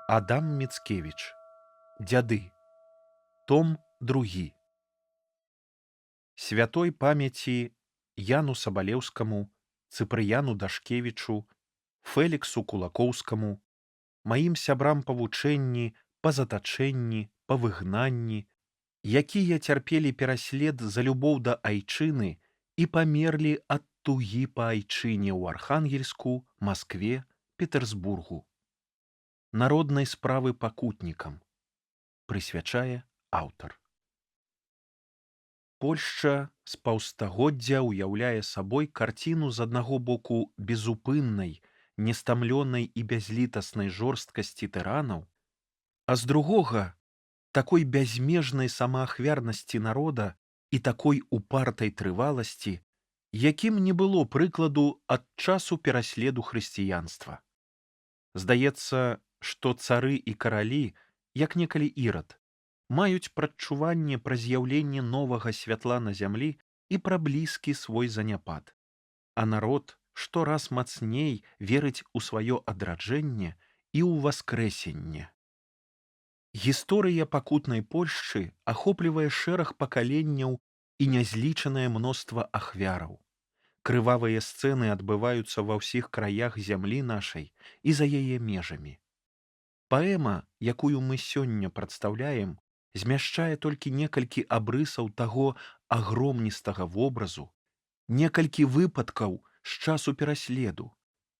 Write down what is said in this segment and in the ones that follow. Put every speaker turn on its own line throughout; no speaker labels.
Адам Міцкевіч. Дзяды. Том 2. Святой памяці Яну Сабалеўскаму, Цыпрыяну Дашкевічу, Фэліксу Кулакоўскаму, маім сябрам па вучэнні, па затачэнні, па выгнанні, якія цярпелі пераслед за любоў да айчыны і памерлі ад тугі па айчыне ў Архангельску, Маскве, Петерсбургу. Народнай справы пакутнікам. Прысвячае аўтар. Польшча з паўстагоддзя ўяўляе сабой карціну з аднаго боку безупыннай, нестамлёнай і бязлітаснай жорсткасці тыранаў, а з другога такой бязмежнай самаахвярнасці народа і такой упартай трываласці, якім не было прыкладу ад часу пераследу хрысціянства. Здаецца, што цары і каралі, як некалі Ірад, маюць прадчуванне пра з'яўленне новага святла на зямлі і пра блізкі свой заняпад. А народ штораз мацней верыць у сваё адраджэнне і ў васкрэсенне. Гісторыя пакутнай Польшчы ахоплівае шэраг пакаленняў і нязлічанае мноства ахвяраў. Крывавыя сцэны адбываюцца ва ўсіх краях зямлі нашай і за яе межамі. Паэма, якую мы сёння прадстаўляем, змяшчае толькі некалькі абрысаў таго агромністага вобразу, некалькі выпадкаў з часу пераследу,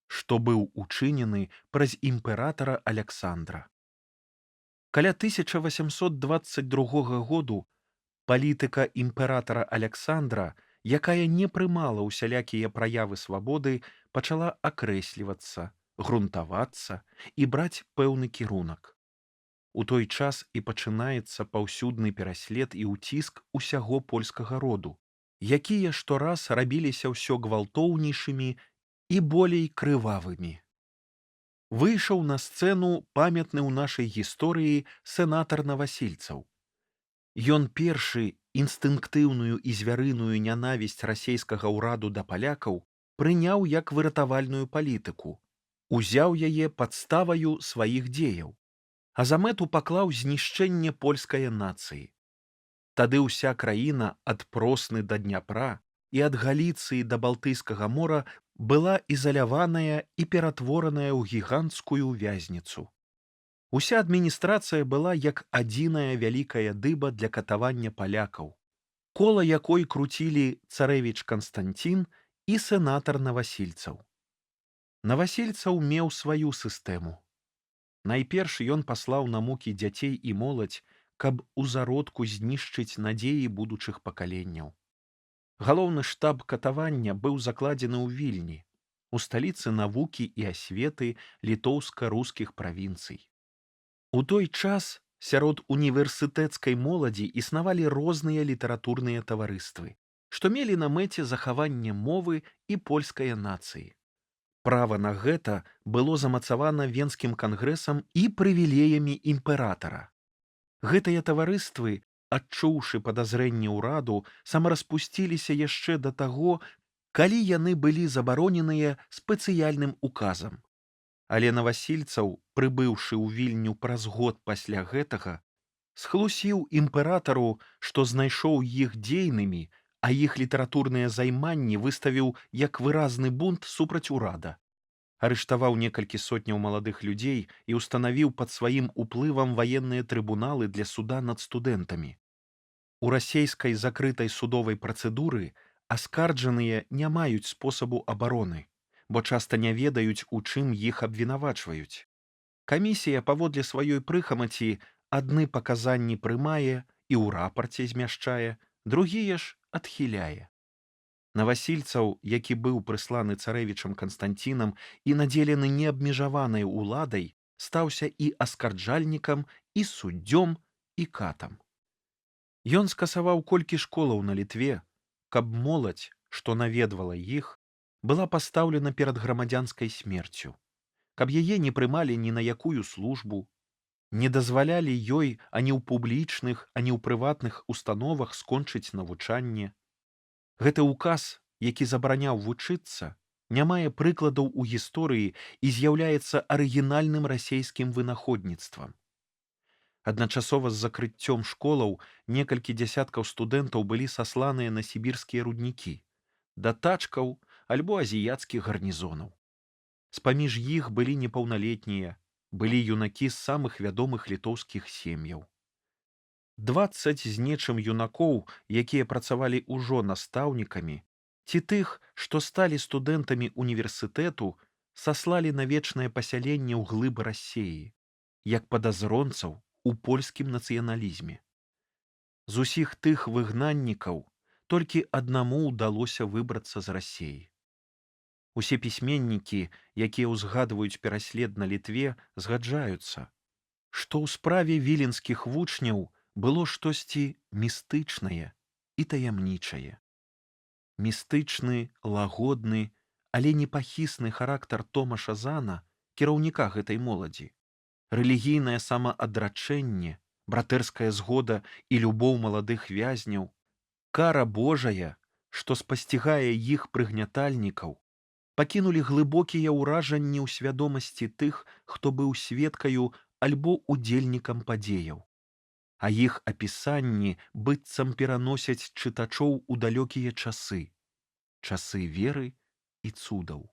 што быў учынены праз імператара Аляксандра. Каля 1822 году палітыка імператара Аляксандра, якая не прымала ўсялякія праявы свабоды, пачала акрэслівацца, грунтавацца і браць пэўны кірунак. У той час і пачынаецца паўсюдны пераслед і ўціск усяго польскага роду, якія штораз рабіліся ўсё гвалтоўнейшымі і болей крывавымі. Выйшаў на сцэну памятны ў нашай гісторыі сенатар Навасільцаў. Ён першы інстынктыўную і звярыную нянавісць расейскага ўраду да палякаў прыняў як выратавальную палітыку, узяў яе падставаю сваіх дзеяў, а за мэту паклаў знішчэнне польскае нацыі. Тады ўся краіна ад Просны да Дняпра і ад Галіцыі да Балтыйскага мора была ізаляваная і ператвораная ў гіганцкую вязніцу. Уся адміністрацыя была як адзіная вялікая дыба для катавання палякаў, кола якой круцілі царэвіч Канстанцін і сенатар Навасільцаў. Навасільцаў меў сваю сістэму. Найперш ён паслаў на мукі дзяцей і моладзь, каб у зародку знішчыць надзеі будучых пакаленняў. Галоўны штаб катавання быў закладзены ў Вільні, у сталіцы навукі і асветы літоўска-рускіх правінцый. У той час сярод універсітэцкай моладзі існавалі розныя літаратурныя таварыствы, што мелі на мэце захаванне мовы і польскай нацыі. Права на гэта было замацавана Венскім кангрэсам і прывілеямі імператара. Гэтыя таварыствы, адчуўшы падазрэнне ўраду, самараспусціліся яшчэ да таго, калі яны былі забароненыя спецыяльным указам. Але Навасільцаў, прыбыўшы ў Вільню праз год пасля гэтага, схлусіў імператару, што знайшоў іх дзейнымі, а іх літаратурныя займанні выставіў як выразны бунт супраць урада. Арыштаваў некалькі сотняў маладых людзей і ўстанавіў пад сваім уплывам ваенныя трыбуналы для суда над студэнтамі. У расейскай закрытай судовай працэдуры аскарджаныя не маюць спосабу абароны, бо часта не ведаюць, у чым іх абвінавачваюць. Камісія паводле сваёй прыхамаці адны паказанні прымае і ў рапарце змяшчае, другія ж адхіляе. Навасільцаў, які быў прысланы царэвічам Канстанцінам і надзелены неабмежаванай уладай, стаўся і аскарджальнікам, і суддзём, і катам. Ён скасаваў колькі школаў на Літве, каб моладзь, што наведвала іх, была пастаўлена перад грамадзянскай смерцю, каб яе не прымалі ні на якую службу, не дазвалялі ёй ані ў публічных, ані ў прыватных установах скончыць навучанне. Гэты ўказ, які забараняў вучыцца, не мае прыкладаў у гісторыі і з'яўляецца арыгінальным расейскім вынаходніцтвам. Адначасова з закрыццём школаў некалькі дзясяткаў студэнтаў былі сасланыя на сібірскія руднікі, да тачкаў альбо азіяцкіх гарнізонаў. З-паміж іх былі непаўналетнія, былі юнакі з самых вядомых літоўскіх сем'яў. 20 з нечым юнакоў, якія працавалі ўжо настаўнікамі, ці тых, што сталі студэнтамі універсітэту, саслалі на вечнае пасяленне ў глыб Расеі, як падазронцаў у польскім нацыяналізме. З усіх тых выгнаннікаў толькі аднаму ўдалося выбрацца з Расеі. Усе пісьменнікі, якія ўзгадваюць пераслед на Літве, згаджаюцца, што ў справе віленскіх вучняў было штосьці містычнае і таямнічае. Містычны, лагодны, але непахісны характар Томаша Зана, кіраўніка гэтай моладзі, рэлігійнае самаадрачэнне, братэрская згода і любоў маладых вязняў, кара Божая, што спасцігае іх прыгнятальнікаў, пакінулі глыбокія ўражанні ў свядомасці тых, хто быў сведкаю альбо удзельнікам падзеяў, а іх апісанні быццам пераносяць чытачоў у далёкія часы, часы веры і цудаў.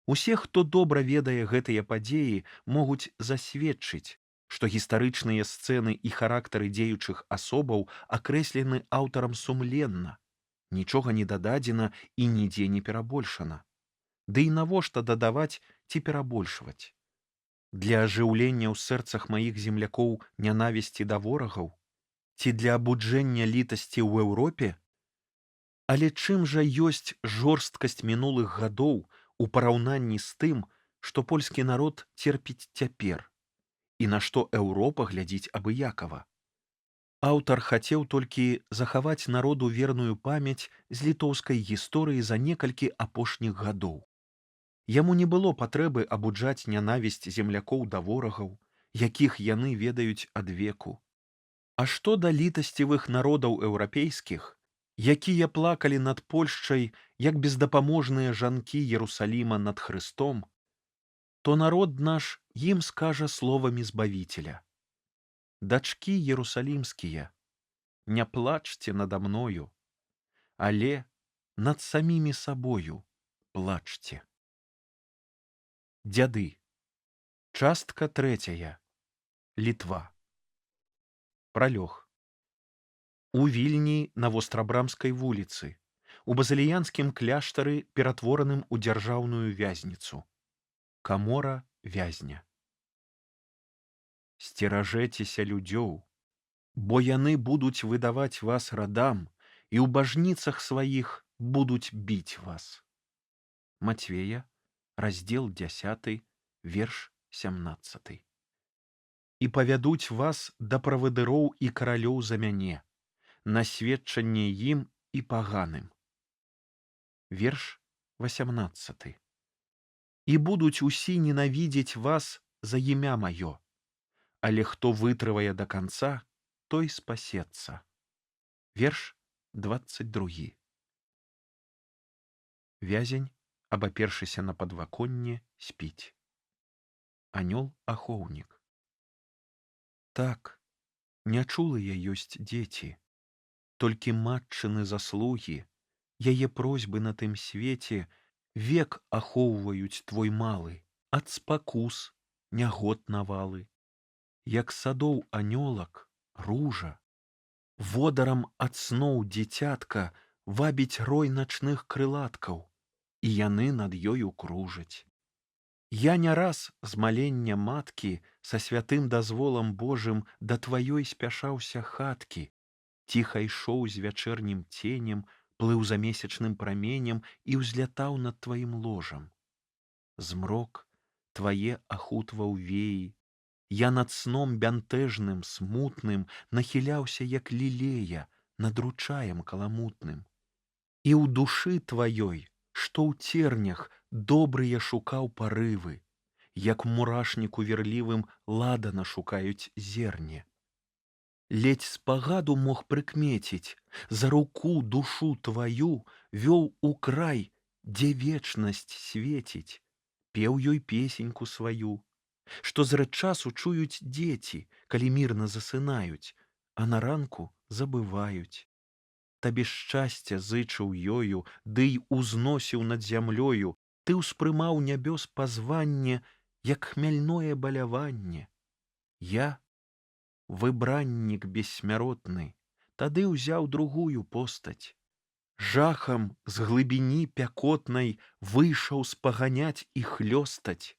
Усе, хто добра ведае гэтыя падзеі, могуць засведчыць, што гістарычныя сцэны і характары дзеючых асобаў акрэслены аўтарам сумленна, нічога не дададзена і нідзе не перабольшана. Ды і навошта дадаваць ці перабольшваць? Для ажыўлення ў сэрцах маіх землякоў нянавісці да ворагаў? Ці для абуджэння літасці ў Еўропе? Але чым жа ёсць жорсткасць мінулых гадоў у параўнанні з тым, што польскі народ церпіць цяпер, і на што Еўропа глядзіць абыякава? Аўтар хацеў толькі захаваць народу верную памяць з літоўскай гісторыі за некалькі апошніх гадоў. Яму не было патрэбы абуджаць нянавісць землякоў да ворагаў, якіх яны ведаюць адвеку. А што да літасцівых народаў еўрапейскіх, якія плакалі над Польшчай, як бездапаможныя жанкі Ерусаліма над Хрыстом, то народ наш ім скажа словамі Збавіцеля: «Дачкі ерусалімскія, не плачце надо мною, але над самімі сабою плачце». Дзяды. Частка 3. Літва. Пралёг. У Вільні на Вострабрамскай вуліцы, у базыліянскім кляштары, ператвораным у дзяржаўную вязніцу. Камора вязня. Сцеражэцеся людзёў, бо яны будуць выдаваць вас радам і ў бажніцах сваіх будуць біць вас. Матвея, раздзел 10, верш 17. І павядуць вас да правадыроў і каралёў за мяне, на сведчанне ім і паганым. Верш 18. І будуць усі ненавідзець вас за імя маё, але хто вытрывае да канца, той спасецца. Верш 22. Вязень, абапершыся на падваконне, спіць. Анёл-ахоўнік. Так, нячулыя ёсць дзеці, толькі матчыны заслугі, яе просьбы на тым свеце век ахоўваюць твой малы ад спакус, нягод навалы. Як садоў анёлак, ружа, водарам ад сноў дзіцятка вабіць рой начных крылаткаў, і яны над ёю кружаць. Я не раз з малення маткі са святым дазволам Божым да тваёй спяшаўся хаткі, ціха ішоў з вячэрнім ценем, плыў за месячным праменем і ўзлятаў над тваім ложам. Змрок твае ахутваў веі, я над сном бянтэжным, смутным нахіляўся, як лілея над ручаем каламутным. І ў душы тваёй, што ў цернях, добрыя шукаў парывы, як мурашніку верлівым ладана шукаюць зерне. Ледзь спагаду мог прыкмеціць, за руку душу тваю вёў у край дзе вечнасць свеціць, пеў ёй песеньку сваю, што зрэд часу чуюць дзеці, калі мірна засынаюць, а на ранку забываюць. Табе шчасця зычыў ёю, ды й узносіў над зямлёю, ты ўспрымаў нябёс пазванне, як хмяльное баляванне. Я, выбраннік бессмяротны, тады ўзяў другую постаць. Жахам з глыбіні пякотнай выйшаў спаганяць і хлёстаць.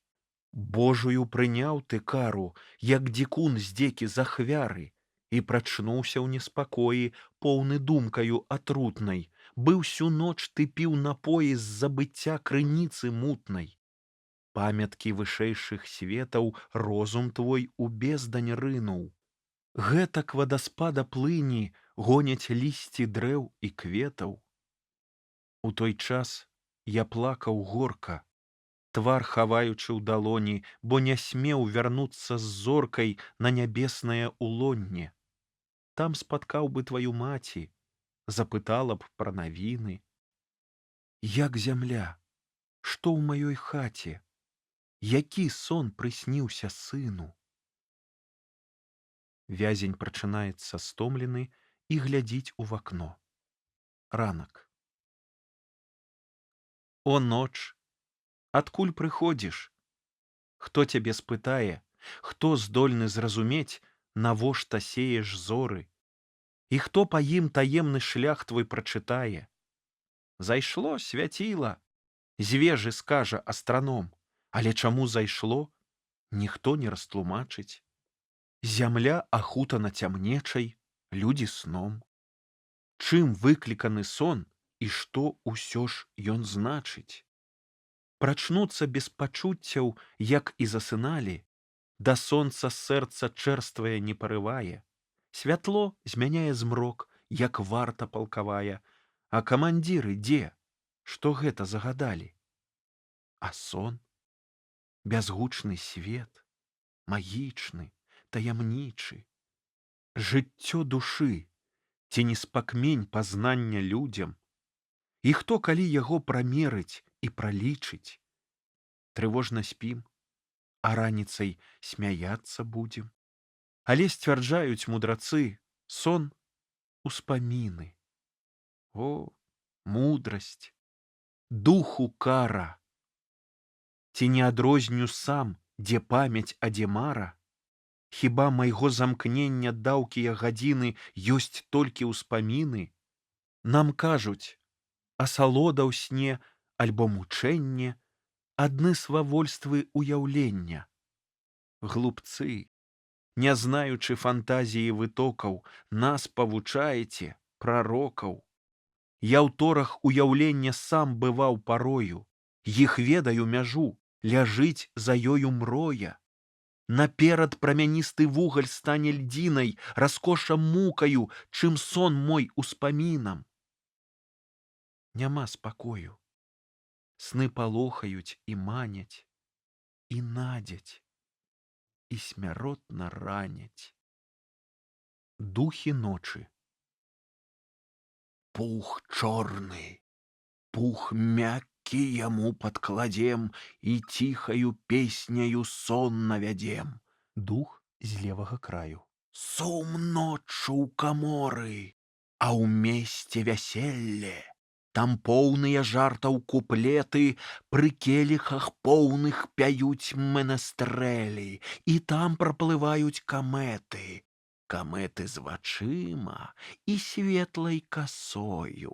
Божую прыняў ты кару, як дзікун здзекі з ахвяры, і прачнуўся ў неспакоі, поўны думкаю атрутнай, бы ўсю ноч ты піў напоі з забыцця крыніцы мутнай. Памяткі вышэйшых светаў розум твой у бездань рынуў. Гэтак вадаспада плыні гоняць лісці дрэў і кветаў. У той час я плакаў горка, твар хаваючы ў далоні, бо не смеў вярнуцца з зоркай на нябеснае улонне. Там спаткаў бы тваю маці, запытала б пра навіны. Як зямля, што ў маёй хаце, які сон прысніўся сыну? Вязень прачынаецца стомлены і глядзіць у вакно. Ранак. О, ноч, адкуль прыходзіш? Хто цябе спытае, хто здольны зразумець, навошта сееш зоры? І хто па ім таемны шлях твой прачытае? Зайшло свяціла, звежы скажа астраном, але чаму зайшло, ніхто не растлумачыць. Зямля ахутана цямнечай, людзі сном. Чым выкліканы сон і што ўсё ж ён значыць? Прачнуцца без пачуццяў, як і засыналі, да сонца сэрца чэрствае не парывае. Святло змяняе змрок, як варта палкавая, а камандзіры дзе? Што гэта загадалі? А сон? Бязгучны свет, магічны, таямнічы. Жыццё душы, ці не спакмень пазнання людзям? І хто калі яго прамерыць і пралічыць? Трывожна спім, а раніцай смяяцца будзем. Але сцвярджаюць мудрацы, сон — успаміны. О, мудрасць, духу кара! Ці не адрозню сам, дзе памяць, а дзе мара? Хіба майго замкнення даўкія гадзіны ёсць толькі ўспаміны? Нам кажуць, асалода ў сне альбо мучэнне — адны свавольствы уяўлення. Глупцы, не знаючы фантазіі вытокаў, нас павучаеце, прарокаў. Я ў торах уяўлення сам бываў парою, іх ведаю мяжу, ляжыць за ёю мроя. Наперад прамяністы вугаль стане льдзінай, раскоша мукаю, чым сон мой успамінам. Няма спакою. Сны палохаюць і маняць, і надзяць, і смяротна раняць. Духі ночы. Пух чорны, пух мяккі яму падкладзем і ціхаю песняю сон навядзем. Дух з левага краю. Сум ноччу ў каморы, а ў месце вяселле. Там поўныя жартаў куплеты, пры келіхах поўных пяюць менестрэлі, і там праплываюць каметы. Каметы з вачыма і светлай касою.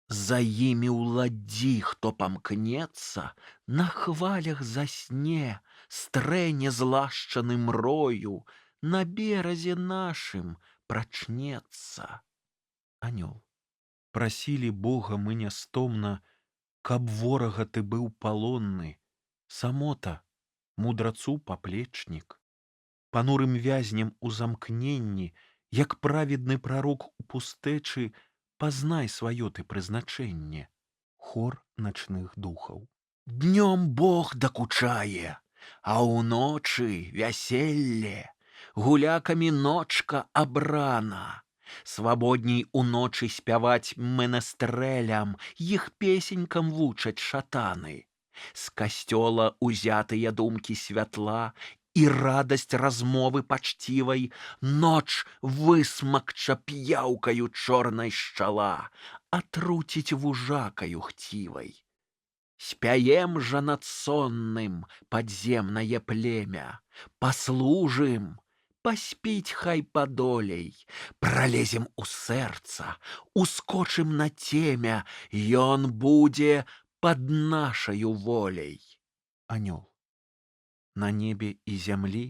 За імі ў ладдзі, хто памкнецца, на хвалях засне, стрэне злашчаным рою, на беразе нашым прачнецца. Анёл. Прасілі Бога мы нястомна, каб ворага ты быў палонны, самота, мудрацу паплечнік. Панурым вязнем у замкненні, як праведны прарок у пустэчы, пазнай сваё ты прызначэнне. Хор начных духаў. Днём Бог дакучае, а ўночы вяселле, гулякамі ночка абрана. Свабодней уночы спяваць менестрэлям, іх песенькам вучаць шатаны. З касцёла узятыя думкі святла і радасць размовы пачцівай ноч высмакча п'яўкаю чорнай шчала, атруціць вужакаю хцівай. Спяем жа над сонным падземнае племя, паслужым, паспіць хай падолей, пролезем у сэрца, ускочым на темя, ён будзе пад нашаю волей. Анёл. На небе і зямлі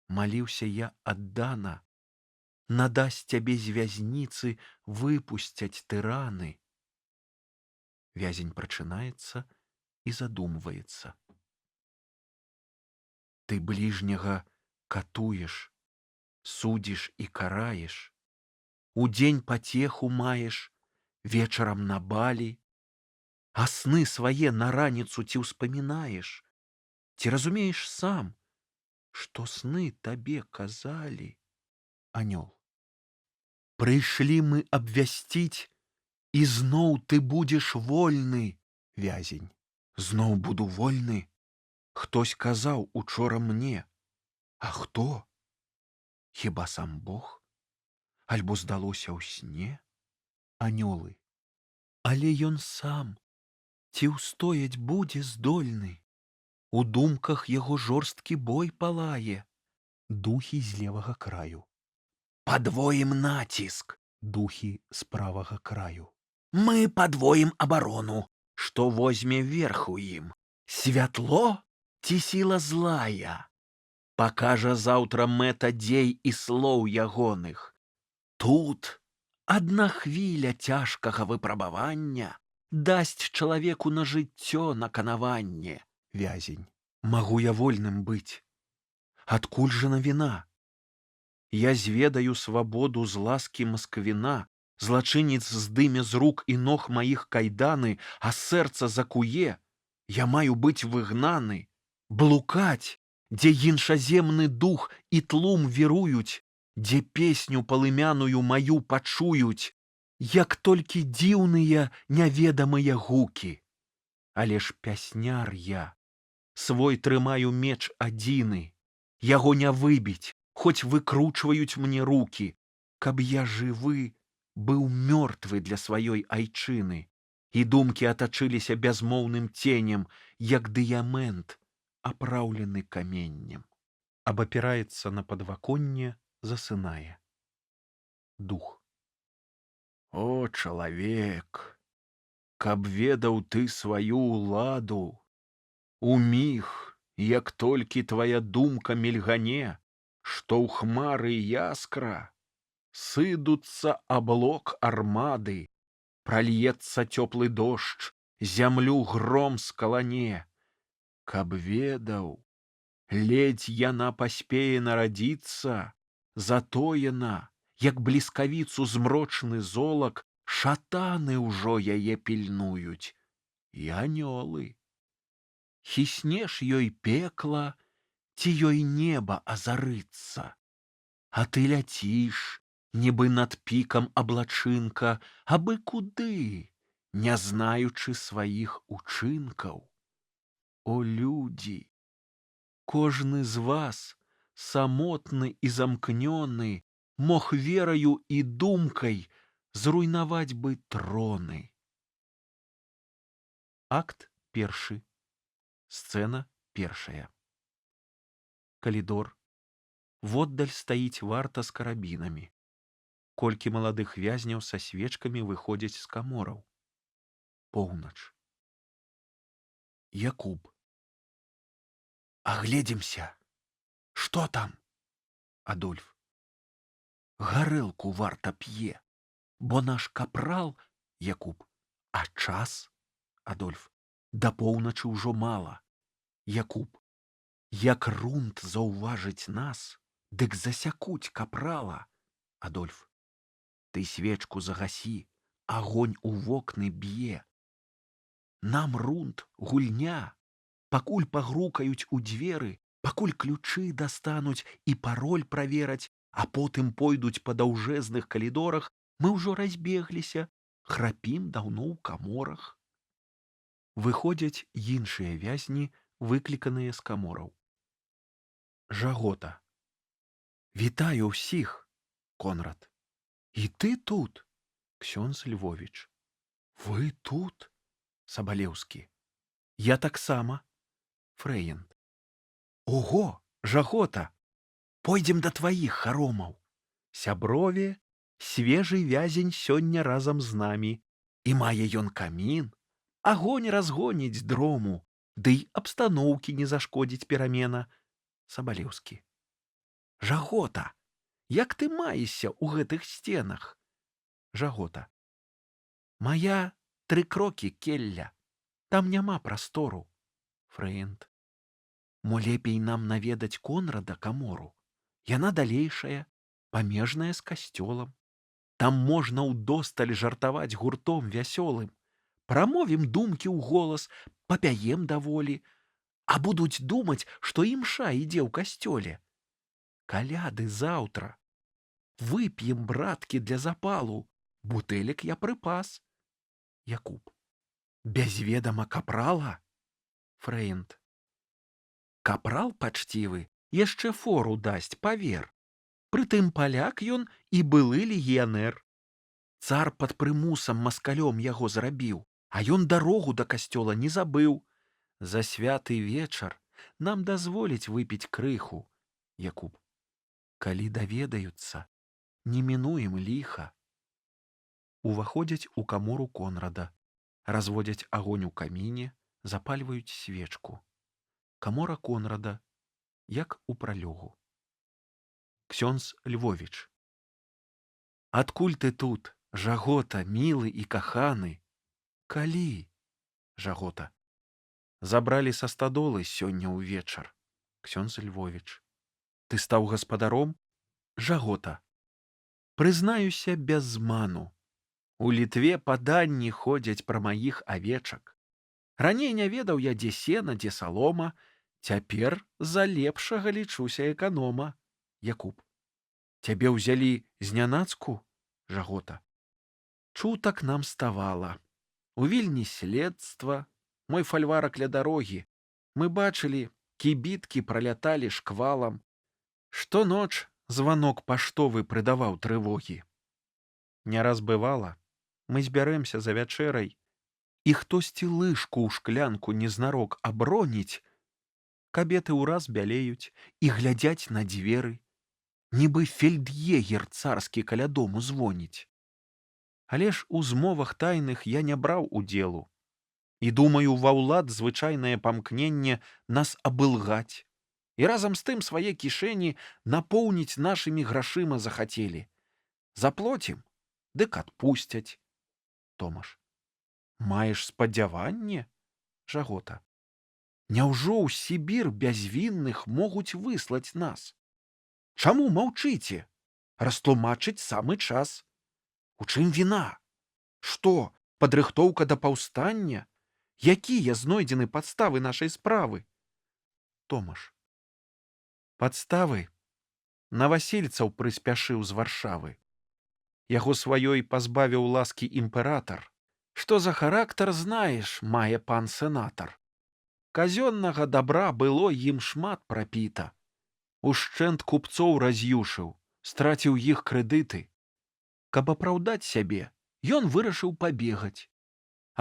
маліўся я аддана, надасць цябе з вязніцы выпусцяць тыраны. Вязень прачынаецца і задумваецца. Ты бліжняга катуеш, судзіш і караеш, удзень пацеху маеш, вечарам на балі, а сны свае на раніцу ці ўспамінаеш, ці разумееш сам, што сны табе казалі. Анёл. Прыйшлі мы абвясціць, і зноў ты будзеш вольны. Вязень. Зноў буду вольны? Хтось казаў учора мне. А хто? Хіба сам Бог? Альбо здалося ў сне? Анёлы. Але ён сам ці ўстояць будзе здольны? У думках яго жорсткі бой палае. Духі з левага краю. Падвоім націск. Духі з правага краю. Мы падвоім абарону, што возьме верх у ім. Святло ці сіла злая? Пакажа заўтра мэта дзей і слоў ягоных. Тут адна хвіля цяжкага выпрабавання дасць чалавеку на жыццё на канаванне. Вязень. Магу я вольным быць? Адкуль жа навіна? Я зведаю свабоду з ласкі масквіна, злачынец здыме з рук і ног маіх кайданы, а сэрца закуе, я маю быць выгнаны, блукаць, дзе іншаземны дух і тлум віруюць, дзе песню палымяную маю пачуюць, як толькі дзіўныя няведамыя гукі. Але ж пясняр я, свой трымаю меч адзіны, яго не выбіць, хоць выкручваюць мне рукі, каб я жывы быў мёртвы для сваёй айчыны, і думкі атачыліся бязмоўным ценем, як дыямент, апраўлены каменнем. Абапіраецца на падваконне, засынае. Дух. О, чалавек, каб ведаў ты сваю ўладу, уміг, як толькі твая думка мільгане, што ў хмары яскра, сыдуцца аблок армады, пральецца цёплы дождж, зямлю гром скалане. Каб ведаў, ледзь яна паспее нарадзіцца, затоена, як бліскавіцу змрочны золак, шатаны ўжо яе пільнуюць, і анёлы. Хіснеш ёй пекла, ці ёй неба азарыцца, а ты ляціш, нібы над пікам аблачынка, абы куды, не знаючы сваіх учынкаў. О, людзі, кожны з вас, самотны і замкнёны, мог вераю і думкай зруйнаваць бы троны. Акт першы. Сцэна першая. Калідор. Воддаль стаіць варта з карабінамі. Колькі маладых вязняў са свечкамі выходзяць з камораў. Поўнач. Якуб. Агледзімся. Што там? Адольф. Гарэлку варта п'е, бо наш капрал, Якуб, а час? Адольф. Да поўначы ўжо мала. Якуб. Як рунт заўважыць нас, дык засякуць капрала. Адольф. Ты свечку загасі, агонь у вокны б'е. Нам рунт, гульня, пакуль пагрукаюць у дзверы, пакуль ключы дастануць і пароль правераць, а потым пойдуць па даўжэзных калідорах, мы ўжо разбегліся, храпім даўно ў каморах. Выходзяць іншыя вязні, выкліканыя з камораў. Жагота. Вітаю ўсіх, Конрад. І ты тут, ксёндз Львовіч. Вы тут, Сабалеўскі. Я таксама, Фрэйнд. Ого, Жагота, пойдзем да тваіх харомаў. Сяброве, свежы вязень сёння разам з намі. І мае ён камін, агонь разгоніць дрому, ды й абстаноўкі не зашкодзіць перамена. Сабалеўскі. Жагота, як ты маешся ў гэтых сценах? Жагота. Мая 3 крокі келля. Там няма прастору. Фрэйнд. Мо лепей нам наведаць Конрада камору. Яна далейшая, памежная з касцёлам. Там можна ўдосталь жартаваць гуртом вясёлым. Прамовім думкі ў голас, папяем даволі, а будуць думаць, што імша ідзе ў касцёле. Каляды заўтра. Вып'ем, браткі, для запалу. Бутэлек я прыпас. Якуб. Без ведама капрала? Фрэйнд. Капрал пачцівы яшчэ фору дасць, павер. Прытым паляк ён і былы легіянер. Цар пад прымусам маскалём яго зрабіў, а ён дарогу да касцёла не забыў. За святы вечар нам дазволіць выпіць крыху. Якуб. Калі даведаюцца, не мінуем ліха. Уваходзяць у камору Конрада, разводзяць агонь у каміне, запальваюць свечку. Камора Конрада, як у пралёгу. Ксёндз Львовіч. Адкуль ты тут, Жагота, мілы і каханы? Калі? Жагота. Забралі са стадолы сёння ўвечар. Ксёндз Львовіч. Ты стаў гаспадаром? Жагота. Прызнаюся без зману. У Літве паданні ходзяць пра маіх авечак. Раней не ведаў я, дзе сена, дзе салома, цяпер за лепшага лічуся эканома. Якуб. Цябе ўзялі знянацку? Жагота. Чутак нам ставала. У Вільні следства, мой фальварак ля дарогі. Мы бачылі, кібіткі праляталі шквалам. Штоноч званок паштовы прыдаваў трывогі. Не раз бывала, мы збярэмся за вячэрай, і хтосьці лыжку ў шклянку незнарок аброніць, кабеты ўраз бялеюць і глядзяць на дзверы, нібы фельд'егер царскі каля дому звоніць. Але ж у змовах тайных я не браў удзелу. І думаю, ва ўлад звычайнае памкненне нас абылгаць. І разам з тым свае кішэні напоўніць нашымі грашыма захацелі. Заплоцім, дык адпусцяць. Томаш. Маеш спадзяванне? Жагота. Няўжо ў Сібір бязвінных могуць выслаць нас? Чаму маўчыце? Растлумачыць самы час. У чым віна? Што, падрыхтоўка да паўстання? Якія знойдзены падставы нашай справы? Томаш. Падставы Навасільцаў прыспяшыў з Варшавы. Яго сваёй пазбавіў ласкі імператар. Што за характар, знаеш, мае пан сенатар. Казённага дабра было ім шмат прапіта. Ушчэнт купцоў раз'юшыў, страціў іх крэдыты. Каб апраўдаць сябе, ён вырашыў пабегаць.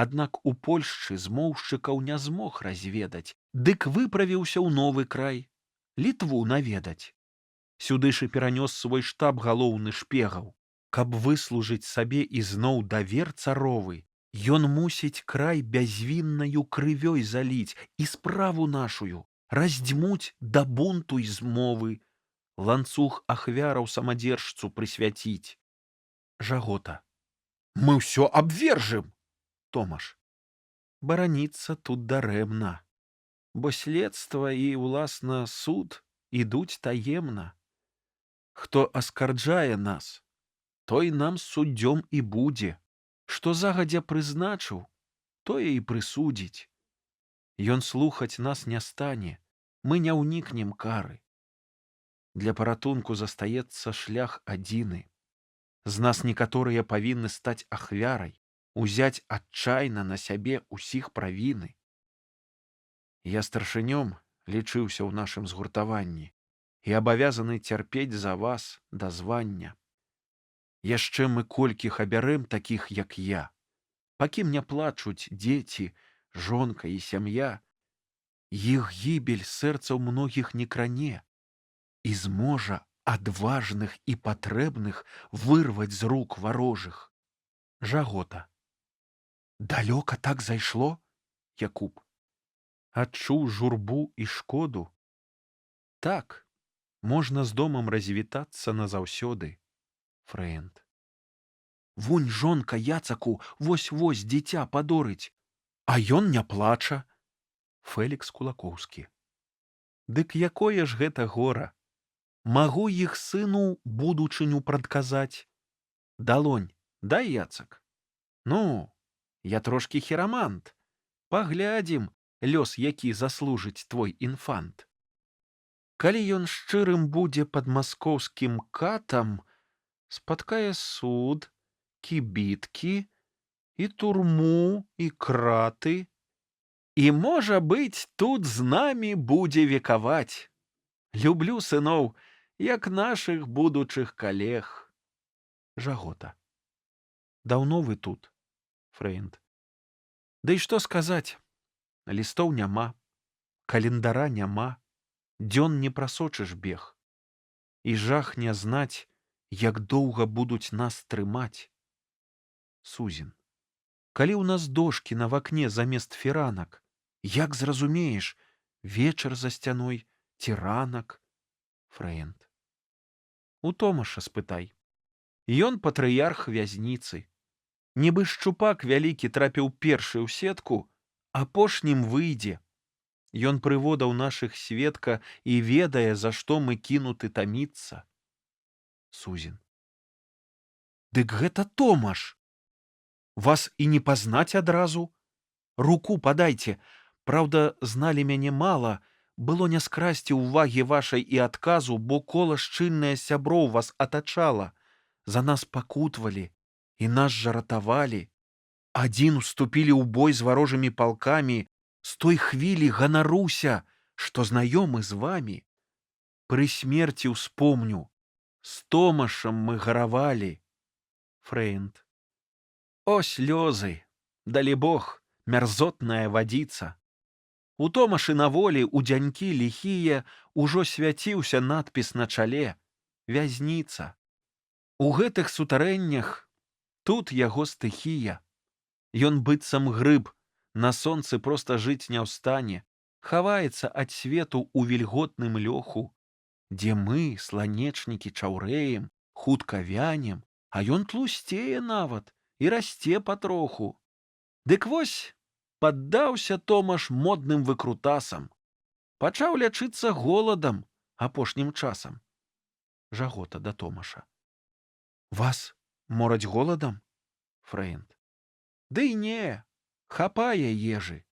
Аднак у Польшчы змоўшчыкаў не змог разведаць, дык выправіўся ў новы край, Літву наведаць. Сюды ж і перанёс свой штаб галоўны шпегаў. Каб выслужыць сабе ізноў давер царовы, ён мусіць край бязвіннаю крывёй заліць і справу нашую раздзьмуць да бунту і змовы, ланцуг ахвяраў самадзержцу прысвяціць. Жагота. Мы ўсё абвержым. Томаш. Бараніцца тут дарэмна, бо следства і, уласна, суд ідуць таемна. Хто аскарджае нас, той нам суддзём і будзе. Што загадзя прызначыў, тое і прысудзіць. Ён слухаць нас не стане, мы не ўнікнем кары. Для паратунку застаецца шлях адзіны. З нас некаторыя павінны стаць ахвярай, узяць адчайна на сябе ўсіх правіны. Я старшынём лічыўся ў нашым згуртаванні і абавязаны цярпець за вас да звання. Яшчэ мы колькіх абярэм такіх, як я, пакім не плачуць дзеці, жонка і сям'я, іх гібель сэрцаў многіх не кране і зможа адважных і патрэбных вырваць з рук варожых. Жагота. Далёка так зайшло? Якуб. Адчуў журбу і шкоду? Так, можна з домам развітацца назаўсёды. Фрэнд. Вунь жонка Яцаку вось-вось дзіця падорыць, а ён не плача. Фэлікс Кулакоўскі. Дык якое ж гэта гора? Магу іх сыну будучыню прадказаць. Далонь, дай, Яцак. Ну, я трошкі хірамант. Паглядзім, лёс які заслужыць твой інфант. Калі ён шчырым будзе пад маскоўскім катам, спаткае суд, кібіткі, і турму, і краты. І, можа быць, тут з намі будзе векаваць. Люблю сыноў, як нашых будучых калег. Жагота. Даўно вы тут, Фрэнд? Ды і што сказаць? Лістоў няма, календара няма, дзён не прасочыш бег. І жах не знаць, як доўга будуць нас трымаць. Сузін. Калі ў нас дошкі на вакне замест фіранак, як зразумееш, вечар за сцяной ці ранак? Фрэнд. У Томаша спытай. Ён патрыярх вязніцы. Нібы шчупак вялікі трапіў першы ў сетку, апошнім выйдзе. Ён прыводаў нашых сведка і ведае, за што мы кінуты таміцца. Сузін. Дык гэта Томаш! Вас і не пазнаць адразу? Руку падайце. Праўда, зналі мяне мала, было не скрасці ўвагі вашай і адказу, бо кола шчыльнае сяброў вас атачала. За нас пакутвалі і нас жа ратавалі. Адзін уступілі ў бой з варожымі палкамі. З той хвілі ганаруся, што знаёмы з вамі. Пры смерці ўспомню, з Томашам мы гаравалі. Фрэнд. О, слёзы, далібог, мярзотная вадзіца. У Томашы на волі у дзянькі ліхія ўжо свяціўся надпіс на чале «Вязніца». У гэтых сутарэннях тут яго стыхія. Ён быццам грыб, на сонцы проста жыць не ў стане, хаваецца ад свету ў вільготным лёху, дзе мы, сланечнікі, чаўрэем, хутка вянем, а ён тлусцее нават і расце патроху. Дык вось, паддаўся Томаш модным выкрутасам. Пачаў лячыцца голадам апошнім часам. Жагота да Томаша. Вас мораць голадам? Фрэнд. Ды не, хапае ежы.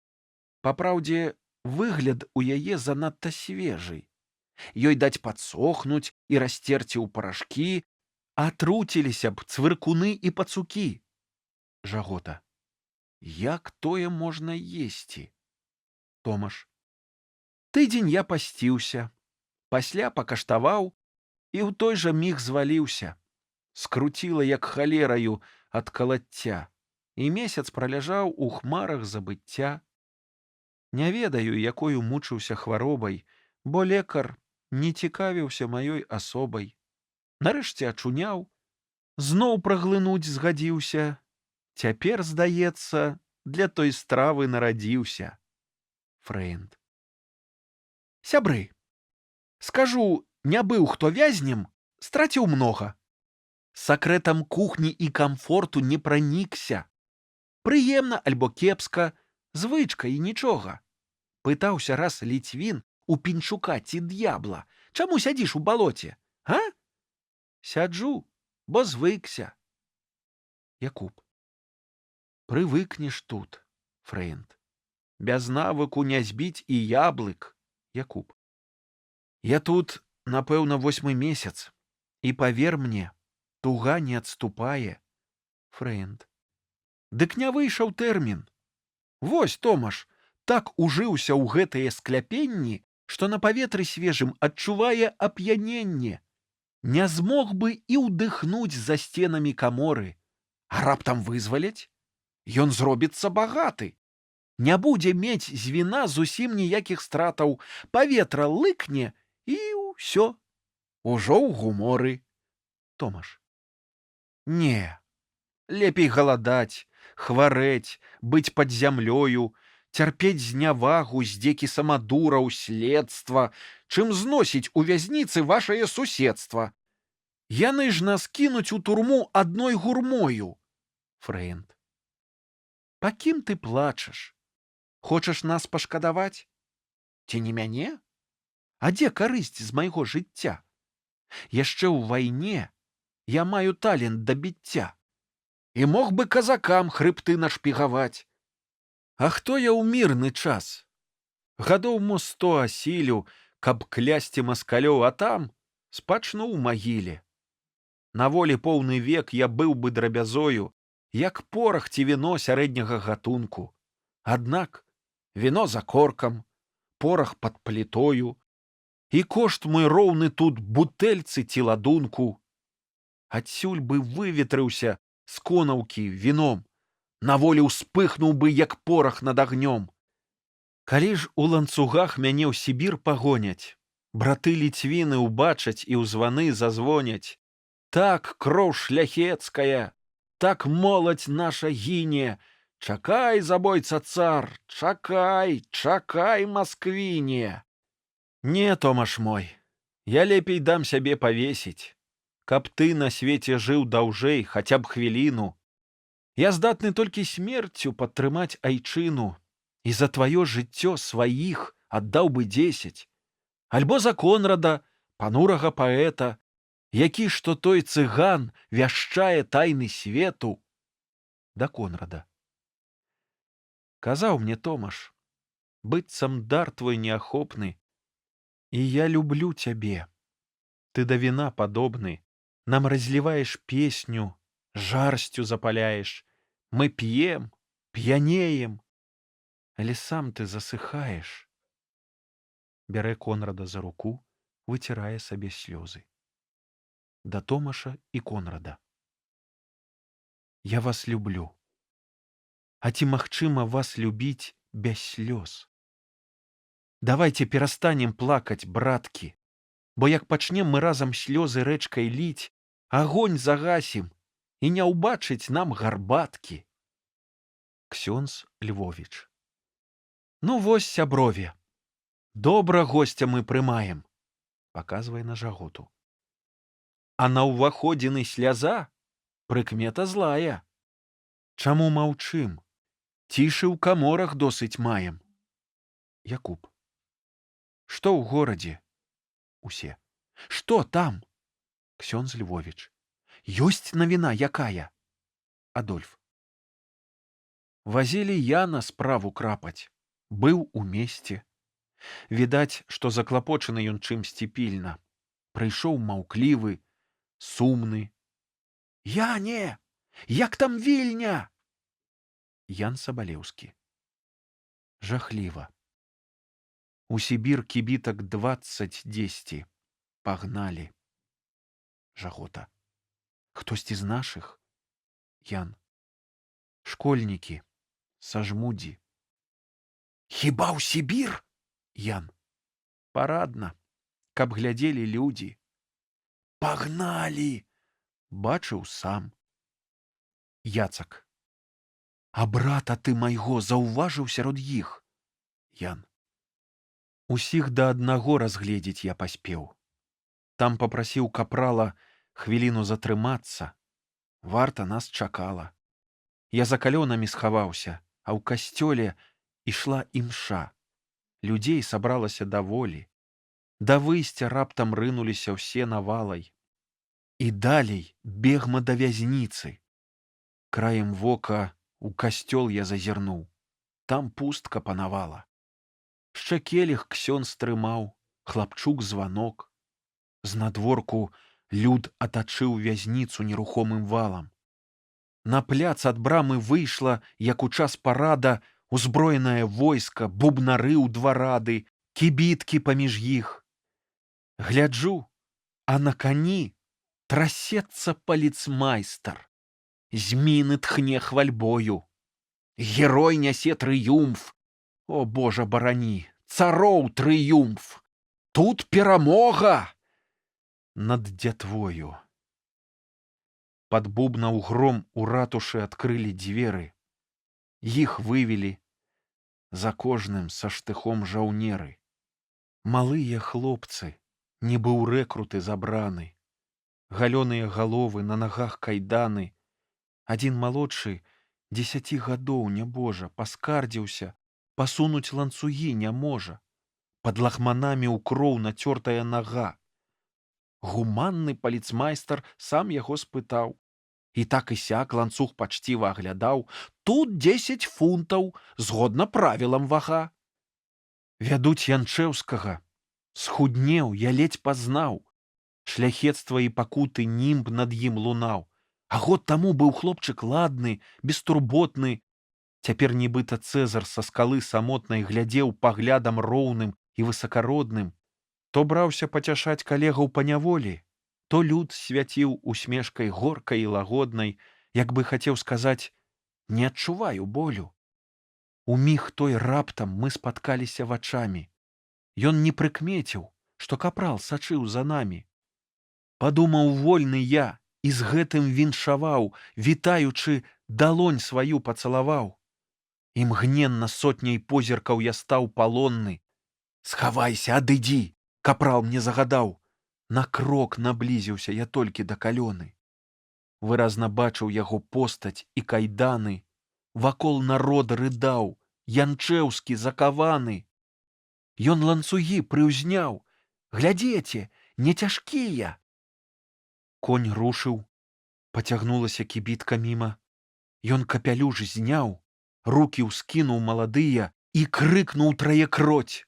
Папраўдзе, выгляд у яе занадта свежы. Ёй даць падсохнуць і расцерці ў парашкі, атруціліся б цвыркуны і пацукі. Жагота. Як тое можна есці? Томаш. Тыдзень я пасціўся, пасля пакаштаваў і ў той жа міг зваліўся. Скруціла, як халераю ад калацця, і месяц праляжаў у хмарах забыцця. Не ведаю, якою мучыўся хваробай, бо лекар не цікавіўся маёй асобай. Нарэшце ачуняў, зноў праглынуць згадзіўся. Цяпер, здаецца, для той стравы нарадзіўся. Фрэнд. Сябры, скажу, не быў хто вязнем, страціў многа. Сакрэтам кухні і камфорту не пранікся. Прыемна альбо кепска, звычка і нічога. Пытаўся раз Ліцвін у Пінчука ці д'ябла, чаму сядзіш у балоце, а? Сяджу, бо звыкся. Якуб. Прывыкнеш тут, Фрэнд. Без навыку не збіць і яблык. Якуб. Я тут напэўна, 8 месяц. І павер мне, туга не адступае. Фрэнд. Дык не выйшаў тэрмін. Вось, Томаш, так ужыўся ў гэтыя скляпенні, што на паветры свежым адчувае ап'яненне. Не змог бы і ўдыхнуць за сценамі каморы. А раптам вызваляць? Ён зробіцца багаты. Не будзе мець з віна зусім ніякіх стратаў. Паветра лыкне і ўсё. Ужо ў гуморы. Томаш. Не. Лепей галадаць, хварэць, быць пад зямлёю, цярпець знявагу, здзекі самадураў, следства, чым зносіць у вязніцы вашае суседства. Яны ж нас кінуць у турму адной гурмою. Фрэнд. Па кім ты плачаш? Хочаш нас пашкадаваць? Ці не мяне? А дзе карысць з майго жыцця? Яшчэ ў вайне я маю талент да біцця. І мог бы казакам хрыбты нашпігаваць. А хто я ў мірны час? Гадоў мо 100 асілю, каб клясці маскалёў, а там спачну ў магіле. На волі поўны век я быў бы драбязою, як порах ці віно сярэдняга гатунку. Аднак віно за коркам, порах пад плітою, і кошт мой роўны тут бутэльцы ці ладунку. Адсюль бы выветрыўся з конаўкі віном, на волі ўспыхнуў бы, як порах над агнём. Калі ж у ланцугах мяне ў Сібір пагоняць, браты ліцвіны ўбачаць і ў званы зазвоняць. Так кроў шляхецкая, так моладзь наша гіне. Чакай, забойца цар, чакай, чакай, Масквіне. Не, Томаш мой, я лепей дам сябе павесіць. Каб ты на свеце жыў даўжэй, хаця б хвіліну. Я здатны толькі смерцю падтрымаць айчыну, і за тваё жыццё сваіх аддаў бы 10. Альбо за Конрада, панурага паэта, які што той цыган вяшчае тайны свету. Да Конрада. Казаў мне Томаш, быццам дар твой неахопны, і я люблю цябе. Ты да віна падобны. Нам разливаешь песню, жарстью запаляешь. Мы пьем, пьянеем, але сам ты засыхаешь. Бярэ Конрада за руку, выцірае сабе слёзы. Да Томаша і Конрада. Я вас люблю. А ці магчыма вас любіць без слёз? Давайте перастанем плакаць, браткі, бо як пачнем мы разам слёзы рэчкай ліць, агонь загасім, і не ўбачыць нам гарбаткі. Ксёндз Львовіч. Ну вось, сяброве, добра госця мы прымаем, паказвае на Жаготу. А на ўваходзіны сляза прыкмета злая. Чаму маўчым? Цішы ў каморах досыць маем. Якуб. Што ў горадзе? Усе. Што там? Ксёндз Львовіч. Ёсць навіна якая? Адольф. Вазілі Яна справу крапаць. Быў у месце. Відаць, што заклапочаны ён чымсьці пільна. Прыйшоў маўклівы, сумны. Яне! Як там Вільня? Ян Сабалеўскі. Жахліва. У Сібір кібітак 20-10. Пагналі. Жагота. Хтосьці з нашых? Ян. Школьнікі. Са Жмудзі. Хіба ў Сібір? Ян. Парадна, каб глядзелі людзі. Пагналі! Бачыў сам. Яцак. А брата ты майго заўважыў сярод іх? Ян. Усіх да аднаго разгледзець я паспеў. Там папрасіў капрала хвіліну затрымацца. Варта нас чакала. Я за калёнамі схаваўся, а ў касцёле ішла імша. Людзей сабралася даволі. Да выйсця раптам рынуліся ўсе навалай. І далей бегма да вязніцы. Краем вока у касцёл я зазірнуў. Там пустка панавала. Шчэ келіх ксёндз трымаў, хлапчук званок. Знадворку люд атачыў вязніцу нерухомым валам. На пляц ад брамы выйшла, як у час парада, узброенае войска, бубнары ў два рады, кібіткі паміж іх. Гляджу, а на кані трасецца паліцмайстар, з міны тхне хвальбою. Герой нясе трыумф. О, Божа, барані, цароў трыумф! Тут перамога над дзятвою. Пад бубнаў гром у ратушы адкрылі дзверы. Іх вывелі, за кожным са штыхом жаўнеры. Малыя хлопцы, нібы ў рэкруты забраны. Галёныя галовы, на нагах кайданы. Адзін малодшы, 10 гадоў, нябожа, паскардзіўся, пасунуць ланцугі не можа. Пад лахманамі ў кроў нацёртая нага. Гуманны паліцмайстар сам яго спытаў. І так і сяк ланцуг пачціва аглядаў. Тут 10 фунтаў, згодна правілам вага. Вядуць Янчэўскага. Схуднеў, я ледзь пазнаў. Шляхецтва і пакуты німб над ім лунаў. А год таму быў хлопчык ладны, бестурботны. Цяпер нібыта Цэзар са скалы самотнай глядзеў паглядам роўным і высакародным. То браўся пацяшаць калегаў па няволі, то люд свяціў усмешкай горкай і лагоднай, як бы хацеў сказаць: не адчуваю болю. У міг той раптам мы спаткаліся вачамі. Ён не прыкмеціў, што капрал сачыў за намі. Падумаў вольны я і з гэтым віншаваў, вітаючы, далонь сваю пацалаваў. Імгненна сотняй позіркаў я стаў палонны. Схавайся, адыдзі, капрал мне загадаў. На крок наблізіўся я толькі да калёны. Выразна бачыў яго постаць і кайданы. Вакол народ рыдаў, Янчэўскі закаваны. Ён ланцугі прыўзняў. Глядзеце, не цяжкія. Конь рушыў, пацягнулася кібітка міма. Ён капялюш зняў, рукі ўскінуў маладыя і крыкнуў траекроць: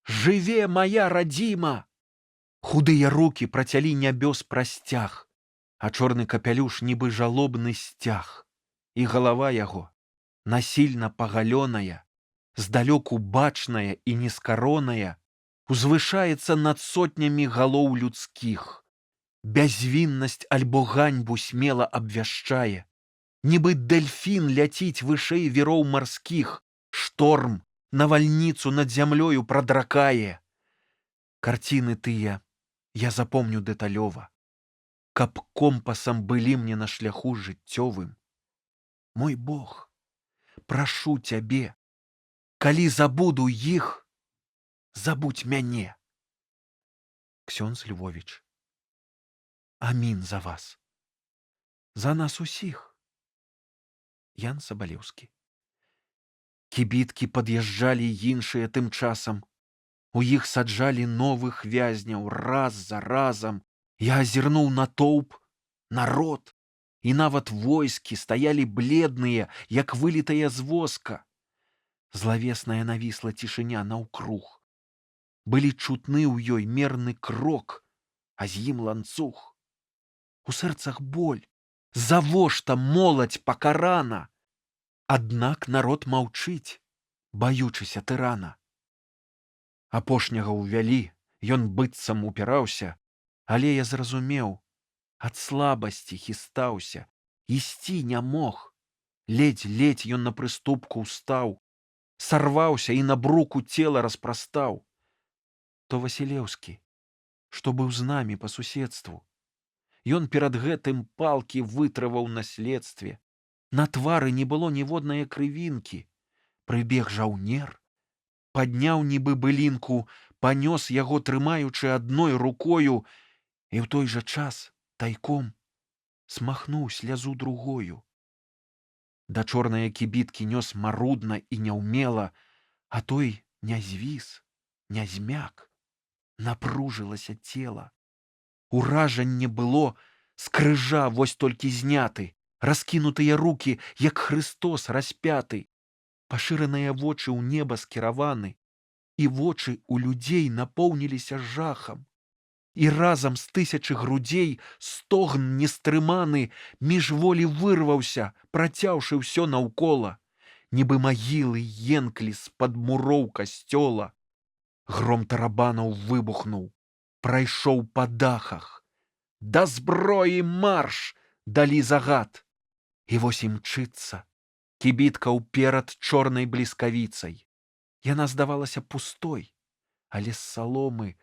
«Жыве моя радзіма!» Худыя рукі працялі нябёс прасцяг, а чорны капялюш нібы жалобны сцяг. І галава яго, насільна пагалёная, здалёку бачная і нескароная, узвышаецца над сотнямі галоў людскіх. Бязвіннасць альбо ганьбу смела абвяшчае. Нібы дэльфін ляціць вышэй віроў марскіх, шторм навальніцу над зямлёю прадракае. Карціны тыя я запомню дэталёва, каб компасам былі мне на шляху жыццёвым. Мой Бог, прашу цябе, калі забуду іх, забудь мяне. Ксёндз Львовіч. Амін за вас. За нас усіх. Ян Сабалеўскі. Кібіткі пад'язджалі іншыя тым часам. У іх саджалі новых вязняў раз за разам. Я азірнуў натоўп, народ, і нават войскі стаялі бледныя, як вылітыя з воска. Злавесная навісла цішыня наўкруг. Былі чутны ў ёй мерны крок, а з ім ланцуг. У сэрцах боль. Завошта моладзь пакарана? Аднак народ маўчыць, баючыся тырана. Апошняга ўвялі, ён быццам упіраўся, але я зразумеў, ад слабасці хістаўся, ісці не мог. Ледзь-ледзь ён на прыступку ўстаў, сарваўся і на бруку цела распрастаў. То Васілеўскі, што быў з намі па суседству. Ён перад гэтым палкі вытрываў на следстве. На твары не было ніводнае крывінкі. Прыбег жаўнер, падняў нібы былінку, панёс яго, трымаючы адной рукою, і ў той жа час тайком смахнуў слязу другою. Да чорнае кібіткі нёс марудна і няўмела, а той не звіс, не змяк. Напружылася цела. Уражанне было, з крыжа вось толькі зняты, раскінутыя рукі, як Хрыстос распяты, пашыраныя вочы ў неба скіраваны, і вочы ў людзей напоўніліся жахам. І разам з тысячы грудзей стогн нестрыманы міжволі вырваўся, працяўшы ўсё наўкола. Нібы магілы енклі з-пад муроў касцёла. Гром тарабанаў выбухнуў, прайшоў па дахах. Да зброі марш! Далі загад. І вось імчыцца кібітка ўперад чорнай бліскавіцай. Яна здавалася пустой, але з саломы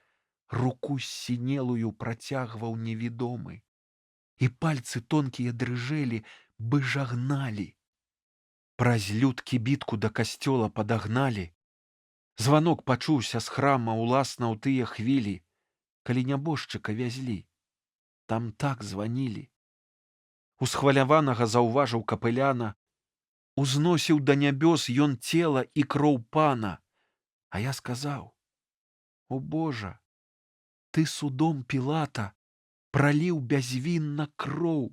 руку сінелую працягваў невідомы. І пальцы тонкія дрыжэлі, бы жагналі. Праз люд кібітку да касцёла падагналі. Званок пачуўся з храма ўласна ў тыя хвілі, калі нябожчыка вязлі. Там так званілі. Усхваляванага заўважыў капыляна. Узносіў да нябёс ён цела і кроў пана. А я сказаў: «О Божа, ты судом Пілата праліў бязвінна кроў,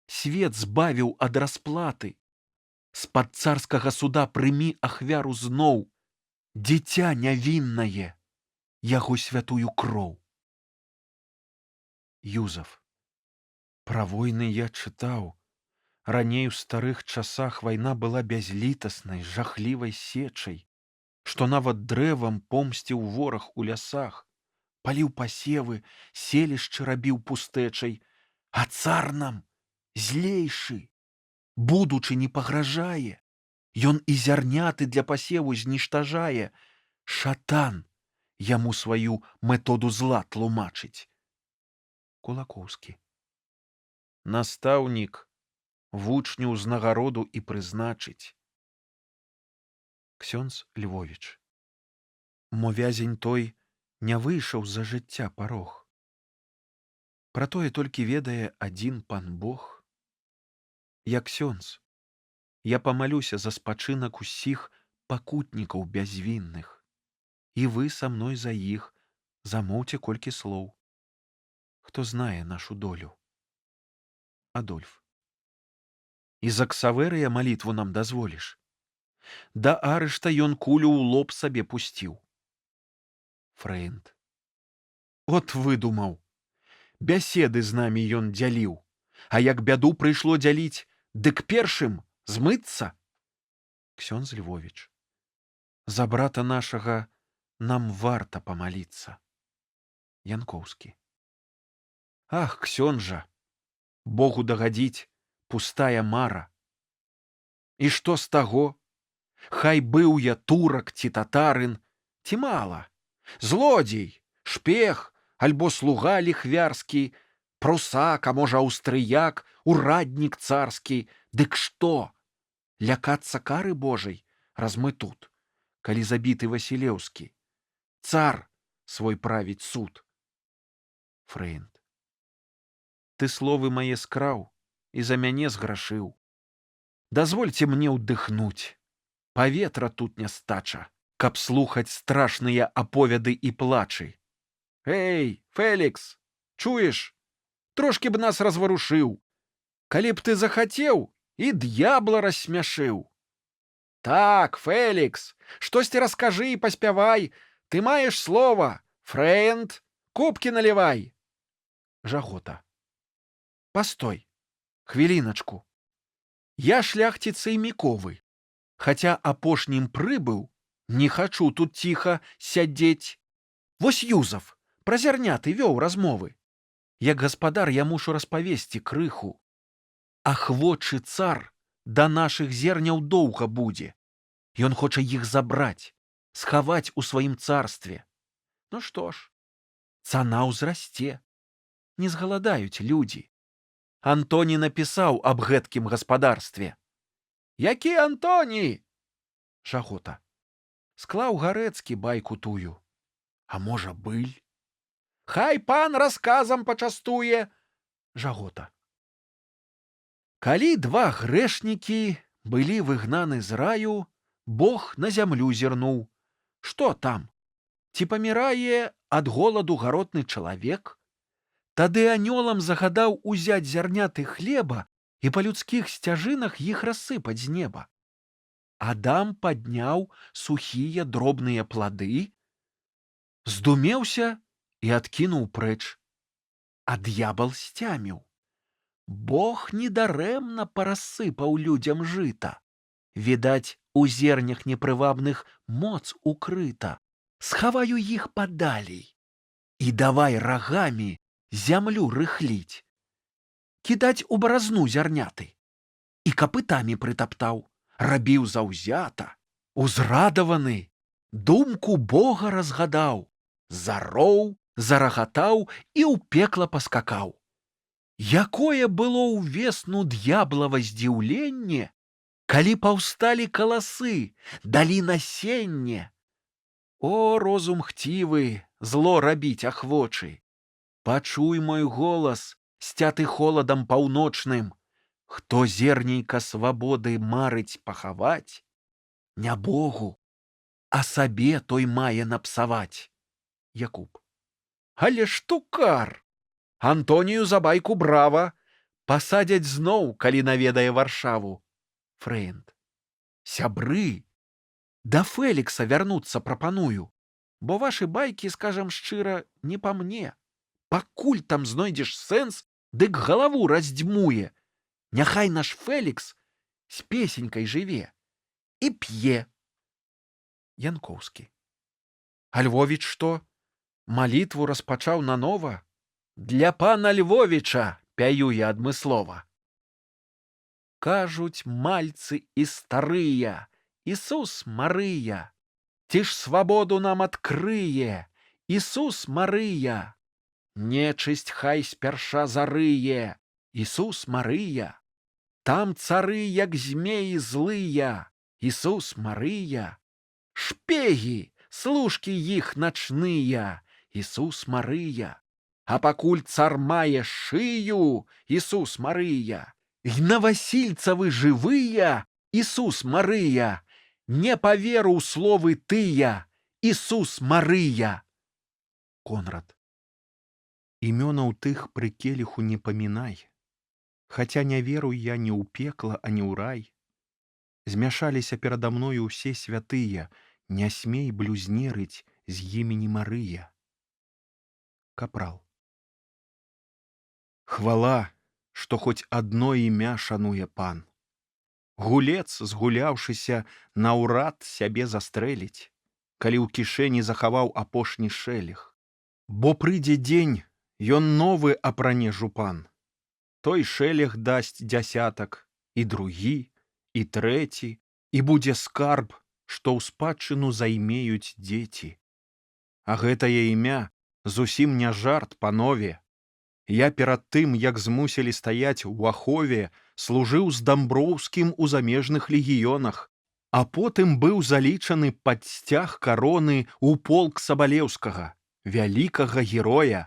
свет збавіў ад расплаты. З-пад царскага суда прымі ахвяру зноў, дзіця нявіннае, яго святую кроў». Юзаф. Пра войны я чытаў. Раней у старых часах вайна была бязлітаснай, жахлівай сечай, што нават дрэвам помсціў вораг у лясах, паліў пасевы, селішчы рабіў пустэчай, а цар нам злейшы, будучы не пагражае. Ён і зярняты для пасеву зніштажае. Шатан яму сваю методу зла тлумачыць. Кулакоўскі. Настаўнік вучню ўзнагароду і прызначыць. Ксёндз Львовіч. Мо вязень той не выйшаў за жыцця парог. Пра тое толькі ведае адзін пан Бог. Я ксёндз. Я памалюся за спачынак усіх пакутнікаў бязвінных. І вы са мной за іх замоўце колькі слоў. Хто знае нашу долю. Адольф. І за Ксаверыя малітву нам дазволіш? Да арышта ён кулю ў лоб сабе пусціў. Фрэнд. От выдумаў. Бяседы з намі ён дзяліў, а як бяду прыйшло дзяліць, дык першым змыцца. Ксёндз Львовіч. За брата нашага нам варта памаліцца. Янкоўскі. Ах, ксёнжа, Богу дагадзіць пустая мара. І што з таго? Хай быў я турак ці татарын, ці мала. Злодзей, шпех, альбо слуга ліхвярскі, прусак, а можа аўстрыяк, ураднік царскі. Дык што? Лякацца кары Божай, раз мы тут, калі забіты Васілеўскі. Цар свой правіць суд. Фрэнд. Ты словы мае скраў і за мяне зграшыў. Дазвольце мне ўдыхнуць. Паветра тут нястача, каб слухаць страшныя аповяды і плачы. Эй, Фелікс, чуеш? Трошкі б нас разварушыў. Калі б ты захацеў, і д'ябла рассмяшыў. Так, Фелікс, штосьці раскажы і паспявай. Ты маеш слова. Фрэнд, кубкі налівай. Жагота. Постой, хвіліначку. Я шляхціц сайміковы. Хаця апошнім прыбыў, не хачу тут ціха сядзець. Вось Юзаф, пра зярняты вёў размовы. Як гаспадар я мушу распавесці крыху. Ахвочы цар да нашых зерняў доўга будзе. Ён хоча іх забраць, схаваць у сваім царстве. Ну што ж, цана ўзрасце. Не згаладаюць людзі. Антоні напісаў аб гэткім гаспадарстве. Які Антоні? Жагота. Склаў Гарэцкі байку тую. А можа, быль? Хай пан расказам пачастуе. Жагота. Калі два грэшнікі былі выгнаны з раю, Бог на зямлю зірнуў. Што там? Ці памірае ад голаду гаротны чалавек? Тады анёлам загадаў узяць зярняты хлеба і па людскіх сцяжынах іх рассыпаць з неба. Адам падняў сухія дробныя плады, здумеўся і адкінуў прэч. а д'ябал сцяміў. Бог недарэмна парасыпаў людзям жыта. Відаць, у зернях непрывабных моц укрыта. Схаваю іх падалей. І давай рагамі зямлю рыхліць. Кідаць у баразну зярняты. І капытамі прытаптаў, рабіў заўзята. Узрадаваны, думку Бога разгадаў, зароў, зарагатаў і ў пекла паскакаў. Якое было ўвесну д'яблава здзіўленне, калі паўсталі каласы, далі насенне. О, розум хцівы, зло рабіць ахвочы! Пачуй мой голас, сцяты холадам паўночным. Хто зернейка свабоды марыць пахаваць, не Богу, а сабе той мае напсаваць. Якуб. Але штукар! Антонію за байку брава, пасадзяць зноў, калі наведае Варшаву. Фрэнд. Сябры, да Фелікса вярнуцца прапаную, бо вашы байкі, скажам шчыра, не па мне. Пакуль там знойдзеш сэнс, дык галаву раздзьмуе. Няхай наш Фелікс з песенькай жыве і п'е. Янкоўскі. А Львовіч што? Малітву распачаў нанова? Для пана Львовіча пяю я адмыслова. Кажуць мальцы і старыя, Ісус Марыя, ці ж свабоду нам адкрые, Ісус Марыя. Нечысць хай спярша зарые, Ісус Марыя. Там цары, як змеі злыя, Ісус Марыя. Шпегі, служкі іх начныя, Ісус Марыя. А пакуль цар мае шыю, Ісус Марыя. І на Васільцавы жывыя, Ісус Марыя. Не паверу ў словы тыя, Ісус Марыя. Конрад. Імёнаў тых пры келіху не памінай, хаця не веру я ні ў пекла, а ні ў рай. Змяшаліся перада мною ўсе святыя, не смей блюзнерыць з імені Марыя. Капрал. Хвала, што хоць адно імя шануе пан. Гулец, згуляўшыся, наўрад сябе застрэліць, калі ў кішэні захаваў апошні шэлег. Бо прыйдзе дзень, ён новы апране жупан. Той шэлег дасць дзясятак, і другі, і трэці, і будзе скарб, што ў спадчыну займеюць дзеці. А гэтае імя зусім не жарт, панове. Я перад тым, як змусілі стаяць у ахове, служыў з Дамброўскім у замежных легіёнах, а потым быў залічаны пад сцяг кароны ў полк Сабалеўскага, вялікага героя.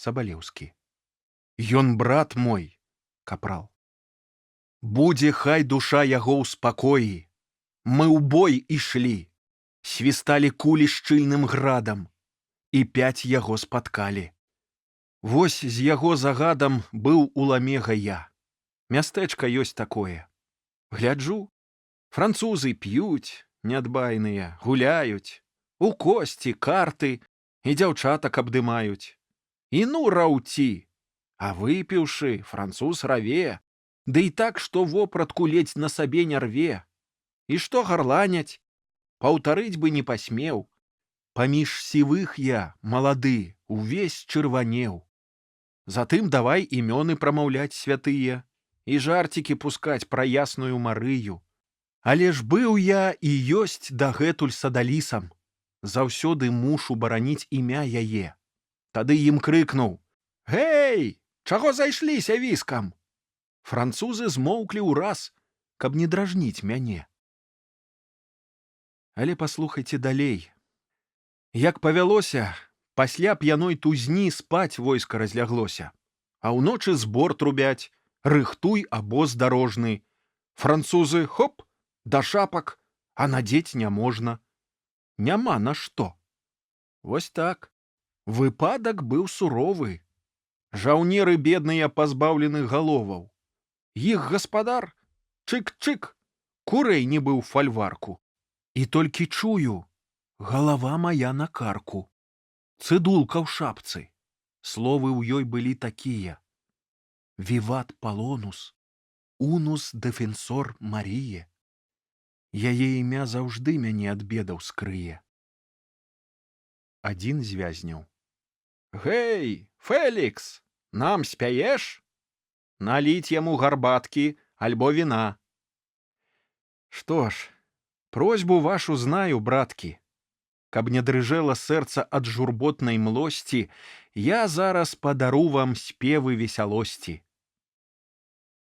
Сабалеўскі. Ён брат мой, капрал. Будзе хай душа яго ў спакоі. Мы ў бой ішлі, свісталі кулі шчыльным градам, і 5 яго спаткалі. Вось з яго загадам быў у Ламега я. Мястэчка ёсць такое. Гляджу, французы п'юць, нядбайныя, гуляюць, у косці, карты, і дзяўчатак абдымаюць. І ну раўці, а выпіўшы, француз раве, ды і так, што вопратку ледзь на сабе не рве. І што гарланяць? Паўтарыць бы не пасмеў. Паміж сівых я, малады, увесь чырванеў. Затым давай імёны прамаўляць святыя і жарцікі пускаць пра ясную Марыю. Але ж быў я і ёсць дагэтуль садалісам. Заўсёды мушу бараніць імя яе. Тады ім крыкнуў: «Гэй, чаго зайшліся віскам?» Французы змоўклі ўраз, каб не дражніць мяне. Але паслухайце далей. Як павялося, пасля п'яной тузні спаць войска разляглося, а ўночы збор трубяць, рыхтуй абоз дарожны. Французы, хоп, да шапак, а надзець не можна. Няма на што. Вось так. Выпадак быў суровы. Жаўнеры бедныя пазбаўленых галоваў. Іх гаспадар, чык-чык, курэй не быў фальварку. І толькі чую, галава моя на карку. Цыдулка ў шапцы. Словы ў ёй былі такія: «Віват Палонус, унус дэфенсор Маріе». Яе імя заўжды мяне ад бедаў скрые. Адзін з вязняў: «Гэй, Фелікс, нам спяеш? Наліць яму гарбаткі альбо віна». Што ж, просьбу вашу знаю, браткі. Каб не дрыжэла сэрца ад журботнай млосці, я зараз падару вам спевы весялосці.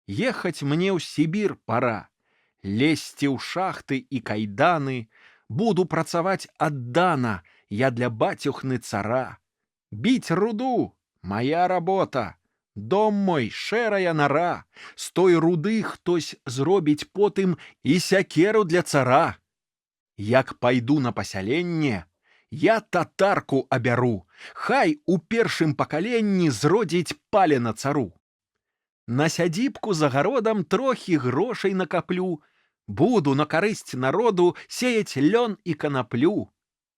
Ехаць мне ў Сібір пара, лезці ў шахты і кайданы, буду працаваць аддана, я для бацюхны цара. Біць руду — моя работа, дом мой — шэрая нара, з той руды хтось зробіць потым і сякеру для цара. Як пайду на пасяленне, я татарку абяру, хай у першым пакаленні зродзіць палена цару. На сядзібку за гародам трохі грошай накаплю, буду на карысць народу сеяць лён і канаплю.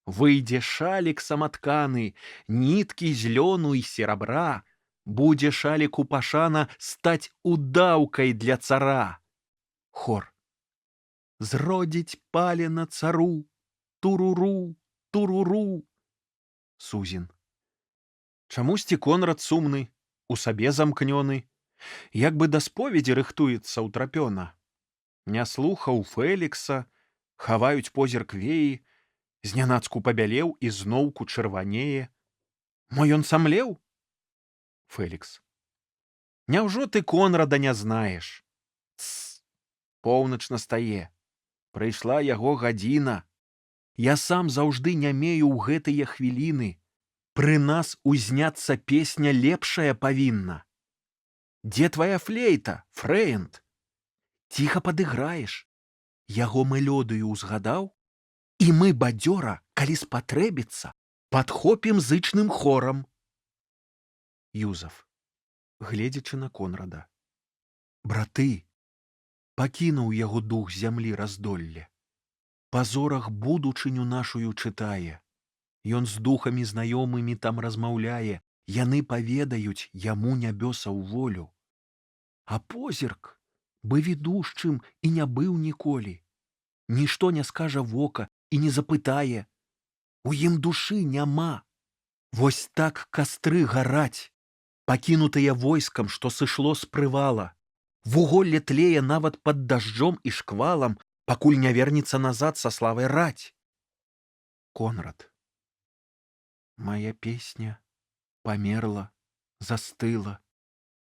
Выйдзе шалік саматканы, ніткі з лёну і серабра, будзе шаліку пашана стаць удаўкай для цара. Хор. Зродзіць палена цару, туруру, туруру. Сузін. Чамусьці Конрад сумны, у сабе замкнёны, як бы да споведзі рыхтуецца ўтрапёна. Не слухаў Фелікса, хаваюць позірк веі, знянацку пабялеў і зноўку чырванее. Мо ён самлеў? Фелікс. Няўжо ты Конрада не знаеш? Тсс, поўнач настае. Прыйшла яго гадзіна. Я сам заўжды нямею ў гэтыя хвіліны. Пры нас узняцца песня лепшая павінна. Дзе твая флейта, фрэнд? Ціха падыграеш. Яго мелодыю ўзгадаў? І мы бадзёра, калі спатрэбіцца, падхопім зычным хорам. Юзаф, гледзячы на Конрада. Браты, пакінуў яго дух зямлі раздолле. Па зорах будучыню нашую чытае. Ён з духамі знаёмымі там размаўляе, яны паведаюць яму нябёсаў волю. А позірк бы відушчым і не быў ніколі. Нішто не скажа вока і не запытае. У ім душы няма. Вось так кастры гараць, пакінутыя войскам, што сышло з прывала. Вуголле тлее нават пад дажджом і шквалам, пакуль не вернецца назад са славай раць. Конрад. Мая песня памерла, застыла.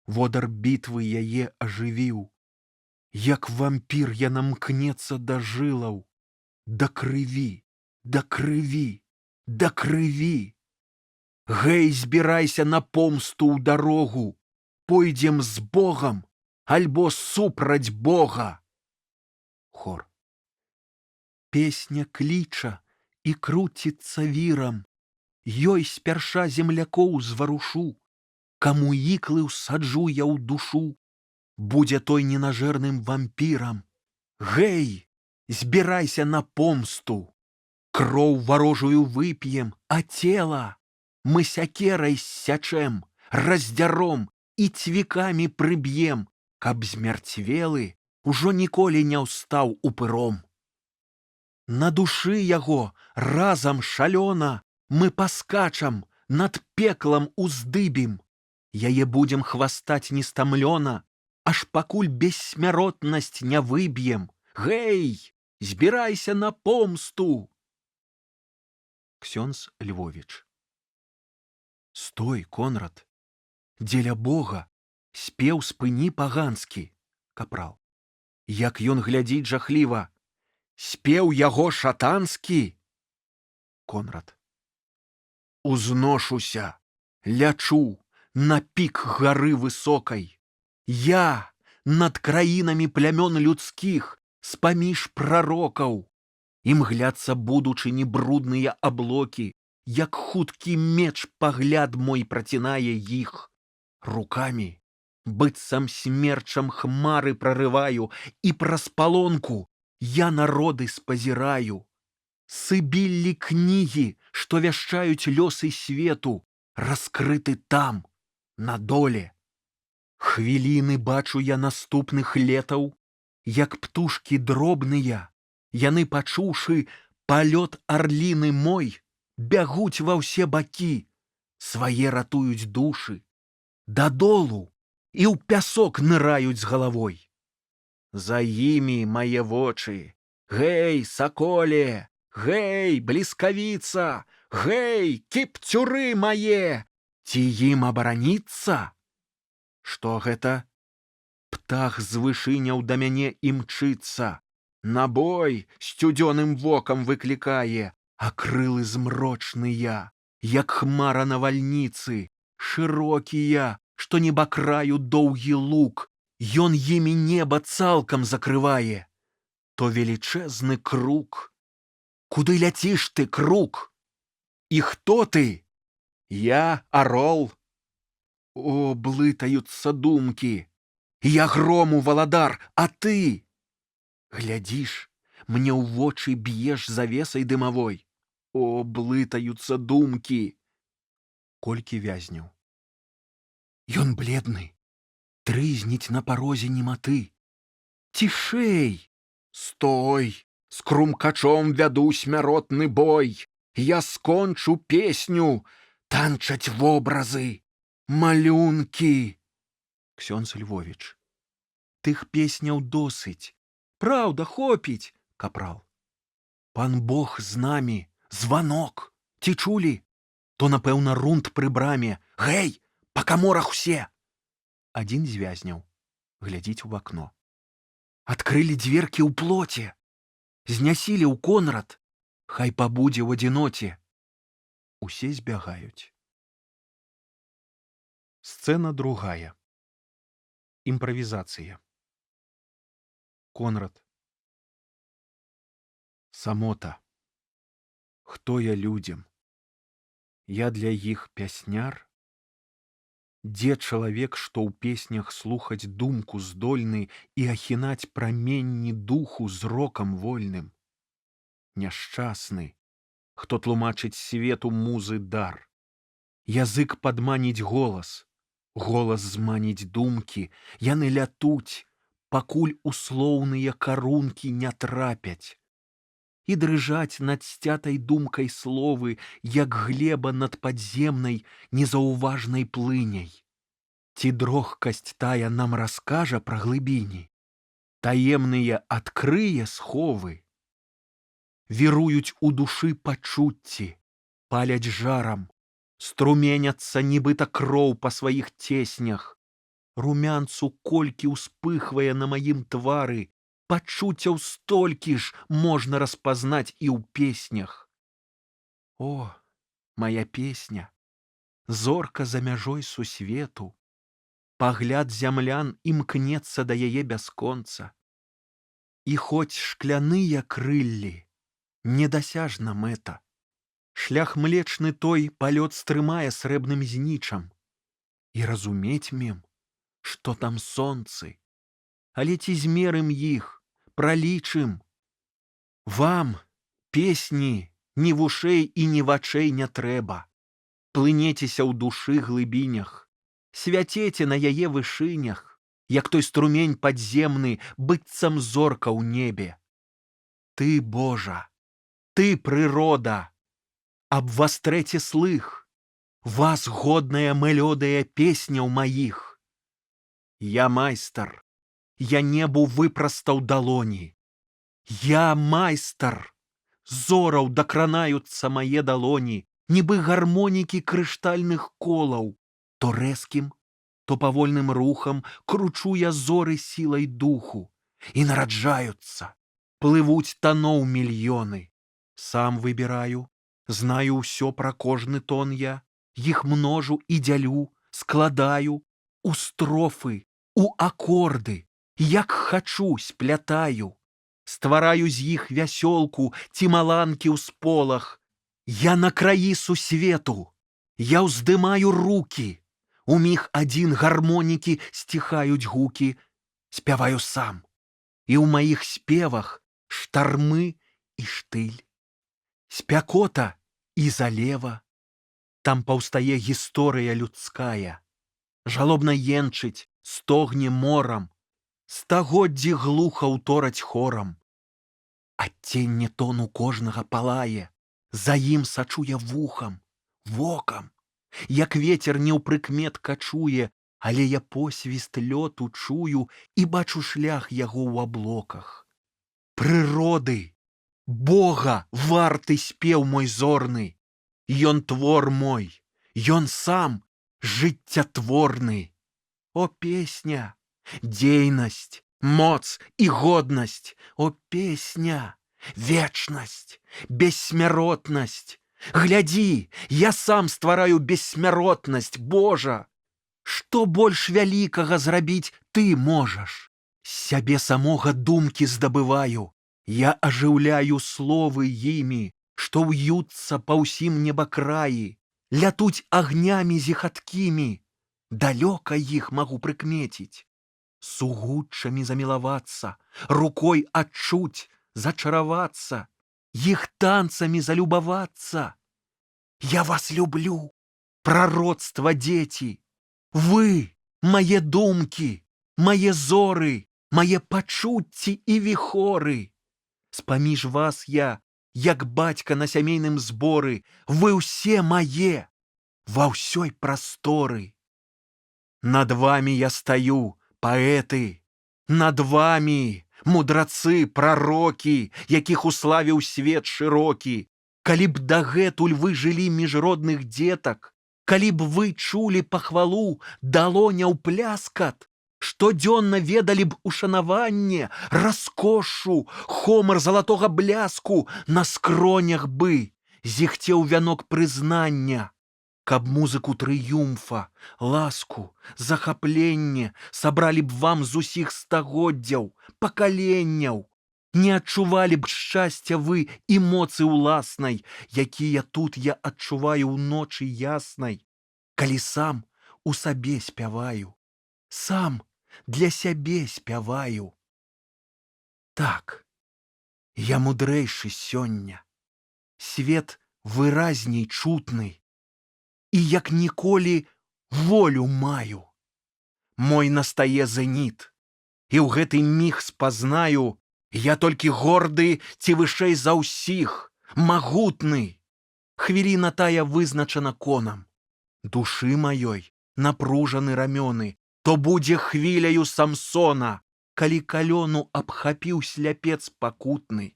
Водар бітвы яе ажывіў. Як вампір яна мкнецца да жылаў. Да крыві, да крыві, да крыві. Гэй, збірайся на помсту ў дарогу. Пойдзем з Богам, альбо супраць Бога. Хор. Песня кліча і круціцца вірам. Ёй спярша землякоў зварушу. Каму іклы ўсаджу я ў душу, будзе той ненажэрным вампірам. Гэй, збірайся на помсту. Кроў варожую вып'ем, а цела мы сякерай ссячэм, раздзяром і цвікамі прыб'ем, каб змярцвелы ужо ніколі не ўстаў упыром. На душы яго разам шалёна мы паскачам, над пеклам уздыбім. Яе будзем хвастаць нестамлёна, аж пакуль бессмяротнасць не выб'ем. Гэй, збірайся на помсту. Ксёндз Львовіч. Стой, Конрад. Дзеля Бога спеў спыні паганскі. Капрал. Як ён глядзіць жахліва. Спеў яго шатанскі. Конрад. Узношуся, лячу на пік гары высокай. Я над краінамі плямён людскіх, з-паміж прарокаў. Імгляцца будучыні брудныя аблокі, як хуткі меч пагляд мой працінае іх. Рукамі, быццам смерчам хмары прарываю, і праз палонку я народы спазіраю. Сыбіллі кнігі, што вяшчаюць лёсы свету, раскрыты там, на доле. Хвіліны бачу я наступных летаў, як птушкі дробныя, яны, пачуўшы палёт арліны мой, бягуць ва ўсе бакі, свае ратуюць душы, дадолу і ў пясок ныраюць з галавой. За імі мае вочы. Гэй, саколе! Гэй, бліскавіца! Гэй, кіпцюры мае! Ці ім абараніцца? Што гэта? Птах з вышыняў да мяне імчыцца, на бой сцюдзёным вокам выклікае, а крылы змрочныя, як хмара навальніцы, шырокія, што небакраю доўгі лук, ён імі неба цалкам закрывае. То велічэзны круг. Куды ляціш ты, круг? І хто ты? Я арол. О, блытаюцца думкі. Я грому валадар, а ты? Глядзіш, мне ў вочы б'еш завесай дымавой. О, блытаюцца думкі. Колькі вязняў? Ён бледны, трызніць на парозе нематы. Цішэй! Стой! З крумкачом вяду смяротны бой. Я скончу песню, танчаць вобразы, малюнкі. Ксёндз Львовіч. Тых песняў досыць. Праўда, хопіць, капрал. Пан Бог з намі, званок. Ці чулі? То, напэўна, рунт пры браме. Гэй, па каморах усе! Адзін з вязняў глядзіць у вакно. Адкрылі дзверкі ў плоце. Знясілі ў Конрад. Хай пабудзе ў адзіноце. Усе збягаюць. Сцэна другая. Імправізацыя. Конрад. Самота. Хто я людзям? Я для іх пясняр? Дзе чалавек, што ў песнях слухаць думку здольны і ахінаць праменні духу зрокам вольным? Няшчасны, хто тлумачыць свету музы дар. Язык падманіць голас, голас зманіць думкі, яны лятуць, пакуль услоўныя карункі не трапяць. І дрыжаць над сцятай думкай словы, як глеба над падземнай незаўважнай плыняй. Ці дрохкасць тая нам раскажа пра глыбіні, таемныя адкрые сховы. Віруюць у душы пачуцці, паляць жарам, струменяцца нібыта кроў па сваіх цеснях. Румянцу колькі ўспыхвае на маім твары, пачуццяў столькі ж можна распазнаць і ў песнях. О, моя песня, зорка за мяжой сусвету, пагляд зямлян імкнецца да яе бясконца. І хоць шкляныя крыллі, недасяжна мэта, шлях млечны той палёт стрымае срэбным знічам. І разумець мем, што там сонцы, але ці змерым іх, пралічым. Вам, песні, ні вушэй і ні вачэй не трэба. Плынецеся ў душы глыбінях, свяцеце на яе вышынях, як той струмень падземны, быццам зорка ў небе. Ты, Божа, ты, прырода, абвастрэце слых, вас годная мелодыя песняў маіх. Я майстар, я небу выпрастаў далоні. Я майстар, зораў дакранаюцца мае далоні, нібы гармонікі крыштальных колаў. То рэзкім, то павольным рухам кручу я зоры сілай духу. І нараджаюцца, плывуць таноў мільёны. Сам выбіраю, знаю ўсё пра кожны тон я, іх множу і дзялю, складаю у строфы, у акорды, як хачу сплятаю. Ствараю з іх вясёлку ці маланкі ў сполах. Я на краі сусвету, я ўздымаю рукі, у міг адзін гармонікі сціхаюць гукі, спяваю сам, і ў маіх спевах штармы і штыль, спякота і залева, Там паўстае гісторыя людская, жалобна енчыць, стогне морам, стагоддзі глуха ўтораць хорам. Адценне тону кожнага палае, за ім сачуе вухам, вокам, як вецер неўпрыкмет качуе, але я посвіст лёту чую і бачу шлях яго ў аблоках. Прыроды, Бога варты спеў мой зорны, ён твор мой, ён сам жыццятворны. О, песня, дзейнасць, моц і годнасць, о, песня, вечнасць, бессмяротнасць. Глядзі, я сам ствараю бессмяротнасць, Божа! Што больш вялікага зрабіць ты можаш? З сябе самога думкі здабываю, я ажыўляю словы імі, што ўюцца па ўсім небакраі, лятуць агнямі зіхаткімі, далёка іх магу прыкмеціць, сугуччамі замілавацца, рукой адчуць, зачаравацца, іх танцамі залюбавацца. Я вас люблю, прароцтва дзеці, вы, мае думкі, мае зоры, мае пачуцці і віхоры. З-паміж вас я, як бацька на сямейным зборы, вы ўсе мае, ва ўсёй прасторы. Над вамі я стаю, паэты, над вамі, мудрацы, прарокі, якіх уславіў свет шырокі. Калі б дагэтуль вы жылі між родных дзетак, калі б вы чулі пахвалу далоняў пляскат, штодзённа ведалі б ушанаванне, раскошу, хомар залатога бляску, на скронях бы зіхцеў вянок прызнання, каб музыку трыумфа, ласку, захапленне сабралі б вам з усіх стагоддзяў, пакаленняў, не адчувалі б шчасця вы і моцы ўласнай, якія тут я адчуваю ў ночы яснай, калі сам у сабе спяваю, сам для сябе спяваю. Так, я мудрэйшы сёння, свет выразней чутны, і як ніколі волю маю. Мой настае зеніт, і ў гэты міг спазнаю, я толькі горды ці вышэй за ўсіх, магутны. Хвіліна тая вызначана конам. Душы маёй напружаны рамёны, то будзе хвіляю Самсона, калі калёну абхапіў сляпец пакутны.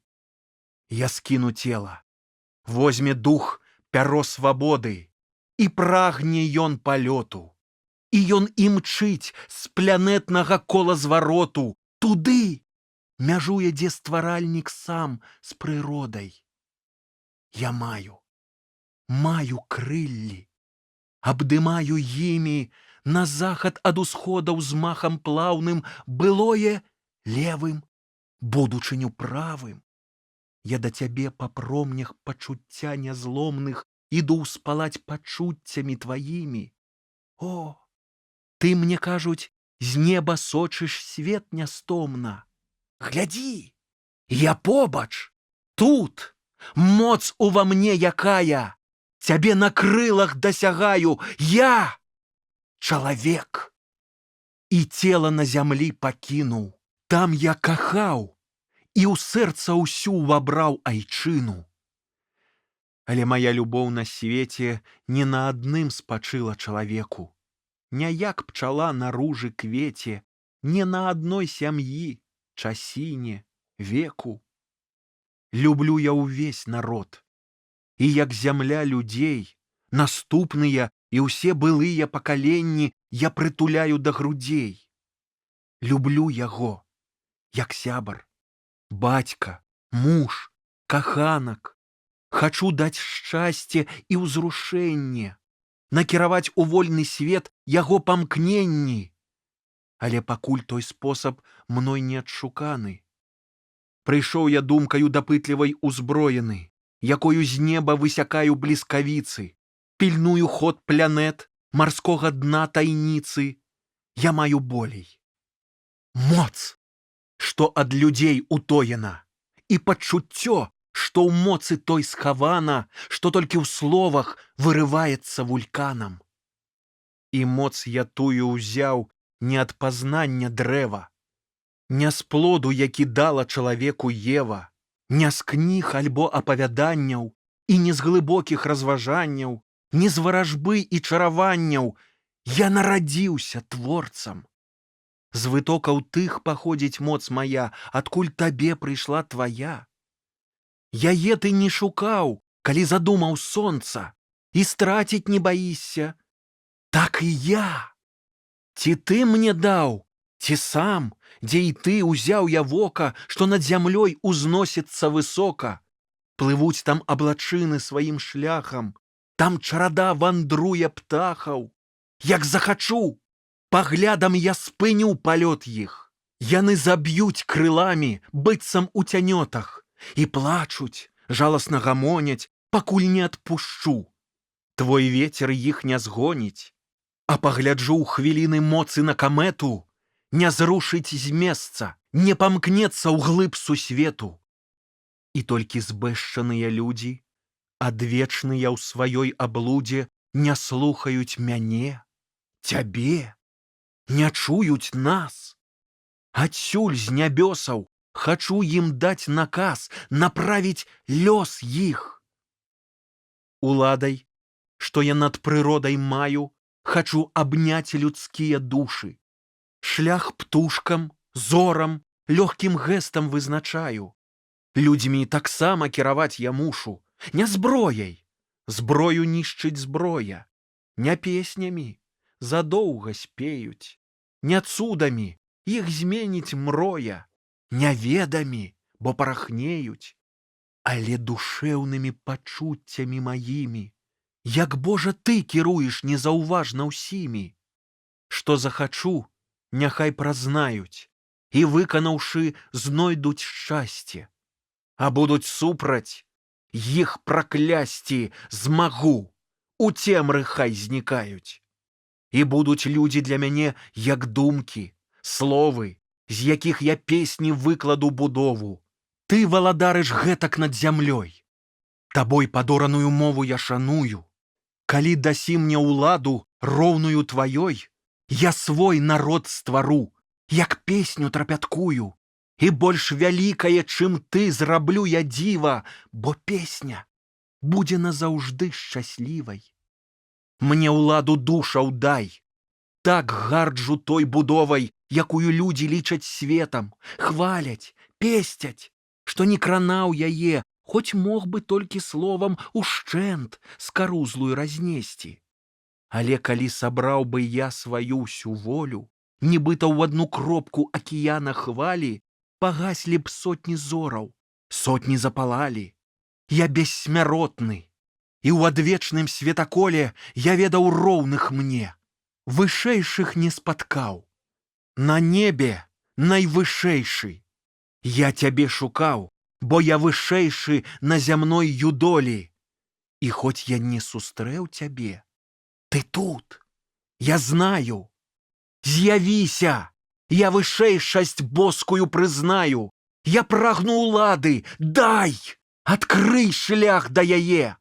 Я скіну цела, возьме дух пяро свабоды, і прагне ён палёту, і ён імчыць з планетнага колазвароту туды, мяжуе, дзе стваральнік сам з прыродай. Я маю крыллі, абдымаю імі на захад ад усходаў з махам плаўным, былое левым, будучыню правым. Я да цябе па промнях пачуцця нязломных іду спалаць пачуццямі тваімі. О, ты, мне кажуць, з неба сочыш свет нястомна. Глядзі, я побач, тут, моц ува мне якая, цябе на крылах дасягаю, я чалавек. І цела на зямлі пакінуў, там я кахаў, і ў сэрца ўсю ўвабраў айчыну. Але мая любоў на свеце не на адным спачыла чалавеку, не як пчала на ружы квеце, не на адной сям'і, часіне, веку. Люблю я ўвесь народ, і як зямля людзей, наступныя і ўсе былыя пакаленні я прытуляю да грудзей. Люблю яго, як сябар, бацька, муж, каханак. Хачу даць шчасце і ўзрушэнне, накіраваць у вольны свет яго памкненні. Але пакуль той спосаб мной не адшуканы. Прыйшоў я думкаю дапытлівай узброены, якою з неба высякаю бліскавіцы, пільную ход планет, марскога дна тайніцы. Я маю болей. Моц, што ад людзей утоена, і пачуццё, што ў моцы той схавана, што толькі ў словах вырываецца вульканам. І моц я тую ўзяў не ад пазнання дрэва, не з плоду, які дала чалавеку Ева, не з кніг альбо апавяданняў і не з глыбокіх разважанняў, не з варажбы і чараванняў. Я нарадзіўся творцам. З вытокаў тых паходзіць моц мая, адкуль табе прыйшла твая. Яе ты не шукаў, калі задумаў сонца, і страціць не баішся. Так і я. Ці ты мне даў, ці сам, дзе і ты ўзяў я вока, што над зямлёй узносіцца высока. Плывуць там аблачыны сваім шляхам, там чарада вандруе птахаў. Як захачу, паглядам я спыню палёт іх. Яны заб'юць крыламі, быццам у цянётах, і плачуць, жаласна гамоняць, пакуль не адпушчу. Твой вецер іх не згоніць, а пагляджу ў хвіліны моцы на камету, не зрушыць з месца, не памкнецца ў глыб сусвету. І толькі збэшчаныя людзі, адвечныя ў сваёй аблудзе, не слухаюць мяне, цябе, не чуюць нас. Адсюль з нябёсаў хачу ім даць наказ, направіць лёс іх. Уладай, што я над прыродай маю, хачу абняць людскія душы. Шлях птушкам, зорам, лёгкім гэстам вызначаю. Людзьмі таксама кіраваць я мушу, не зброяй. Зброю нішчыць зброя, не песнямі, задоўга спеюць, не цудамі, іх зменіць мроя, не ведамі, бо парахнеюць, але душэўнымі пачуццямі маімі, як Божа ты кіруеш незаўважна ўсімі. Што захачу, няхай празнаюць, і выканаўшы, знойдуць шчасце, а будуць супраць, іх праклясці змагу, у цемры хай знікаюць. І будуць людзі для мяне, як думкі, словы, з якіх я песні выкладу будову. Ты валадарыш гэтак над зямлёй. Табой падораную мову я шаную. Калі дасі мне ўладу, роўную тваёй, я свой народ ствару, як песню трапяткую. І больш вялікае, чым ты, зраблю я дзіва, бо песня будзе назаўжды шчаслівай. Мне ўладу душаў дай, так гарджу той будовай, якую людзі лічаць светам, хваляць, песцяць, што не кранаў яе, хоць мог бы толькі словам ушчэнт скарузлую разнесці. Але калі сабраў бы я сваю ўсю волю, нібыта ў адну кропку акіяна хвалі, пагаслі б сотні зораў, сотні запалалі. Я бессмяротны, і ў адвечным светаколе я ведаў роўных мне, вышэйшых не спаткаў. На небе найвышэйшы. Я цябе шукаў, бо я вышэйшы на зямной юдолі. І хоць я не сустрэў цябе, ты тут, я знаю. З'явіся, я вышэйшасць боскую прызнаю. Я прагну ўлады, дай, адкрый шлях да яе.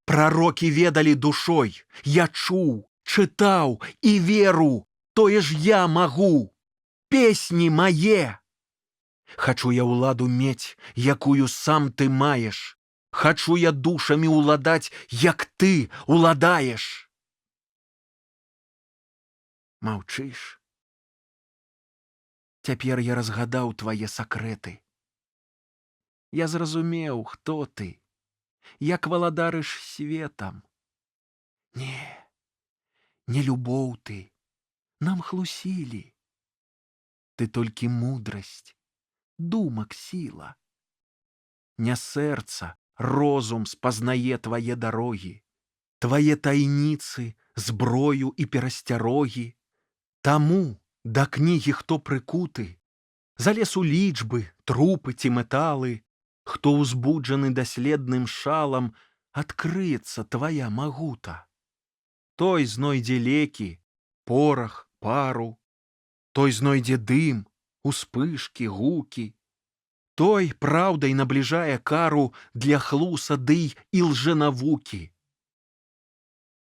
Прарокі ведалі душой, я чуў, чытаў і веру, тое ж я магу. Песні мае. Хачу я ўладу мець, якую сам ты маеш. Хачу я душамі ўладаць, як ты ўладаеш. Маўчыш. Цяпер я разгадаў твае сакрэты. Я зразумеў, хто ты, як валадарыш светам. Не любоў ты, нам хлусілі. Ты толькі мудрасць, думак сіла. Не сэрца, розум спазнае твае дарогі, твае тайніцы, зброю і перасцярогі. Таму да кнігі хто прыкуты, залез у лічбы, трупы ці металы, хто ўзбуджаны даследным шалам, адкрыецца твая магута. Той знойдзе лекі, порах, пару, той знойдзе дым, успышкі, гукі. той праўдай набліжае кару для хлуса дый і лжэнавукі.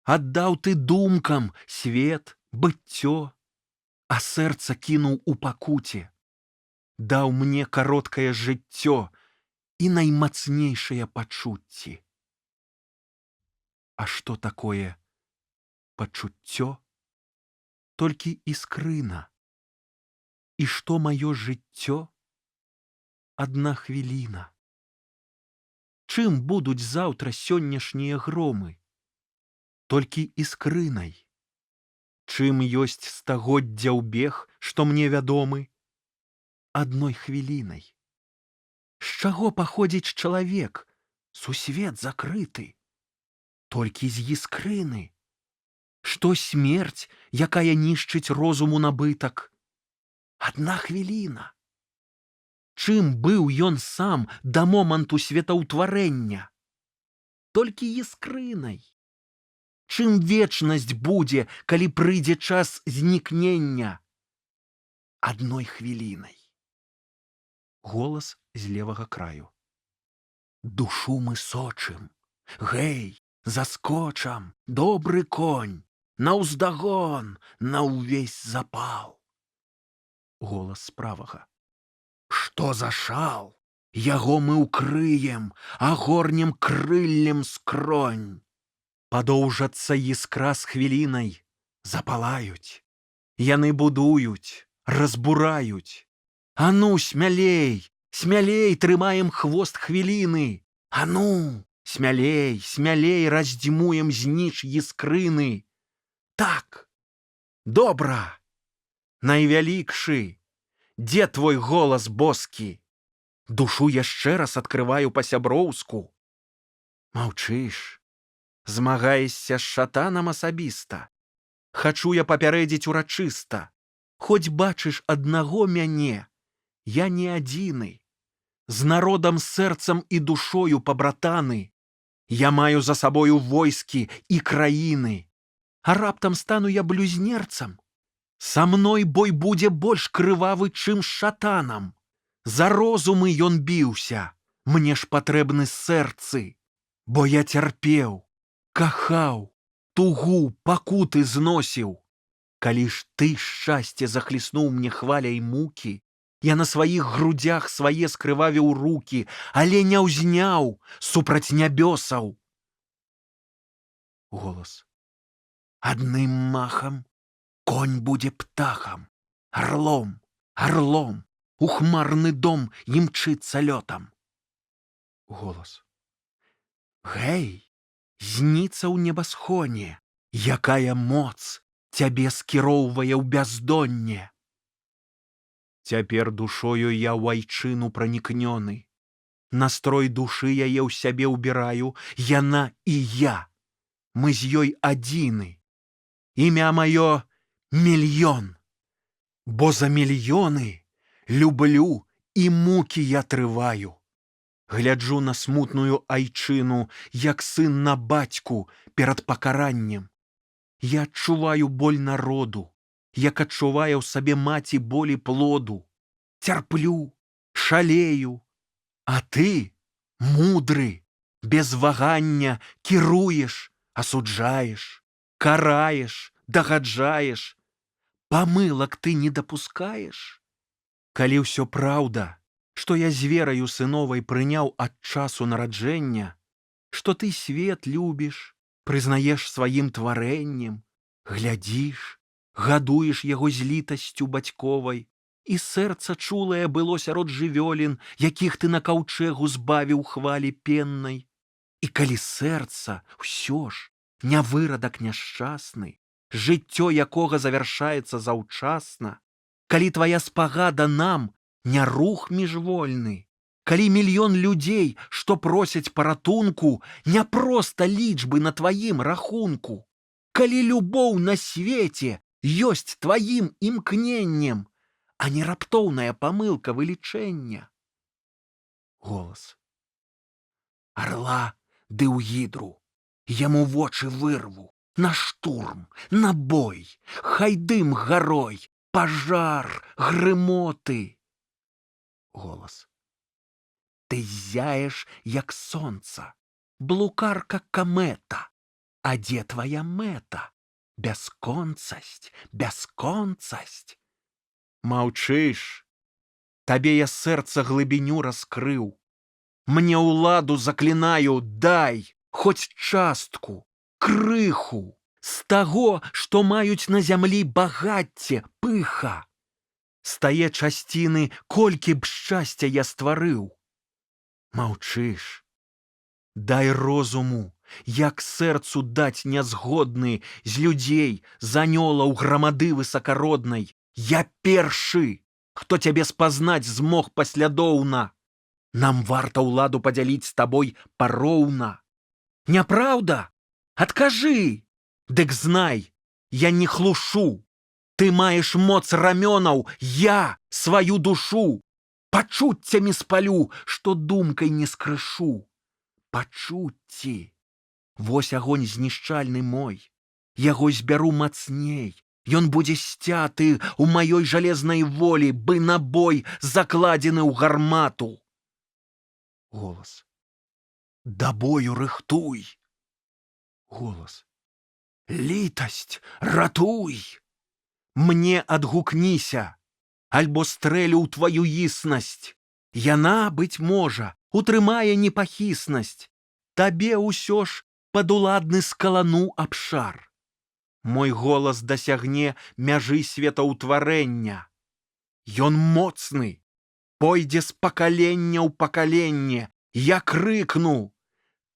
Аддаў ты думкам свет, быццё, а сэрца кінуў у пакуце. Даў мне кароткае жыццё і наймацнейшыя пачуцці. А што такое пачуццё? Толькі іскрына. І што маё жыццё? Адна хвіліна. Чым будуць заўтра сённяшнія громы? Толькі іскрынай. Чым ёсць стагоддзя ўбег, што мне вядомы? Адной хвілінай. З чаго паходзіць чалавек? Сусвет закрыты. Толькі з іскрыны. Што смерць, якая нішчыць розуму набытак? Адна хвіліна. Чым быў ён сам да моманту светаўтварэння? Толькі іскрынай. Чым вечнасць будзе, калі прыйдзе час знікнення? Адной хвілінай. Голас з левага краю. Душу мы сочым. Гэй, заскочам, добры конь, наўздагон, на ўвесь запал. Голас з правага. Што за шал? Яго мы ўкрыем, агорнем крыллем скронь. Падоўжацца іскра з хвілінай, запалаюць. Яны будуюць, разбураюць. Ану, смялей, смялей трымаем хвост хвіліны. Ану, смялей, смялей раздзьмуем зніч іскрыны. Так, добра, найвялікшы. Дзе твой голас боскі? Душу яшчэ раз адкрываю па-сяброўску. Маўчыш, змагаешся з шатанам асабіста. Хачу я папярэдзіць урачыста. Хоць бачыш аднаго мяне, я не адзіны. З народам, сэрцам і душою пабратаны. Я маю за сабою войскі і краіны. А раптам стану я блюзнерцам? Са мной бой будзе больш крывавы, чым з шатанам. За розумы ён біўся, мне ж патрэбны сэрцы. Бо я цярпеў, кахаў, тугу, пакуты зносіў. Калі ж ты шчасце захліснуў мне хваляй мукі, я на сваіх грудзях свае скрывавіў рукі, але не ўзняў супраць нябёсаў. Голас. Адным махам конь будзе птахам, арлом, арлом, у хмарны дом імчыцца лётам. Голас. Гэй, зніца ў небасхоне, якая моц цябе скіроўвае ў бяздонне. Цяпер душою я ў айчыну пранікнёны. Настрой душы яе ў сябе ўбіраю, яна і я. Мы з ёй адзіны. Імя маё мільён. Бо за мільёны люблю і мукі я трываю. Гляджу на смутную айчыну, як сын на бацьку перад пакараннем. Я адчуваю боль народу, як адчувае ў сабе маці болі плоду. Цярплю, шалею, а ты, мудры, без вагання кіруеш, асуджаеш, караеш, дагаджаеш. Памылак ты не дапускаеш? Калі ўсё праўда, што я з вераю сыновай прыняў ад часу нараджэння, што ты свет любіш, прызнаеш сваім тварэннем, глядзіш, гадуеш яго з літасцю бацьковай, і сэрца чулае было сярод жывёлін, якіх ты на каўчэгу збавіў хвалі пеннай. І калі сэрца ўсё ж не вырадак няшчасны, жыццё якога завяршаецца заўчасна, калі твая спагада нам не рух міжвольны, калі мільён людзей, што просяць паратунку, не проста лічбы на тваім рахунку, калі любоў на свеце ёсць тваім імкненнем, а не раптоўная памылка вылічэння. Голас. Арла ды ў гідру, яму вочы вырву, на штурм, на бой, хай дым гарой, пажар, грымоты. Голас. Ты зяешь, як сонца, блукарка камета. А дзе твоя мэта? Бясконцасць, бясконцасць. Маўчыш, табе я сэрца глыбіню раскрыў. Мне ўладу заклінаю, дай хоць частку, крыху з таго, што маюць на зямлі багацце, пыха. З тае часціны, колькі б шчасця я стварыў. Маўчыш, дай розуму, як сэрцу даць нязгодны з людзей, з анёлаў грамады высакароднай. Я першы, хто цябе спазнаць змог паслядоўна. Нам варта ўладу падзяліць з табой пароўна. Няпраўда? Адкажы! Дык знай, я не хлушу. Ты маеш моц рамёнаў, я сваю душу. Пачуццямі спалю, што думкай не скрышу. Пачуцці. Вось агонь знішчальны мой. Яго збяру мацней. Ён будзе сцяты ў маёй жалезнай волі, бы набой закладзены ў гармату. Голас. Да бою рыхтуй. Голас. Літасць, ратуй. Мне адгукніся, альбо стрэлю ў тваю існасць. Яна, быць можа, утрымае непахіснасць. Табе ўсё ж падуладны скалану абшар. Мой голас дасягне мяжы светаўтварэння. Ён моцны, пойдзе з пакалення ў пакаленне. Я крыкну: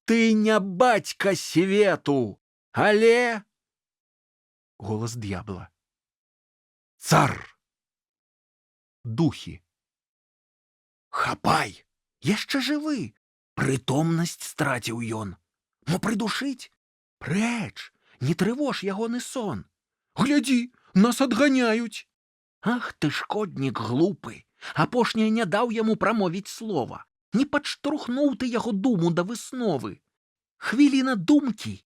ты не бацька свету, але... Голас д'ябла. Цар! Духі. Хапай! Яшчэ жывы! Прытомнасць страціў ён. Мо прыдушыць? Прэч! Не трывож ягоны сон. Глядзі, нас адганяюць. Ах ты, шкоднік глупы! Апошняе не даў яму прамовіць слова. Не падштурхнуў ты яго думу да высновы. Хвіліна думкі.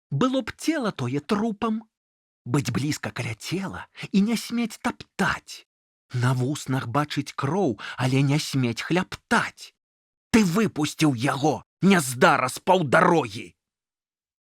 Было б цела тое трупам. Быць блізка каля цела і не смець таптаць. На вуснах бачыць кроў, але не смець хляптаць. Ты выпусціў яго, няздара з паўдарогі.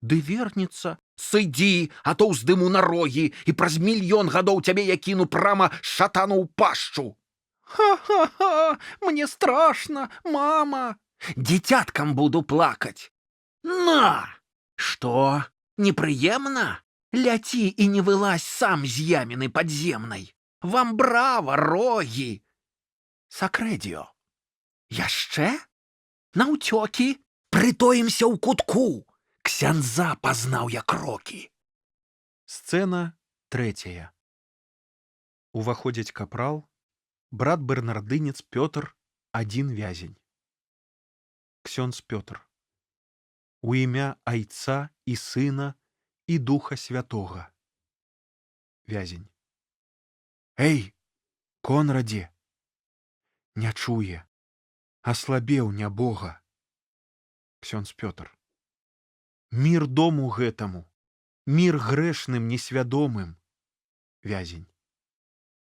Ды вернецца, сыдзі, а то ўздыму на рогі, і праз мільён гадоў цябе я кіну прама шатану ў пашчу. Ха-ха-ха, мне страшна, мама. Дзіцяткам буду плакаць. На! Што, непрыемна? Ляці і не вылазь сам з яміны падземнай. Вам брава, рогі! Сакрэдзіо. Яшчэ? Наўцёкі? Прытоімся ў кутку. Ксяндза пазнаў я крокі. Сцэна 3. Уваходзіць капрал, брат бернардынец Пётр, адзін вязень. Ксёндз Пётр. У імя Айца і Сына і Духа Святога. Вязень. Эй, Конрадзе! Не чуе, аслабеў нябога. Ксёндз Пётр. Мір дому гэтаму, мір грэшным несвядомым. Вязень.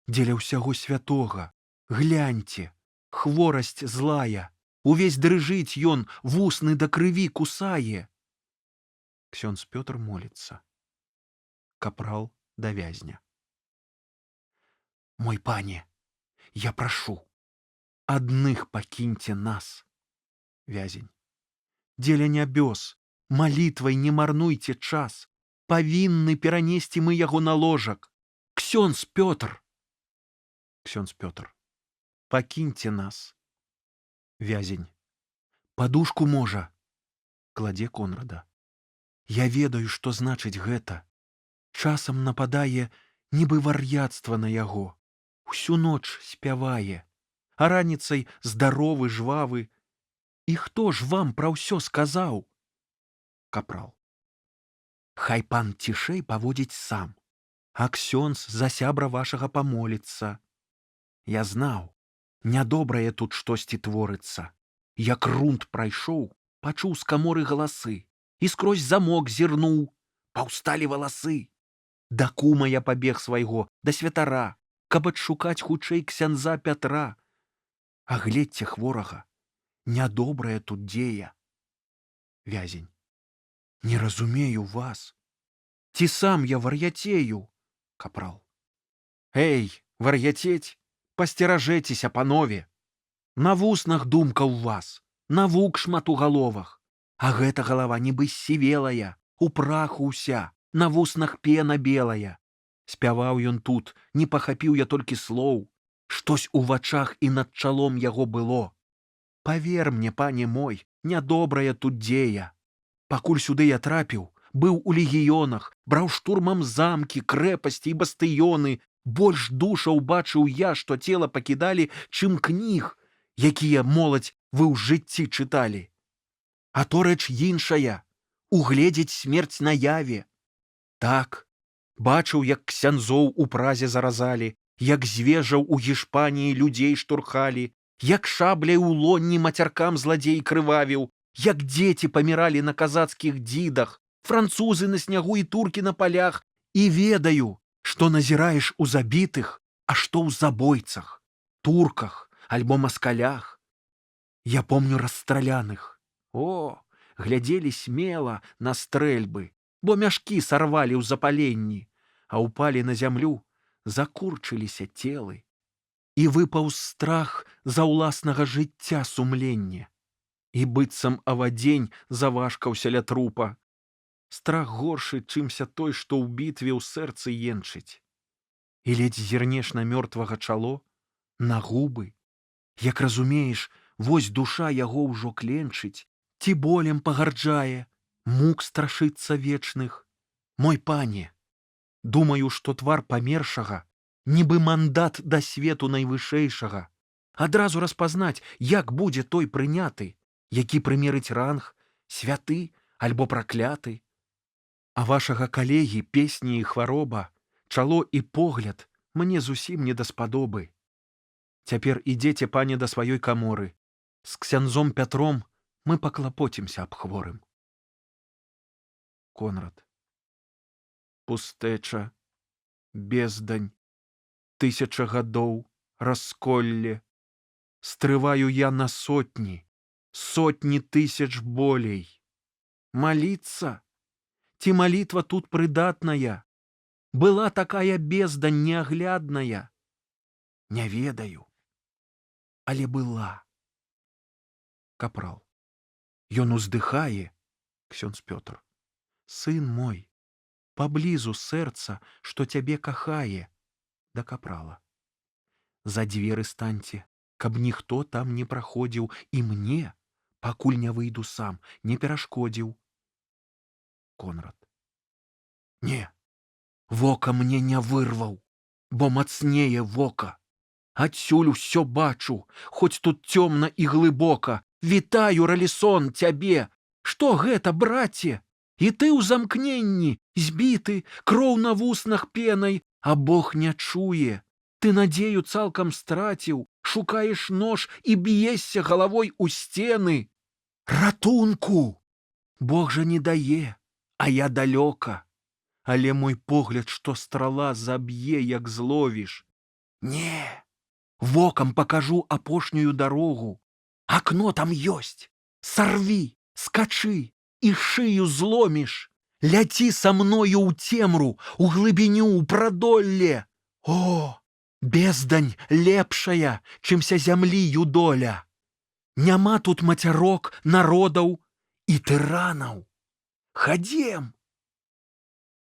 Дзеля ўсяго святога, гляньце, хворасць злая, увесь дрыжыць ён, вусны да крыві кусае. Ксёндз Пётр моліцца. Капрал да вязня. Мой пане, я прашу, адных пакіньце нас. Вязень. Дзеля нябёс, малітвай не марнуйце час. Павінны перанесці мы яго на ложак. Ксёндз Пётр. Ксёндз Пётр. Пакіньце нас. Вязень. Падушку можа. Кладзе Конрада. Я ведаю, што значыць гэта. Часам нападае, нібы вар'яцтва на яго. Усю ноч спявае, а раніцай здаровы, жвавы. І хто ж вам пра ўсё сказаў? Капрал. Хай пан цішэй паводзіць сам, а ксёндз за сябра вашага памоліцца. Я знаў, нядобрае тут штосьці творыцца. Як рунт прайшоў, пачуў з каморы галасы і скрозь замок зірнуў. Паўсталі валасы. Да кума я пабег свайго, да святара, каб адшукаць хутчэй ксяндза Пятра. А гледзьце хворага, Нядобрае тут дзея. Вязень. Не разумею вас. Ці сам я вар'яцею. Капрал. Эй, вар'яцець, пасцеражэцеся, панове. На вуснах думка ў вас, навук шмат у галовах. А гэта галава нібы сівелая, у праху ўся, на вуснах пена белая. Спяваў ён тут, не пахапіў я толькі слоў. Штось у вачах і над чалом яго было. Павер мне, пане мой, нядобрая тут дзея. Пакуль сюды я трапіў, быў у легіёнах, браў штурмам замкі, крэпасці і бастыёны. Больш душаў бачыў я, што цела пакідалі, чым кніг, якія, моладзь, вы ў жыцці чыталі. А то рэч іншая — угледзець смерць наяве. Так, бачыў, як ксяндзоў у Празе заразалі, як звежаў у Гішпаніі людзей штурхалі, як шабляй у лонні мацяркам зладзей крывавіў, як дзеці паміралі на казацкіх дзідах, французы на снягу і туркі на палях, і ведаю, што назіраеш у забітых, а што ў забойцах, турках альбо маскалях. Я помню расстраляных. О, глядзелі смела на стрэльбы, бо мяшкі сарвалі ў запаленні, а ўпалі на зямлю, закурчыліся целы. І выпаў страх за ўласнага жыцця сумленне. І быццам авадзень заважкаўся ля трупа. Страх горшы, чымся той, што ў бітве ў сэрцы енчыць. І ледзь зірнеш на мёртвага чало, на губы. Як разумееш, вось душа яго ўжо кленчыць, ці болем пагарджае, мук страшыцца вечных. Мой пане, думаю, што твар памершага, нібы мандат да свету найвышэйшага. Адразу распазнаць, як будзе той прыняты, які прымерыць ранг, святы альбо пракляты. А вашага калегі песні і хвароба, чало і погляд мне зусім не даспадобы. Цяпер ідзеце, пане, да сваёй каморы. З ксяндзом Пятром мы паклапоцімся аб хворым. Конрад. Пустэча, бездань, 1000 гадоў, расколле. Стрываю я на сотні, сотні тысяч болей. Маліцца? Ці малітва тут прыдатная? Была такая бездань неаглядная? Не ведаю, але была. Капрал. Ён уздыхае, ксёндз Пётр. Сын мой, паблізу сэрца, што цябе кахае. Да капрала. За дзверы станьце, каб ніхто там не праходзіў, і мне, пакуль не выйду сам, не перашкодзіў. Конрад. Не, вока мне не вырваў, бо мацнее вока. Адсюль усё бачу, хоць тут цёмна і глыбока. Вітаю, Ралісон, цябе! Што гэта, браце? І ты ў замкненні, збіты, кроў на вуснах пенай, а Бог не чуе. Ты надзею цалкам страціў, шукаеш нож і б'ешся галавой у сцены. Ратунку! Бог жа не дае, а я далёка. Але мой погляд, што страла заб'е, як зловіш. Не, вокам пакажу апошнюю дарогу. Акно там ёсць. Сарві, скачы і шыю зломіш. Ляці са мною ў цемру, у глыбіню, у прадолле. О, бездань лепшая, чымся зямлі юдоля. Няма тут мацярок, народаў і тыранаў. Хадзем.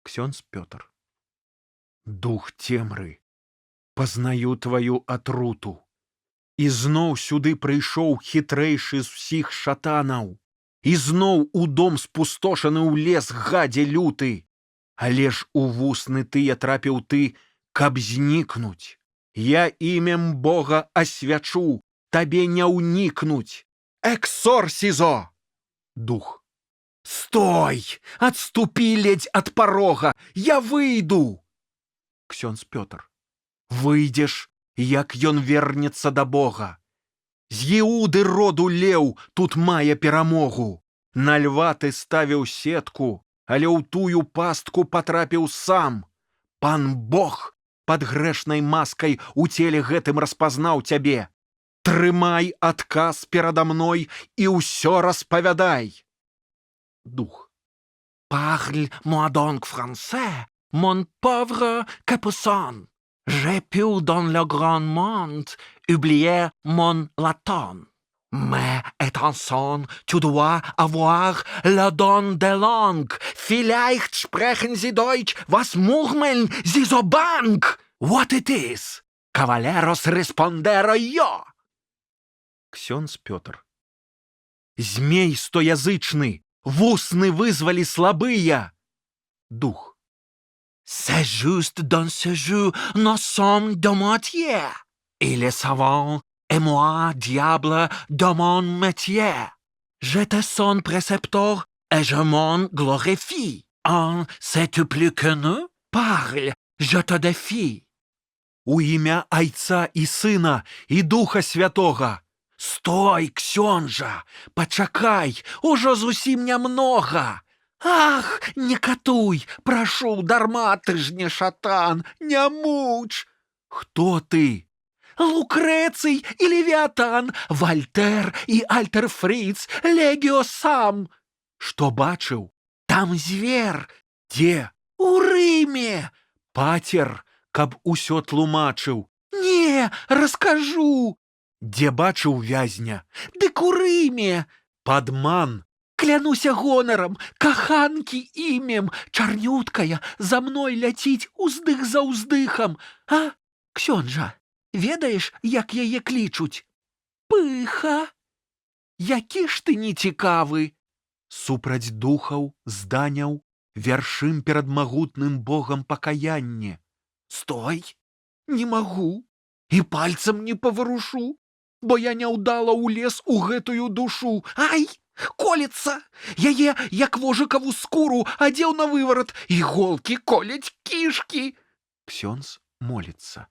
Ксёндз Пётр. Дух цемры, пазнаю тваю атруту. І зноў сюды прыйшоў хітрэйшы з усіх шатанаў. І зноў у дом спустошаны ў лес, гадзе люты. Але ж у вусны тыя трапіў ты, каб знікнуць. Я імем Бога асвячу, табе не ўнікнуць. Эксорсізо! Дух. Стой! Адступі ледзь ад парога! Я выйду! Ксёндз Пётр. Выйдзеш, як ён вернецца да Бога. З Іуды роду леў тут мае перамогу. На льва ты ставіў сетку, але ў тую пастку патрапіў сам. Пан Бог пад грэшнай маскай у целе гэтым распазнаў цябе. Трымай адказ перада мной і ўсё распавядай. Дух. Parle moi donc français, mon pauvre Capuçon. J'ai pu dans le grand monde oublier mon latin. Mais attention, tu dois avoir le don de langue. Vielleicht sprechen Sie Deutsch, was murmeln Sie so bank? What it is? Cavalleros respondero yo. Ксёндз Пётр. Змей стоязычны, вусны вызвали слабыя. Дух. C'est juste dans ce jeu, nous sommes de moitié. Et les savants, et moi, diable, de mon métier. Je te sonne précepteur, et je m'en glorifie. En sais-tu plus que nous? Parle, je te défie. У імя Айца і Сына, і Духа Святога. Стой, ксёнджа, пачакай, ужо зусім нямнога. Ах, не катуй, прашу, дарма ты ж не шатан, не муч. Хто ты? Лукрэцый і Левіатан, Вальтэр і Альтер-Фріц, Легіо сам. Што бачыў? Там звер. Дзе? У Рыме. Пацер, каб усё тлумачыў. Не, раскажу. Дзе бачыў вязня? Дык у Рыме. Падман. Клянуся гонарам, каханкі імем, чарнюткая за мной ляціць уздых за ўздыхам. А, ксёнджа, ведаеш, як яе клічуць? Пыха. Які ж ты нецікавы. Супраць духаў, зданяў, вяршым перад магутным богам пакаянне. Стой, не магу, і пальцам не паварушу, бо я няўдала ўлез у гэтую душу. Ай! Колецца! Яе, як вожыкаву скуру, адзеў на выварат, іголкі коляць кішкі. Ксёндз моліцца.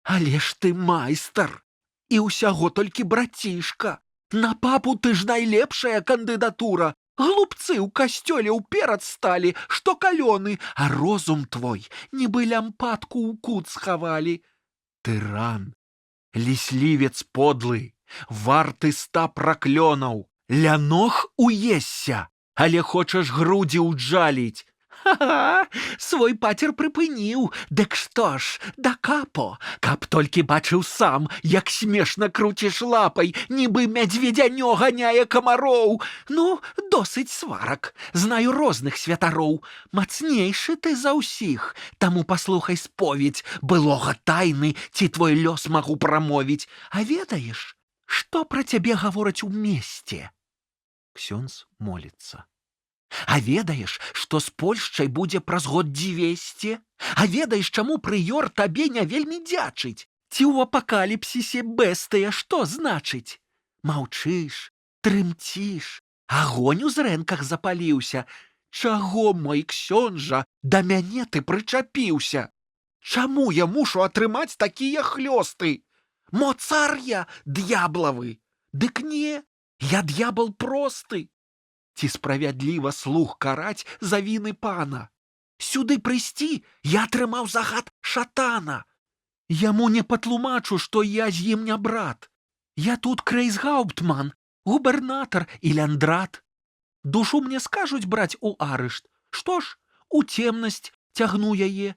Але ж ты майстар, і ўсяго толькі брацішка. На папу ты ж найлепшая кандыдатура. Глупцы ў касцёле ўперад сталі, што калёны, а розум твой, нібы лямпадку ў кут схавалі. Тыран, ліслівец подлы, варты 100 праклёнаў. Ля ног уесся, але хочаш грудзі ўджаліць. Ха-ха, свой пацер прыпыніў, дык што ж, да капо, каб толькі бачыў сам, як смешна круціш лапай, нібы мядзведзянё ганяе камароў. Ну, досыць сварак, знаю розных святароў, мацнейшы ты за ўсіх, таму паслухай споведь былога тайны, ці твой лёс магу прамовіць. А ведаеш, што пра цябе гавораць у месце? Ксёндз моліцца. А ведаеш, што з Польшчай будзе праз год 200? А ведаеш, чаму прыёр табе не вельмі дзячыць? Ці ў апакаліпсісе бэстыя што значыць? Маўчыш, трымціш, агонь у зрэнках запаліўся. Чаго, мой ксёнджа, да мяне ты прычапіўся? Чаму я мушу атрымаць такія хлёсты? Мо цар я д'яблавы? Дык не, я д'ябал просты. Ці справядліва слух караць за віны пана? Сюды прыйсці я атрымаў загад шатана. Яму не патлумачу, што я з ім не брат. Я тут крэйсгауптман, губернатар і ляндрат. Душу мне скажуць браць у арышт. Што ж, у цемнасць цягну яе.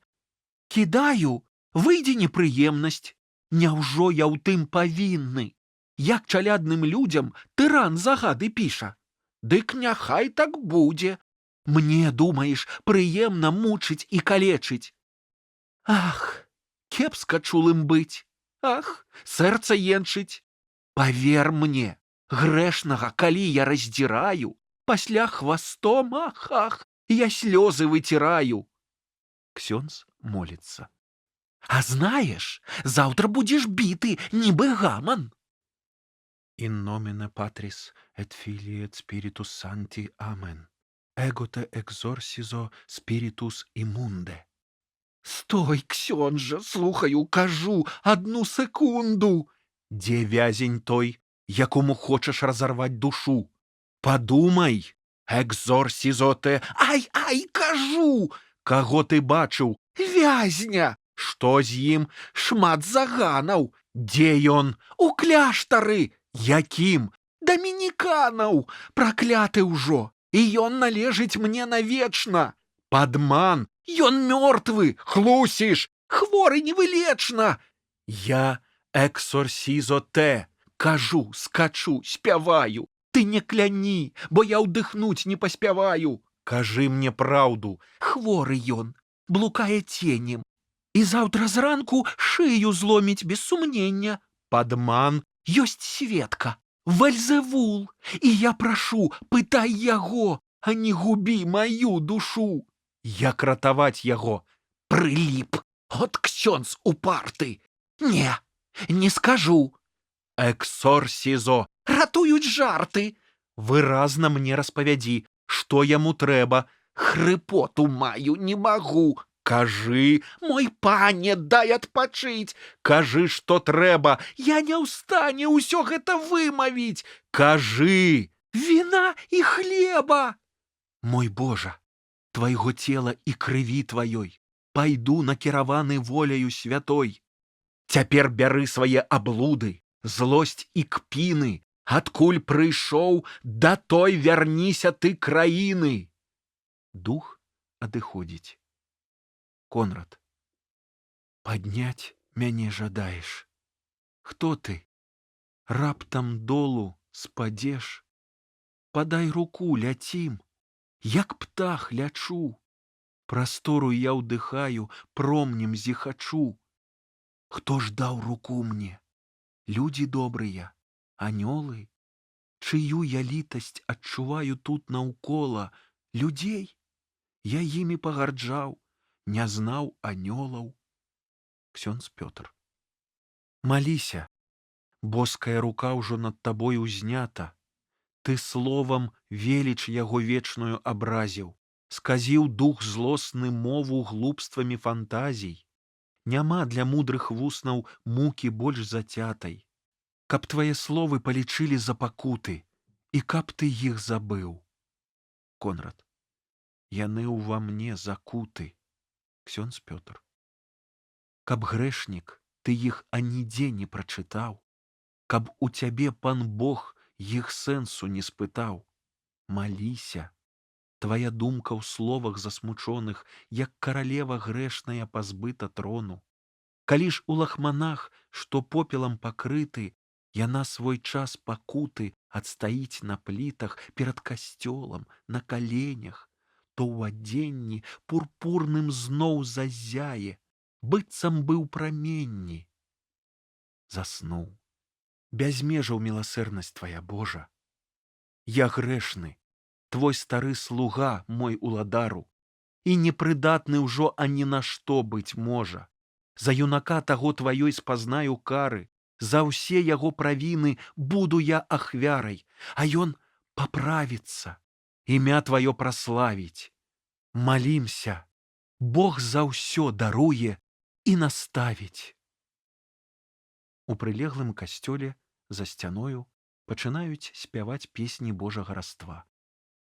Кідаю, выйдзе непрыемнасць. Няўжо я ў тым павінны? Як чалядным людзям тыран загады піша. Дык няхай так будзе. Мне, думаеш, прыемна мучыць і калечыць. Ах, кепска чулым быць. Ах, сэрца енчыць. Павер мне, грэшнага, калі я раздзіраю, пасля хвастом, ах, я слёзы выціраю. Ксёндз моліцца. А знаеш, заўтра будзеш біты, нібы гаман. In nomine Patris et Filii et Spiritus Sancti. Amen. Ego te exorcizo spiritus immunde. Стой, ксёнджа, слухаю, кажу, 1 секунду. Дзе вязень той, якому хочаш разарваць душу? Падумай, экзорсізо те... Ай, кажу! Каго ты бачыў? Вязня! Што з ім? Шмат заганаў. Дзе ён? У кляштары. Якім? Дамініканаў. Пракляты ўжо. І ён належыць мне навечна. Падман. Ён мёртвы. Хлусіш. Хворы невылечна. Я эксорсізо те. Кажу, скачу, спяваю. Ты не кляні, бо я ўдыхнуць не паспяваю. Кажы мне праўду. Хворы ён, блукае ценем. І заўтра зранку шыю зломіць без сумнення. Падман. Ёсць сведка. Вельзевул. І я прашу, пытай яго, а не губі маю душу. Як ратаваць яго? Прыліп. От ксёндз упарты. Не скажу. Эксорсізо. Ратуюць жарты. Выразна мне распавядзі, што яму трэба. Хрыпоту маю, не магу. Кажы, мой пане, дай адпачыць. Кажы, што трэба. Я не ў стане ўсё гэта вымавіць. Кажы. Віна і хлеба. Мой Божа, твайго цела і крыві тваёй пайду накіраваны воляю святой. Цяпер бяры свае аблуды, злосць і кпіны. Адкуль прыйшоў, да той вярніся ты краіны. Дух адыходзіць. Конрад. Падняць мяне жадаеш. Хто ты? Раптам долу спадзеш. Падай руку, ляцім. Як птах лячу. Прастору я ўдыхаю, промнем зіхачу. Хто ж даў руку мне? Людзі добрыя, анёлы? Чыю я літасць адчуваю тут наўкола? Людзей? Я імі пагарджаў, не знаў анёлаў. Ксёндз Пётр. Маліся, боская рука ўжо над табой узнята. Ты словам веліч яго вечную абразіў, сказіў дух злосны мову глупствамі фантазій. Няма для мудрых вуснаў мукі больш зацятай. Каб твае словы палічылі за пакуты, і каб ты іх забыў. Конрад. Яны ўва мне закуты. Ксёндз Пётр. Каб грэшнік, ты іх анідзе не прачытаў, каб у цябе пан Бог іх сэнсу не спытаў. Маліся. Твая думка ў словах засмучоных, як каралева грэшная пазбыта трону. Калі ж у лахманах, што попелам пакрыты, яна свой час пакуты адстаіць на плітах перад касцёлам, на каленях, то ў адзенні пурпурным зноў зазяе, быццам быў праменні. Заснуў. Без межаў міласэрнасць твая, Божа. Я грэшны, твой стары слуга, мой уладару, і непрыдатны ўжо ані на што быць можа. За юнака таго тваёй спазнаю кары, за ўсе яго правіны буду я ахвярай, а ён паправіцца, імя тваё праславіць. Малімся, Бог за ўсё даруе і наставіць. У прылеглым касцёле за сцяною пачынаюць спяваць песні Божага раства.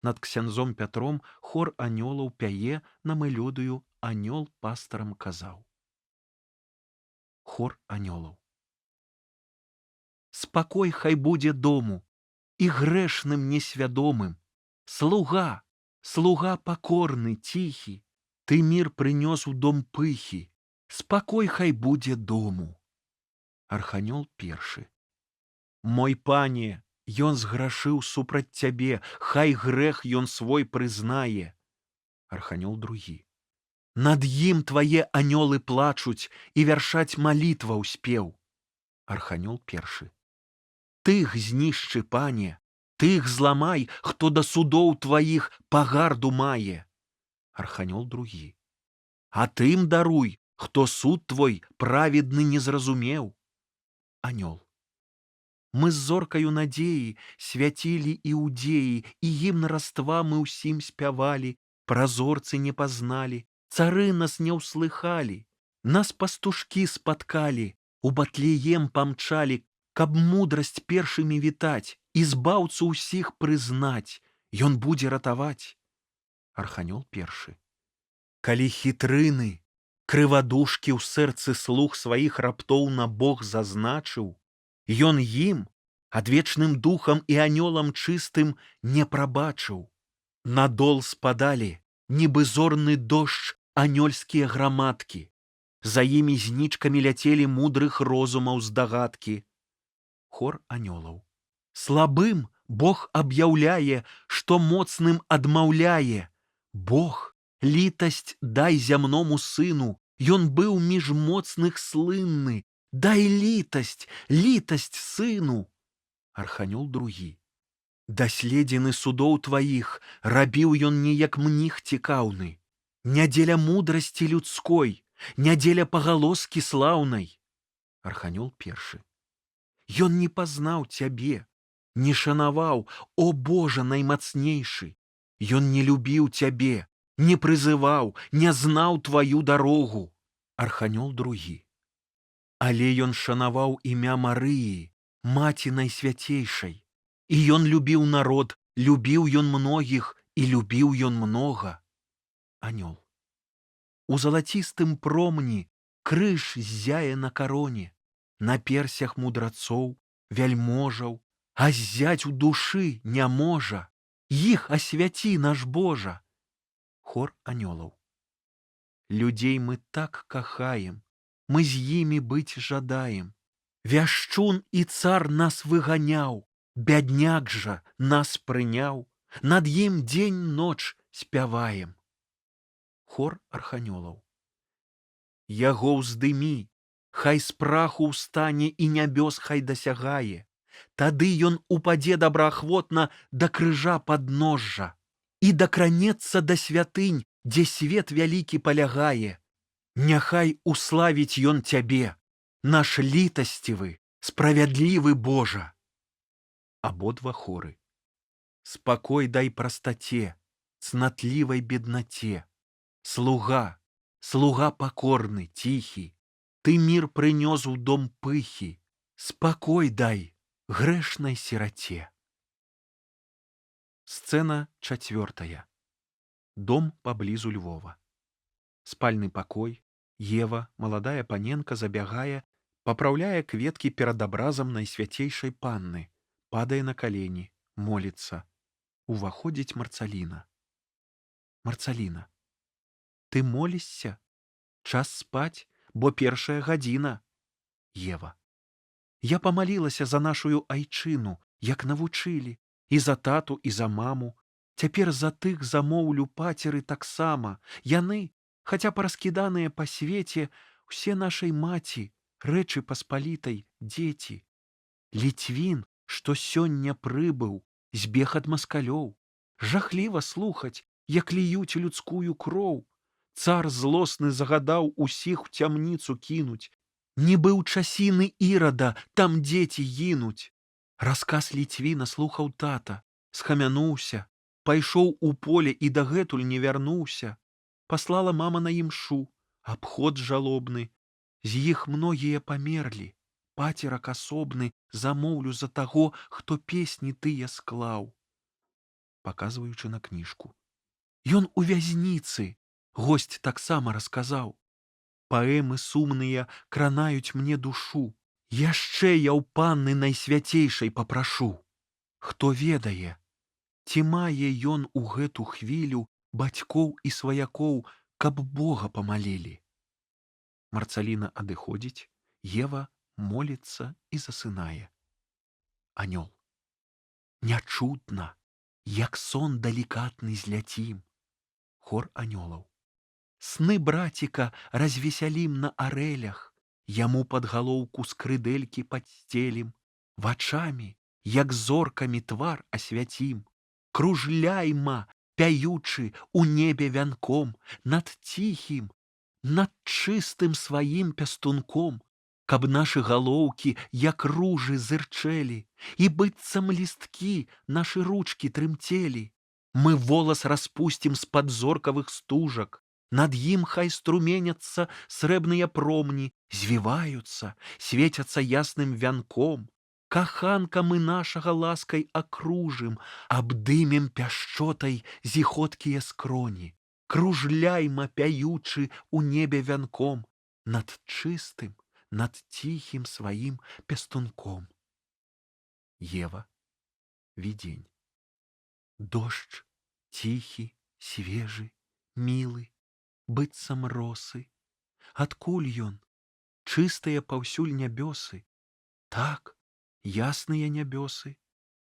Над ксяндзом Пятром хор анёлаў пяе на мелодыю «Анёл пастарам казаў». Хор анёлаў. Спакой хай будзе дому, і грэшным несвядомым. Слуга, слуга пакорны, ціхі, ты мір прынёс у дом пыхі. Спакой хай будзе дому. Арханёл першы. Мой пане, ён зграшыў супраць цябе, хай грэх ён свой прызнае. Арханёл другі. Над ім твае анёлы плачуць і вяршаць малітва ўспеў. Арханёл першы. Тых знішчы, пане, тых зламай, хто да судоў тваіх пагарду мае. Арханёл другі. А тым даруй, хто суд твой праведны не зразумеў. Анёл. Мы з зоркаю надзеі свяцілі і ўдзеі, і гімн раства мы ўсім спявалі, празорцы не пазналі, цары нас не ўслыхалі, нас пастушкі спаткалі, у Батлеем памчалі, каб мудрасць першымі вітаць і збаўцу ўсіх прызнаць, ён будзе ратаваць. Арханёл першы. Калі хітрыны, Крывадушкі ў сэрцы слух сваіх раптоўна Бог зазначыў, ён ім, адвечным духам і анёлам чыстым, не прабачыў. Надол спадалі, нібы зорны дождж, анёльскія грамадкі. За імі знічкамі ляцелі мудрых розумаў здагадкі. Хор анёлаў. Слабым Бог аб'яўляе, што моцным адмаўляе. Бог, літасць дай зямному сыну, ён быў між моцных слынны. Дай літасць, літасць сыну. Арханёл другі. Даследзены судоў тваіх, рабіў ён не як мніх цікаўны. Нядзеля мудрасці людской, нядзеля пагалоскі слаўнай. Арханёл першы. Ён не пазнаў цябе, не шанаваў, о Божа наймацнейшы. Ён не любіў цябе, не прызываў, не знаў тваю дарогу. Арханёл другі. Але ён шанаваў імя Марыі, маці найсвяцейшай. І ён любіў народ, любіў ён многіх, і любіў ён многа. Анёл. У залацістым промні крыж ззяе на кароне, на персях мудрацоў, вяльможаў, а ззяць у душы не можа. Іх асвяці, наш Божа. Хор анёлаў. Людзей мы так кахаем, мы з імі быць жадаем. Вяшчун і цар нас выганяў, бядняк жа нас прыняў, над ім дзень-ноч спяваем. Хор арханёлаў. Яго ўздымі, хай з праху ўстане і нябёс хай дасягае. Тады ён упадзе добраахвотна да крыжа падножжа і дакранецца да святынь, дзе свет вялікі палягае. Няхай уславіць ён цябе, наш літасцівы, справядлівы Божа. Абодва хоры. Спакой дай прастаце, цнатлівай беднаце. Слуга, слуга пакорны, ціхі, ты мір прынёс у дом пыхі. Спакой дай грэшнай сіраце. Сцэна чацвёртая. Дом паблізу Львова. Спальны пакой. Ева, маладая паненка, забягае, папраўляе кветкі перад абразам найсвяцейшай панны, падае на калені, моліцца. Уваходзіць Марцаліна. Марцаліна. Ты молішся? Час спаць, бо першая гадзіна. Ева. Я памалілася за нашую айчыну, як навучылі, і за тату, і за маму. Цяпер за тых замоўлю пацеры таксама. Яны, хаця параскіданыя па свеце, усе нашай маці, рэчы паспалітай, дзеці. Ліцвін, што сёння прыбыў, збег ад маскалёў. Жахліва слухаць, як ліюць людскую кроў. Цар злосны загадаў усіх у цямніцу кінуць. Нібы ў часіны Ірада там дзеці гінуць. Расказ Ліцвіна слухаў тата, схамянуўся, пайшоў у поле і дагэтуль не вярнуўся. Паслала мама на імшу, абход жалобны. З іх многія памерлі. Пацерак асобны замоўлю за таго, хто песні тыя склаў. Паказваючы на кніжку. Ён у вязніцы, госць таксама расказаў. Паэмы сумныя кранаюць мне душу. Яшчэ я ў панны найсвяцейшай папрашу. Хто ведае, ці мае ён у гэту хвілю бацькоў і сваякоў, каб Бога памалілі. Марцаліна адыходзіць, Ева моліцца і засынае. Анёл. Нячутна, як сон далікатны зляцім. Хор анёлаў. Сны браціка развесялім на арэлях, яму пад галоўку скрыдэлькі падсцелім, вачамі, як зоркамі твар асвяцім. Кружляйма, пяючы у небе вянком, над ціхім, над чыстым сваім пястунком, каб нашы галоўкі, як ружы, зырчэлі, і быццам лісткі нашы ручкі трымцелі. Мы волас распусцім з-пад зоркавых стужак, над ім хай струменяцца срэбныя промні, звіваюцца, свецяцца ясным вянком. Каханка мы нашага ласкай акружым, абдымем пяшчотай зіходкія скроні. кружляйма пяючы у небе вянком над чыстым, над тихим сваім пестунком. Ева, видень. Дождь тихий, свежий, милый, быццам росы. Адкуль ён? Чыстыя паўсюль нябёсы. Так, ясныя нябёсы.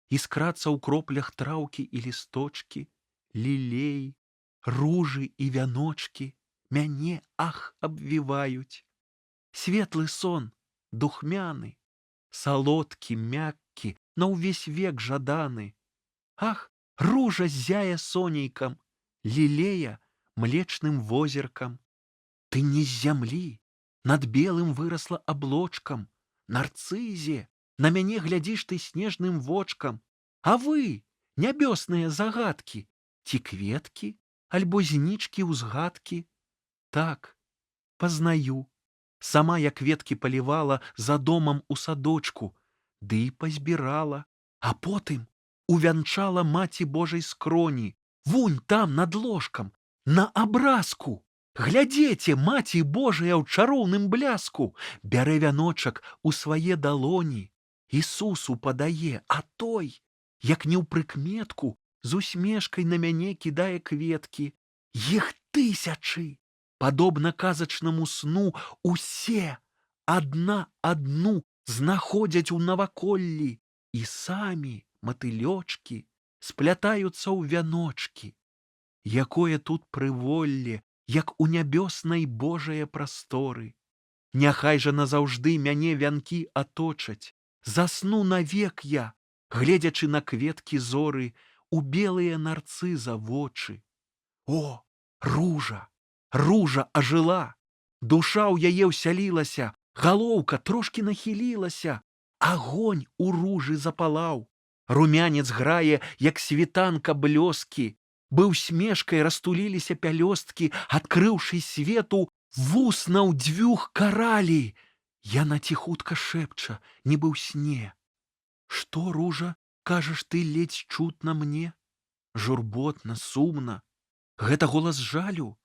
Искрацца ў кроплях траўкі і лісточкі, лілеі, ружы і вяночкі мяне, ах, абвіваюць. Светлы сон, духмяны, салодкі, мяккі, на ўвесь век жаданы. Ах, ружа зяе сонейкам, лілея млечным возеркам. Ты не з зямлі, над белым вырасла аблочкам, нарцызе, на мяне глядзіш ты снежным вочкам. А вы, нябёсныя загадкі, ці кветкі, альбо знічкі ўзгадкі? Так, пазнаю. Сама я кветкі палівала за домам у садочку, ды і пазбірала, а потым увянчала маці Божай скроні, вунь там над ложкам, на абразку. Глядзеце, маці Божая ў чароўным бляску, бярэ вяночак у свае далоні, Ісусу падае, а той, як не ў прыкметку, з усмешкай на мяне кідае кветкі. Іх тысячы, падобна казачнаму сну, усе адна адну знаходзяць у наваколлі і самі матылёчкі сплятаюцца ў вяночкі. Якое тут прыволле, як у нябёснай Божае прасторы. Няхай жа назаўжды мяне вянкі аточаць. Засну навек я, гледзячы на кветкі зоры, у белыя нарцыза вочы. О, ружа, ружа ажыла, душа ў яе ўсялілася, галоўка трошкі нахілілася, агонь у ружы запалаў, румянец грае, як світанка блёскі, бы усмешкай растуліліся пялёсткі, адкрыўшы свету вуснаў дзвюх каралі. Яна ціхутка шэпча, нібы ў сне. Што, ружа, кажаш ты ледзь чутна мне? Журботна, сумна. Гэта голас жалю?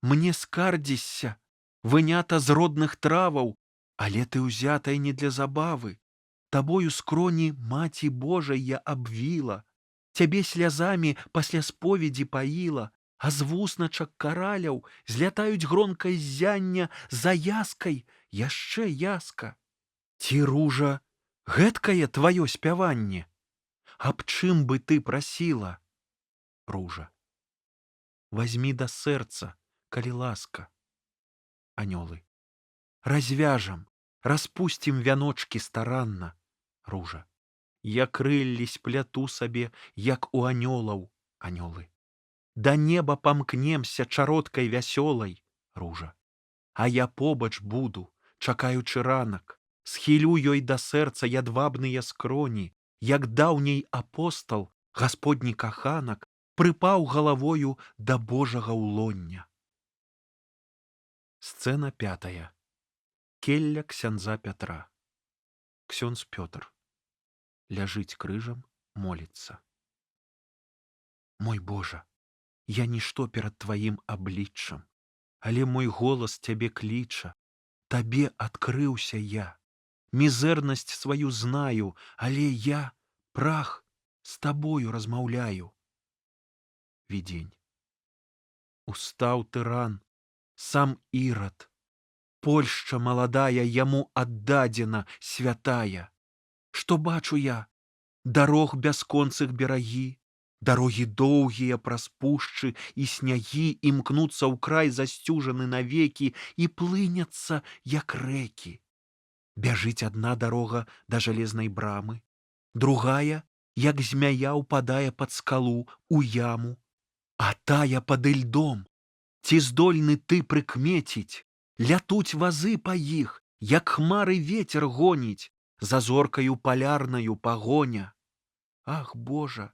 Мне скардзішся, вынята з родных траваў, але ты ўзятая не для забавы. Табою скроні маці Божай я абвіла, цябе слязамі пасля споведзі паіла, а з вусначак караляў злятаюць гронкае ззяння за яскай яшчэ яска. Ці, ружа, гэткае тваё спяванне? Аб чым бы ты прасіла? Ружа. Возьми да сэрца, калі ласка. Анёлы. Развяжам, распусцім вяночкі старанна. Ружа. Я крыллі спляту сабе, як у анёлаў. Анёлы. Да неба памкнемся чародкай вясёлай. Ружа. А я побач буду, чакаючы ранак, схілю ёй да сэрца ядвабныя скроні, як даўней апостал, гасподні каханак, прыпаў галавою да Божага ўлоння. Сцена 5. Келля ксяндза Пятра. Ксёндз Пётр. Ляжыць крыжам, моліцца. Мой Божа, я нішто перад тваім абліччам, але мой голас цябе кліча. Табе адкрыўся я. Мізэрнасць сваю знаю, але я, прах, з табою размаўляю. Видень. Устаў тыран, сам Ірад. Польшча маладая яму аддадзена, святая. Што бачу я? Дарог бясконцых берагі, дарогі доўгія праз пушчы і снягі імкнуцца ў край засцюжаны навекі і плыняцца, як рэкі. Бяжыць адна дарога да жалезнай брамы, другая, як змяя, упадае пад скалу, у яму, а тая пад ільдом. Ці здольны ты прыкмеціць? Лятуць вазы па іх, як хмары вецер гоніць, за зоркаю палярнаю пагоня. Ах, Божа,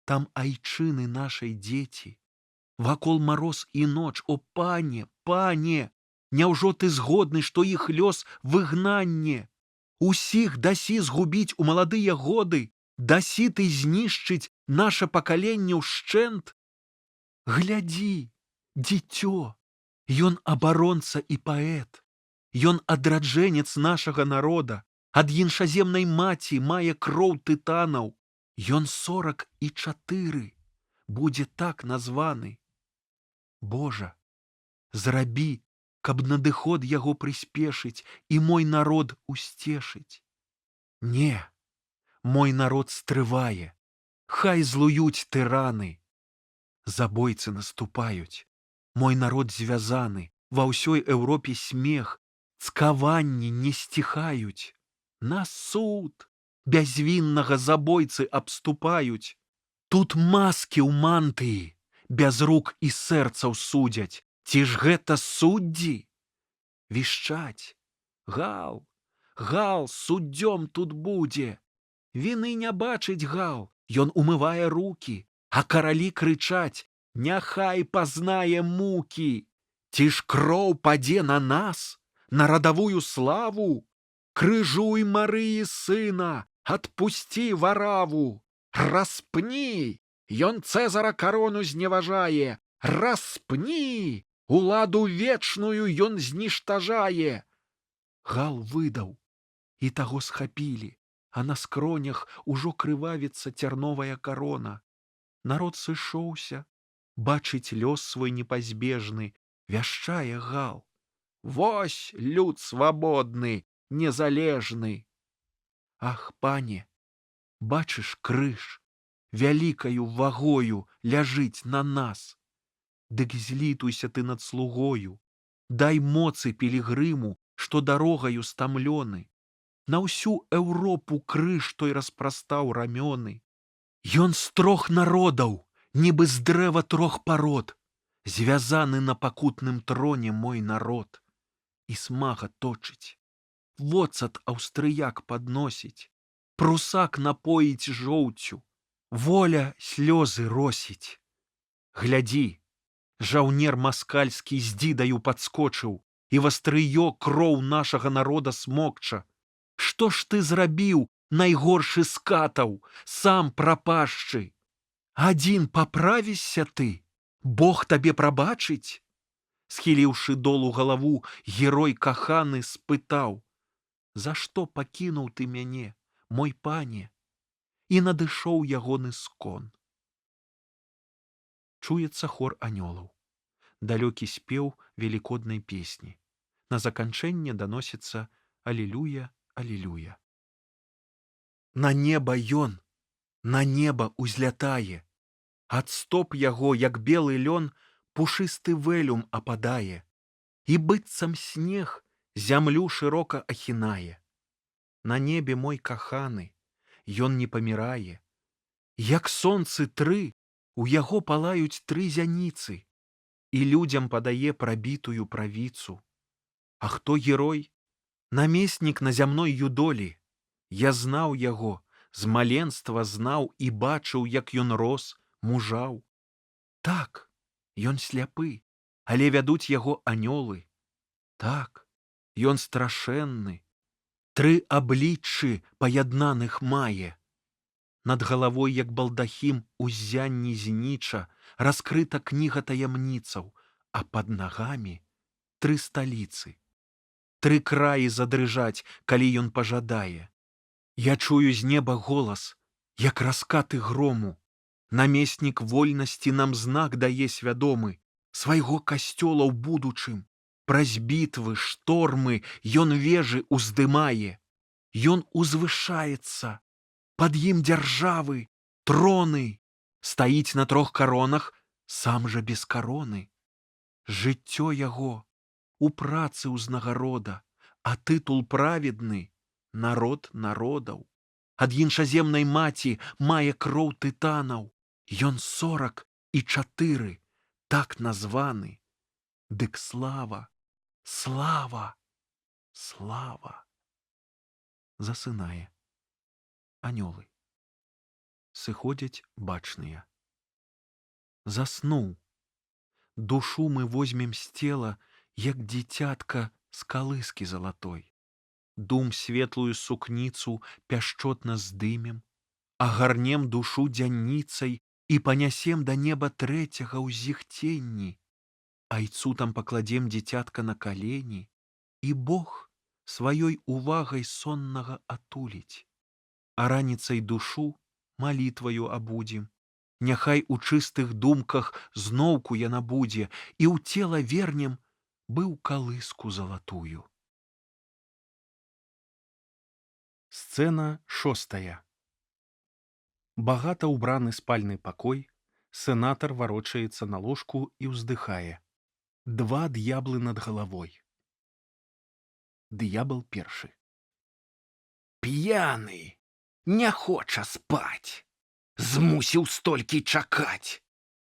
там айчыны нашай дзеці, вакол мароз і ноч, о, пане, пане, няўжо ты згодны, што іх лёс выгнанне? Усіх дасі згубіць у маладыя годы, дасі ты знішчыць наша пакаленне ўшчэнт? Глядзі, дзіцё, ён абаронца і паэт, ён адраджэнец нашага народа, ад іншаземнай маці мае кроў тытанаў, ён 44 будзе так названы. Божа, зрабі, каб надыход яго прыспешыць і мой народ усцешыць. Не, мой народ стрывае, хай злуюць тыраны. Забойцы наступаюць, мой народ звязаны, ва ўсёй Еўропе смех, цкаванні не сціхаюць. На суд бязвіннага забойцы абступаюць. Тут маскі ў мантыі, без рук і сэрцаў судзяць. Ці ж гэта суддзі? Вішчаць: гал, гал, суддзём тут будзе. Віны не бачыць гал, ён умывае рукі, а каралі крычаць: няхай пазнае мукі. Ці ж кроў падзе на нас, на радавую славу? Крыжуй Марыі сына, адпусці вараву. Распні, ён Цэзара карону зневажае. Распні, уладу вечную ён зніштажае. Гал выдаў, і таго схапілі, а на скронях ужо крывавіцца цярновая карона. Народ сышоўся, бачыць лёс свой непазбежны, вяшчае гал: вось люд свабодны, незалежны. Ах, пане, бачыш крыж, вялікаю вагою ляжыць на нас. Дык злітуйся ты над слугою, дай моцы пілігрыму, што дарогаю стамлёны. На ўсю Еўропу крыж той распрастаў рамёны. Ён з 3 народаў, нібы з дрэва 3 парод, звязаны на пакутным троне мой народ. І смага точыць, воцат аўстрыяк падносіць, прусак напоіць жоўцю, воля слёзы росіць. Глядзі, жаўнер маскальскі з дзідаю падскочыў, і вастрыё кроў нашага народа смокча. Што ж ты зрабіў, найгоршы з катаў, сам прапашчы? Адзін паправішся ты, Бог табе прабачыць? Схіліўшы долу галаву, герой каханы спытаў: за што пакінуў ты мяне, мой пане? І надышоў ягоны скон. Чуецца хор анёлаў, далёкі спеў велікоднай песні. На заканчэнне даносіцца алілюя, алілюя. На неба ён, на неба узлятае, ад стоп яго, як белы лён, пушысты вэлюм ападае, і быццам снег зямлю шырока ахінае. На небе мой каханы, ён не памірае. Як сонцы 3, у яго палаюць 3 зяніцы, і людзям падае прабітую правіцу. А хто герой? Намеснік на зямной юдолі. Я знаў яго, з маленства знаў і бачыў, як ён рос, мужаў. Так, ён сляпы, але вядуць яго анёлы. Так, ён страшэнны, 3 абліччы паяднаных мае. Над галавой, як балдахім, уззянні зніча, раскрыта кніга таямніцаў, а пад нагамі 3 сталіцы. 3 краі задрыжаць, калі ён пажадае. Я чую з неба голас, як раскаты грому. Намеснік вольнасці нам знак дае свядомы, свайго касцёла ў будучым. Праз бітвы, штормы ён вежы уздымае. Ён узвышаецца, пад ім дзяржавы, троны. Стаіць на 3 каронах, сам жа без кароны. Жыццё яго у працы ўзнагарода, а тытул праведны — народ народаў. Ад іншаземнай маці мае кроў тытанаў. Ён 44, так названы. Дык слава, слава, слава. Засынае. Анёлы. Сыходзяць бачныя. Заснуў. Душу мы возьмем з цела, як дзіцятка з калыскі залатой. Дум светлую сукніцу пяшчотна здымем, агарнем душу дзянніцай і панясем да неба 3 ў зіхценні. Айцу там пакладзем дзіцятка на калені, і Бог сваёй увагай соннага атуліць, а раніцай душу малітваю абудзім. Няхай у чыстых думках зноўку яна будзе, і ў цела вернем быў калыску залатую. Сцена 6. Багата ўбраны спальны пакой, сенатар варочаецца на ложку і ўздыхае. Два д'яблы над галавой. Д'ябл першы.
П'яны, не хоча спаць. Змусіў столькі чакаць.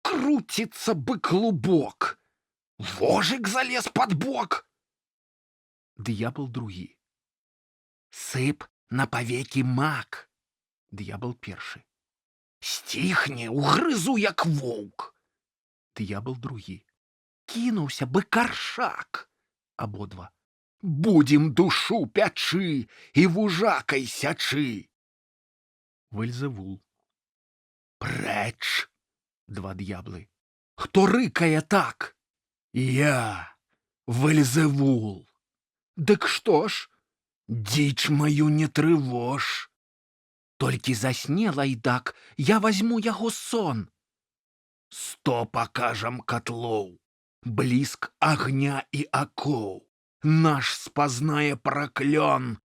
Круціцца бы клубок. Вожык залез пад бок.
Д'ябл другі.
Сып на павекі мак.
Д'ябл першы.
Сціхне, угрызу, як воўк.
Д'ябл другі.
Кінуўся бы каршак.
Абодва.
Будзем душу пячы і вужакай сячы.
Вельзевул.
Прэч.
Два д'яблы.
Хто рыкае так? Я, Вельзевул. Дык што ж? Дзіч маю не трывож. Толькі засне лайдак, я возьму яго сон. 100 пакажам котлоў, бліск агня і акоў. Наш спазнае праклён.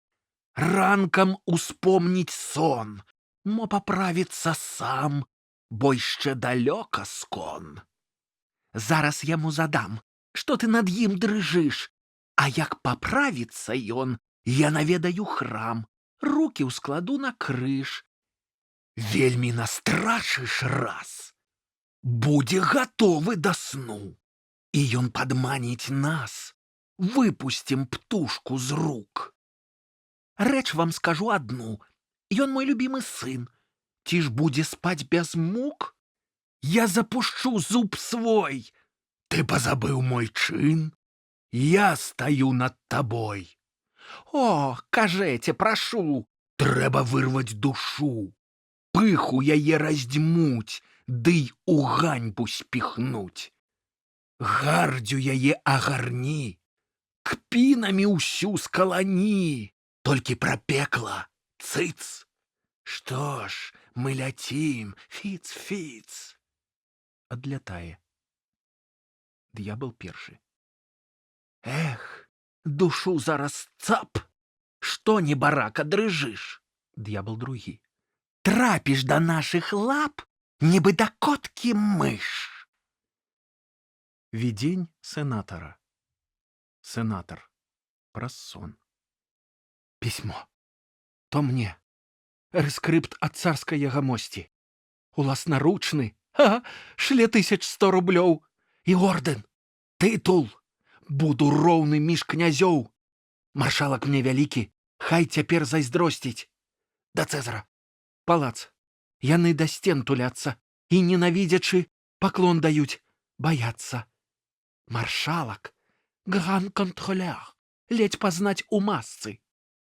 Ранкам успомніць сон, мо паправіцца сам, бо яшчэ далёка скон. Зараз яму задам, што ты над ім дрыжыш, а як паправіцца ён, я наведаю храм, рукі ўскладу на крыж. Вельмі настрашыш раз, будзе гатовы да сну, і ён падманіць нас, выпусцім птушку з рук. Рэч вам скажу адну, ён мой любімы сын, ці ж будзе спаць без мук? Я запушчу зуб свой. Ты пазабыў мой чын? Я стаю над табой. О, кажэце, прашу, трэба вырваць душу, пыху яе раздзьмуць, дый у ганьбу спіхнуць. Гардзю яе агарні, кпінамі ўсю скалані, толькі пра пекла, цыц. Што ж, мы ляцім, фіц-фіц.
Адлятае. Д'ябл першы.
Эх, душу зараз цап, што небарака дрыжыш?
Д'ябл другі.
Трапіш да нашых лап, нібы да коткі мыш.
Відзень сенатара. Сенатар. Праз сон.
Пісьмо. То мне. Рэскрыпт ад царскай ягамосці. Уласнаручны. Шле 1100 рублёў. І ордэн. Тытул. Буду роўны між князёў. Маршалак мне вялікі, хай цяпер зайздросціць. Да Цэзара. Палац. Яны да сцен туляцца і, ненавідзячы, паклон даюць, баяцца. Маршалак. Гран-контролёр. Ледзь пазнаць у масцы.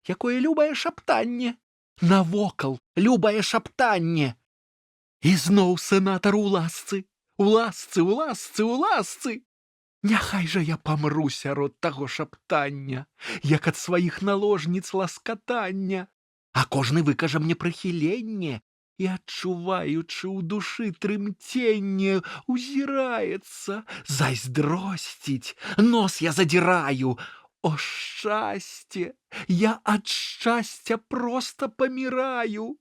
Якое любае шаптанне. Навокал любае шаптанне. І зноў сенатар у ласцы. У ласцы, у ласцы, у ласцы. Няхай жа я памру сярод таго шаптання, як ад сваіх наложніц ласкатання. А кожны выкажа мне прыхіленне і, адчуваючы ў душы трымценне, узіраецца, зайздросціць, нос я задзіраю. О, шчасце! Я ад шчасця проста паміраю.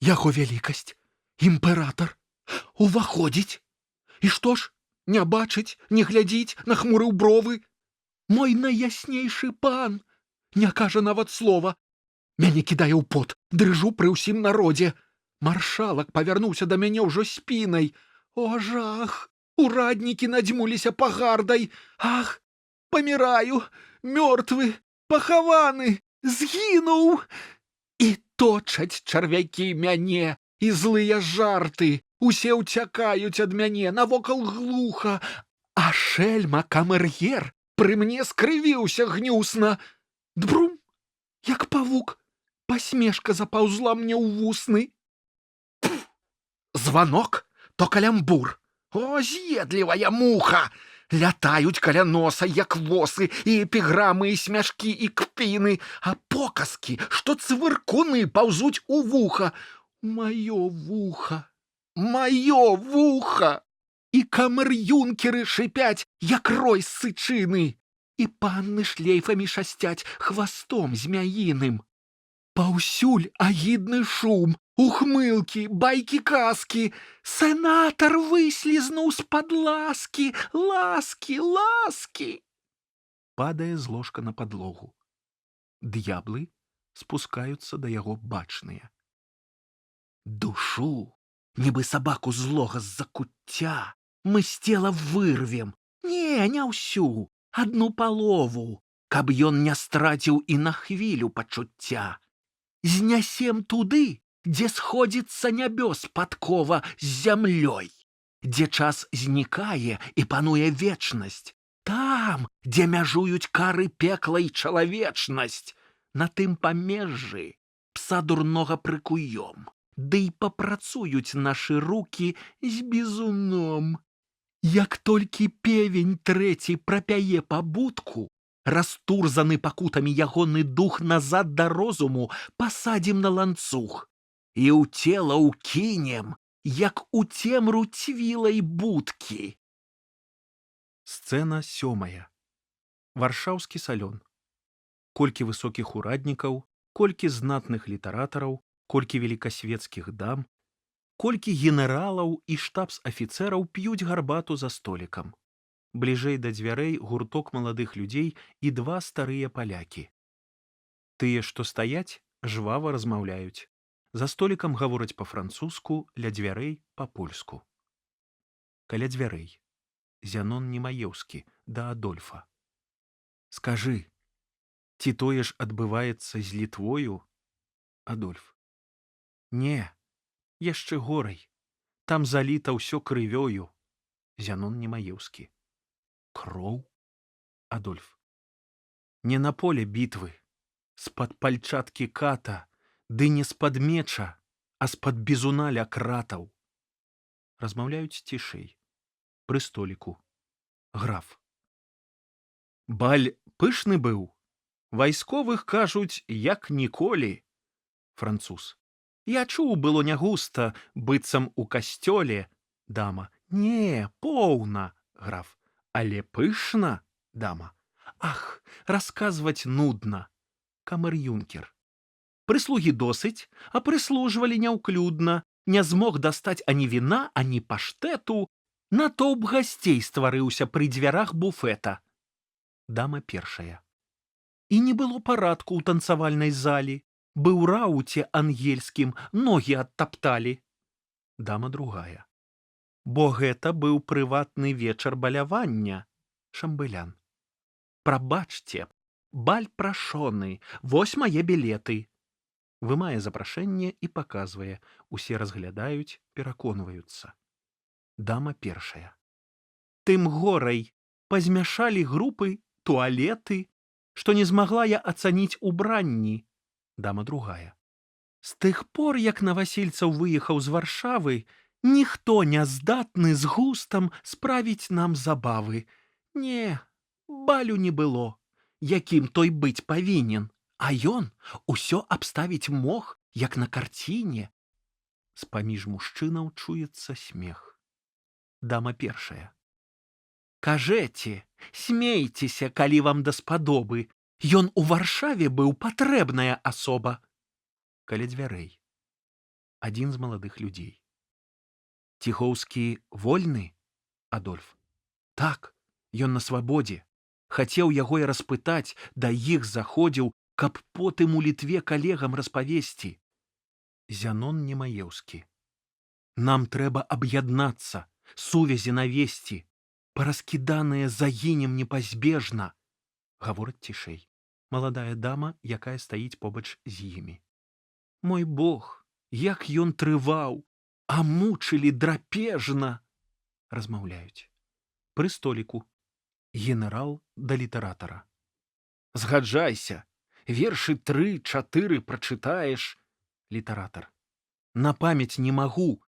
Яго вялікасць, імператар, уваходзіць. І што ж? Не бачыць, не глядзіць, нахмурыў бровы. Мой найяснейшы пан не кажа нават слова. Мяне кідае ў пот, дрыжу пры ўсім народзе. Маршалак павярнуўся да мяне ўжо спінай. О, жах! Ураднікі надзьмуліся пагардай. Ах, паміраю, мёртвы, пахаваны, згінуў. І точаць чарвякі мяне, і злыя жарты. Усе ўцякаюць ад мяне, навокал глуха, а шэльма камергер пры мне скрывіўся гнюсна. Дбрум, як павук, пасмешка запаўзла мне ў вусны. Званок, то калямбур. О, з'едлівая муха! Лятаюць каля носа, як восы, і эпіграмы, і смяшкі, і кпіны, а показкі, што цвыркуны паўзуць у вуха. Маё вуха! Маё вуха! І камер-юнкеры шипяць, як рой з сычыны, і панны шлейфамі шасцяць хвастом змяіным. Паўсюль агідны шум, ухмылкі, байкі-казкі. Сенатар выслізнуў з-пад ласкі, ласкі, ласкі.
Падае з ложка на падлогу. Д'яблы спускаюцца да яго бачныя.
Душу, нібы сабаку злога з-за куцця, мы з цела вырвем. Не ўсю, адну палову, каб ён не страціў і на хвілю пачуцця. Знясем туды, дзе сходзіцца нябёс падкова з зямлёй, дзе час знікае і пануе вечнасць, там, дзе мяжуюць кары пекла і чалавечнасць, на тым памежжы пса дурнога прыкуём, ды і папрацуюць нашы рукі з бізуном. Як толькі певень трэці прапяе па будку, растурзаны пакутамі ягоны дух назад да розуму пасадзім на ланцуг і ў цела ўкінем, як у цемру цвілай будкі.
Сцэна 7. Варшаўскі салён. Колькі высокіх ураднікаў, колькі знатных літаратараў, колькі велікасветскіх дам, колькі генералаў і штабс-афіцэраў п'юць гарбату за столікам. Бліжэй да дзвярэй гурток маладых людзей і 2 старыя палякі. Тыя, што стаяць, жвава размаўляюць. За столікам гавораць па-французску, ля дзвярэй па-польску. Каля дзвярэй. Зянон Немаеўскі да Адольфа. Скажы, ці тое ж адбываецца з Літвою? Адольф. Не, яшчэ горай. Там заліта ўсё крывёю. Зянон Немаеўскі. Кроў? Адольф. Не на поле бітвы, з-пад пальчаткі ката, ды не з-пад меча, а з-пад бізуна ля кратаў. Размаўляюць цішэй. Пры століку. Граф. Баль пышны быў. Вайсковых, кажуць, як ніколі. Француз. Я чуў, было не густа, быццам у касцёле. Дама. Не, поўна. Граф. Але пышна, дама. Ах, расказваць нудна. Камер-юнкер. Прыслугі досыць, а прыслужвалі няўклюдна. Не змог дастаць ані віна, ані паштэту. Натоўп гасцей стварыўся пры дзвярах буфета. Дама першая. І не было парадку ў танцавальнай залі. Быў рауце ангельскім, ногі адтапталі. Дама другая. Бо гэта быў прыватны вечар балявання. Шамбылян. Прабачце, баль прашоны, вось мае білеты. Вымае запрашэнне і паказвае. Усе разглядаюць, пераконваюцца. Дама першая. Тым горай пазмяшалі групы, туалеты, што не змагла я ацаніць убранні. Дама другая. З тых пор, як Навасільцаў выехаў з Варшавы, ніхто не здатны з густам справіць нам забавы. Не, балю не было, якім той быць павінен, а ён усё абставіць мог, як на карціне. З-паміж мужчынаў чуецца смех. Дама першая. Кажэце, смейцеся, калі вам даспадобы. Ён у Варшаве быў патрэбная асоба. Каля дзвярэй. Адзін з маладых людзей. Ціхоўскі вольны? Адольф. Так, ён на свабодзе. Хацеў яго і распытаць, да іх заходзіў, каб потым у Літве калегам распавесці. Зянон Немаеўскі. Нам трэба аб'яднацца, сувязі навесці. Параскіданыя загінем непазбежна. Гавораць цішэй. Маладая дама, якая стаіць побач з імі. Мой Бог, як ён трываў, а мучылі драпежна. Размаўляюць. Пры століку. Генерал да літаратара. Згаджайся, вершы 3-4 прачытаеш. Літаратар. На памяць не магу.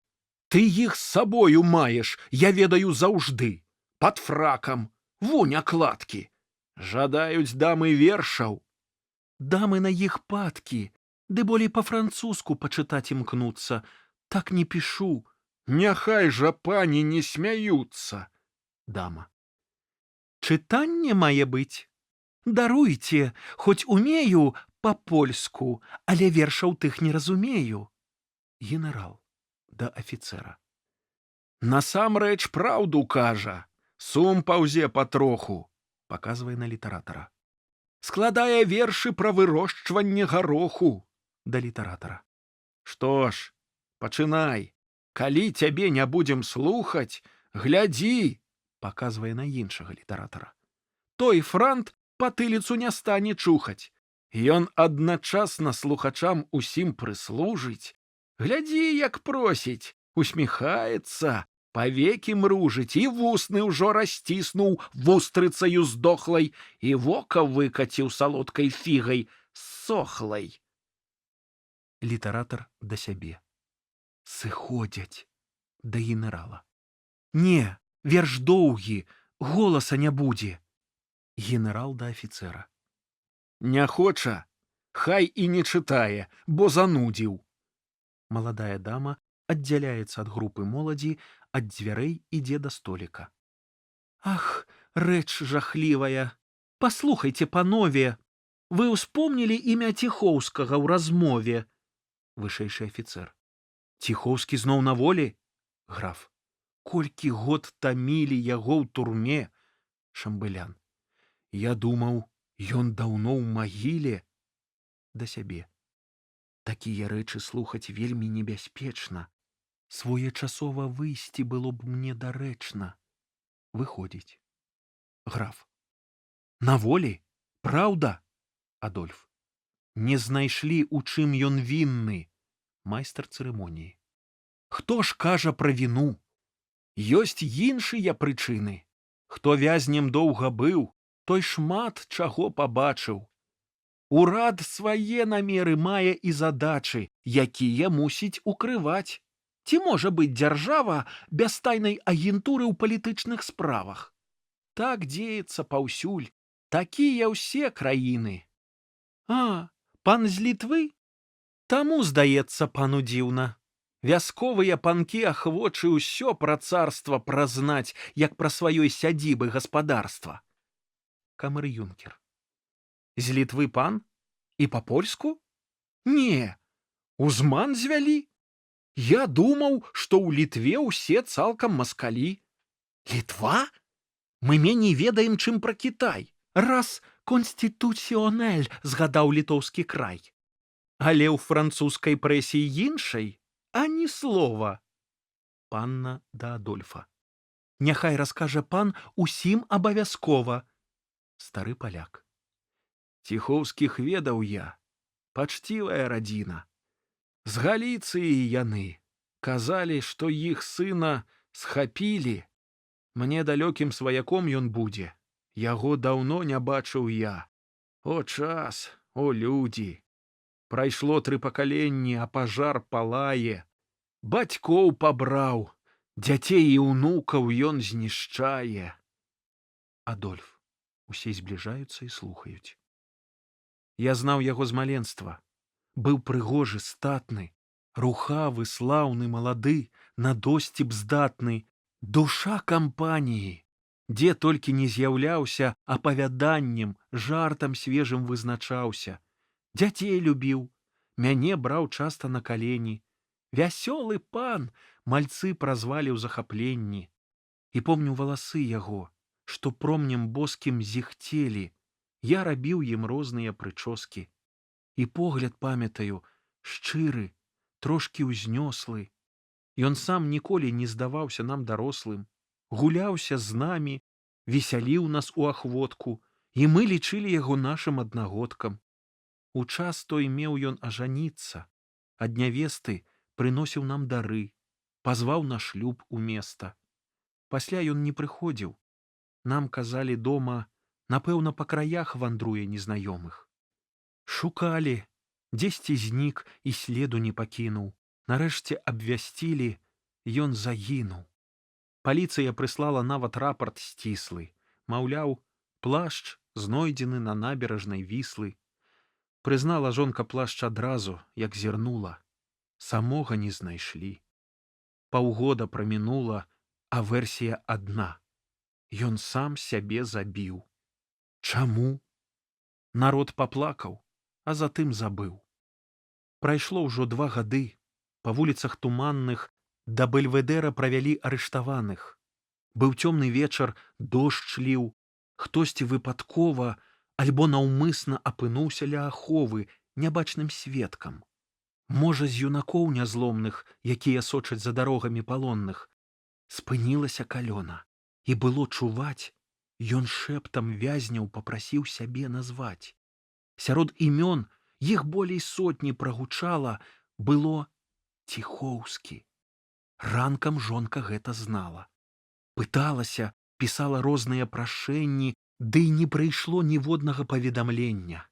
Ты іх з сабою маеш, я ведаю заўжды. Пад фракам, вунь акладкі. Жадаюць дамы вершаў. Дамы на іх падкі, ды болей па-французску пачытаць імкнуцца. Так не пішу. Няхай жа пані не смяюцца. Дама. Чытанне мае быць. Даруйце, хоць умею па-польску, але вершаў тых не разумею. Генерал да афіцэра. Насамрэч праўду кажа. Сум паўзе патроху. Паказвае на літаратара. Складае вершы пра вырошчванне гароху. Да літаратара. Што ж, пачынай. Калі цябе не будзем слухаць, глядзі, паказвае на іншага літаратара. Той франт патыліцу не стане чухаць. Ён адначасна слухачам усім прыслужыць. Глядзі, як просіць, усміхаецца, павекі мружыць, і вусны ўжо расціснуў вустрыцаю здохлай, і вока выкаціў салодкай фігай сохлай. Літаратар да сябе. Сыходзяць да генерала. Не, верш доўгі, голаса не будзе. Генерал да афіцэра. Не хоча, хай і не чытае, бо занудзіў. Маладая дама аддзяляецца ад групы моладзі, ад дзвярэй ідзе да століка. Ах, рэч жахлівая! Паслухайце, панове, вы ўспомнілі імя Ціхоўскага ў размове. Вышэйшы афіцэр. Ціхоўскі зноў на волі? Граф. Колькі год тамілі яго ў турме? Шамбылян. Я думаў, ён даўно ў магіле. Да сябе. Такія рэчы слухаць вельмі небяспечна. Своечасова выйсці было б мне дарэчна. Выходзіць. Граф. На волі? Праўда? Адольф. Не знайшлі, у чым ён вінны. Майстар цырымоніі. Хто ж кажа пра віну? Ёсць іншыя прычыны. Хто вязнем доўга быў, той шмат чаго пабачыў. Урад свае намеры мае і задачы, якія мусіць укрываць. Ці можа быць дзяржава без тайнай агентуры ў палітычных справах? Так дзеецца паўсюль. Такія ўсе краіны. А, пан з Літвы? Таму, здаецца, пану дзіўна. Вясковыя панкі ахвочы ўсё пра царства празнаць, як пра сваёй сядзібы гаспадарства. Камер-юнкер. З Літвы пан? І па-польску? Не, узман звялі. Я думаў, што ў Літве ўсе цалкам маскалі. Літва? Мы меней ведаем, чым пра Кітай. Раз конституцыонель згадаў літоўскі край. Але ў французскай прэсе іншай ані слова. Панна да Адольфа. Няхай раскажа пан усім абавязкова. Стары паляк. Ціхоўскіх ведаў я. Пачцівая радзіна. З Галіцыі яны. Казалі, што іх сына схапілі. Мне далёкім сваяком ён будзе. Яго даўно не бачыў я. О час, о людзі. Прайшло 3 пакаленні, а пажар палае. Бацькоў пабраў. Дзяцей і ўнукаў ён знішчае. Адольф. Усе збліжаюцца і слухаюць. Я знаў яго з маленства. Быў прыгожы, статны, рухавы, слаўны, малады, на досціп здатны, душа кампаніі. Дзе толькі не з'яўляўся, апавяданнем, жартам свежым вызначаўся. Дзяцей любіў, мяне браў часта на калені. Вясёлы пан, мальцы празвалі ў захапленні. І помню валасы яго, што промнем боскім зіхцелі. Я рабіў ім розныя прычоскі. І погляд памятаю, шчыры, трошкі ўзнёслы. Ён сам ніколі не здаваўся нам дарослым. Гуляўся з намі, весяліў нас у ахвотку, і мы лічылі яго нашым аднагодкам. У час той меў ён ажаніцца. Ад нявесты прыносіў нам дары, пазваў на шлюб у места. Пасля ён не прыходзіў. Нам казалі дома, напэўна, па краях вандруе незнаёмых. Шукалі, дзесьці знік і следу не пакінуў. Нарэшце абвясцілі,
Ён загінуў. Паліцыя прыслала нават рапарт сціслы. Маўляў, плашч знойдзены на набярэжнай Віслы. Прызнала жонка плашч адразу, як зірнула. Самога не знайшлі. Паўгода прамінула, а версія адна. Ён сам сябе забіў. Чаму? Народ паплакаў, а затым забыў. Прайшло ўжо 2 гады. Па вуліцах туманных да Бельведера правялі арыштаваных. Быў цёмны вечар, дождж ліў. Хтосьці выпадкова альбо наўмысна апынуўся ля аховы нябачным сведкам. Можа, з юнакоў нязломных, якія сочаць за дарогамі палонных. Спынілася калёна, і было чуваць, ён шэптам вязняў папрасіў сябе назваць. Сярод імён, іх болей сотні прагучала, было Ціхоўскі. Ранкам жонка гэта знала. Пыталася, пісала розныя прашэнні, ды не прыйшло ніводнага паведамлення.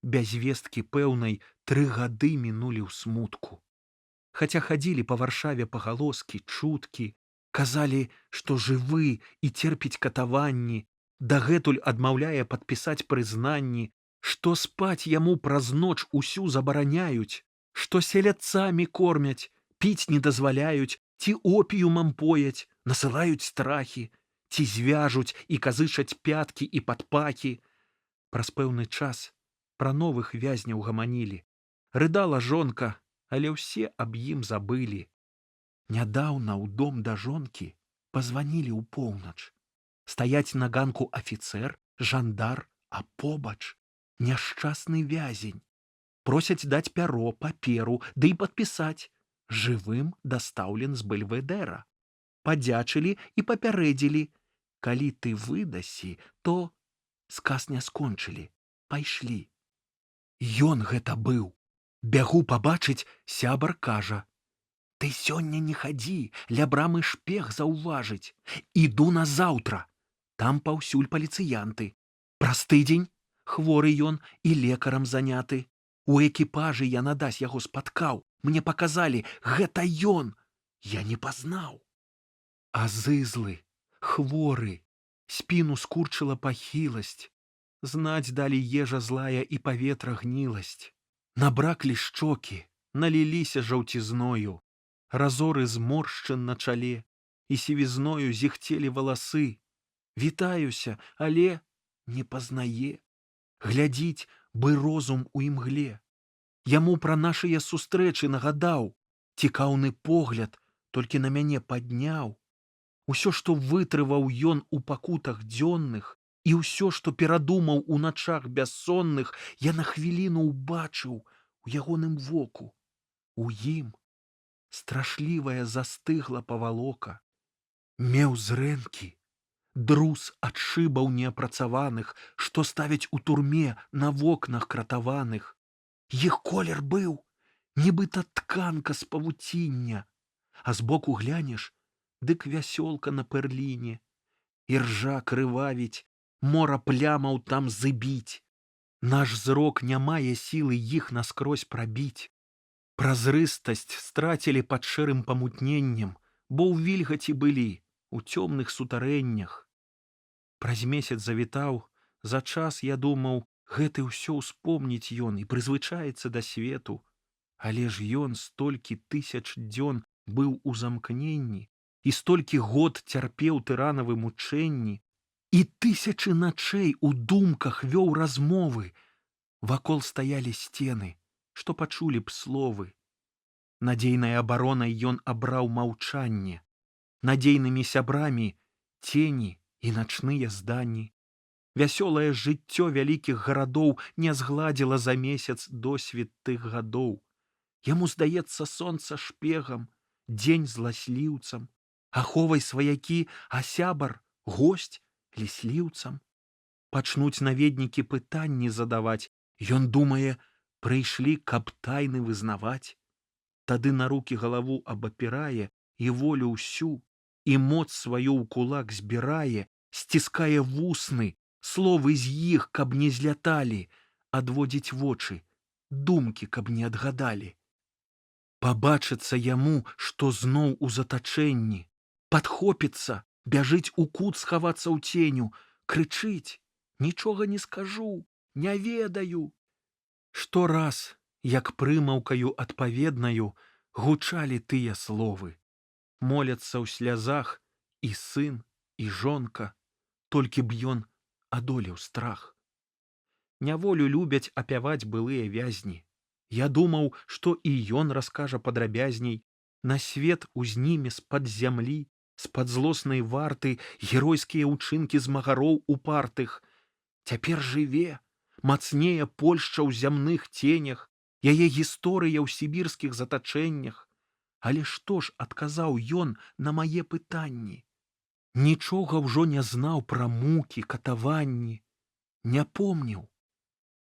Без весткі пэўнай 3 гады мінулі ў смутку. Хаця хадзілі па Варшаве пагалоскі, чуткі, казалі, што жывы і церпіць катаванні, дагэтуль адмаўляе падпісаць прызнанні, што спаць яму праз ноч усю забараняюць, што селядцамі кормяць, піць не дазваляюць, ці опіумам пояць, насылаюць страхі, ці звяжуць і казычаць пяткі і падпакі. Праз пэўны час пра новых вязняў гаманілі. Рыдала жонка, але ўсе аб ім забылі. Нядаўна ў дом да жонкі пазванілі ў поўнач. Стаяць на ганку афіцэр, жандар, а побач няшчасны вязень. Просяць даць пяро, паперу, ды і падпісаць. Жывым дастаўлен з Бельведера. Падзячылі і папярэдзілі. Калі ты выдасі, то сказ не скончылі, пайшлі. Ён гэта быў. Бягу пабачыць, сябар кажа: ты сёння не хадзі, ля брамы шпег заўважыць. Іду назаўтра. Там паўсюль паліцыянты. Праз тыдзень хворы ён і лекарам заняты. У экіпажы я на дась яго спаткаў. Мне паказалі, гэта ён. Я не пазнаў. А зызлы, хворы, спіну скурчыла пахіласць. Знаць далі ежа злая і паветра гніласць. Набраклі шчокі, наліліся жаўцізною. Разоры зморшчын на чале, і сівізною зіхцелі валасы. Вітаюся, але не пазнае. Глядзіць бы розум у імгле. Яму пра нашыя сустрэчы нагадаў. Цікаўны погляд толькі на мяне падняў. Усё, што вытрываў ён у пакутах дзённых, і ўсё, што перадумаў у начах бяссонных, я на хвіліну ўбачыў у ягоным воку. У ім страшлівая застыгла павалока. Меў зрэнкі, друз ад шыбаў неапрацаваных, што ставяць у турме на вокнах кратаваных. Іх колер быў, нібыта тканка з павуціння, а збоку глянеш, дык вясёлка на пэрліне. Іржа крывавіць, мора плямаў там зыбіць. Наш зрок не мае сілы іх наскрозь прабіць. Празрыстасць страцілі пад шэрым памутненнем, бо ў вільгаці былі, у цёмных сутарэннях. Праз месяц завітаў, за час я думаў, гэты ўсё ўспомніць ён і прызвычаецца да свету. Але ж ён столькі тысяч дзён быў у замкненні, і столькі год цярпеў тыранавы мучэнні, і тысячы начэй у думках вёў размовы. Вакол стаялі сцены, што пачулі б словы. Надзейнай абаронай ён абраў маўчанне, надзейнымі сябрамі цені і начныя зданні. Вясёлае жыццё вялікіх гарадоў не згладзіла за месяц досвед тых гадоў. Яму здаецца сонца шпегам, дзень зласліўцам, аховай сваякі, а сябар, госць лісліўцам. Пачнуць наведнікі пытанні задаваць. Ён думае, прыйшлі, каб тайны вызнаваць. Тады на рукі галаву абапірае і волю ўсю, і моц сваю ў кулак збірае, сціскае вусны, словы з іх, каб не зляталі, адводзіць вочы, думкі, каб не адгадалі.
Пабачыцца яму, што зноў у затачэнні, падхопіцца, бяжыць у кут схавацца ў ценю, крычыць: «Нічога не скажу, не ведаю». Штораз, як прымаўкаю адпаведнаю, гучалі тыя словы. Моляцца ў слязах і сын, і жонка, толькі б ён адолеў страх. Няволю любяць апяваць былыя вязні. Я думаў, што і ён раскажа падрабязней, на свет узніме з-пад зямлі, з-пад злоснай варты геройскія ўчынкі змагароў упартых. Цяпер жыве, мацнее Польшча ў зямных ценях, яе гісторыя ў сібірскіх затачэннях. Але што ж адказаў ён на мае пытанні? Нічога ўжо не знаў пра мукі, катаванні. Не помніў.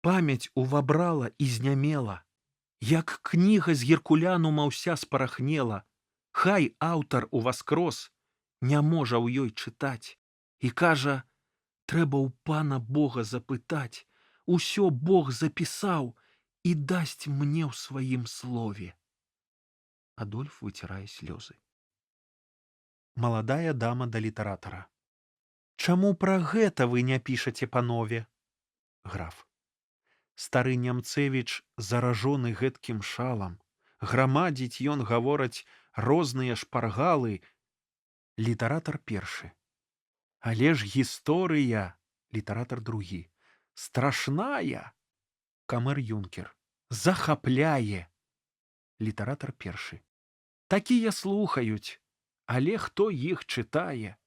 Памяць увабрала і знямела. Як кніга з геркулянума ўся спарахнела. Хай аўтар уваскрос не можа ў ёй чытаць. І кажа: трэба ў пана Бога запытаць. Усё Бог запісаў і дасць мне ў сваім слове. Адольф выцірае слёзы.
Маладая дама да літаратара. Чаму пра гэта вы не пішаце, панове? Граф. Стары Нямцевіч заражоны гэткім шалам. Грамадзіць ён гавораць розныя шпаргалы. Літаратар першы. Але ж гісторыя, літаратар другі, страшная. Камер-юнкер. Захапляе. Літаратар першы. Такія слухаюць, але хто іх чытае?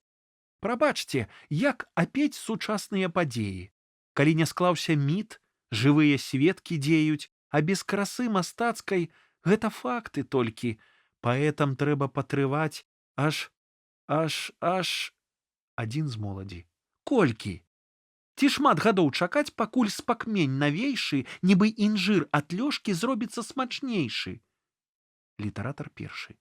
Прабачце, як апець сучасныя падзеі? Калі не склаўся міт, жывыя сведкі дзеюць, а без красы мастацкай гэта факты толькі. Паэтам трэба патрываць аж... Адзін з моладзі. Колькі? Ці шмат гадоў чакаць, пакуль спакмень навейшы, нібы інжыр ад лёшкі зробіцца смачнейшы? Літаратар першы.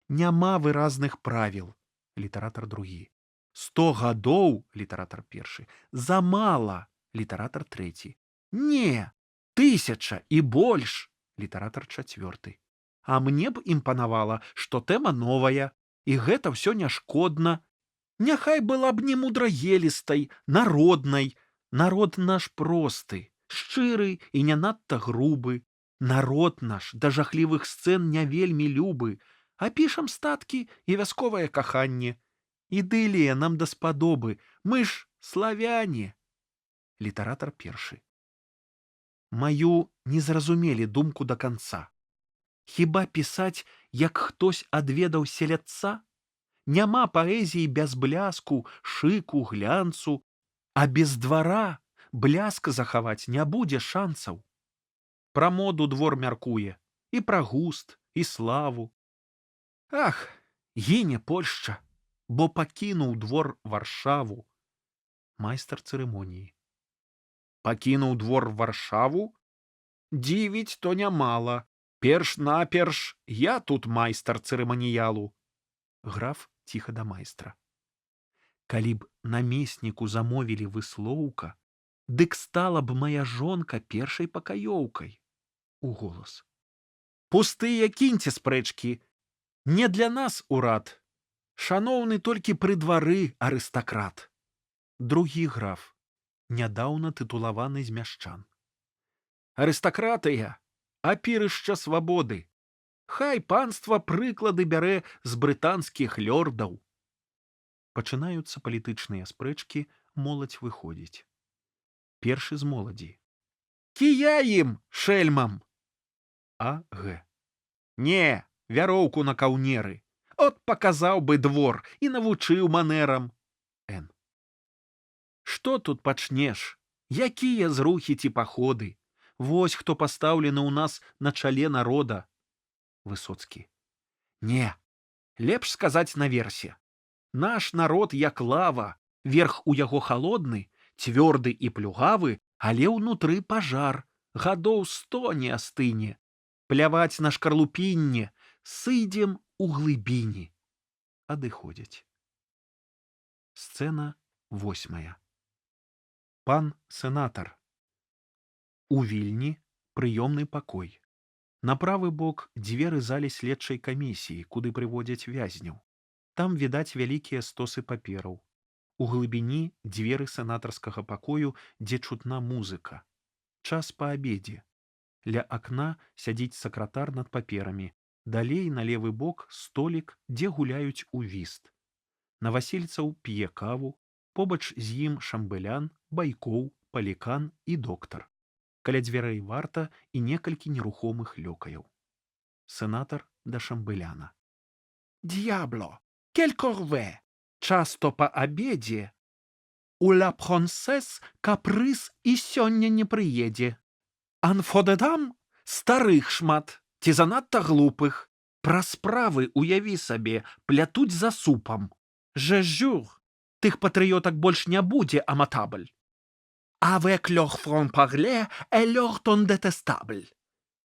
Няма выразных правіл. Літаратар другі. 100 гадоў, літаратар першы, замала. Літаратар трэці. Не, 1000 і больш. Літаратар чацвёрты. А мне б імпанавала, што тэма новая, і гэта ўсё няшкодна. Няхай была б не мудрагелістай, народнай. Народ наш просты, шчыры і не надта грубы. Народ наш да жахлівых сцэн не вельмі любы. А пішам статкі і вясковае каханне. Ідылія нам даспадобы, мы ж славяне. Літаратар першы. Маю не зразумелі думку да канца. Хіба пісаць, як хтось адведаў селядца? Няма паэзіі без бляску, шыку, глянцу, а без двара бляск захаваць не будзе шанцаў. Пра моду двор мяркуе, і пра густ, і славу. Ах, гіне Польшча, бо пакінуў двор Варшаву. Майстар цырымоніі. Пакінуў двор Варшаву? Дзівіць то нямала. Перш-наперш я тут майстар цырыманіялу. Граф ціха да майстра. Калі б намесніку замовілі выслоўка, дык стала б мая жонка першай пакаёўкай. У голас. Пустыя кіньце спрэчкі. Не для нас урад. Шаноўны толькі пры двары арыстакрат. Другі граф, нядаўна тытулаваны з мяшчан. Арыстакратыя, апірышча свабоды. Хай панства прыклады бярэ з брытанскіх лёрдаў. Пачынаюцца палітычныя спрэчкі, моладзь выходзіць. Першы з моладзі. Кія ім, шэльмам! А. Г. Не, вяроўку на каўнеры. От паказаў бы двор і навучыў манерам. Н. Што тут пачнеш? Якія зрухі ці паходы? Вось хто пастаўлены ў нас на чале народа. Высоцкі. Не, лепш сказаць наверсе. Наш народ як лава, верх у яго халодны, цвёрды і плюгавы, але ўнутры пажар, гадоў 100 не астыне. Пляваць на шкарлупінне, сыдзем у глыбіні. Адыходзяць. Сцэна 8. Пан сенатар. У Вільні прыёмны пакой. На правы бок дзверы залі следчай камісіі, куды прыводзяць вязняў. Там відаць вялікія стосы папераў. У глыбіні дзверы сенатарскага пакою, дзе чутна музыка. Час па абедзе. Ля акна сядзіць сакратар над паперамі. Далей на левы бок столік, дзе гуляюць у віст. Навасельцаў п'е каву, побач з ім шамбылян, байкоў, палікан і доктар. Каля дзвярэй варта і некалькі нерухомых лёкаяў. Сенатар да шамбыляна. «Д'ябло! Кель корве! Часто па абедзе! У ла пронсес капрыз і сёння не прыедзе. Анфодедам старых шмат, ці занадта глупых. Пра справы, уяві сабе, плятуць за супам. Жэжур, тых патрыётак больш не будзе, аматабль. Avec leur franc-parler et leur ton détestable.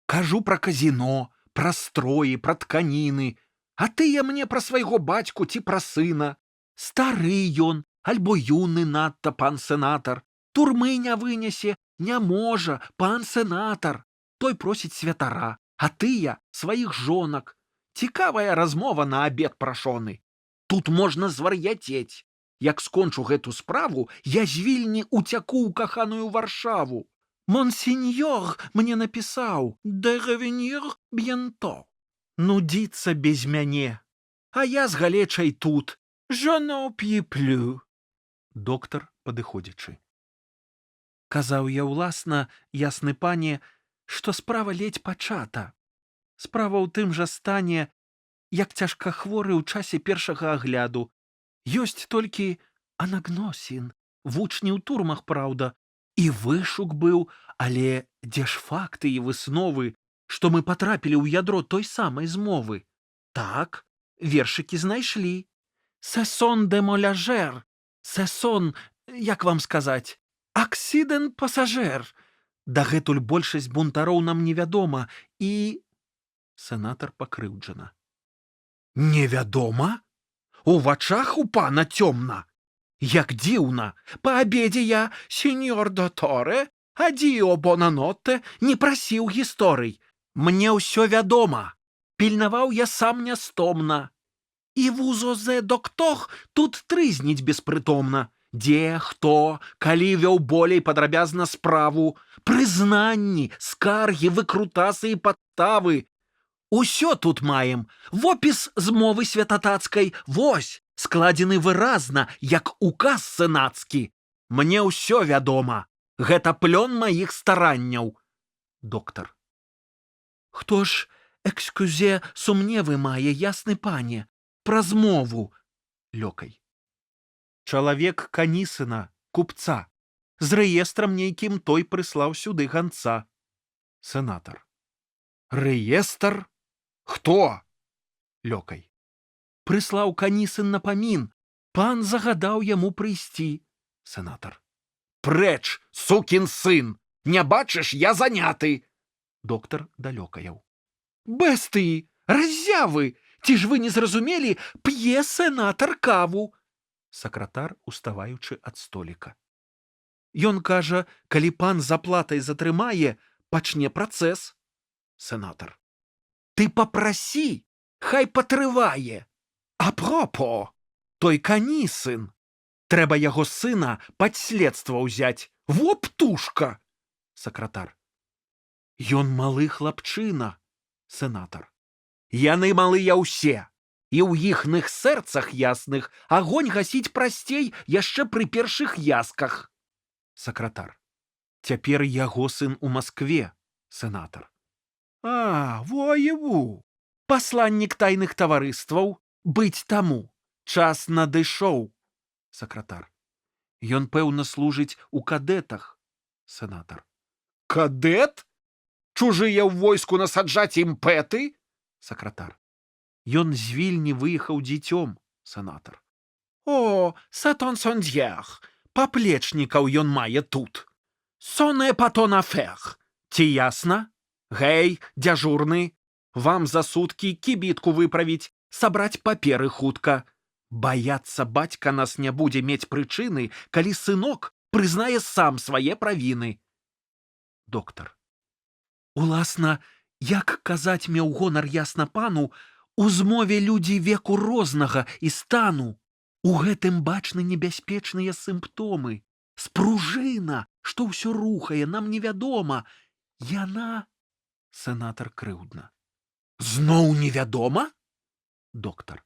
Кажу пра казіно, пра строі, пра тканіны, а тыя мне пра свайго бацьку ці пра сына. Стары ён, альбо юны надта, пан сенатар. Турмы не вынесе, не можа, пан сенатар. Той просіць святара, а тыя сваіх жонак. Цікавая размова на абед прашоны. Тут можна звар'яцець. Як скончу гэту справу, я з Вільні уцяку ў каханую Варшаву. Монсеньор мне напісаў «de revenir bientôt». Нудзіцца без мяне. А я з галечай тут. Je n'en puis plus. Доктар, падыходзячы. Казаў я ўласна, ясны пане, што справа ледзь пачата. Справа ў тым жа стане, як цяжкахворы ў часе першага агляду. Ёсць толькі анагносін, вучні ў турмах, праўда, і вышук быў, але дзе ж факты і высновы, што мы патрапілі ў ядро той самай змовы? Так, вершыкі знайшлі. Сесон де моляжер, сесон, як вам сказаць, аксідэн пасажэр. Дагэтуль большасць бунтароў нам невядома і... Сенатар пакрыўджана. Невядома? У вачах у пана цёмна. Як дзіўна, па абедзе я, сеньор доторе, адзіо бонанотте, не прасіў гісторый. Мне ўсё вядома. Пільнаваў я сам нястомна. І вузозе доктор тут трызніць беспрытомна. Дзе, хто, калі вёў болей падрабязна справу, прызнанні, скаргі, выкрутасы і падставы. Усё тут маем. Вопіс змовы святатацкай, вось, складзены выразна, як указ сенацкі. Мне ўсё вядома. Гэта плён маіх старанняў. Доктар. Хто ж, экскюзе, сумневы мае, ясны пане, пра змову? Лёкай. Чалавек Канісына, купца. З рэестрам нейкім той прыслаў сюды ганца. Сенатар. Рэестр? Хто? Лёкай. Прыслаў Канісын напамін. Пан загадаў яму прыйсці. Сенатар. Прэч, сукін сын! Не бачыш, я заняты. Доктар да Лёкаяў. Бэстыі, раззявы! Ці ж вы не зразумелі, п'е сенатар каву? Сакратар, уставаючы ад століка. Ён кажа, калі пан заплатай затрымае, пачне працэс. Сенатар. Ты папрасі, хай патрывае. Апропо, той Канісын. Трэба яго сына пад следства ўзяць. Во птушка. Сакратар. Ён малы хлапчына. Сенатар. Яны малыя ўсе. І ў іхных сэрцах ясных агонь гасіць прасцей яшчэ пры першых ясках. Сакратар. Цяпер яго сын у Маскве. Сенатар. А, воеву! Пасланнік тайных таварыстваў, быць таму. Час надышоў. Сакратар. Ён, пэўна, служыць у кадэтах. Сенатар. Кадэт? Чужыя ў войску насаджаць імпэты? Сакратар. Ён з Вільні выехаў дзіцём. Сенатар. О, сатон сондьер, паплечнікаў ён мае тут. Соне патон афер. Ці ясна? Гэй, дзяжурны, вам за суткі кібітку выправіць, сабраць паперы хутка. Баяцца бацька нас не будзе мець прычыны, калі сынок прызнае сам свае правіны. Доктар. Уласна,
Як казаць меў гонар ясна пану, у змове людзі веку рознага і стану. У гэтым бачны небяспечныя сімптомы. Спружына, што ўсё рухае, нам невядома. Яна... Сенатар крыўдна. Зноў невядома? Доктар.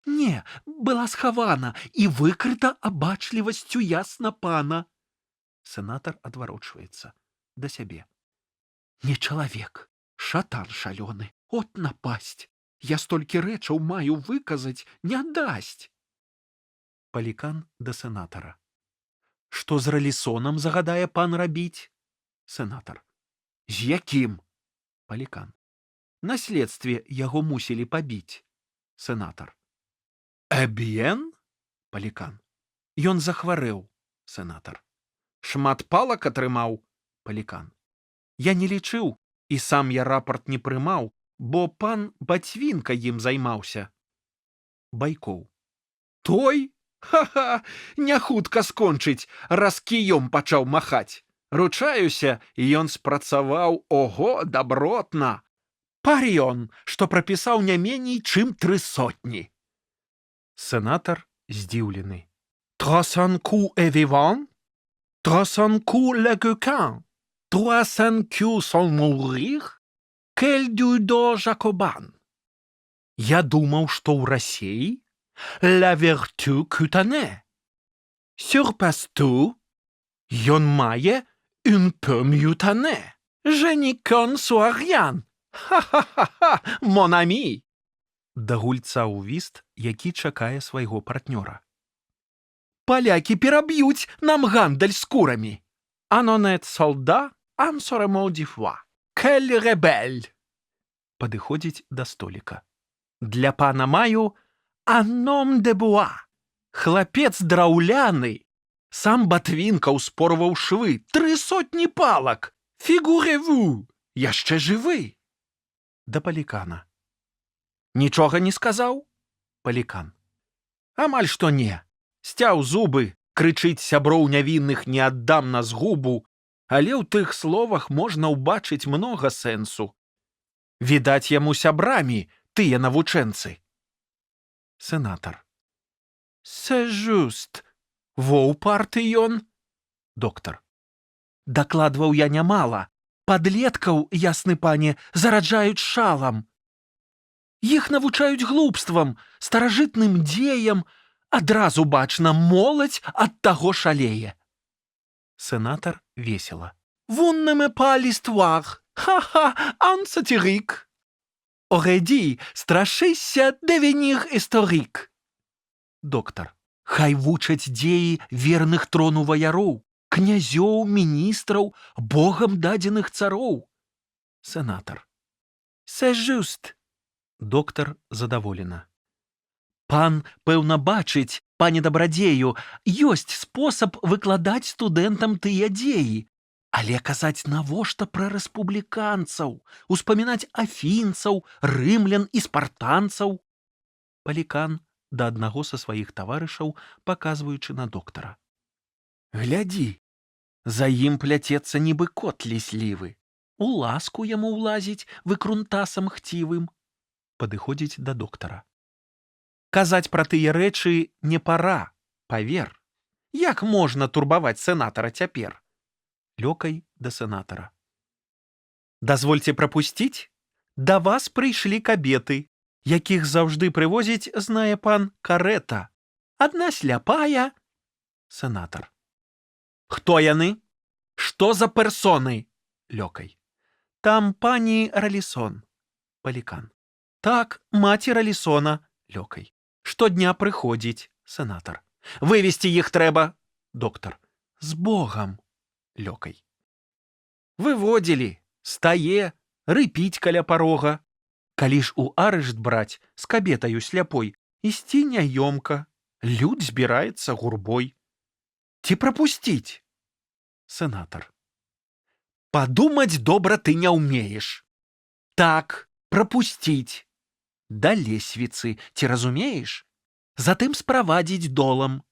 Не, была схавана і выкрыта абачлівасцю ясна пана. Сенатар адварочваецца да сябе. Не чалавек, шатан шалёны, от напасць. Я столькі рэчаў маю выказаць, не дасць. Палікан да сенатара. Што з ралісонам загадае пан рабіць? Сенатар. З якім? Палікан. На следстве яго мусілі пабіць. Сенатар. Эб'ен? Палікан. Ён захварэў. Сенатар. Шмат палак атрымаў? Палікан. Я не лічыў, і сам я рапарт не прымаў, бо пан Бацвінка ім займаўся. Байкоў. Той? Ха-ха, не хутка скончыць, раз кіём пачаў махаць. Ручаюся, ён спрацаваў, ого, дабротна. Парён, што прапісаў не меней, чым 300. Сенатар здзіўлены. 300 coups et vivant? 300 coups le coquin? 300 coups sans mourir? Quel dudor jacobin? Я думаў, што ў Расіі la vertu cutanée. Surpasse tout, ён мае un peu mutané. Je n'y conçois rien. Ха-ха-ха-ха, mon ami. Да гульца ў віст, які чакае свайго партнёра. Палякі пераб'юць нам гандаль скурамі. Анонет солда, ансоремол діфва. Кель ребель. Падыходзіць да століка. Для пана маю аном де буа. Хлапец драўляны. Сам Батвінка ўспорваў швы. 300 палак. Фігуреву. Яшчэ жывы. Да Палікана. Нічога не сказаў? Палікан. Амаль што не. Сцяў зубы, крычыць сяброў нявінных не аддам на згубу, але ў тых словах можна ўбачыць многа сэнсу. Відаць, яму сябрамі тыя навучэнцы. Сенатар. C'est just. Во ўпарты ён? Доктар. Дакладваў я нямала. Падлеткаў, ясны пане, зараджаюць шалам. Іх навучаюць глупствам, старажытным дзеям. Адразу бачна, моладзь ад таго шалее. Сенатар весела. Vous ne me pas l'histoire. Ха-ха, un satirique. Aurait dit, страшыся devenir historique. Доктар. Хай вучаць дзеі верных трону ваяроў, князёў, міністраў, богам дадзеных цароў. Сенатар. C'est juste. Доктар задаволена. Пан, пэўна, бачыць, пане дабрадзею, ёсць спосаб выкладаць студэнтам тыя дзеі, але казаць навошта пра рэспубліканцаў, успамінаць афінцаў, рымлян і спартанцаў. Палікан да аднаго са сваіх таварышаў, паказваючы на доктара. Глядзі, за ім пляцецца нібы кот ліслівы. У ласку яму ўлазіць выкрунтасам хцівым. Падыходзіць да доктара. Казаць пра тыя рэчы не пара, павер. Як можна турбаваць сенатара цяпер? Лёкай да сенатара. Дазвольце прапусціць? Да вас прыйшлі кабеты, якіх заўжды прывозіць, знае пан, карэта. Адна сляпая. Сенатар. Хто яны? Што за персоны? Лёкай. Там пані Ралісон. Палікан. Так, маці Ралісона. Лёкай. Штодня прыходзіць. Сенатар. Вывесці іх трэба. Доктар. З Богам. Лёкай. Выводзілі. Стае. Рыпіць каля парога. Калі ж у арышт браць з кабетаю сляпой, ісці няёмка. Люд збіраецца гурбой. Ці прапусціць? Сенатар. Падумаць добра ты не ўмееш. Так, прапусціць. Да лесвіцы, ці разумееш? Затым справадзіць долам.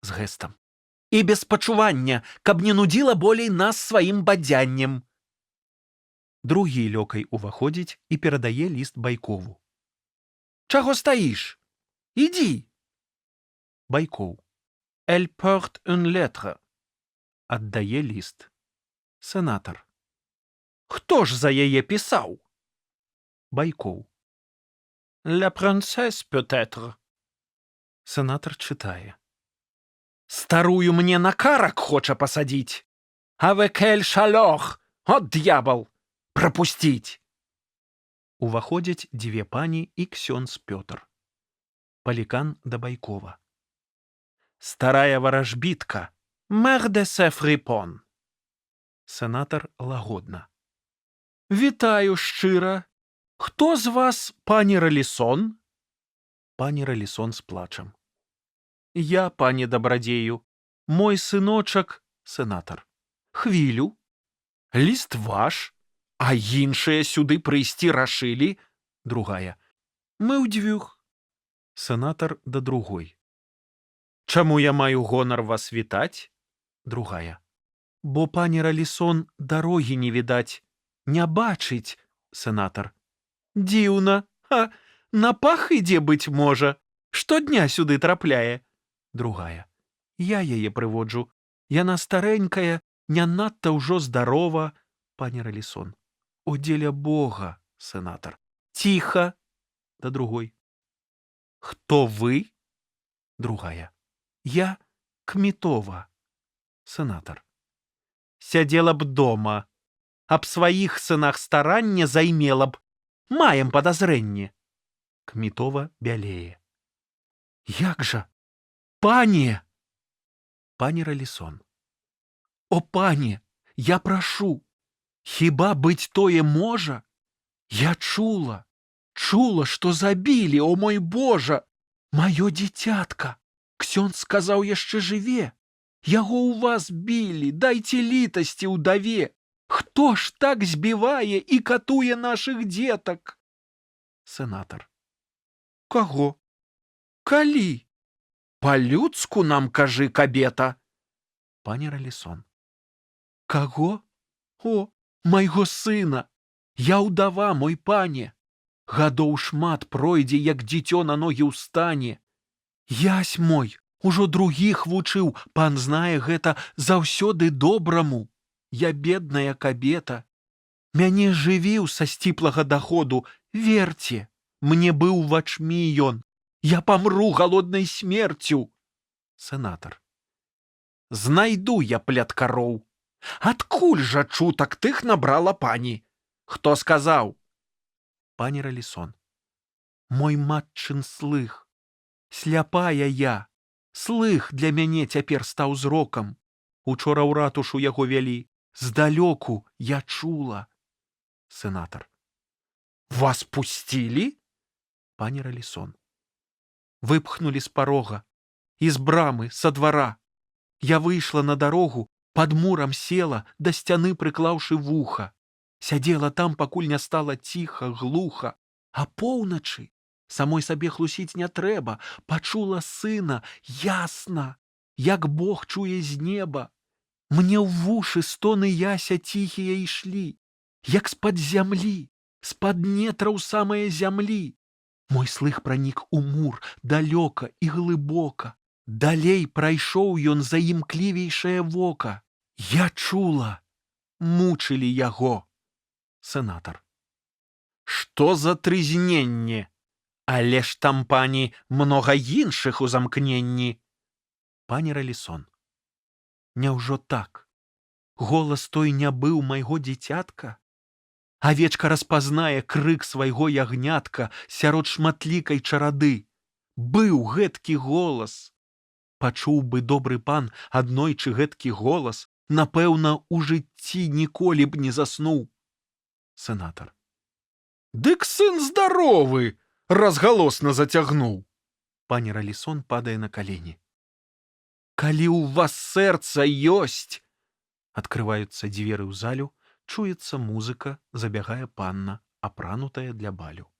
З гэстам. І без пачування, каб не нудзіла болей нас сваім бадзяннем.
Другі лёкай уваходзіць і перадае ліст Байкову. «Чаго стаіш? Ідзі!» Байкоў. «Elle porte une lettre». Аддае ліст. Сенатар. «Хто ж за яе пісаў?» Байкоў. «La princesse, peut-être». Сенатар чытае. «Старую мне на карак хоча пасадзіць. Avec elle chaleur. От д'ябал! Прапусціць!» Уваходзяць дзве пані і ксёндз Пётр. Палікан да Байкова. «Старая варажбітка, мэр де Сефрипон». Сенатар лагодна. «Вітаю шчыра. Хто з вас пані Ралісон?» Пані Ралісон з плачам. «Я, пане дабрадзею, мой сыночак, сенатар. Хвілю. Ліст ваш, а іншыя сюды прыйсці рашылі?» Другая. «Мы ўдзвюх». Сенатар да другой. «Чаму я маю гонар вас вітаць?» Другая. «Бо пані Ралісон дарогі не відаць, не бачыць». Сенатар. «Дзіўна. Ха, на пах ідзе, быць можа. Штодня сюды трапляе». Другая. «Я яе прыводжу. Яна старэнькая, не надта ўжо здарова». Пані Ралісон. «О, дзеля Бога». Сенатар. «Ціха». Да другой. «Хто вы?» Другая. «Я Кметова». Сенатар. «Сядзела б дома. Аб сваіх сынах старанне займела б. Маем падазрэнне». Кметова бялее. «Як жа? Пане!» Пані Ралісон. «О, пане, я прашу, хіба быць тое можа? Я чула, што забілі, о мой Божа! Маё дзіцятка! Ксёндз сказаў, яшчэ жыве. Яго ў вас білі, дайце літасці ўдаве. Хто ж так збівае і катуе нашых дзетак?» Сенатар. «Каго? Калі? Па-людску нам кажы, кабета». Пані Ралісон. «Каго? О, майго сына! Я ўдава, мой пане. Гадоў шмат пройдзе, як дзіцё на ногі ўстане. Ясь мой, ужо другіх вучыў, пан знае гэта заўсёды добраму. Я бедная кабета. Мяне жывіў са сціплага даходу, верце, мне быў вачмі ён. Я памру галоднай смерцю». Сенатар. «Знайду я пляткароў. Адкуль жа чутак тых набрала пані? Хто сказаў?» Пані Ралісон. «Мой матчын слых. Сляпая я. Слых для мяне цяпер стаў зрокам. Учора ў ратушу яго вялі. Здалёку я чула». Сенатар. «Вас пусцілі?» Пані Ралісон. «Выпхнулі з парога. З брамы, са двара. Я выйшла на дарогу, пад мурам села, да сцяны прыклаўшы вуха. Сядзела там, пакуль не стала ціха, глуха. А поўначы, самой сабе хлусіць не трэба, пачула сына ясна, як Бог чуе з неба. Мне ў вушы стоны яся ціхія ішлі, як з-пад зямлі, з-пад нетраў самае зямлі. Мой слых пранік у мур далёка і глыбока. Далей прайшоў ён за імклівейшае вока. Я чула, мучылі яго». Сенатар. «Што за трызненне? Але ж там, пані, многа іншых у замкненні». Пані Ралісон. «Няўжо так? Голас той не быў майго дзіцятка? Авечка распазнае крык свайго ягнятка сярод шматлікай чарады. Быў гэткі голас. Пачуў бы добры пан аднойчы гэткі голас, напэўна, у жыцці ніколі б не заснуў». Сенатар. «Дык сын здаровы!» разгалосна зацягнуў. Пані Ралісон падае на калені. «Калі ў вас сэрца ёсць!» Адкрываюцца дзверы ў залю, чуецца музыка, забягае панна, апранутая для балю.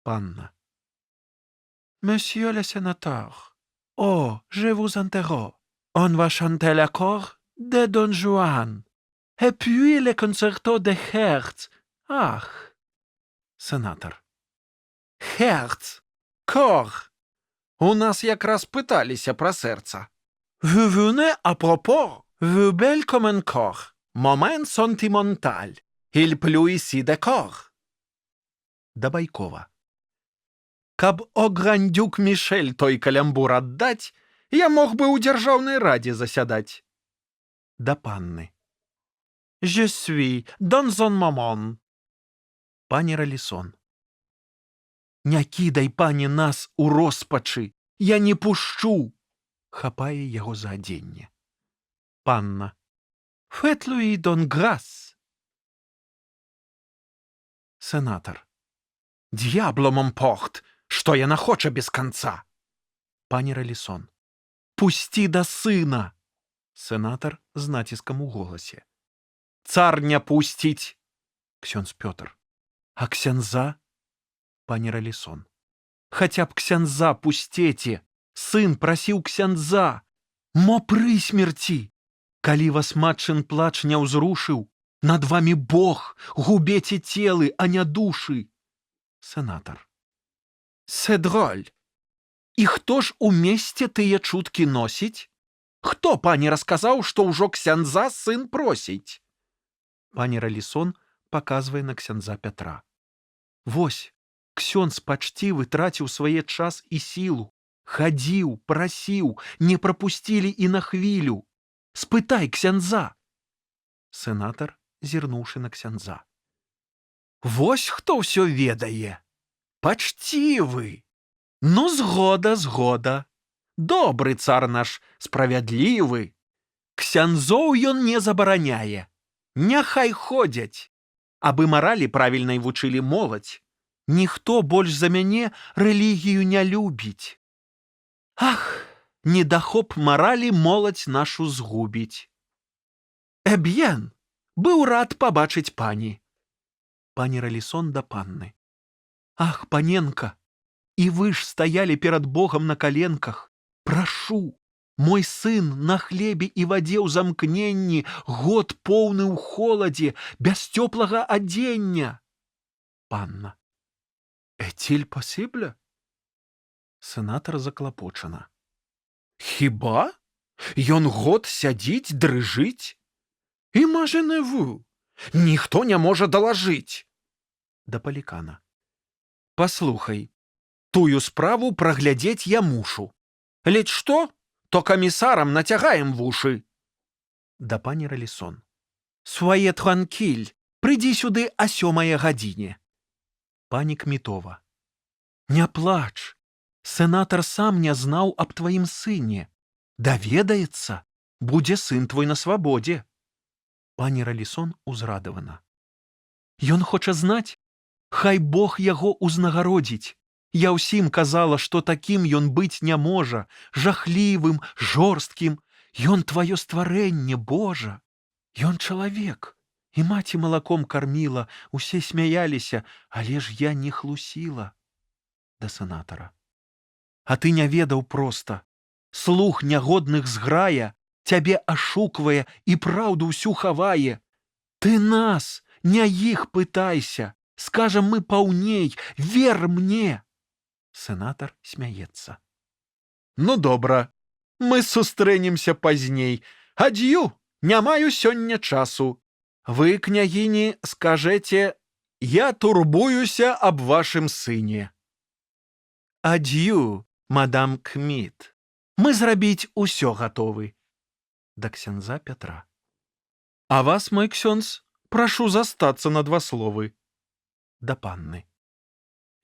Панна. «Monsieur le sénateur, oh, je vous interroge. On va chanter l'accord de Don Juan.
Et puis le concerto de Herz. Ах.
Сенатор.
Herz.
Кор! У нас якраз пыталіся пра сэрца.
Vous venez à propos. Vous belle comme un corps. Moment sentimental. Il pleut ici de corps.
Да Байкова. Каб ограндюк Мішель той калямбур аддаць, я мог бы ў дзяржаўнай радзе засядаць. Да панны.
Je suis dans un moment.
Пані Ралісон. Не кідай, пані, нас у роспачы. Я не пушчу. Хапае яго за адзенне. Панна.
Faites-lui don grâce.
Сенатор. Д'ябло мампорт, што яна хоча без канца. Пані Ралісон. Пусці да сына. Сенатор з націскам у голасе. Цар не пусціць. Ксёндз Пётр. А ксяндза? Пані Ралісон. Хаця б ксяндза пусцеце. Сын прасіў ксяндза. Мо пры смерці. Калі вас матчын плач не ўзрушыў, над вамі Бог, губеце целы, а не душы. Сенатор.
C'est drôle.
І хто ж у месце тыя чуткі носіць? Хто пані расказаў, што ўжо ксяндза сын просіць? Пані Ралісон паказвае на ксяндза Пятра. Вось, ксёндз пачцівы траціў свае час і сілу. Хадзіў, прасіў, не прапусцілі і на хвілю. Спытай ксяндза. Сенатор, зірнуўшы на ксяндза. Вось хто ўсё ведае. Пачцівы. Ну, згода, згода. Добры цар наш, справядлівы. Ксяндзоў ён не забараняе. Няхай ходзяць. Абы маралі правільнай вучылі моладзь. Ніхто больш за мяне рэлігію не любіць. Ах, недахоп маралі моладзь нашу згубіць. Эб'ен, быў рад пабачыць пані. Пані Ралісон да панны. Ах, паненка, і вы ж стаялі перад Богам на каленках. Прашу, мой сын на хлебе і вадзе ў замкненні, год поўны ў холадзе, без цёплага адзення. Панна. Est-il possible? Сенатор заклапочана. Хіба? Ён год сядзіць, дрыжыць? Imaginez-vous, ніхто не можа далажыць. Да Палікана. Паслухай, тую справу праглядзець я мушу. Ледь што, то камісарам нацягаем вушы. Да пані Ралісон. Свае транкіль, прыйдзі сюды а 7 гадзіне. Пані Кмітова. Не плач. Сенатор сам не знаў аб тваім сыне. Даведаецца, будзе сын твой на свабодзе. Пані Ралісон узрадавана. Ён хоча знаць? Хай Бог яго узнагародзіць. Я ўсім казала, што такім ён быць не можа, жахлівым, жорсткім. Ён тваё стварэнне, Божа. Ён чалавек. І маці малаком карміла, усе смяяліся, але ж я не хлусіла. Да сенатара. А ты не ведаў проста. Слух нягодных зграя, цябе ашуквае і праўду ўсю хавае. Ты нас, не іх пытайся. Скажам мы паўней, вер мне. Сенатор смяецца. Ну, добра, мы сустрэнемся пазней. Ад'ю, не маю сёння часу. Вы, княгіні, скажэце, я турбуюся аб вашым сыне. Ад'ю, мадам Кміт. Мы зрабіць усё гатовы. Да ксяндза Пятра. А вас, мой ксёндз, прашу застацца на 2 словы. Да панны.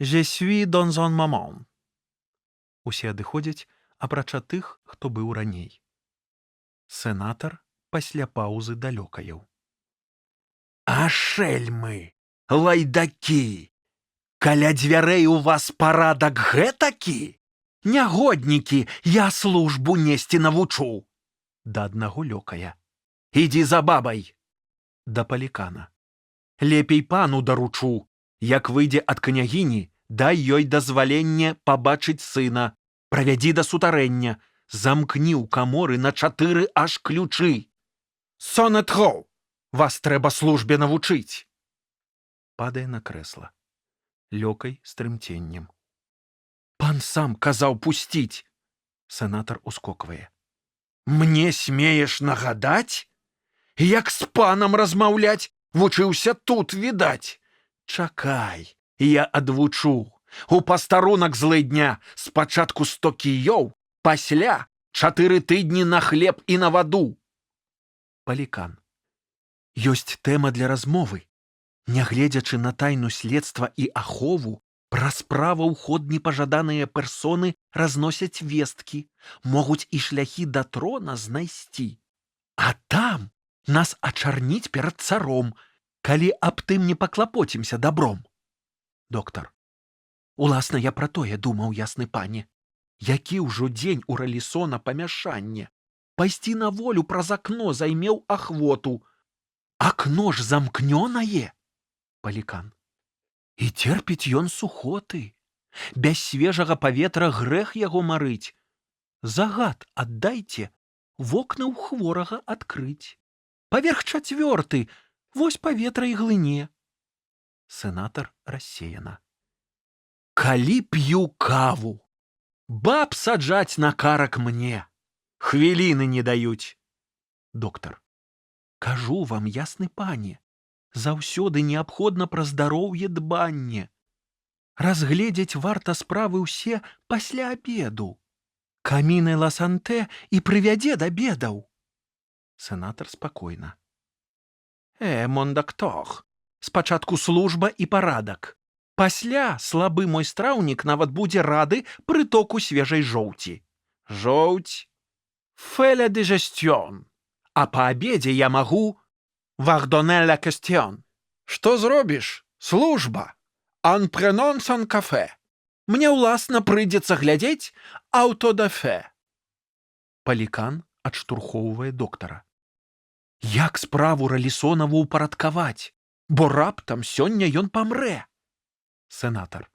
Je suis dans un moment. Усе адыходзяць, апрача тых, хто быў раней. Сенатор пасля паўзы далёкаяў. А шэльмы, лайдакі! Каля дзвярэй у вас парадак гэтакі? Нягоднікі, я службу несці навучу. Да аднаго лёкая. Ідзі за бабай. Да Палікана. Лепей пану даручу. Як выйдзе ад княгіні, дай ёй дазваленне пабачыць сына. Правядзі да сутарэння. Замкні ў каморы на 4 аж ключы. Сонетро! Вас трэба службе навучыць. Падае на крэсла. Лёкай з трымценнем. Пан сам казаў пусціць. Сенатар ускоквае. Мне смееш нагадаць? Як з панам размаўляць, вучыўся тут, відаць. Чакай, я адвучу. У пастарунак злыдня спачатку 100 кіёў, пасля 4 тыдні на хлеб і на ваду. Палікан. Ёсць тэма для размовы. Нягледзячы на тайну следства і ахову, праз права ў ход непажаданыя персоны разносяць весткі, могуць і шляхі да трона знайсці. А там нас ачарніць перад царом, калі аб тым не паклапоцімся дабром. Доктар. Уласна, я пра тое думаў, ясны пане. Які ўжо дзень у Ралісона памяшанне. Пайсці на волю праз акно займеў ахвоту. Акно ж замкнёнае. Палікан. І церпіць ён сухоты. Без свежага паветра грэх яго марыць. Загад аддайце, вокны ў хворага адкрыць. Паверх 4, вось паветра і глыне. Сенатар рассеяна. Калі п'ю каву, баб саджаць на карак мне. Хвіліны не даюць. Доктар. Кажу вам, ясны пане, заўсёды неабходна пра здароўе дбанне. Разгледзець варта справы ўсе пасля абеду. Каміны ласанте і прывядзе да бедаў. Сенатар спакойна. Мон доктор, спачатку служба і парадак. Пасля слабы мой страўнік нават будзе рады прытоку свежай жоўці. Жоўць. Фэ ля дыжэсцён. А па абедзе я магу вардоне ля кэсцён. Што зробіш? Служба. Ан пренон сан кафе. Мне ўласна прыйдзецца глядзець аўтодафе. Палікан адштурхоўвае доктара. Як справу Ралісонаву ўпарадкаваць? Бо раптам сёння ён памрэ. Сенатар.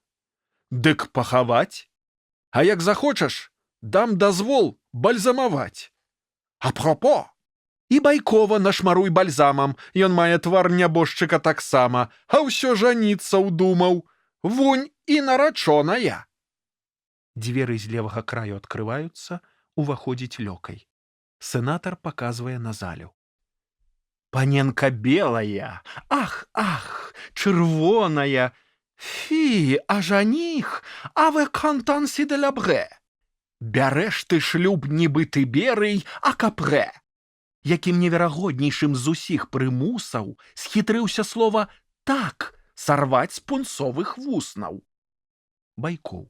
Дык пахаваць? А як захочаш, дам дазвол бальзамаваць. Апропо, і Байкова нашмаруй бальзамам, ён мае твар нябожчыка таксама, а ўсё жаніцца ўдумаў. Вунь і нарачоная. Дзверы з левага краю адкрываюцца, уваходзіць Лёкай. Сенатар паказвае на залю. Паненка белая, ах, чырвоная. Фі, а жаніх, а вы кантансі де лабрэ. Бярэш ты шлюб нібы ты берый, а капрэ. Якім неверагоднейшым з усіх прымусаў схітрыўся слова «так» сарваць з пунцовых вуснаў. Байкоў.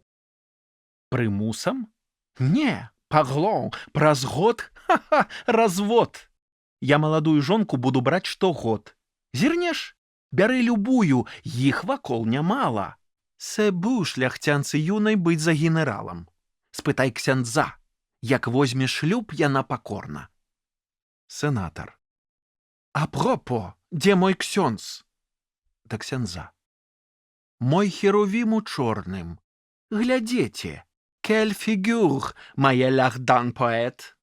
Прымусам? Не, пагло, праз год, развод. Я маладую жонку буду браць штогод. Зірнеш? Бяры любую, іх вакол нямала. Сэбу шляхцянцы юнай быць за генералам. Спытай ксяндза, як возьме шлюб яна пакорна. Сенатар. Апропо, дзе мой ксёндз? Да ксяндза. Мой херувім у чорным. Глядзеце, кель фігюр, мае лярдан поэт.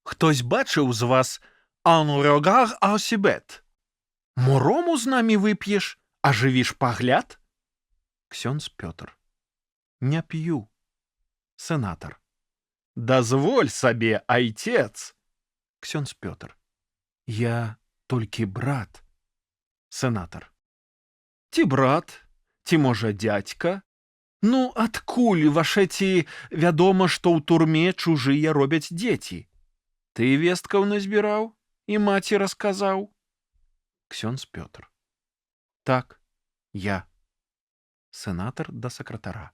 Хтось бачыў з вас «un regard à сібет»? Мурому з намі вып'еш, ажывіш пагляд? Ксёндз Пётр. Не п'ю. Сенатар. Дазволь сабе, айцец. Ксёндз Пётр. Я толькі брат. Сенатар. Ці брат, ці можа дзядзька? Ну, адкуль вашэці вядома, што ў турме чужыя робяць дзеці? Ты весткаў назбіраў і маці расказаў? Ксёндз Пётр. Так, я. Сенатар да сакратара.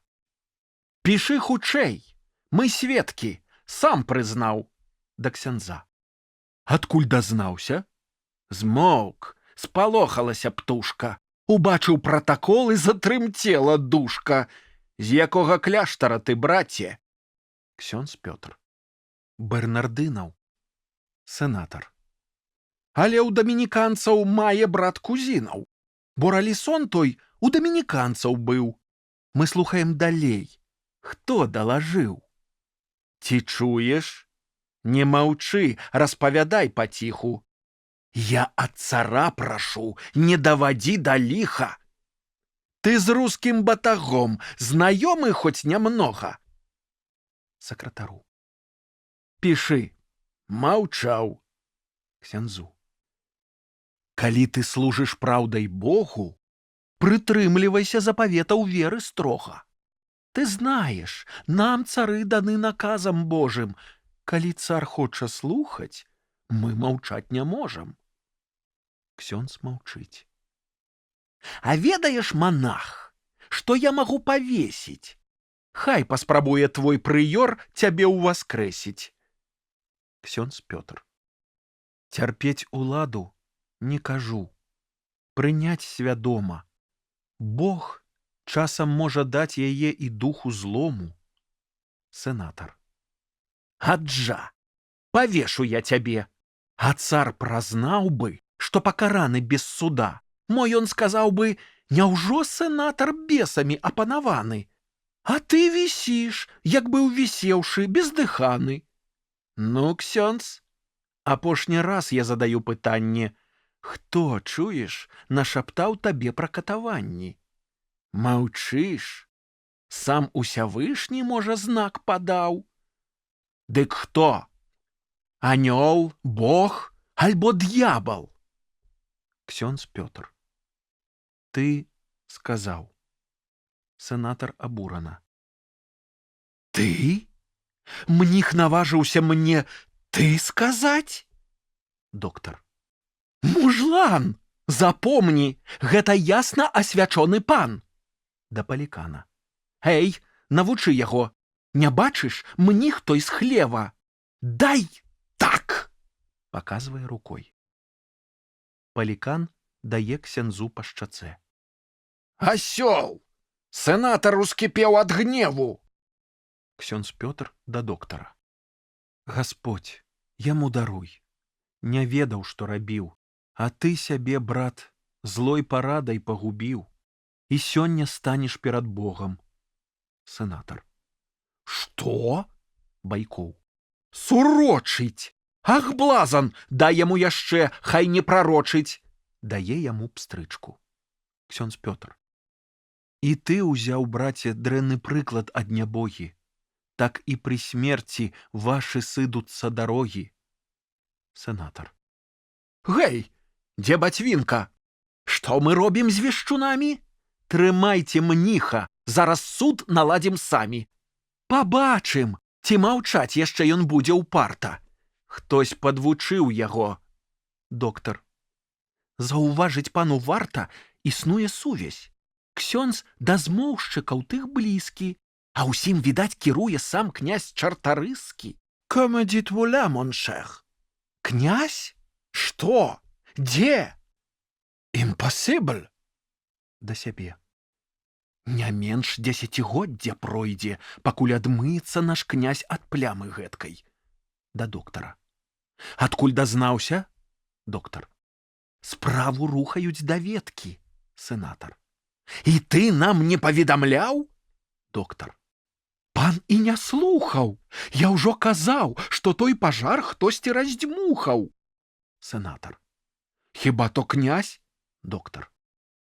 Пішы хутчэй, мы сведкі, сам прызнаў. Да ксяндза. Адкуль дазнаўся? Змоўк, спалохалася птушка. Убачыў пратакол і затрымцела душка. З якога кляштара ты, браце? Ксёндз Пётр. Бернардынаў. Сенатар. Але ў дамініканцаў мае брат кузінаў, бо Ралісон той у дамініканцаў быў. Мы слухаем далей. Хто далажыў? Ці чуеш? Не маўчы, распавядай паціху.
Я от цара прошу, не доводи до лиха. Ты с русским батагом знакомы хоть немного?
Сакратару.
Пиши. Маўчаў.
Ксяндзу.
Калі ты служыш праўдай Богу, прытрымлівайся запаветаў веры строга. Ты знаеш, нам цары даны наказам Божым. Калі цар хоча слухаць, мы маўчаць не можам.
Ксёндз маўчыць.
А ведаеш, монах, што я магу павесіць? Хай паспрабуе твой прыёр цябе ўваскрэсіць.
Ксёндз Пётр. Цярпець уладу не кажу. Прыняць свядома. Бог часам можа даць яе і духу злому. Сенатар.
Аджа, павешу я цябе. А цар празнаў бы, што пакараны без суда. Мо ён сказаў бы, няўжо сенатар бесамі апанаваны? А ты вісіш, як быў вісеўшы, бездыханы.
Ну, ксёндз, апошні раз я задаю пытанне, хто, чуеш, нашаптаў табе пра катаванні?
Маўчыш? Сам Усявышні, можа, знак падаў? Дык хто? Анёл, Бог альбо д'ябал?
Ксёндз Пётр. Ты сказаў. Сенатар абурана.
Ты? Мніх наважыўся мне ты сказаць?
Доктар.
Мужлан, запомні, гэта ясна асвячоны пан.
Да Палікана.
Эй, навучы яго. Не бачыш, мніх той з хлева. Дай так!
Паказвае рукой. Палікан дае ксяндзу па шчацэ.
Асёл! Сенатар ускіпеў ад гневу.
Ксёндз Пётр да доктара. Гасподзь, яму даруй. Не ведаў, што рабіў, а ты сябе, брат, злой парадай пагубіў. І сёння станеш перад Богам. Сенатар.
Што?
Байкоў.
Сурочыць! Ах, блазан, дай яму яшчэ, хай не прарочыць.
Дае яму пстрычку. Ксёндз Пётр. І ты ўзяў, браце, дрэнны прыклад ад нябогі. Так і пры смерці вашы сыдуцца дарогі. Сенатар.
Гэй, дзе бацьвінка? Што мы робім з вешчунамі? Трымайце мніха, зараз суд наладзім самі. Пабачым, ці маўчаць яшчэ ён будзе ўпарта. Хтось падвучыў яго.
Доктар.
Заўважыць пану варта, існуе сувязь. Ксёндз да змоўшчыкаў тых блізкі, а ўсім, відаць, кіруе сам князь Чартарыскі. Comme dites-vous là, mon cher? Князь? Што? Дзе? Impossible.
Да сябе.
Не менш дзесяцігоддзя пройдзе, пакуль адмыецца наш князь ад плямы гэткай.
Да доктара.
Адкуль дазнаўся?
Доктар.
Справу рухаюць даведкі.
Сенатар.
І ты нам не паведамляў?
Доктар.
Пан і не слухаў. Я ўжо казаў, што той пажар хтосьці раздзьмухаў.
Сенатар.
Хіба то князь?
Доктар.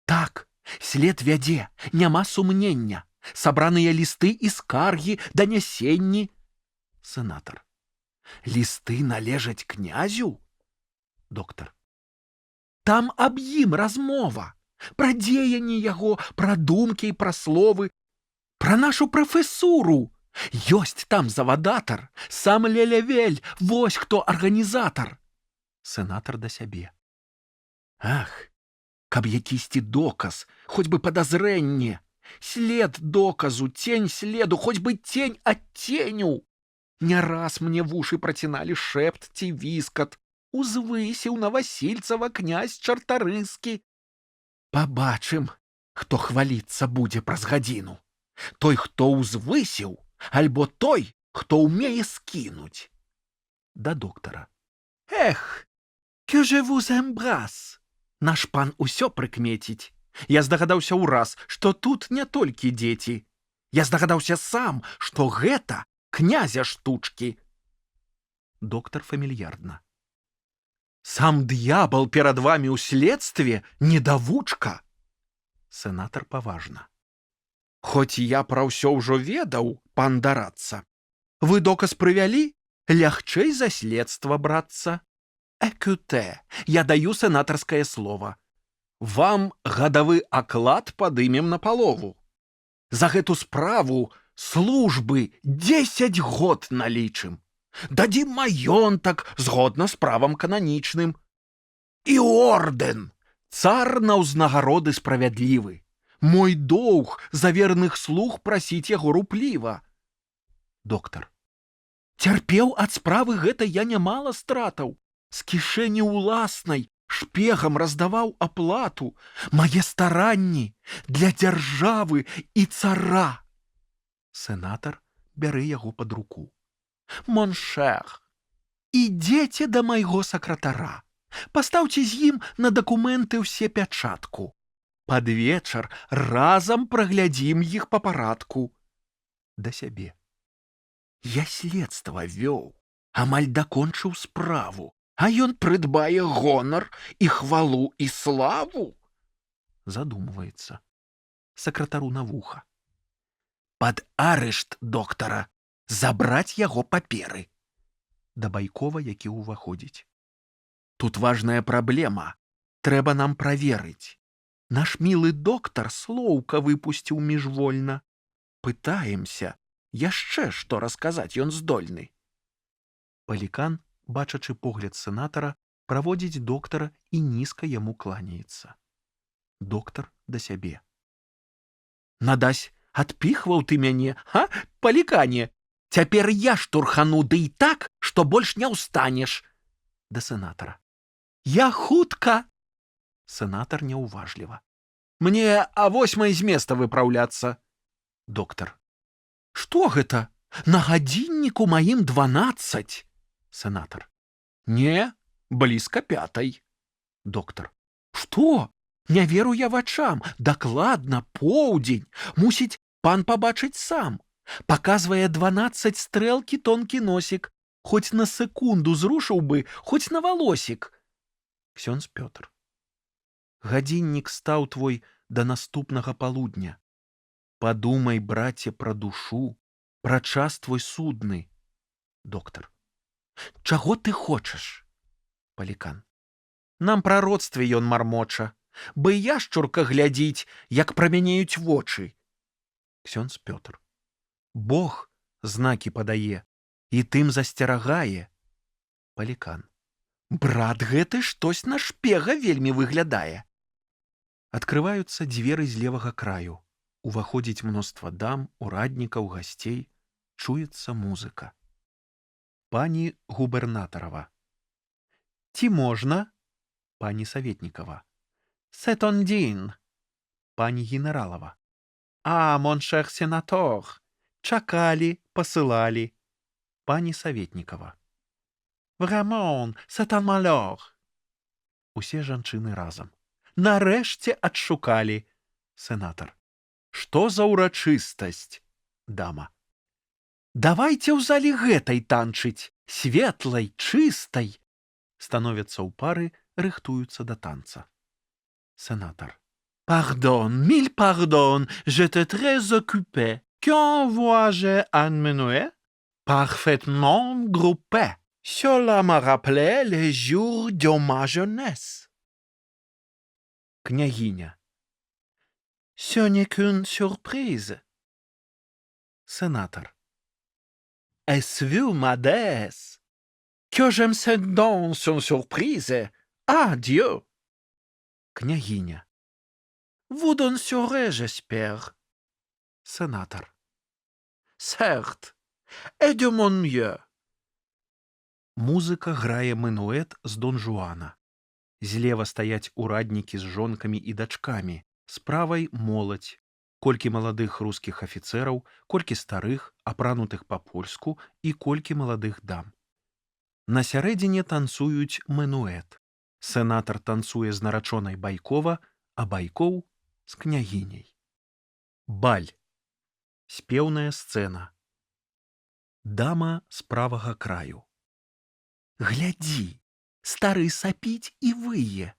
Так, след вядзе, няма сумнення. Сабраныя лісты і скаргі, данясенні.
Сенатар.
Лісты належаць князю?
Доктар.
Там аб ім размова. Пра дзеянні яго, пра думкі і пра словы, пра нашу прафесуру. Ёсць там завадатар, сам Лелявель, вось хто арганізатар.
Сенатар да сябе.
Ах, каб якісьці доказ, хоць бы падазрэнне, след доказу, цень следу, хоць бы цень ад ценю. Не раз мне вушы праціналі шэпт ці віскат, узвысіў на Васільцава князь Чартарыскі. Пабачым, хто хваліцца будзе праз гадзіну. Той, хто узвысіў, альбо той, хто ўмее скінуць.
Да доктара.
Эх, que je vous embrasse. Наш пан усё прыкмеціць. Я здагадаўся ўраз, што тут не толькі дзеці. Я здагадаўся сам, што гэта князя штучкі.
Доктар фамільярдна.
Сам д'ябал перад вамі ў следстве недавучка.
Сенатар паважна.
Хоць я пра ўсё ўжо ведаў, пан дарацца. Вы доказ прывялі? Лягчэй за следства брацца. Экюте, я даю сенатарскае слова. Вам гадавы аклад падымем на палову. За гэту справу службы 10 год налічым. Дадзім маёнтак згодна з правам кананічным. І ордэн. Цар на ўзнагароды справядлівы. Мой доўг за верных слуг прасіць яго рупліва.
Доктар.
Цярпеў ад справы гэта я нямала стратаў. З кішэні ўласнай шпегам раздаваў аплату. Мае старанні для дзяржавы і цара.
Сенатар бярэ яго пад руку.
Моншэр, ідзеце да майго сакратара. Пастаўце з ім на дакументы ўсе пячатку. Пад вечар разам праглядзім іх па парадку.
Да сябе.
Я следства вёў, амаль дакончыў справу, а ён прыдбае гонар і хвалу і славу.
Задумваецца. Сакратару на вуха.
Пад арышт доктара. Забраць яго паперы.
Да Байкова, які ўваходзіць.
Тут важная праблема. Трэба нам праверыць. Наш мілы доктар слоўка выпусціў міжвольна. Пытаемся, яшчэ што расказаць ён здольны.
Палікан, бачачы погляд сенатара, праводзіць доктара і нізка яму кланяецца. Доктар да сябе.
Надась, адпіхваў ты мяне, га, палікане? Цяпер я штурхану, ды і так, што больш не ўстанеш.
Да сенатара.
Я хутка.
Сенатар няўважліва.
Мне а 8 з места выпраўляцца.
Доктар.
Што гэта? На гадзінніку маім 12.
Сенатар.
Не, блізка 5.
Доктар.
Што? Не веру я вачам. Дакладна, поўдзень. Мусіць, пан пабачыць сам. Паказвае 12 стрэлкі тонкі носік. Хоць на секунду зрушыў бы, хоць на валосік.
Ксёндз Пётр. Гадзіннік стаў твой да наступнага палудня. Падумай, браце, пра душу, пра час твой судны. Доктар.
Чаго ты хочаш?
Палікан.
Нам прароцтве ён мармоча. Бы яшчурка глядзіць, як прамянеюць вочы.
Ксёндз Пётр. Бог знакі падае і тым засцерагае. Палікан.
Брат гэты штось на шпега вельмі выглядае.
Адкрываюцца дзверы з левага краю. Уваходзіць мноства дам, ураднікаў, гасцей. Чуецца музыка. Пані губернатарава.
Ці можна?
Пані Саветнікава.
Сетондзін.
Пані генералава.
А, моншэр сенатор. Чакалі, пасылалі.
Пані Саветнікава.
Vraiment, c'est un malheur.
Усе жанчыны разам.
Нарэшце адшукалі.
Сенатар.
Што за ўрачыстасць?
Дама.
Давайце ў зале гэтай танчыць, светлай, чыстай.
Становяцца ў пары, рыхтуюцца да танца. Сенатар.
Pardon, mille pardon, j'étais très occupé. Quand vois-je un menuet? Parfaitement groupé. Cela m'a rappelé les jours de ma jeunesse.
Княгиня.
Ce n'est qu'une surprise.
Сенатор.
Est-ce vous, ma déesse? Que j'aime cette danse en surprise. Adieu.
Княгиня.
Vous danserez, j'espère.
Сенатор.
Certes. Et de mon mieux.
Музыка грае мэнуэт з Дон Жуана. Злева стаяць ураднікі з жонкамі і дачкамі. Справай моладзь. Колькі маладых рускіх афіцэраў, колькі старых, апранутых па-польску і колькі маладых дам. На сярэдзіне танцуюць мэнуэт. Сенатар танцуе з нарачонай Байкова, а Байкоў з княгіняй. Баль. Спеўная сцэна. Дама з правага краю.
Глядзі, Стары сапіць і вые.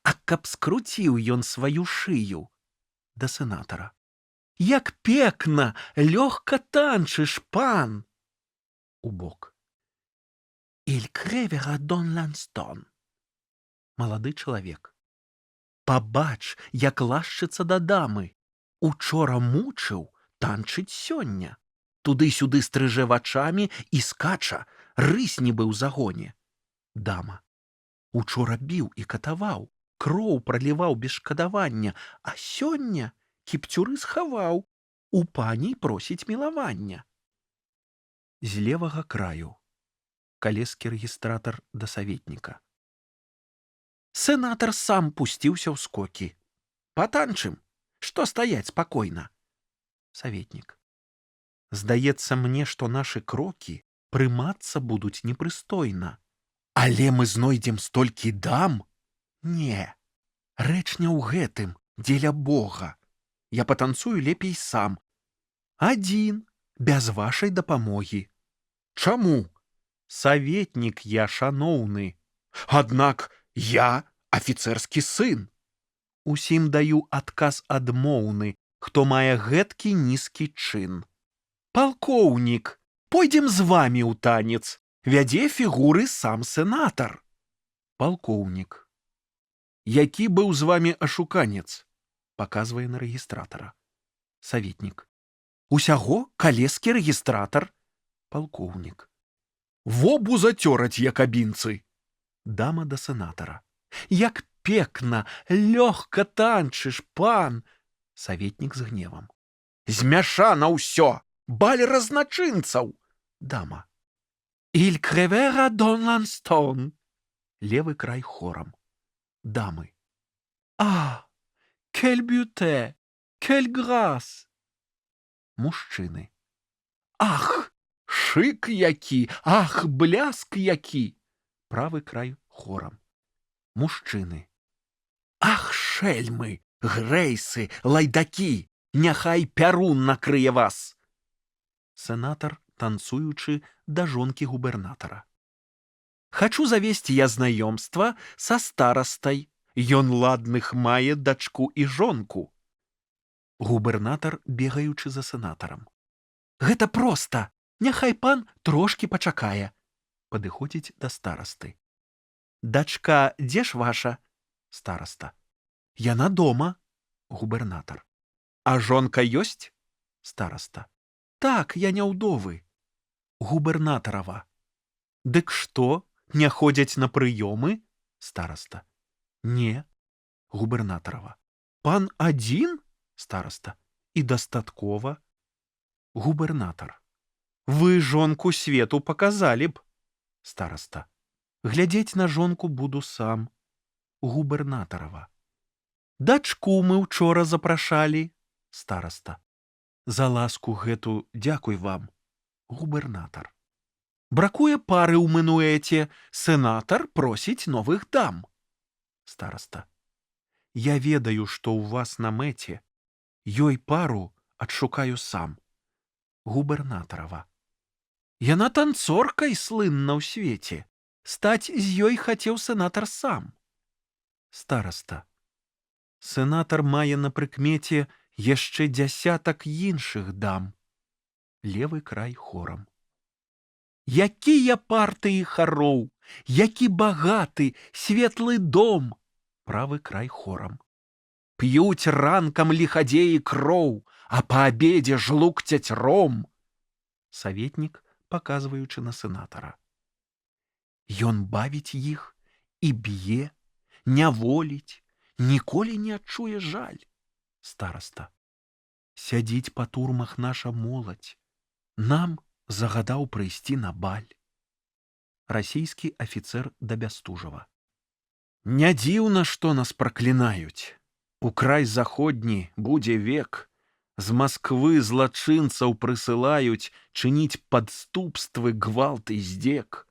А каб скруціў ён сваю шыю. Да сенатара. Як пекна, лёгка танчыш, пан. Убок. Il crèvera dans l'instant. Малады чалавек. Пабач, як лашчыцца да дамы. Учора мучыў, танчыць сёння. Туды-сюды стрыжэ вачамі і скача, рысь нібы ў загоне. Дама. Учора біў і катаваў, кроў праліваў без шкадавання, а сёння кіпцюры схаваў, у пані просіць мілавання. З левага краю. Калескі рэгістратар да саветніка. Сенатар сам пусціўся ў скокі. Патанчым, што стаяць спакойна. Саветнік. Здаецца мне, што нашы крокі прымацца будуць непрыстойна. Але мы знойдзем столькі дам? Не. Рэч не ў гэтым, дзеля Бога. Я патанцую лепей сам. Адзін, без вашай дапамогі. Чаму? Саветнік я шаноўны. Аднак я афіцэрскі сын. Усім даю адказ адмоўны, хто мае гэткі нізкі чын. Палкоўнік, пойдзем з вамі ў танец. Вядзе фігуры сам сенатар. Палкоўнік. Які быў з вамі ашуканец? Паказвае на рэгістратара. Саветнік. Усяго калескі рэгістратар. Палкоўнік. Во бузацёраць якабінцы. Дама да сенатара. Як пекна, лёгка танчыш, пан. Саветнік з гневам. Змяшана ўсё, баль разначынцаў. Дама. Il crèvera dans l'instant. Левы край хорам. Дамы. А, quelle beauté, quelle grâce. Мужчыны. Ах, шык які, ах, бляск які. Правы край хорам. Мужчыны. Ах, шельмы, грэйсы, лайдакі, няхай пярун накрые вас. Сенатар, танцуючы да жонкі губернатара. Хачу завесці я знаёмства са старастай. Ён ладных мае дачку і жонку. Губернатар, бегаючы за сенатарам. Гэта проста. Няхай пан трошкі пачакае. Падыходзіць да старасты. Дачка, дзе ж ваша? Стараста. Яна дома. Губернатар. А жонка ёсць? Стараста. Так, я не ўдовы. Губернатарава. Дык што, не ходзяць на прыёмы? Стараста. Не. Губернатарава. Пан адзін? Стараста. І дастаткова. Губернатар. Вы жонку свету паказалі б. Стараста. Глядзець на жонку буду сам. Губернатарава. Дачку мы учора запрашалі. Стараста. За ласку гэту дзякуй вам. Губернатар. Бракуе пары ў мэнуэце. Сенатар просіць новых дам. Стараста. Я ведаю, што ў вас на мэце. Ёй пару адшукаю сам. Губернатарава. Яна танцоркай слынна ў свеце. Стаць з ёй хацеў сенатар сам. Стараста. Сенатар мае на прыкмеце яшчэ дзясятак іншых дам. Левы край хорам. Якія партыі хароў, які багаты, светлы дом. Правы край хорам. П'юць ранкам ліхадзеі кроў, а па абедзе жлукцяць ром. Саветнік, паказваючы на сенатара. Ён бавіць іх і б'е, няволіць, ніколі не адчуе жаль. Стараста. Сядзіць па турмах наша моладзь. Нам загадаў прыйсці на баль. Расійскі афіцэр да Бястужава. Не дзіўна, што нас праклінаюць. У край заходні будзе век. З Масквы злачынцаў прысылаюць чыніць падступствы, гвалт і здзек.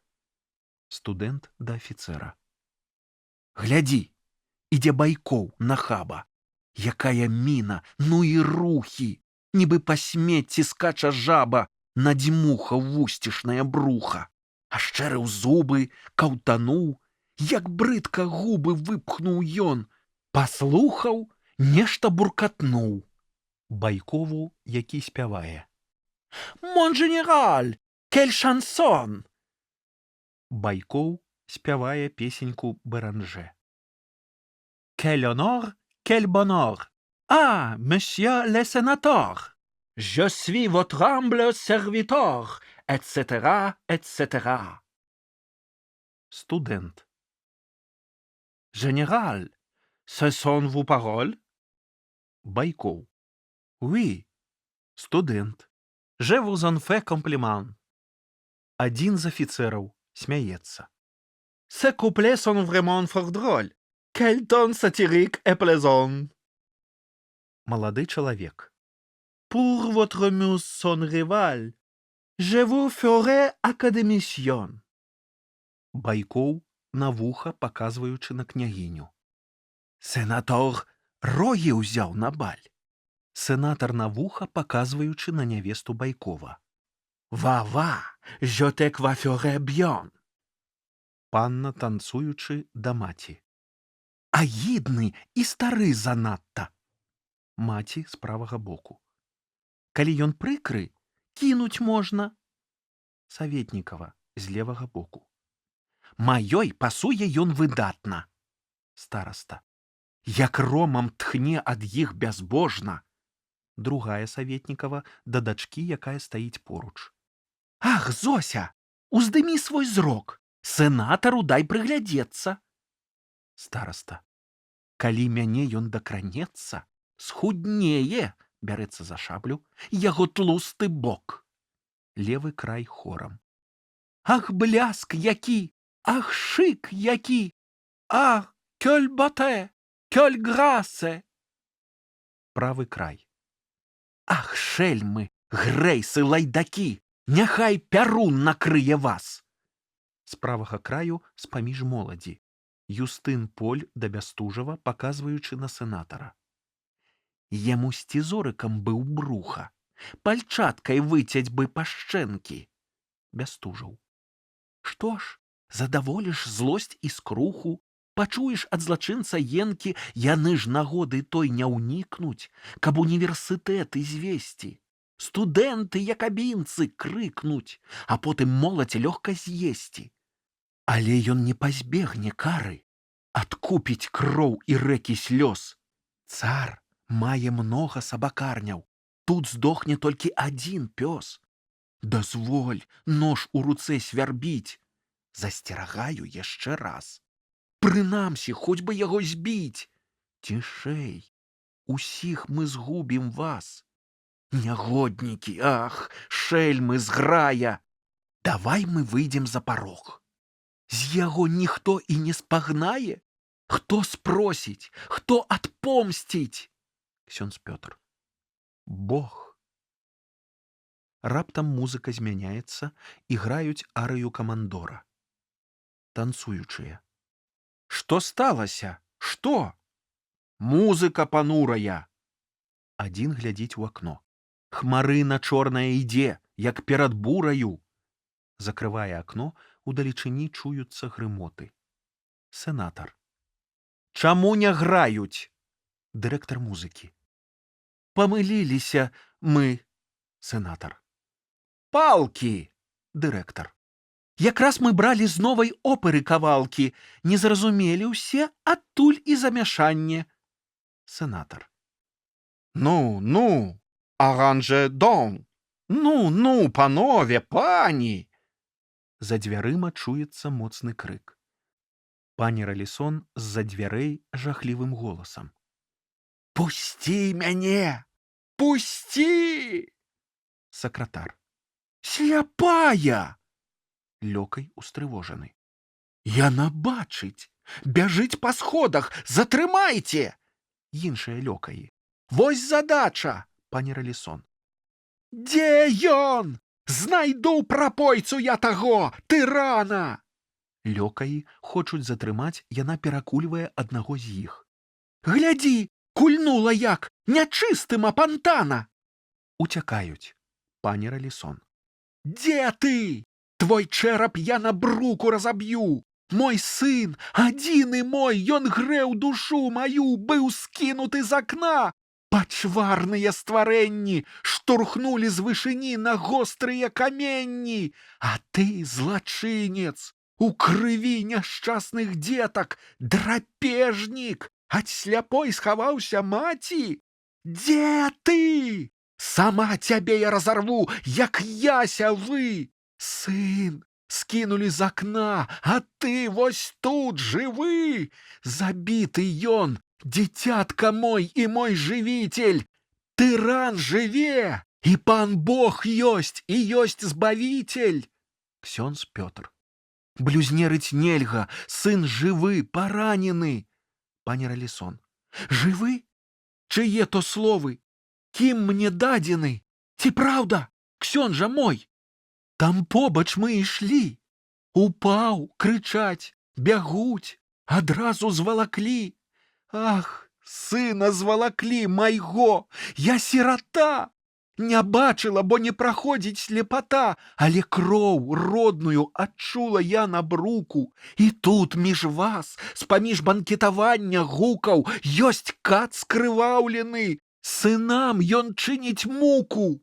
Студэнт да афіцэра. Глядзі, ідзе Байкоў, нахаба. Якая міна, ну і рухі. Нібы па смецці скача жаба, надзьмуха вусцішнае бруха. А шчэрыў зубы, каўтануў, Як брыдка губы выпхнуў ён, паслухаў, нешта буркатнуў.
Байкову, які спявае.
«Мон генераль, кель шансон!»
Байкоў спявае песеньку Бэранжэ. «Quel honneur, quel bonheur!
«Ah, monsieur le sénateur, je suis votre humble serviteur, etc., etc.»
Студэнт.
«Général, ce sont vos paroles?»
Байкоў.
«Oui,
Студэнт.
je vous en fais compliment.
Адзін з афіцэраў смяецца.
Ces couplets sont vraiment fort drôles. Quel ton satirique et plaisant.
Малады чалавек.
Pour votre muse son rival, je vous ferai académicion.
Байкоў на вуха, паказваючы на княгіню.
Сенатор рогі ўзяў на баль.
Сенатар на вуха, паказваючы на нявесту Байкова.
«Va, je te coifferai bien».
Панна, танцуючы, да маці.
Агідны і стары занадта.
Маці з правага боку. Калі ён прыкры, кінуць можна. Саветнікава з левага боку.
Маёй пасуе ён выдатна.
Стараста.
Як ромам тхне ад іх бязбожна.
Другая Саветнікава да дачкі, якая стаіць поруч.
«Ах, Зося, уздымі свой зрок, сенатару дай прыглядзецца».
Стараста. Калі мяне ён дакранецца,
схуднее, бярэцца за шаблю, яго тлусты бок.
Левы край хорам.
«Ах, бляск які! Ах, шык які! Ах, кёль боте! Кёль грасе!»
Правы край.
«Ах, шельмы, грэйсы, лайдакі! Няхай пярун накрые вас!»
З правага краю з-паміж моладзі. Юстын Поль да Бястужава, паказваючы на сенатара.
Яму сцізорыкам быў бруха, пальчаткай выцяць бы пашчэнкі.
Бястужаў.
«Што ж, задаволіш злосць і скруху, пачуеш ад злачынца енкі, яны ж нагоды той не ўнікнуць, каб універсітэты звесці. Студэнты якабінцы крыкнуць, а потым моладзь лёгка з'есці. Але ён не пазбегне кары, адкупіць кроў і рэкі слёз. Цар мае многа сабакарняў, тут здохне толькі адзін пёс. Дазволь нож у руцэ свярбіць. Засцерагаю яшчэ раз. Прынамсі, хоць бы яго збіць. Цішэй, усіх мы згубім вас. Нягоднікі, ах, шельмы зграя. Давай мы выйдзем за парог. З яго ніхто і не спагнае? Хто спросіць, хто адпомсціць?»
Ксёндз Пётр. Бог. Раптам музыка змяняецца, і граюць арыю камандора. Танцуючыя.
«Што сталася? Што?» «Музыка панурая».
Адзін глядзіць у акно.
«Хмарына чорная ідзе, як перад бураю».
Закрывае акно, удалечыні чуюцца грымоты. Сенатар.
«Чаму не граюць?»
Дырэктар музыкі.
«Памыліліся мы».
Сенатар.
«Палкі!»
Дырэктар.
«Якраз мы бралі з новай оперы кавалкі, не зразумелі ўсе, адтуль і замяшанне».
Сенатар.
«Ну, аранже дон! Ну, панове, пані!»
За дзвярыма чуецца моцны крык. Пані Ралісон з-за дзвярэй жахлівым голасам.
«Пусці мяне! Пусці!»
Сакратар.
«Сляпая!»
Лёкай устрывожаны.
«Яна бачыць! Бяжыць па сходах! Затрымайце!»
Іншыя лёкаі.
«Вось задача!»
Пані Ралісон.
«Дзе ён? Знайду прапойцу я таго, тырана!»
Лёкаі хочуць затрымаць, яна перакульвае аднаго з іх.
«Глядзі, кульнула як, нячыстым апантана!»
Уцякаюць. Пані Ралісон.
«Дзе ты? Твой чэрап я на бруку разаб'ю! Мой сын, адзіны мой, ён грэў душу маю, быў скінуты з акна. Пачварныя стварэнні штурхнулі з вышыні на гострыя каменні. А ты, злачынец, у крыві няшчасных дзетак, драпежнік, ад сляпой схаваўся маці. Дзе ты? Сама цябе я разарву, як яся вы. Сын, скінулі з акна, а ты вось тут жывы. Забіты ён, дзіцятка мой і мой жывіцель. Тыран жыве, і пан Бог ёсць, і ёсць збавіцель. Ксёндз Пётр. Блюзнерыць нельга, сын жывы, паранены. Пані Ралісон. Жывы? Чые то словы? Кім мне дадзены? Ці праўда, ксёнджа мой? Там побач мы ішлі. Упаў, крычаць, бягуць, адразу звалаклі. Ах, сына звалаклі майго, я сірата. Не бачыла, бо не праходзіць слепата, але кроў родную адчула я на бруку. І тут між вас, з-паміж банкетавання гукаў, ёсць кат скрываўлены. Сынам ён чыніць муку.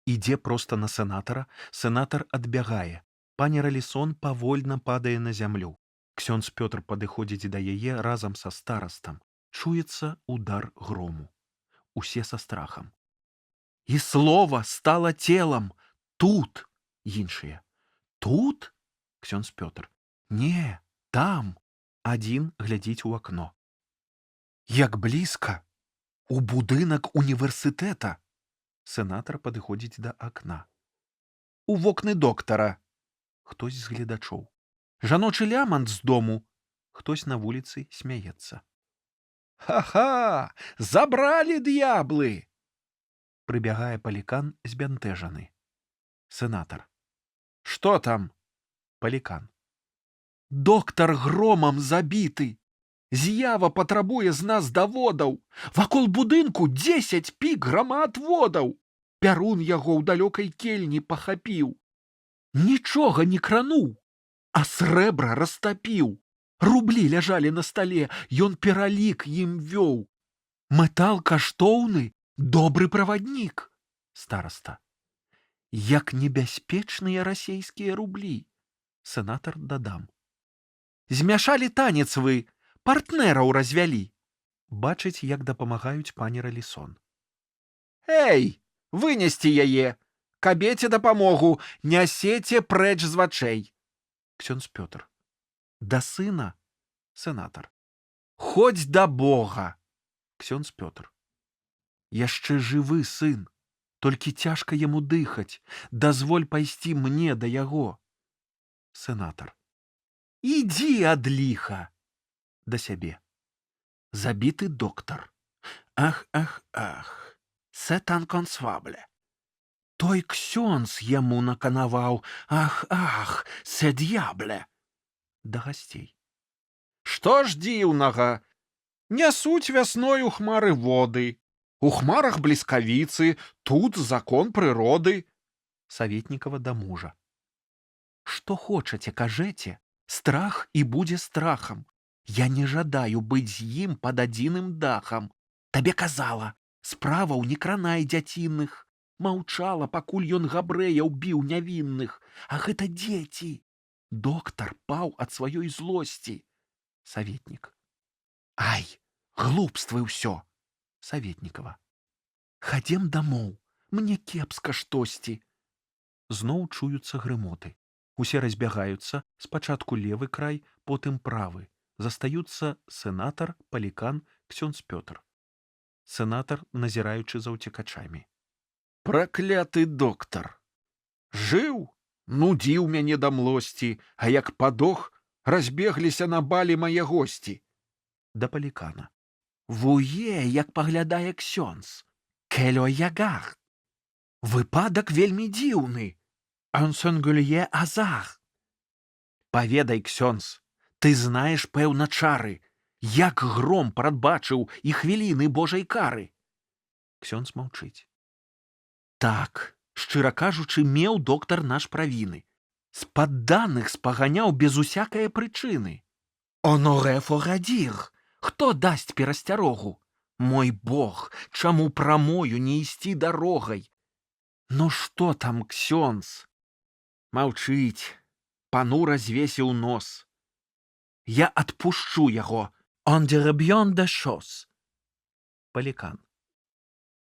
Ідзе проста на сенатара, сенатар адбягае. Пані Ралісон павольна падае на зямлю. Ксёндз Пётр падыходзіць да яе разам са старастам. Чуецца удар грому. Усе са страхам.
І слова стала целам. Тут. Іншыя. Тут?
Ксёндз Пётр. Не, там. Адзін глядзіць у акно. Як блізка. У будынак універсітэта. Сенатар падыходзіць да акна. У вокны доктара. Хтось з гледачоў. Жаночы лямант з дому. Хтось на вуліцы смяецца. Ха-ха! Забралі д'яблы! Прыбягае Палікан збянтэжаны. Сенатар. Што там? Палікан.
Доктар громам забіты. З'ява патрабуе з нас даводаў. Вакол будынку 10 пік грамаадводаў. Пярун яго ў далёкай кельні пахапіў. Нічога не крануў, а срэбра растапіў. Рублі ляжалі на стале, ён пералік ім вёў. Метал каштоўны, добры праваднік.
Стараста. Як небяспечныя расейскія рублі. Сенатар дадам.
Змяшалі танец вы, партнераў развялі.
Бачыць, як дапамагаюць пані Ралісон.
Эй, вынесці яе! Кабеце дапамогу, нясеце прэч з вачэй.
Ксёндз Пётр. Да сына? Сенатар.
Хоць да Бога.
Ксёндз Пётр. Яшчэ жывы сын, толькі цяжка яму дыхаць. Дазволь пайсці мне да яго. Сенатар.
Ідзі ад ліха.
Да сябе. Забіты доктар. Ах, ах, ах. C'est inconcevable. Той ксёндз яму наканаваў. Ах, ах, c'est diable. Да гасцей.
Што ж дзіўнага? Нясуць вясною хмары воды. У хмарах бліскавіцы, тут закон прыроды.
Саветнікава да мужа. Што хочаце, кажэце, страх і будзе страхам. Я не жадаю быць з ім пад адзіным дахам. Табе казала, справаў не кранай дзяцінных. Маўчала, пакуль ён габрэяў біў нявінных. А гэта дзеці. Доктар паў ад сваёй злосці. Саветнік. Ай, глупствы ўсё. Саветнікава. Хадзем дамоў, мне кепска штосьці. Зноў чуюцца грымоты. Усе разбягаюцца, спачатку левы край, потым правы. Застаюцца сенатар, Палікан, ксёндз Пётр. Сенатар, назіраючы за ўцекачамі.
Пракляты доктар. Жыў, нудзіў мяне да млосці, а як падох, разбегліся на балі мае госці.
Да Палікана.
Вуе, як паглядае ксёндз. Келё ягар. Выпадак вельмі дзіўны. Un singulier hasard.
Паведай, ксёндз, ты знаеш, пэўна, чары, як гром прадбачыў і хвіліны Божай кары. Ксёндз маўчыць. Так, шчыра кажучы, меў доктар наш правіны.
З падданых спаганяў без усякае прычыны. Оноре форадір, хто дасць перасцярогу? Мой бог, чаму прамою не ісці дарогай? Ну што там, ксёндз? Маўчыць, панура звесіў нос. Я адпушчу яго, он деребьон де шос. Палікан.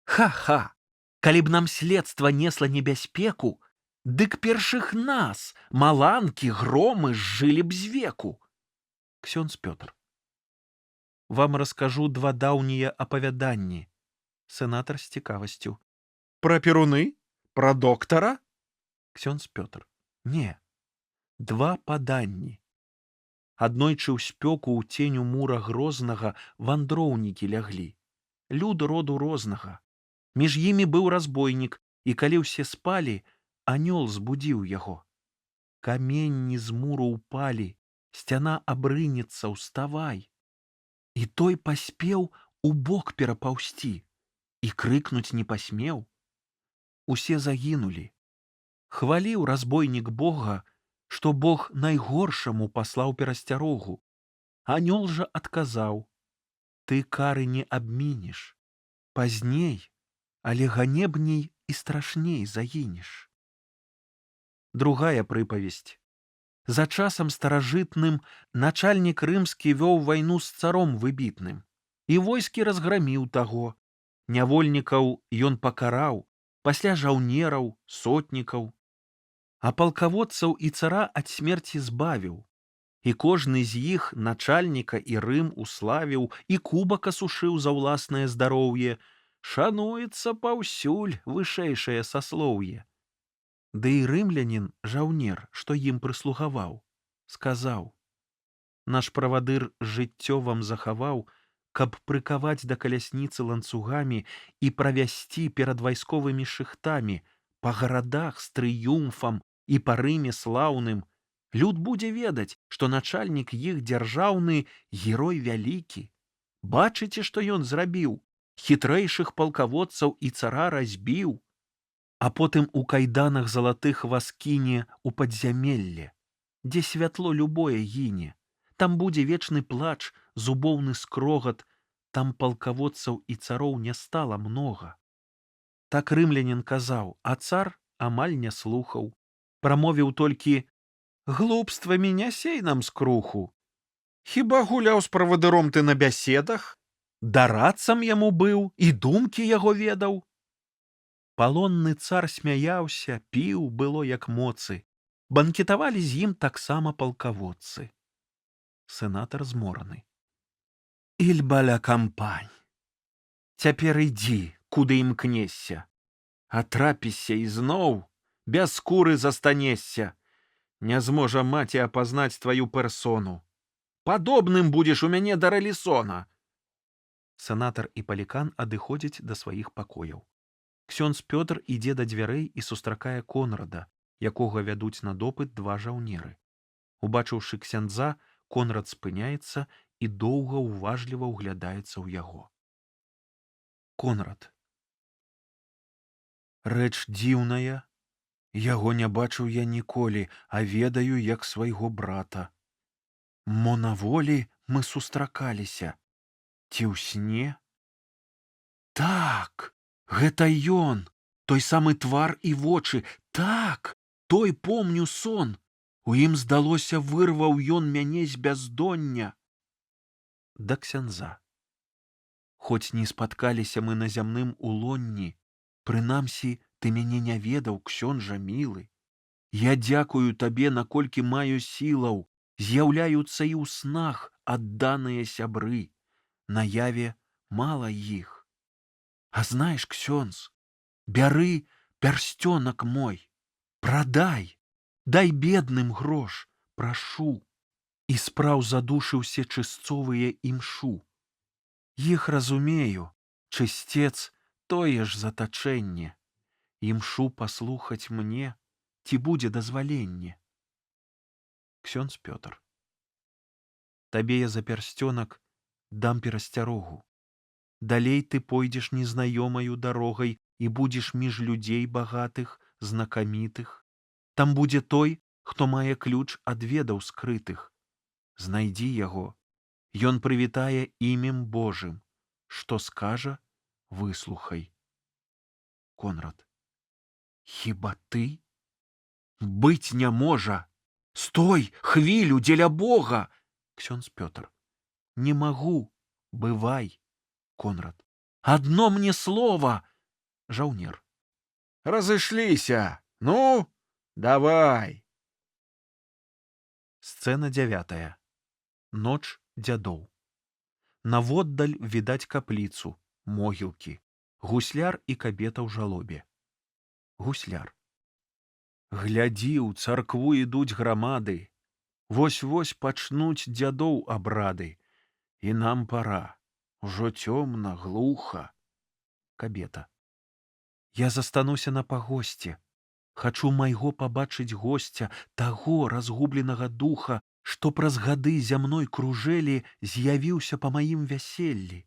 Ха-ха! Калі б нам следства несла небяспеку, дык першых нас, маланкі, громы, зжылі б з веку. Ксёндз Пётр. Вам раскажу два даўнія апавяданні. Сенатар з цікавасцю. Пра перуны? Пра доктара? Ксёндз Пётр. Не. Два паданні. Аднойчы ў спёку ў ценю мура грознага вандроўнікі ляглі. Люд роду рознага. Між імі быў разбойнік, і калі ўсе спалі, анёл збудзіў яго. Каменні з муру ўпалі, сцяна абрынецца, уставай. І той паспеў у бок перапаўсці, і крыкнуць не пасмеў. Усе загінулі. Хваліў разбойнік Бога, што Бог найгоршаму паслаў перасцярогу. Анёл жа адказаў: ты кары не абмінеш. Пазней, але ганебней і страшней загінеш. Другая прыпавесць. За часам старажытным начальнік рымскі вёў вайну з царом выбітным. І войскі разграміў таго. Нявольнікаў ён пакараў, пасля жаўнераў, сотнікаў. А палкаводцаў і цара ад смерці збавіў. І кожны з іх начальніка і Рым уславіў, і кубак асушыў за ўласнае здароўе. Шануецца паўсюль вышэйшае саслоўе. Ды і рымлянін, жаўнер, што ім прыслугаваў, сказаў: наш правадыр жыццё вам захаваў, каб прыкаваць да калясніцы ланцугамі і правясці перад вайсковымі шыхтамі па гарадах з трыумфам і па Рыме слаўным. Люд будзе ведаць, што начальнік іх дзяржаўны герой вялікі. Бачыце, што ён зрабіў? Хітрэйшых палкаводцаў і цара разбіў. А потым у кайданах залатых вас кіне ў падзямелле, дзе святло любое гіне. Там будзе вечны плач, зубоўны скрогат, там палкаводцаў і цароў не стала многа. Так рымлянін казаў, а цар амаль не слухаў. Прамовіў толькі: глупствамі не сей нам скруху. Хіба гуляў з правадыром ты на бяседах? Дарадцам яму быў і думкі яго ведаў. Палонны цар смяяўся, піў, было як моцы. Банкетавалі з ім таксама палкаводцы. Сенатар змораны. Ільбаля кампань. Цяпер ідзі, куды імкнешся. Атрапішся ізноў, без скуры застанешся. Не зможа маці апазнаць тваю персону. Падобным будзеш у мяне да Рэлісона. Сенатар і палікан адыходзяць да сваіх пакояў. Ксёндз Пётр ідзе да дзвярэй і сустракае Конрада, якога вядуць на допыт два жаўнеры. Убачыўшы ксяндза, Конрад спыняецца і доўга уважліва ўглядаецца ў яго. Конрад. Рэч дзіўная. Яго не бачыў я ніколі, а ведаю як свайго брата. Мо на волі мы сустракаліся. Ці ў сне? Так, гэта ён, той самы твар і вочы. Так, той помню сон. У ім, здалося, вырваў ён мяне з бяздоння. Да ксяндза. Хоць не спаткаліся мы на зямным улонні, прынамсі, ты мяне не ведаў, ксёндза мілы. Я дзякую табе, наколькі маю сілаў, з'яўляюцца і ў снах адданыя сябры. Наяве мала іх. А знаеш, ксёндз, бяры пярсцёнак мой, прадай, дай бедным грош, прашу. І спраў за душы ўсе чысцовыя імшу. Іх разумею, чысцец тое ж затачэнне. Імшу паслухаць мне, ці будзе дазваленне. Ксёндз Пётр. Табе я за пярсцёнак дам перасцярогу. Далей ты пойдзеш незнаёмаю дарогай і будзеш між людзей багатых, знакамітых. Там будзе той,
хто мае ключ ад ведаў скрытых. Знайдзі яго, ён прывітае імем Божым. Што скажа, выслухай. Конрад. Хіба ты? Быць не можа. Стой, хвілю, дзеля Бога. Ксёндз Пётр. Не магу, бывай. Конрад. Адно мне слова. Жаўнер. Разышліся. Ну, давай. Сцена 9. Ноч дзядоў. Наводдаль відаць капліцу, могілкі, гусляр і кабета ў жалобе. Гусляр. Глядзі, у царкву ідуць грамады. Вось-вось пачнуць дзядоў абрады. І нам пара. Ужо цёмна, глуха. Кабета. Я застануся на пагосце. Хачу майго пабачыць госця, таго разгубленага духа, што праз гады зямной кружэлі з'явіўся па маім вяселлі.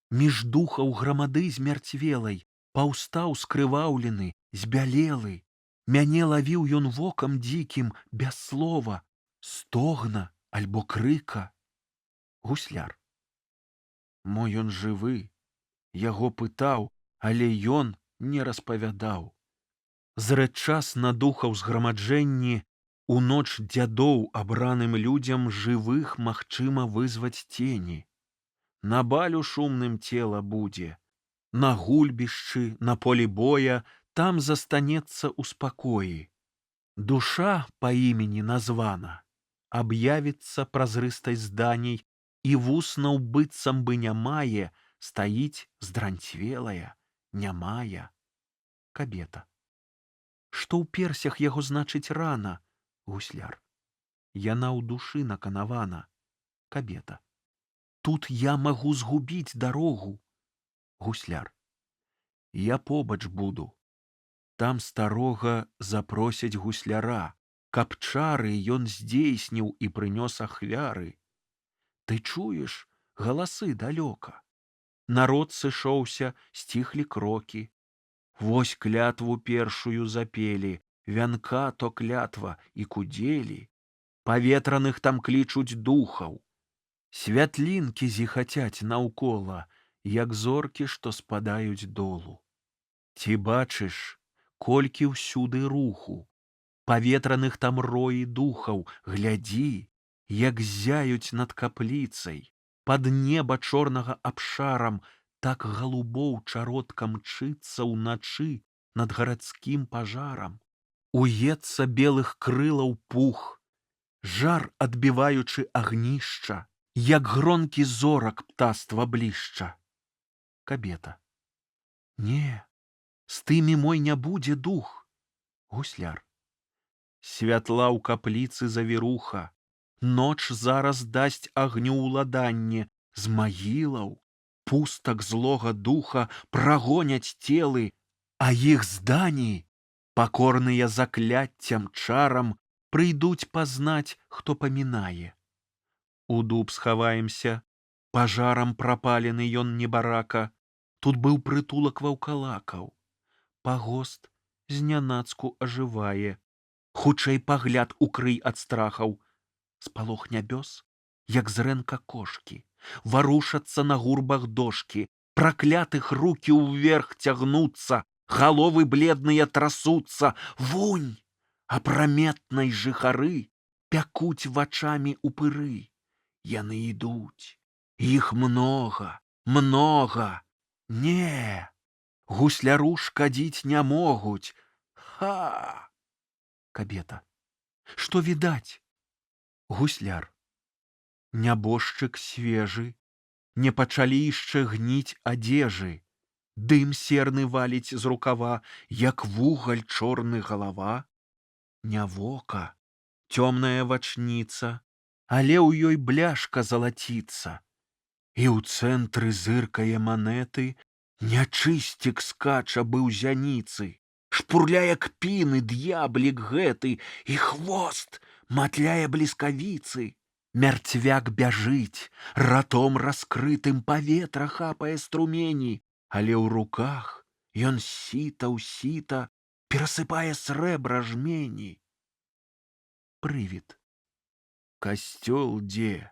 Між духаў грамады змярцвелай паўстаў скрываўлены, збялелы. Мяне лавіў ён вокам дзікім, без слова, стогна альбо крыка. Гусляр. Мо ён жывы, яго пытаў, але ён не распавядаў. Зрэд час на духаў зграмаджэнні у ноч дзядоў абраным людзям жывых магчыма вызваць цені. На балю шумным цела будзе, на гульбішчы, на полі боя, там застанецца ў спакоі. Душа па імені названа, аб'явіцца празрыстай зданей, і вуснаў быццам бы не мае, стаіць здранцвелая, нямая. Кабета. Што ў персях яго значыць рана? Гусляр. Яна ў душы наканавана. Кабета. Тут я магу згубіць дарогу. Гусляр. Я побач буду. Там старога запросяць гусляра, каб чары ён здзейсніў і прынёс ахвяры. Ты чуеш галасы далёка. Народ сышоўся, сціхлі крокі. Вось клятву першую запелі, вянка то клятва і кудзелі. Паветраных там клічуць духаў. Святлінкі зіхацяць наўкола, як зоркі, што спадаюць долу. Ці бачыш, колькі ўсюды руху, паветраных там роі духаў, глядзі, як зяюць над капліцай, пад неба чорнага абшарам, так галубоў чародка мчыцца ўначы над гарадскім пажарам. Уецца белых крылаў пух, жар адбіваючы агнішча, як гронкі зорак птаства блішча. Кабета. Не, з тымі мой не будзе дух. Гусляр. Святла ў капліцы завіруха, ноч зараз дасць агню ўладанне, з магілаў, пустак злога духа прагоняць целы, а іх здані, пакорныя закляццям чарам, прыйдуць пазнаць, хто памінае. У дуб схаваемся, пажарам прапалены ён небарака, тут быў прытулак ваўкалакаў. Пагост знянацку ажывае, хутчэй пагляд укрый ад страхаў. Спалох нябёс, як зрэнка кошкі, варушацца на гурбах дошкі, праклятых рукі ўверх цягнуцца, галовы бледныя трасуцца, вунь апраметнай жыхары пякуць вачамі упыры. Яны ідуць, іх многа, многа. Не, гусляру шкадзіць не могуць. Ха! Кабета. Што відаць? Гусляр. Нябожчык свежы, не пачалі яшчэ гніць адзежы. Дым серны валіць з рукава, як вугаль чорны галава. Не вока, цёмная вачніца, але ў ёй бляшка залаціцца. І ў цэнтры зыркае манеты, нячысцік скача быў зяніцы, шпурляе кпіны д'яблік гэты, і хвост матляе бліскавіцы. Мярцвяк бяжыць, ратом раскрытым паветра хапае струмені, але ў руках ён сіта ў сіта перасыпае срэбра жмені.
Прывід.
Касцёл дзе?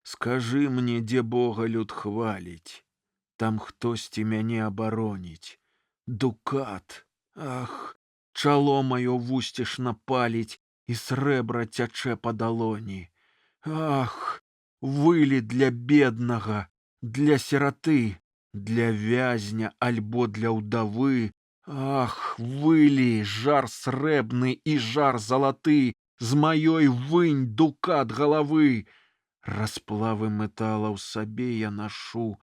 Скажы мне, дзе Бога люд хваліць. Там хтосьці мяне абароніць. Дукат, ах, чало маё вусцішна паліць, і срэбра цячэ па далоні. Ах, вылі для беднага, для сіраты, для вязня альбо для ўдавы. Ах, вылі, жар срэбны і жар залаты, з маёй вынь дукат галавы. Расплавы металаў сабе я нашу,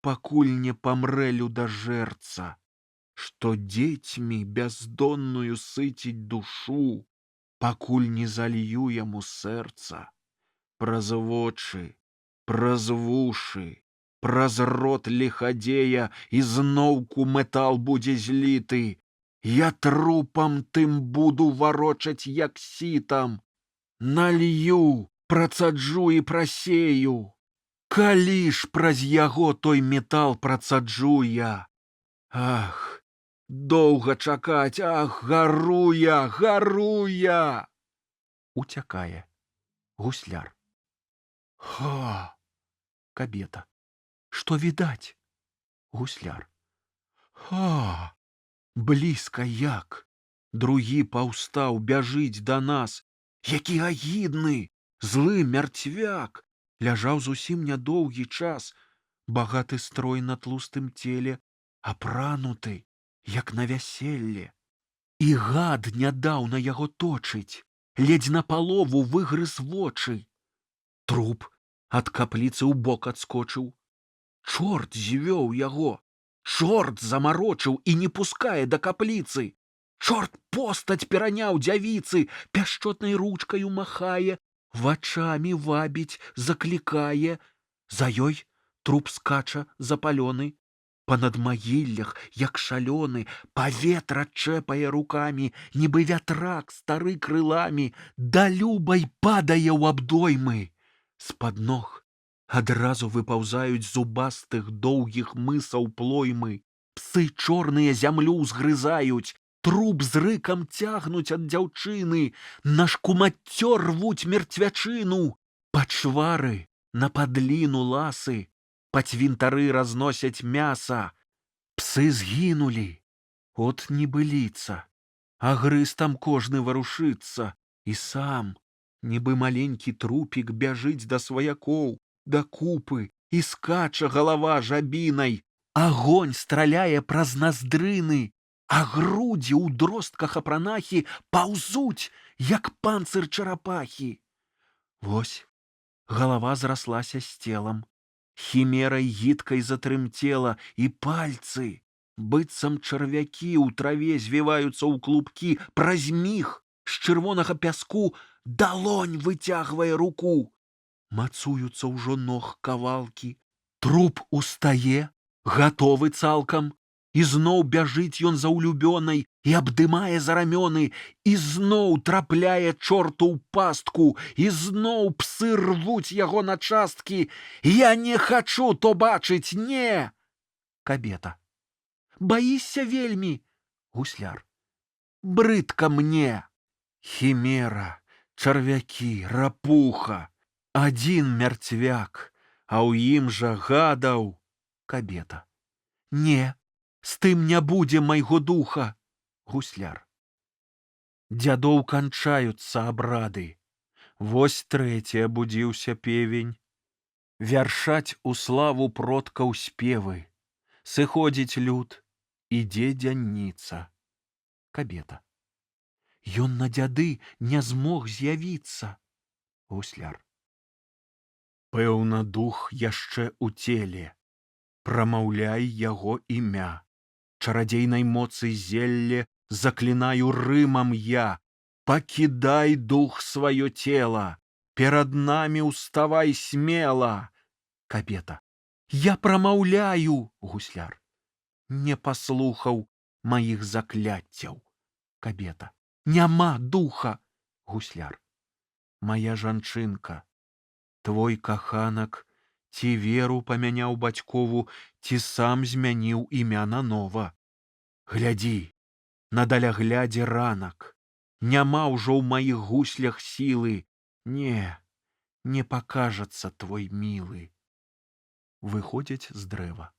пакуль не памрэ людажэрца, што дзецьмі бяздонную сыціць душу, пакуль не залью яму сэрца. Праз вочы, праз вушы, праз рот лихадзея ізноўку метал будзе зліты. Я трупам тым буду варочаць, як сітам. Налью, працаджу і прасею. Калі ж праз яго той метал працаджу я? Ах, доўга чакаць, ах, гару я, гару я!
Уцякае. Гусляр.
Ха!
Кабета. Што відаць? Гусляр.
Ха! Блізка як! Другі паўстаў, бяжыць да нас. Які агідны, злы мярцвяк! Ляжаў зусім нядоўгі час, багаты строй на тлустым целе, апрануты, як на вяселле.
І гад нядаўна яго точыць, ледзь напалову выгрыз вочы. Труп ад капліцы ў бок адскочыў. Чорт звёў яго, чорт замарочыў і не пускае да капліцы. Чорт постаць пераняў дзявіцы, пяшчотнай ручкаю махае, вачамі вабіць, заклікае. За ёй труп скача запалёны. Па-над магіллях, як шалёны, паветра чэпае рукамі, нібы вятрак стары крыламі, да любай падае ў абдоймы. З-пад ног адразу выпаўзаюць зубастых доўгіх мысаў плоймы. Псы чорныя зямлю ўзгрызаюць, труп з рыкам цягнуць ад дзяўчыны, на шкумаццё рвуць мертвячыну. Пачвары на падліну ласы, па цвінтары разносяць мяса. Псы згінулі, от небыліца, а грыз там кожны варушыцца, і сам, нібы маленькі трупік, бяжыць да сваякоў, да купы, і скача галава жабінай. Агонь страляе праз наздрыны, а грудзі ў дростках апранахі паўзуць, як панцыр чарапахі. Вось галава зраслася з целам, хімерай гідкай затрымцела, і пальцы, быццам чарвякі, ў траве звіваюцца ў клубкі. Праз міг з чырвонага пяску далонь выцягвае руку. Мацуюцца ўжо ног кавалкі. Труп устае, гатовы цалкам. Ізноў бяжыць ён за ўлюбёнай і абдымае за рамёны, ізноў трапляе чорту ў пастку, ізноў псы рвуць яго на часткі. Я не хачу то бачыць, не! Кабета. Баішся вельмі? Гусляр. Брыдка мне. Хімера, чарвякі, рапуха. Адзін мярцвяк, а ў ім жа гадаў. Кабета. Не, з тым не будзе майго духа. Гусляр. Дзядоў канчаюцца абрады. Вось трэці абудзіўся певень. Вяршаць у славу продкаў спевы. Сыходзіць люд, ідзе дзянніца. Кабета. Ён на дзяды не змог з'явіцца. Гусляр. Пэўна, дух яшчэ ў целе. Прамаўляй яго імя. Чарадзейнай моцы зелле заклінаю рымам я. Пакідай дух сваё цела, перад намі ўставай смела. Кабета. Я прамаўляю. Гусляр. Не паслухаў маіх закляццяў. Кабета. Няма духа. Гусляр. Мая жанчынка, твой каханак ці веру памяняў бацькову, ці сам змяніў імя нанова. Глядзі, на даляглядзе ранак, Няма ўжо ў маіх гуслях сілы. Не пакажацца твой мілы.
Выходзяць з дрэва.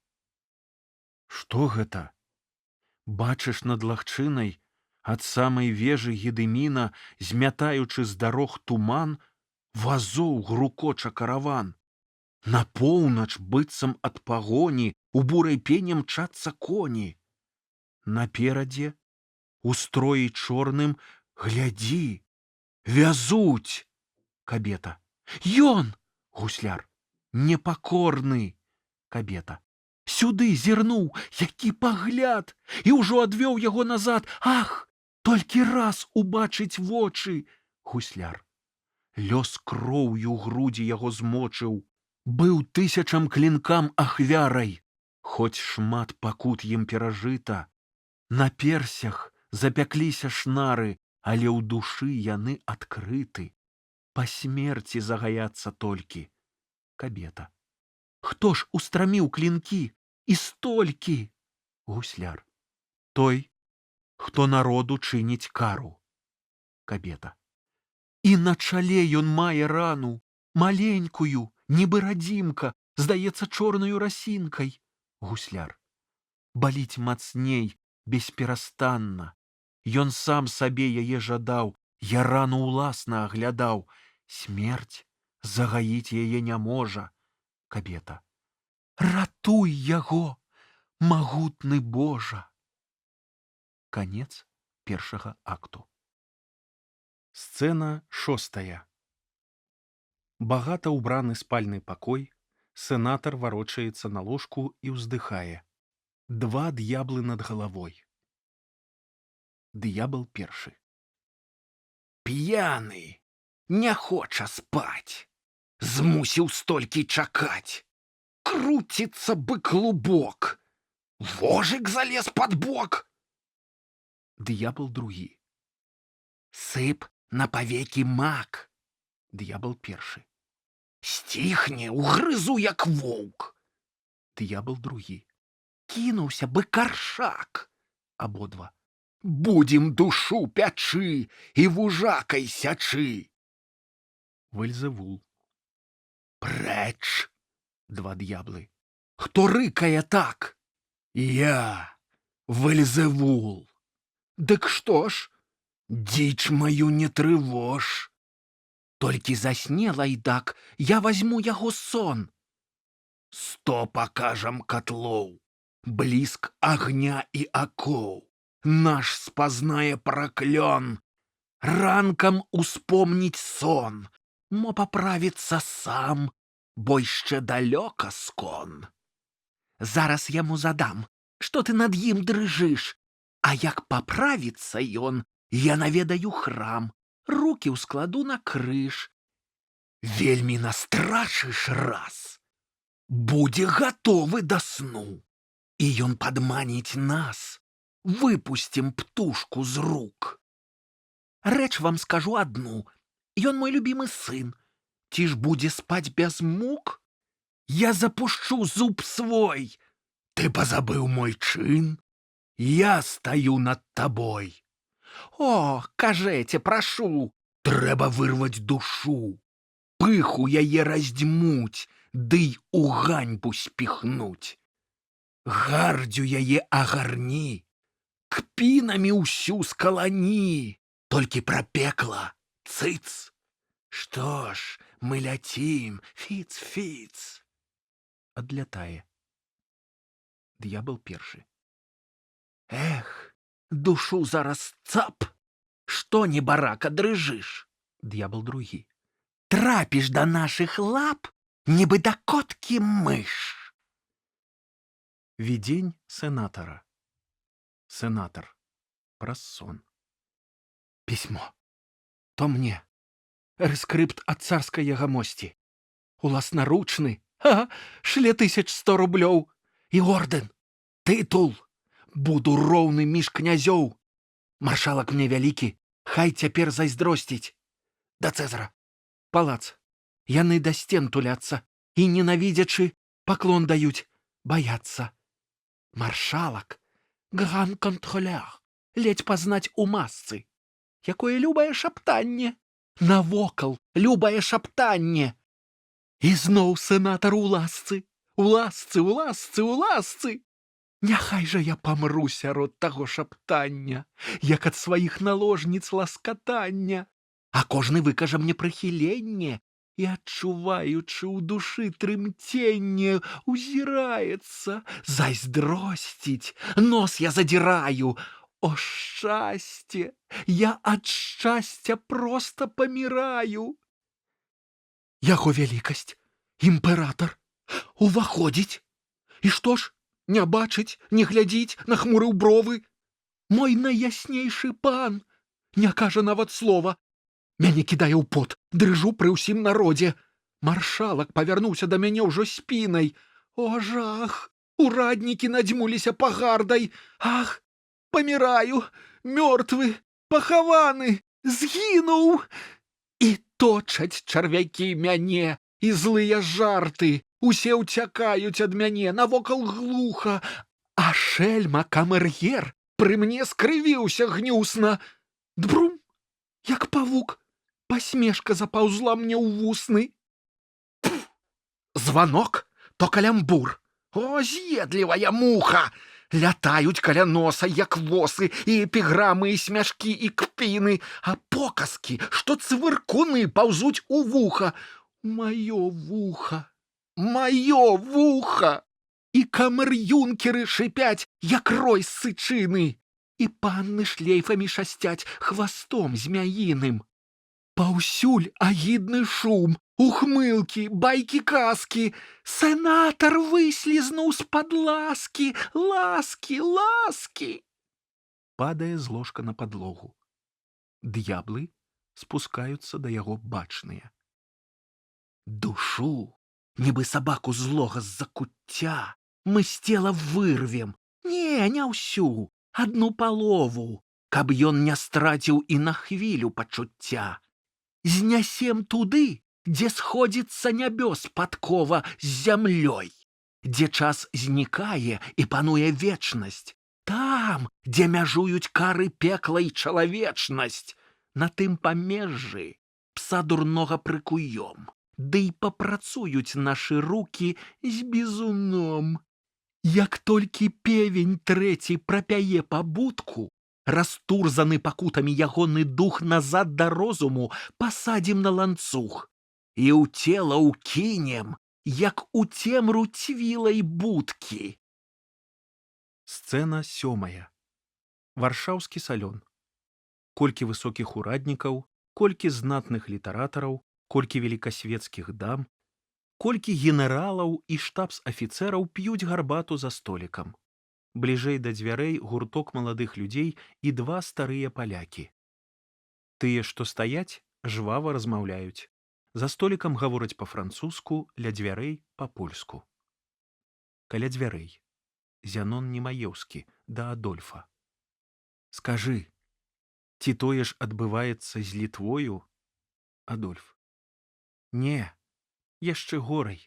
Што гэта? Бачыш над лагчынай, ад самай вежы Гедыміна, змятаючы з дарог туман, вазоў грукоча караван. На поўнач, быццам ад пагоні, у бурай пене мчацца коні. Наперадзе, у строі чорным, глядзі, вязуць. Кабета. Ён! Гусляр. Непакорны. Кабета. Сюды зірнуў, які пагляд, і ўжо адвёў яго назад. Ах, толькі раз убачыць вочы. Гусляр. Лёс кроўю грудзі яго змочыў. Быў тысячам клінкам ахвярай, хоць шмат пакут ім перажыта. На персях запякліся шнары, але ў душы яны адкрыты. Па смерці загаяцца толькі. Кабета. Хто ж устраміў клінкі і столькі? Гусляр. Той, хто народу чыніць кару. Кабета. І на чале ён мае рану, маленькую, нібы радзімка, здаецца чорнаю расінкай. Гусляр. Баліць мацней, бесперастанна. Ён сам сабе яе жадаў, я рану ўласна аглядаў. Смерць загаіць яе не можа. Кабета. Ратуй яго, магутны Божа. Канец першага акту. Сцэна 6. Багата ўбраны спальны пакой, сенатар варочаецца на ложку і ўздыхае. Два д'яблы над галавой. Д'ябл першы.
П'яны, не хоча спаць. Змусіў столькі чакаць. Круціцца бы клубок. Вожык залез пад бок.
Д'ябл другі.
Сып на павекі мак.
Д'ябл першы.
Сціхне, угрызу, як воўк.
Д'ябл другі.
Кінуўся бы каршак.
Абодва.
Будзем душу пячы і вужакай сячы.
Вельзевул.
Прэч.
Два д'яблы.
Хто рыкае так? Я, Вельзевул. Дык што ж? Дзіч маю не трывож. Толькі засне лайдак, я вазьму яго сон. 100 пакажам котлоў, бліск агня і акоў. Наш спазнае праклён. Ранкам успомніць сон, мо паправіцца сам, бо яшчэ далёка скон. Зараз яму задам, што ты над ім дрыжыш, а як паправіцца ён, я наведаю храм, рукі ўскладу на крыж. Вельмі настрашыш раз, будзе гатовы да сну, і ён падманіць нас, выпусцім птушку з рук. Рэч вам скажу адну, ён мой любімы сын, ці ж будзе спаць без мук? Я запушчу зуб свой. Ты пазабыў мой чын? Я стаю над табой. О, кажэце, прашу, трэба вырваць душу. Пыху яе раздзьмуць, дый у ганьбу спіхнуць. Гардзю яе агарні, кпінамі ўсю скалані. Толькі пра пекла, цыц. Што ж, мы ляцім, фіц-фіц.
Адлятае. Д'ябл першы.
Эх, душу зараз цап. Што, небарака, дрыжыш?
Д'ябл другі.
Трапіш да нашых лап, нібы да коткі мыш.
Відзень сенатара. Сенатар. Праз сон.
Пісьмо. То мне. Рэскрыпт ад царскай ягамосці. Уласнаручны. Шле 1100 рублёў. І ордэн. Тытул. Буду роўны між князёў. Маршалак мне вялікі. Хай цяпер зайздросціць. Да Цэзара. Палац. Яны да сцен туляцца. І ненавідзячы паклон даюць. Баяцца. Маршалак. Гран-контролёр. Ледзь пазнаць у масцы. Якое любае шаптанне! Навокал любае шаптанне! І зноў сенатар у ласцы, у ласцы, у ласцы, у ласцы! Няхай жа я памру сярод таго шаптання, як ад сваіх наложніц ласкатання, а кожны выкажа мне прыхіленне і, адчуваючы ў душы трымценне, узіраецца, зайздросціць, нос я задзіраю. О, шчасце! Я ад шчасця проста паміраю! Яго вялікасць, імператар, уваходзіць. І што ж? Не бачыць, не глядзіць, нахмурыў бровы. Мой найяснейшы пан не кажа нават слова. Мяне кідае ў пот, дрыжу пры ўсім народзе. Маршалак павярнуўся да мяне ўжо спінай. О, жах! Ураднікі надзьмуліся пагардай. Ах, паміраю, мёртвы, пахаваны, згінуў! І точаць чарвякі мяне, і злыя жарты. Усе ўцякаюць ад мяне, навокал глуха, а шэльма камергер пры мне скрывіўся гнюсна. Дбрум, як павук, пасмешка запаўзла мне ў вусны. Пф! Званок то калямбур. О, з'едлівая муха! Лятаюць каля носа, як восы, і эпіграмы, і смяшкі, і кпіны, а показкі, што цвыркуны паўзуць у вуха. Маё вуха! Маё вуха! І камер-юнкеры шыпяць, як рой з сычыны, і панны шлейфамі шасцяць хвастом змяіным. Паўсюль агідны шум, ухмылкі, байкі-казкі. Сенатар выслізнуў з-пад ласкі, ласкі, ласкі. Падае з ложка на падлогу. Д'яблы спускаюцца да яго бачныя. Душу, нібы сабаку злога з-за куцця, мы з цела вырвем. Не ўсю, адну палову, каб ён не страціў і на хвілю пачуцця. Знясем туды, дзе сходзіцца нябёс падкова з зямлёй, дзе час знікае і пануе вечнасць. Там, дзе мяжуюць кары пекла і чалавечнасць, на тым памежжы пса дурнога прыкуём. Ды й папрацуюць нашы рукі з бізуном. Як толькі певень трэці прапяе па будку, растурзаны пакутамі ягоны дух назад да розуму пасадзім на ланцуг і ў цела ўкінем, як у цемру цвілай будкі. Сцэна 7. Варшаўскі салён. Колькі высокіх ураднікаў, колькі знатных літаратараў, колькі великасветскіх дам, колькі генералаў і штабс-афіцэраў п'юць гарбату за столікам. Бліжэй да дзвярэй гурток маладых людзей і 2 старыя палякі. Тыя, што стаяць, жвава размаўляюць. За столікам гавораць па-французску, ля дзвярэй па-польску. Каля дзвярэй. Зянон Немаеўскі да Адольфа. Скажы, ці тое ж адбываецца з Літвою? Адольф. Не, яшчэ горай.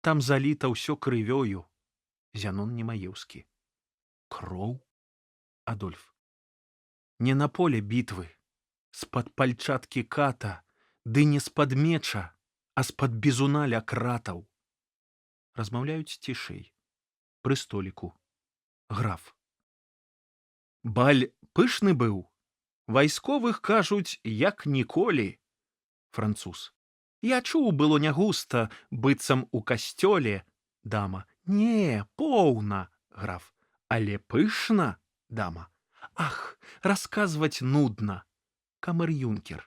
Там заліта ўсё крывёю. Зянон Немаеўскі. Кроў? Адольф. Не на поле бітвы, з-пад пальчаткі ката, ды не з-пад меча, а з-пад бізуна ля кратаў. Размаўляюць цішэй. Пры століку. Граф. Баль пышны быў. Вайсковых кажуць, як ніколі. Француз. Я чуў, было не густа, быццам у касцёле. Дама. Не, поўна. Граф. Але пышна, дама. Ах, расказваць нудна. Камер-юнкер.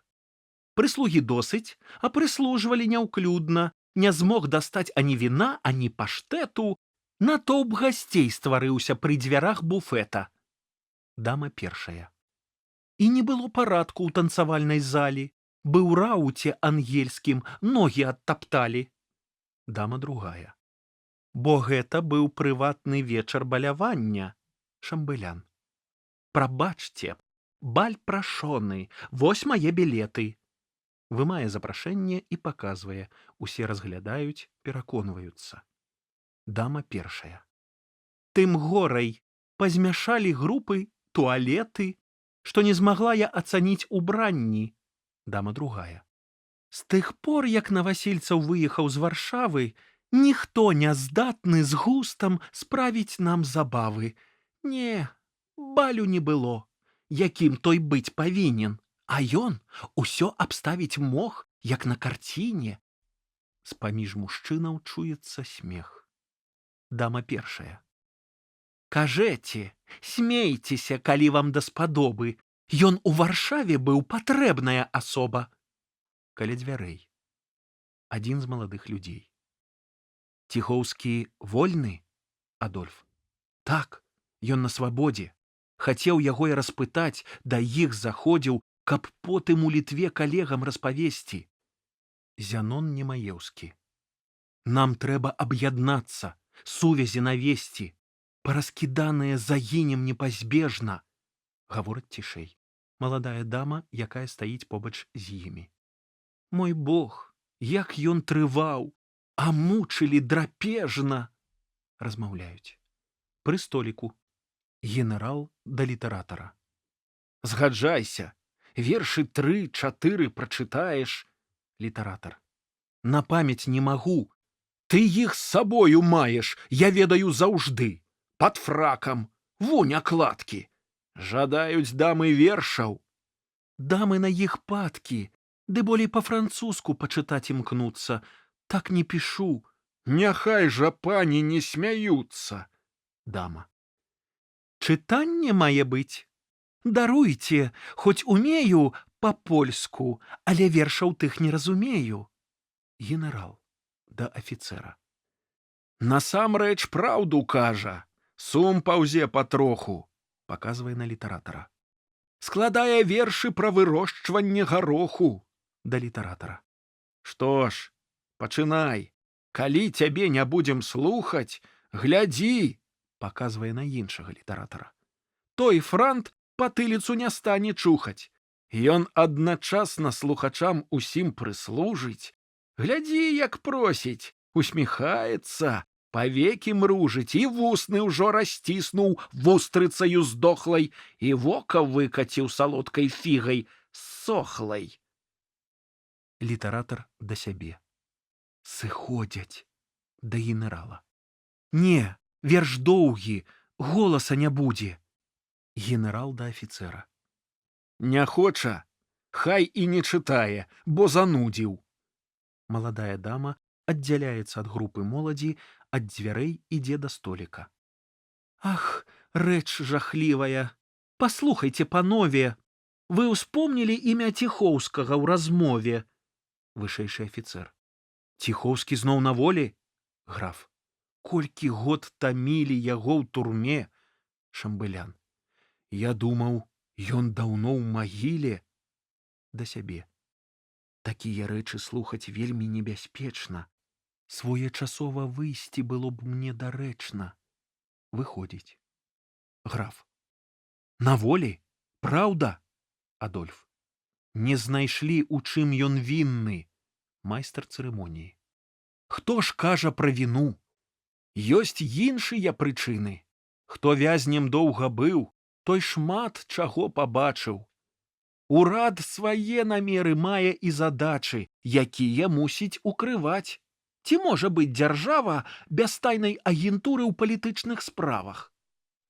Прыслугі досыць, а прыслужвалі няўклюдна. Не змог дастаць ані віна, ані паштэту. Натоўп гасцей стварыўся пры дзвярах буфета. Дама першая. І не было парадку ў танцавальнай залі. Быў рауце ангельскім, ногі адтапталі. Дама другая. Бо гэта быў прыватны вечар балявання. Шамбылян. Прабачце, баль прашоны, вось мае білеты. Вымае запрашэнне і паказвае. Усе разглядаюць, пераконваюцца. Дама першая. Тым горай пазмяшалі групы, туалеты.
што не змагла я ацаніць убранні. Дама другая. З тых пор, як Навасільцаў выехаў з Варшавы, ніхто не здатны з густам справіць нам забавы. Не, балю не было, якім той быць павінен, а ён усё абставіць мог, як на карціне. З-паміж мужчынаў чуецца смех. Дама першая. Кажэце, смейцеся, калі вам даспадобы. Ён у Варшаве быў патрэбная асоба. Каля дзвярэй. Адзін з маладых людзей. Ціхоўскі вольны? Адольф. Так, ён на свабодзе. Хацеў яго я распытаць, да іх заходзіў, каб потым у Літве калегам распавесці. Зянон Немаеўскі. Нам трэба аб'яднацца, сувязі навесці. Параскіданыя загінем непазбежна. Гавораць цішэй. Маладая дама, якая стаіць побач з імі. Мой Бог, як ён трываў, а мучылі драпежна. Размаўляюць. Пры століку. Генерал да літаратара. Згаджайся, вершы 3-4 прачытаеш. Літаратар. На памяць не магу. Ты іх з сабою маеш, я ведаю заўжды. Пад фракам, вунь акладкі. Жадаюць дамы вершаў. Дамы на іх падкі, ды болей па-французску пачытаць імкнуцца. Так не пішу. Няхай жа пані не смяюцца. Дама. Чытанне мае быць. Даруйце, хоць умею па-польску, але вершаў тых не разумею. Генерал да афіцэра. Насамрэч праўду кажа. Сум паўзе патроху. Паказвае на літаратара. Складае вершы пра вырошчванне гароху. Да літаратара. Што ж, пачынай. Калі цябе не будзем слухаць, глядзі. Паказвае на іншага літаратара. Той франт патыліцу не стане чухаць. Ён адначасна слухачам усім прыслужыць. Глядзі, як просіць, усміхаецца, павекі мружыць, і вусны ўжо расціснуў вустрыцаю здохлай, і вока выкаціў салодкай фігай сохлай. Літаратар да сябе. Сыходзяць да генерала. Не, верш доўгі, голаса не будзе. Генерал да афіцэра. Не хоча, хай і не чытае, бо занудзіў. Маладая дама аддзяляецца ад групы моладзі, ад дзвярэй ідзе да століка. Ах, рэч жахлівая! Паслухайце, панове! Вы ўспомнілі імя Ціхоўскага ў размове. Вышэйшы афіцэр. Ціхоўскі зноў на волі? Граф. Колькі год тамілі яго ў турме. Шамбылян. Я думаў, ён даўно ў магіле. Да сябе. Такія рэчы слухаць вельмі небяспечна. Своечасова выйсці было б мне дарэчна. Выходзіць. Граф. На волі? Праўда? Адольф. Не знайшлі, у чым ён вінны. Майстар цырымоніі. Хто ж кажа пра віну? Ёсць іншыя прычыны. Хто вязнем доўга быў, той шмат чаго пабачыў. Урад свае намеры мае і задачы, якія мусіць укрываць. Ці можа быць дзяржава без тайнай агентуры ў палітычных справах?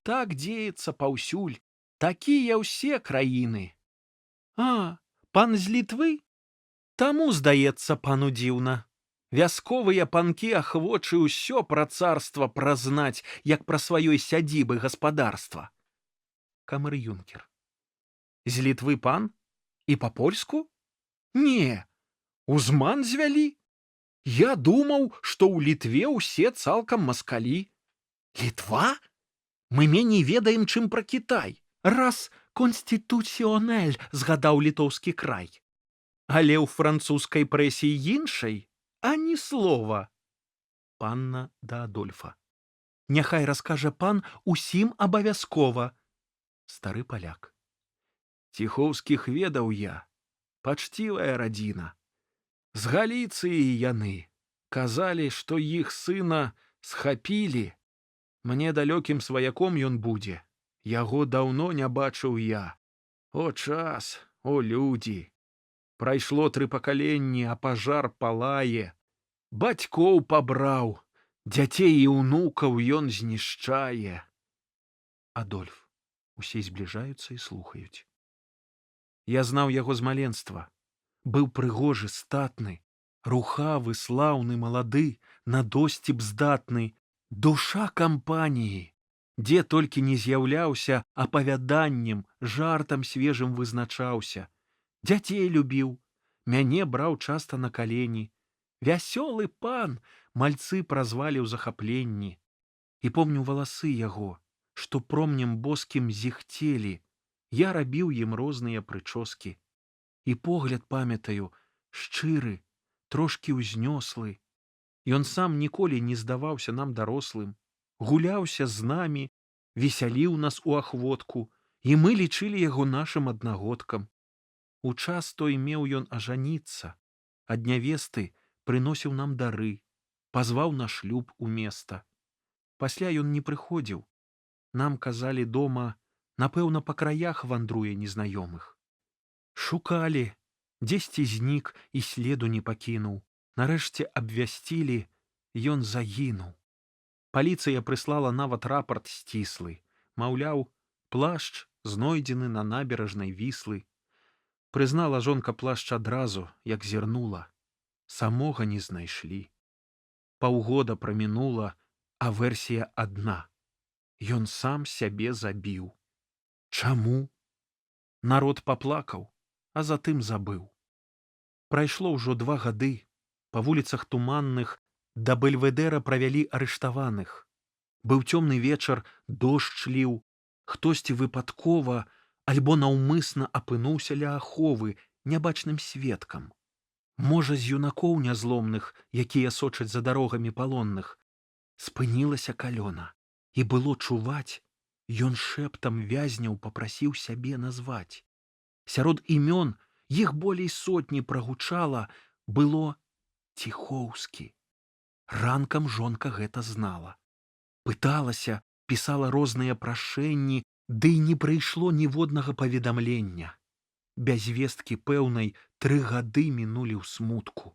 Так дзеецца паўсюль. Такія ўсе краіны. А, пан з Літвы? Таму, здаецца, пану дзіўна. Вясковыя панкі ахвочы ўсё пра царства празнаць, як пра сваёй сядзібы гаспадарства. Камер-юнкер. З Літвы пан? І па-польску? Не, узман звялі. Я думаў, што ў Літве ўсе цалкам маскалі. Літва? Мы меней ведаем, чым пра Кітай. Раз конституцыонель, згадаў літоўскі край. Але ў французскай прэсе іншай ані слова. Панна да Адольфа. Няхай раскажа пан усім абавязкова. Стары паляк. Ціхоўскіх ведаў я. Пачцівая радзіна. З Галіцыі яны. Казалі, што іх сына схапілі. Мне далёкім сваяком ён будзе. Яго даўно не бачыў я. О час, о людзі! Прайшло 3 пакаленні, а пажар палае. Бацькоў пабраў, дзяцей і ўнукаў ён знішчае. Адольф. Усе збліжаюцца і слухаюць. Я знаў яго з маленства. Быў прыгожы, статны, рухавы, слаўны, малады, на досціп здатны, душа кампаніі. Дзе толькі не з'яўляўся, апавяданнем, жартам свежым вызначаўся. Дзяцей любіў, мяне браў часта на калені. Вясёлы пан, мальцы празвалі ў захапленні. І помню валасы яго, што промнем боскім зіхцелі. Я рабіў ім розныя прычоскі. І погляд памятаю, шчыры, трошкі ўзнёслы. Ён сам ніколі не здаваўся нам дарослым. Гуляўся з намі, весяліў нас у ахвотку, і мы лічылі яго нашым аднагодкам. У час той меў ён ажаніцца. Ад нявесты прыносіў нам дары, пазваў на шлюб у места. Пасля ён не прыходзіў. Нам казалі дома, напэўна, па краях вандруе незнаёмых. Шукалі, дзесьці знік і следу не пакінуў. Нарэшце абвясцілі, ён загінуў. Паліцыя прыслала нават рапарт сціслы. Маўляў, плашч знойдзены на набярэжнай Віслы. Прызнала жонка плашч адразу, як зірнула. Самога не знайшлі. Паўгода прамінула, а версія адна. Ён сам сябе забіў. Чаму? Народ паплакаў, а затым забыў. Прайшло ўжо 2 гады. Па вуліцах туманных да Бельвэдэра правялі арыштаваных. Быў цёмны вечар, дождж ліў. Хтосьці выпадкова альбо наўмысна апынуўся ля аховы нябачным сведкам. Можа, з юнакоў нязломных, якія сочаць за дарогамі палонных. Спынілася калёна, і было чуваць, ён шэптам вязняў папрасіў сябе назваць. Сярод імён, іх болей сотні прагучала, было Ціхоўскі. Ранкам жонка гэта знала. Пыталася, пісала розныя прашэнні, ды не прыйшло ніводнага паведамлення. Без весткі пэўнай 3 гады мінулі ў смутку.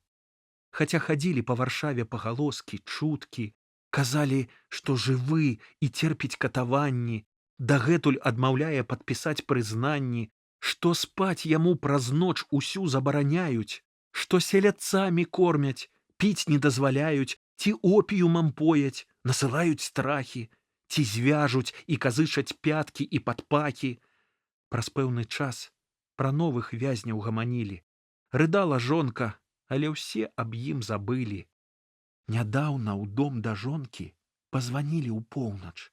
Хаця хадзілі па Варшаве пагалоскі, чуткі, казалі, што жывы і церпіць катаванні, дагэтуль адмаўляе падпісаць прызнанні, што спаць яму праз ноч усю забараняюць, што селядцамі кормяць, піць не дазваляюць, ці опіумам пояць, насылаюць страхі, ці звяжуць і казычаць пяткі і падпакі. Праз пэўны час пра новых вязняў гаманілі. Рыдала жонка, але ўсе аб ім забылі. Нядаўна ў дом да жонкі пазванілі ў поўнач.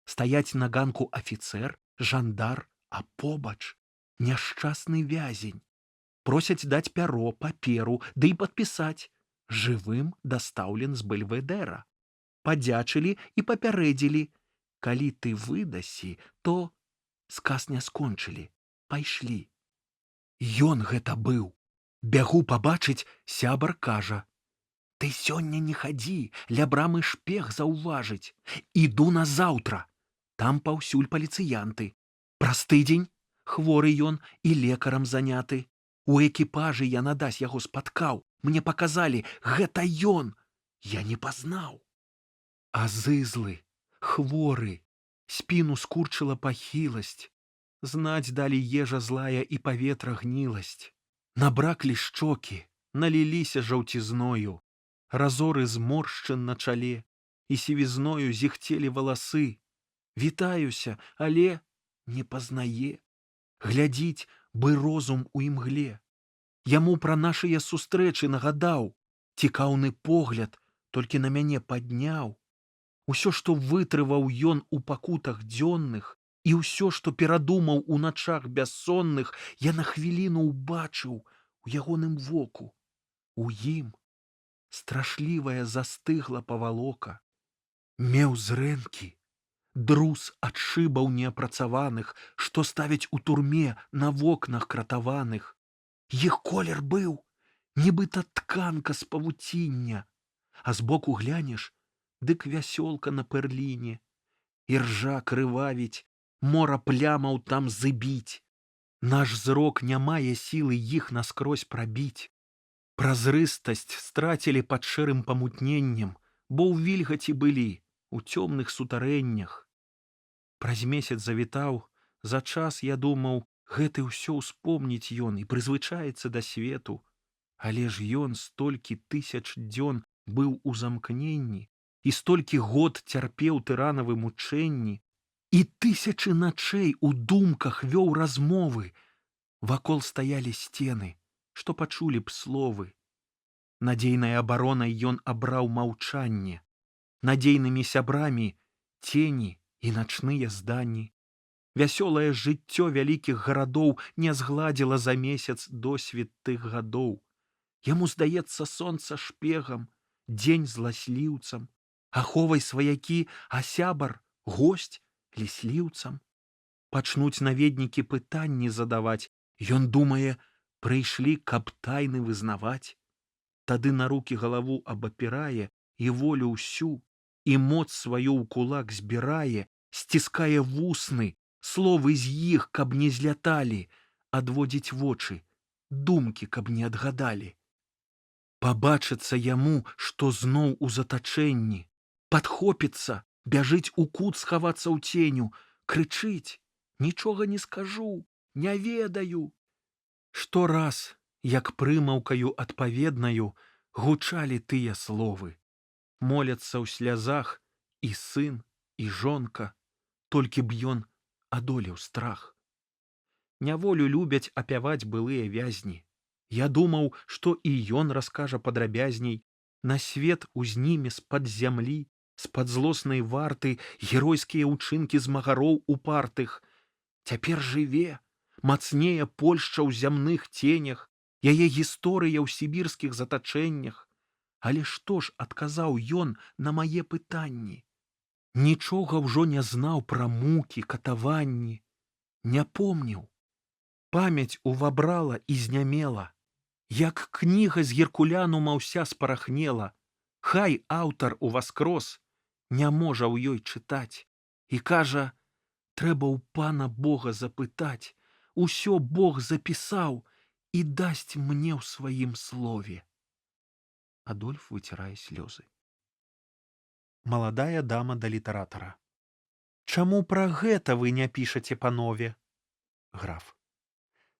Стаяць на ганку афіцэр, жандар, а побач няшчасны вязень. Просяць даць пяро, паперу, ды і падпісаць. Жывым дастаўлен з Бельвэдэра. Падзячылі і папярэдзілі. Калі ты выдасі, то сказ не скончылі. Пайшлі. Ён гэта быў. Бягу пабачыць, сябар кажа. Ты сёння не хадзі, ля брамы шпег заўважыць. Іду назаўтра. Там паўсюль паліцыянты. Праз тыдзень хворы ён і лекарам заняты. У экіпажы я надась яго спаткаў. Мне паказалі, гэта ён. Я не пазнаў. А зызлы, хворы, спіну скурчыла пахіласць. Знаць далі ежа злая і паветра гніласць. Набраклі шчокі, наліліся жаўцізною. Разоры зморшчын на чале, і сівізною зіхцелі валасы. Вітаюся, але не пазнае. Глядзіць бы розум у імгле. Яму пра нашыя сустрэчы нагадаў. Цікаўны погляд толькі на мяне падняў. Усё, што вытрываў ён у пакутах дзённых, і ўсё, што перадумаў у начах бяссонных, я на хвіліну ўбачыў у ягоным воку. У ім страшлівая застыгла павалока. Меў зрэнкі, друз ад шыбаў неапрацаваных, што ставяць у турме на вокнах кратаваных. Іх колер быў, нібыта тканка з павуціння, а збоку глянеш, дык вясёлка на пэрліне. Іржа крывавіць, мора плямаў там зыбіць.
Наш зрок не мае сілы іх наскрозь прабіць. Празрыстасць страцілі пад шэрым памутненнем, бо ў вільгаці былі, у цёмных сутарэннях. Праз месяц завітаў, за час я думаў, гэты ўсё ўспомніць ён і прызвычаецца да свету. Але ж ён столькі тысяч дзён быў у замкненні і столькі год цярпеў тыранавы мучэнні, і тысячы начэй у думках вёў размовы. Вакол стаялі сцены, што пачулі б словы. Надзейнай абаронай ён абраў маўчанне, надзейнымі сябрамі цені і начныя зданні. Вясёлае жыццё вялікіх гарадоў не згладзіла за месяц досвед тых гадоў. Яму здаецца сонца шпегам, дзень зласліўцам, аховай сваякі, а сябар, госць лісліўцам. Пачнуць наведнікі пытанні задаваць, ён думае, прыйшлі, каб тайны вызнаваць. Тады на рукі галаву абапірае і волю ўсю, і моц сваю ў кулак збірае, сціскае вусны, словы з іх, каб не зляталі, адводзіць вочы, думкі, каб не адгадалі. Пабачыцца яму, што зноў у затачэнні, падхопіцца, бяжыць у кут схавацца ў ценю, крычыць: «Нічога не скажу, не ведаю». Штораз, як прымаўкаю адпаведнаю, гучалі тыя словы. Моляцца ў слязах і сын, і жонка, толькі б ён адолеў страх. Няволю любяць апяваць былыя вязні. Я думаў, што і ён раскажа падрабязней. На свет узніме з-пад зямлі, з-пад злоснай варты геройскія ўчынкі змагароў упартых. Цяпер жыве, мацнее Польшча ў зямных ценях, яе гісторыя ў сібірскіх затачэннях. Але што ж адказаў ён на мае пытанні? Нічога ўжо не знаў пра мукі, катаванні. Не помніў. Памяць увабрала і знямела. Як кніга з геркулянума ўся спарахнела. Хай аўтар уваскрос не можа ў ёй чытаць. І кажа, трэба ў пана Бога запытаць. Усё Бог запісаў і дасць мне ў сваім слове. Адольф выцірае слёзы. Маладая дама да літаратара. Чаму пра гэта вы не пішаце, панове? Граф.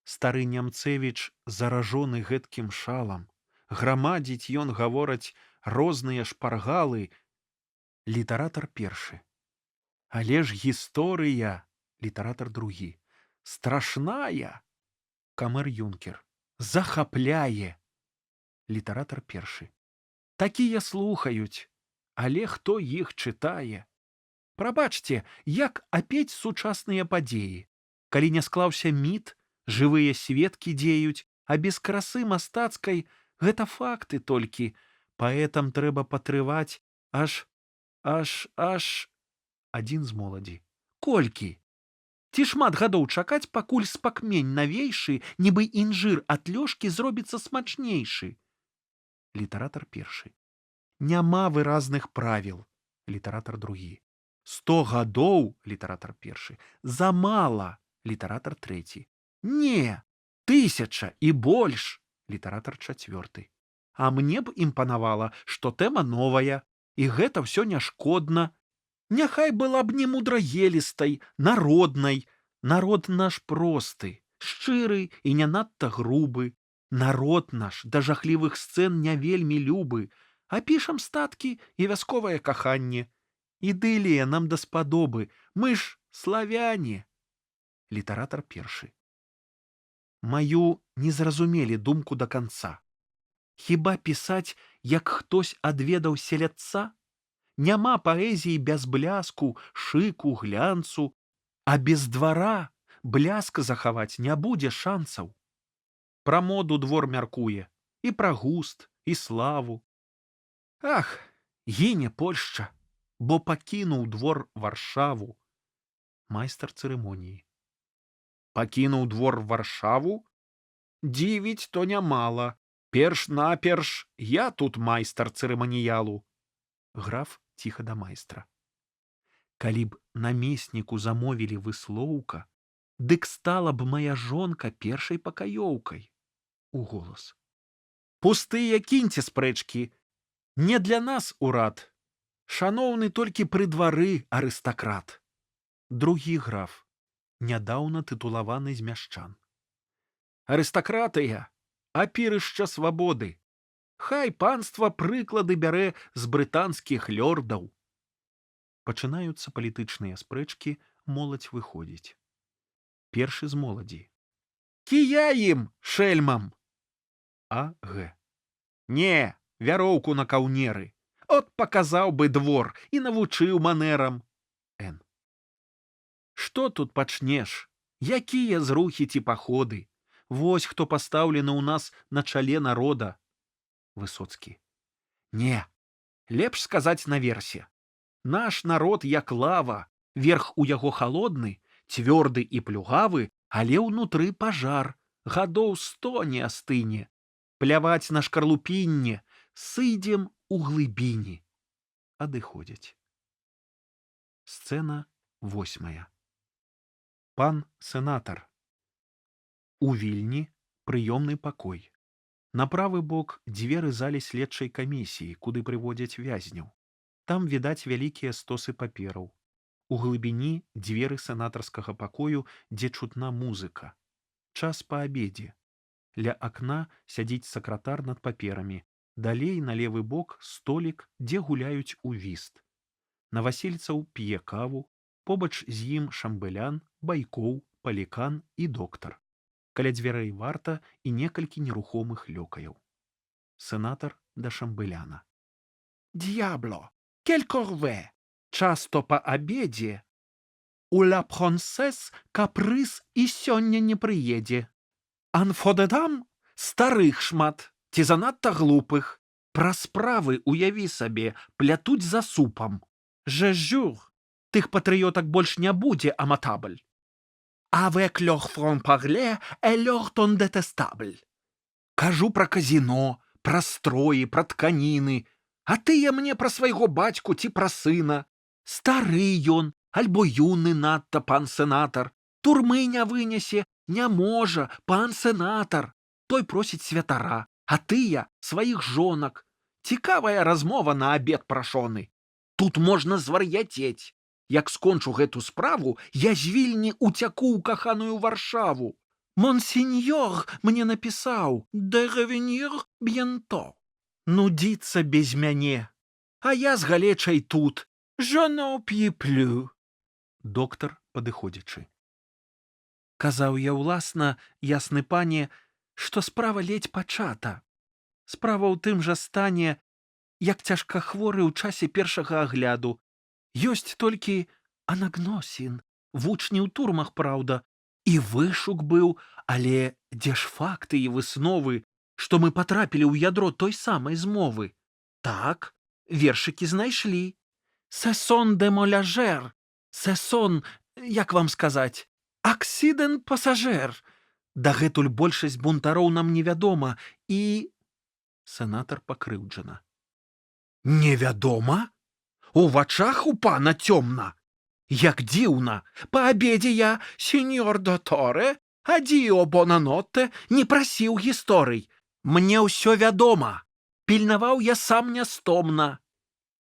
Стары Нямцевіч заражоны гэткім шалам. Грамадзіць ён гавораць розныя шпаргалы. Літаратар першы. Але ж гісторыя, літаратар другі, страшная. Камер-юнкер. Захапляе. Літаратар першы. Такія слухаюць, але хто іх чытае? Прабачце, як апець сучасныя падзеі? Калі не склаўся міт, жывыя сведкі дзеюць, а без красы мастацкай гэта факты толькі. Паэтам трэба патрываць аж... Адзін з моладзі. Колькі? Ці шмат гадоў чакаць, пакуль спакмень навейшы, нібы інжыр ад лёшкі зробіцца смачнейшы? Літаратар першы. Няма выразных правіл. Літаратар другі. 100 гадоў, літаратар першы, замала. Літаратар трэці. Не, 1000 і больш. Літаратар чацвёрты. А мне б імпанавала, што тэма новая, і гэта ўсё няшкодна. Няхай была б не мудрагелістай, народнай. Народ наш просты, шчыры і не надта грубы. Народ наш да жахлівых сцэн не вельмі любы. А пішам статкі і вясковае каханне. Ідылія нам даспадобы, мы ж славяне. Літаратар першы. Маю не зразумелі думку да канца. Хіба пісаць, як хтось адведаў селядца? Няма паэзіі без бляску, шыку, глянцу, а без двара бляска захаваць не будзе шанцаў. Пра моду двор мяркуе, і пра густ, і славу. Ах, гіне Польшча, бо пакінуў двор Варшаву. Майстар цырымоніі. Пакінуў двор Варшаву? Дзівіць то нямала. Перш-наперш я тут майстар цырыманіялу. Граф ціха да майстра. Калі б намесніку замовілі выслоўка, Дык стала б моя жонка першай пакаёўкай. Уголас.
Пустыя кіньце спрэчкі. Не для нас урад. Шаноўны толькі пры двары арыстакрат. Другі граф, нядаўна тытулаваны з мяшчан. Арыстакратыя, апірышча свабоды. Хай панства прыклады бярэ з брытанскіх лёрдаў. Пачынаюцца палітычныя спрэчкі, моладзь выходзіць. Першы з моладзі. Кія ім, шэльмам! А.Г. Не, вяроўку на каўнеры. От паказаў бы двор і навучыў манерам. Н. Што тут пачнеш? Якія зрухі ці паходы? Вось хто пастаўлены ў нас на чале народа. Высоцкі. Не, лепш сказаць наверсе. Наш народ як лава, верх у яго халодны, цвёрды і плюгавы, але ўнутры пажар, гадоў 100 не астыне. Пляваць на шкарлупінне, сыдзем у глыбіні. Адыходзяць. Сцэна 8. Пан сенатар. У Вільні прыёмны пакой. На правы бок дзверы залі следчай камісіі, куды прыводзяць вязняў. Там відаць вялікія стосы папераў. У глыбіні дзверы сенатарскага пакою, дзе чутна музыка. Час па абедзе. Ля акна сядзіць сакратар над паперамі. Далей на левы бок столік, дзе гуляюць у віст. Навасельцаў п'е каву, побач з ім шамбылян, байкоў, палікан і доктар. Каля дзвярэй варта і некалькі нерухомых лёкаяў. Сенатар да шамбыляна. Д'ябло, кель корве, часто па абедзе. У ла пронсес капрыз і сёння не прыедзе. Анфодедам старых шмат, ці занадта глупых. Пра справы, уяві сабе, плятуць за супам. Жэжур, тых патрыётак больш не будзе, аматабль. Avec leur franc-parler et leur ton détestable. Кажу пра казіно, пра строі, пра тканіны, а тыя мне пра свайго бацьку ці пра сына. Стары ён, альбо юны надта пан сенатар. Турмы не вынесе, не можа, пан сенатар. Той просіць святара, а тыя сваіх жонак. Цікавая размова на абед прашоны. Тут можна звар'яцець. Як скончу гэту справу, я з Вільні уцяку ў каханую Варшаву. Монсеньор мне напісаў «de revenir bientôt». Нудзіцца без мяне. А я з галечай тут. Je n'en puis plus. Доктар, падыходзячы. Казаў я ўласна, ясны пане, што справа ледзь пачата. Справа ў тым жа стане, як цяжкахворы ў часе першага агляду. Ёсць толькі анагносін, вучні ў турмах, праўда, і вышук быў, але дзе ж факты і высновы, што мы патрапілі ў ядро той самай змовы? Так, вершыкі знайшлі. Сесон де моляжер, сесон, як вам сказаць, аксідэн пасажэр. Дагэтуль большасць бунтароў нам невядома і... Сенатар пакрыўджана. Невядома? У вачах у пана цёмна. Як дзіўна, па абедзе я, сеньор доторе, адзіо бонанотте, не прасіў гісторый. Мне ўсё вядома. Пільнаваў я сам нястомна.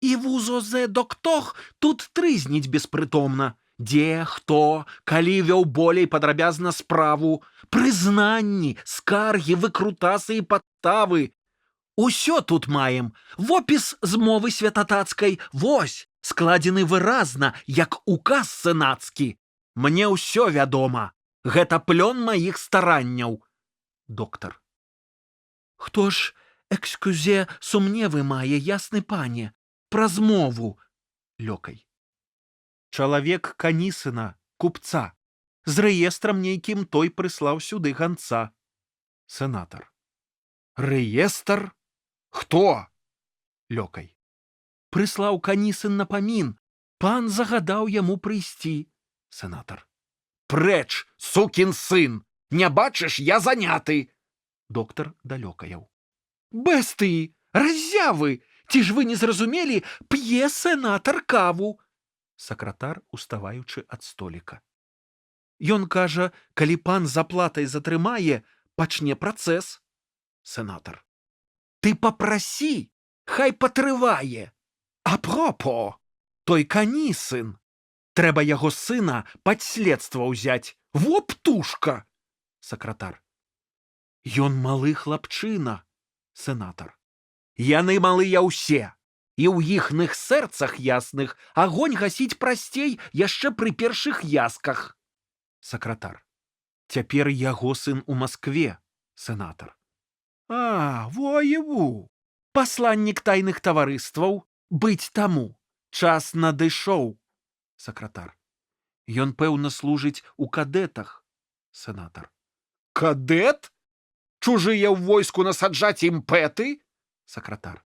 І вузозе доктор тут трызніць беспрытомна. Дзе, хто, калі вёў болей падрабязна справу, прызнанні, скаргі, выкрутасы і падставы. Усё тут маем. Вопіс змовы святатацкай, вось, складзены выразна, як указ сенацкі. Мне ўсё вядома. Гэта плён маіх старанняў. Доктар. Хто ж, экскюзе, сумневы мае, ясны пане, пра змову? Лёкай. Чалавек Канісына, купца. З рэестрам нейкім той прыслаў сюды ганца. Сенатар. Рэестр? Хто? Лёкай. Прыслаў Канісын напамін. Пан загадаў яму прыйсці. Сенатар. Прэч, сукін сын! Не бачыш, я заняты! Доктар да Лёкаяў. Бэстыі, раззявы! Ці ж вы не зразумелі, п'е сенатар каву? Сакратар, уставаючы ад століка.
Ён кажа, калі пан з аплатай затрымае, пачне працэс. Сенатор. Ты папрасі, хай патрывае. Апропо, той кані сын. Трэба яго сына пад следства ўзяць. Во птушка. Сакратар. Ён малы хлапчына. Сенатор. Яны малыя ўсе. І ў іхных сэрцах ясных агонь гасіць прасцей яшчэ пры першых ясках. Сакратар. Цяпер яго сын у Маскве. Сенатор. А, воеву. Пасланнік тайных таварыстваў. Быць таму. Час надышоў. Сакратар. Ён, пэўна, служыць у кадэтах. Сенатор. Кадэт? Чужыя ў войску насаджаць імпэты? Сакратар.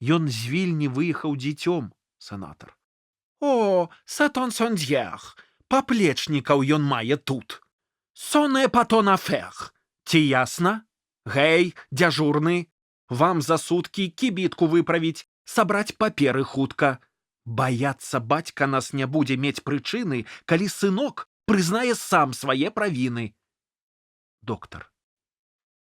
Ён з Вільні выехаў дзіцём. Сенатор. О, сатонсондьер, паплечнікаў ён мае тут. Соне патон афер. Ці ясна? Гэй, дзяжурны, вам за суткі кібітку выправіць, сабраць паперы хутка. Баяцца бацька нас не будзе мець прычыны, калі сынок прызнае сам свае правіны. Доктар.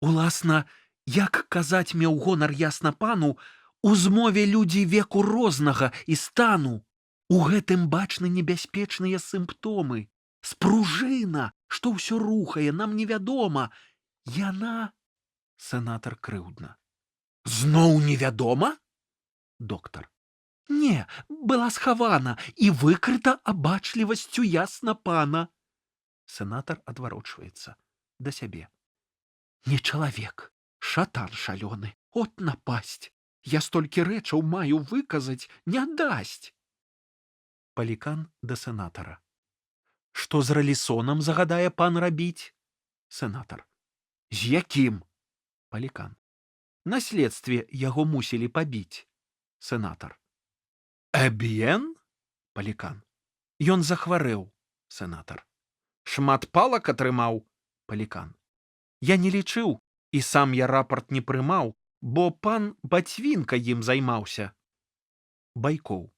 Уласна, як казаць меў гонар ясна пану, у змове людзі веку рознага і стану. У гэтым бачны небяспечныя сімптомы. Спружына, што ўсё рухае, нам невядома. Яна... Сенатор крыўдна. Зноў невядома? Доктар. Не, была схавана і выкрыта абачлівасцю ясна пана. Сенатор адварочваецца да сябе. Не чалавек, шатан шалёны, от напасць. Я столькі рэчаў маю выказаць, не дасць. Палікан да сенатара. Што з рэлісонам загадае пан рабіць? Сенатор. З якім? Палікан. На следстве яго мусілі пабіць. Сенатор. Эб'ен? Палікан. Ён захварэў. Сенатор. Шмат палак атрымаў? Палікан. Я не лічыў, і сам я рапарт не прымаў, бо пан Бацвінка ім займаўся. Байкоў.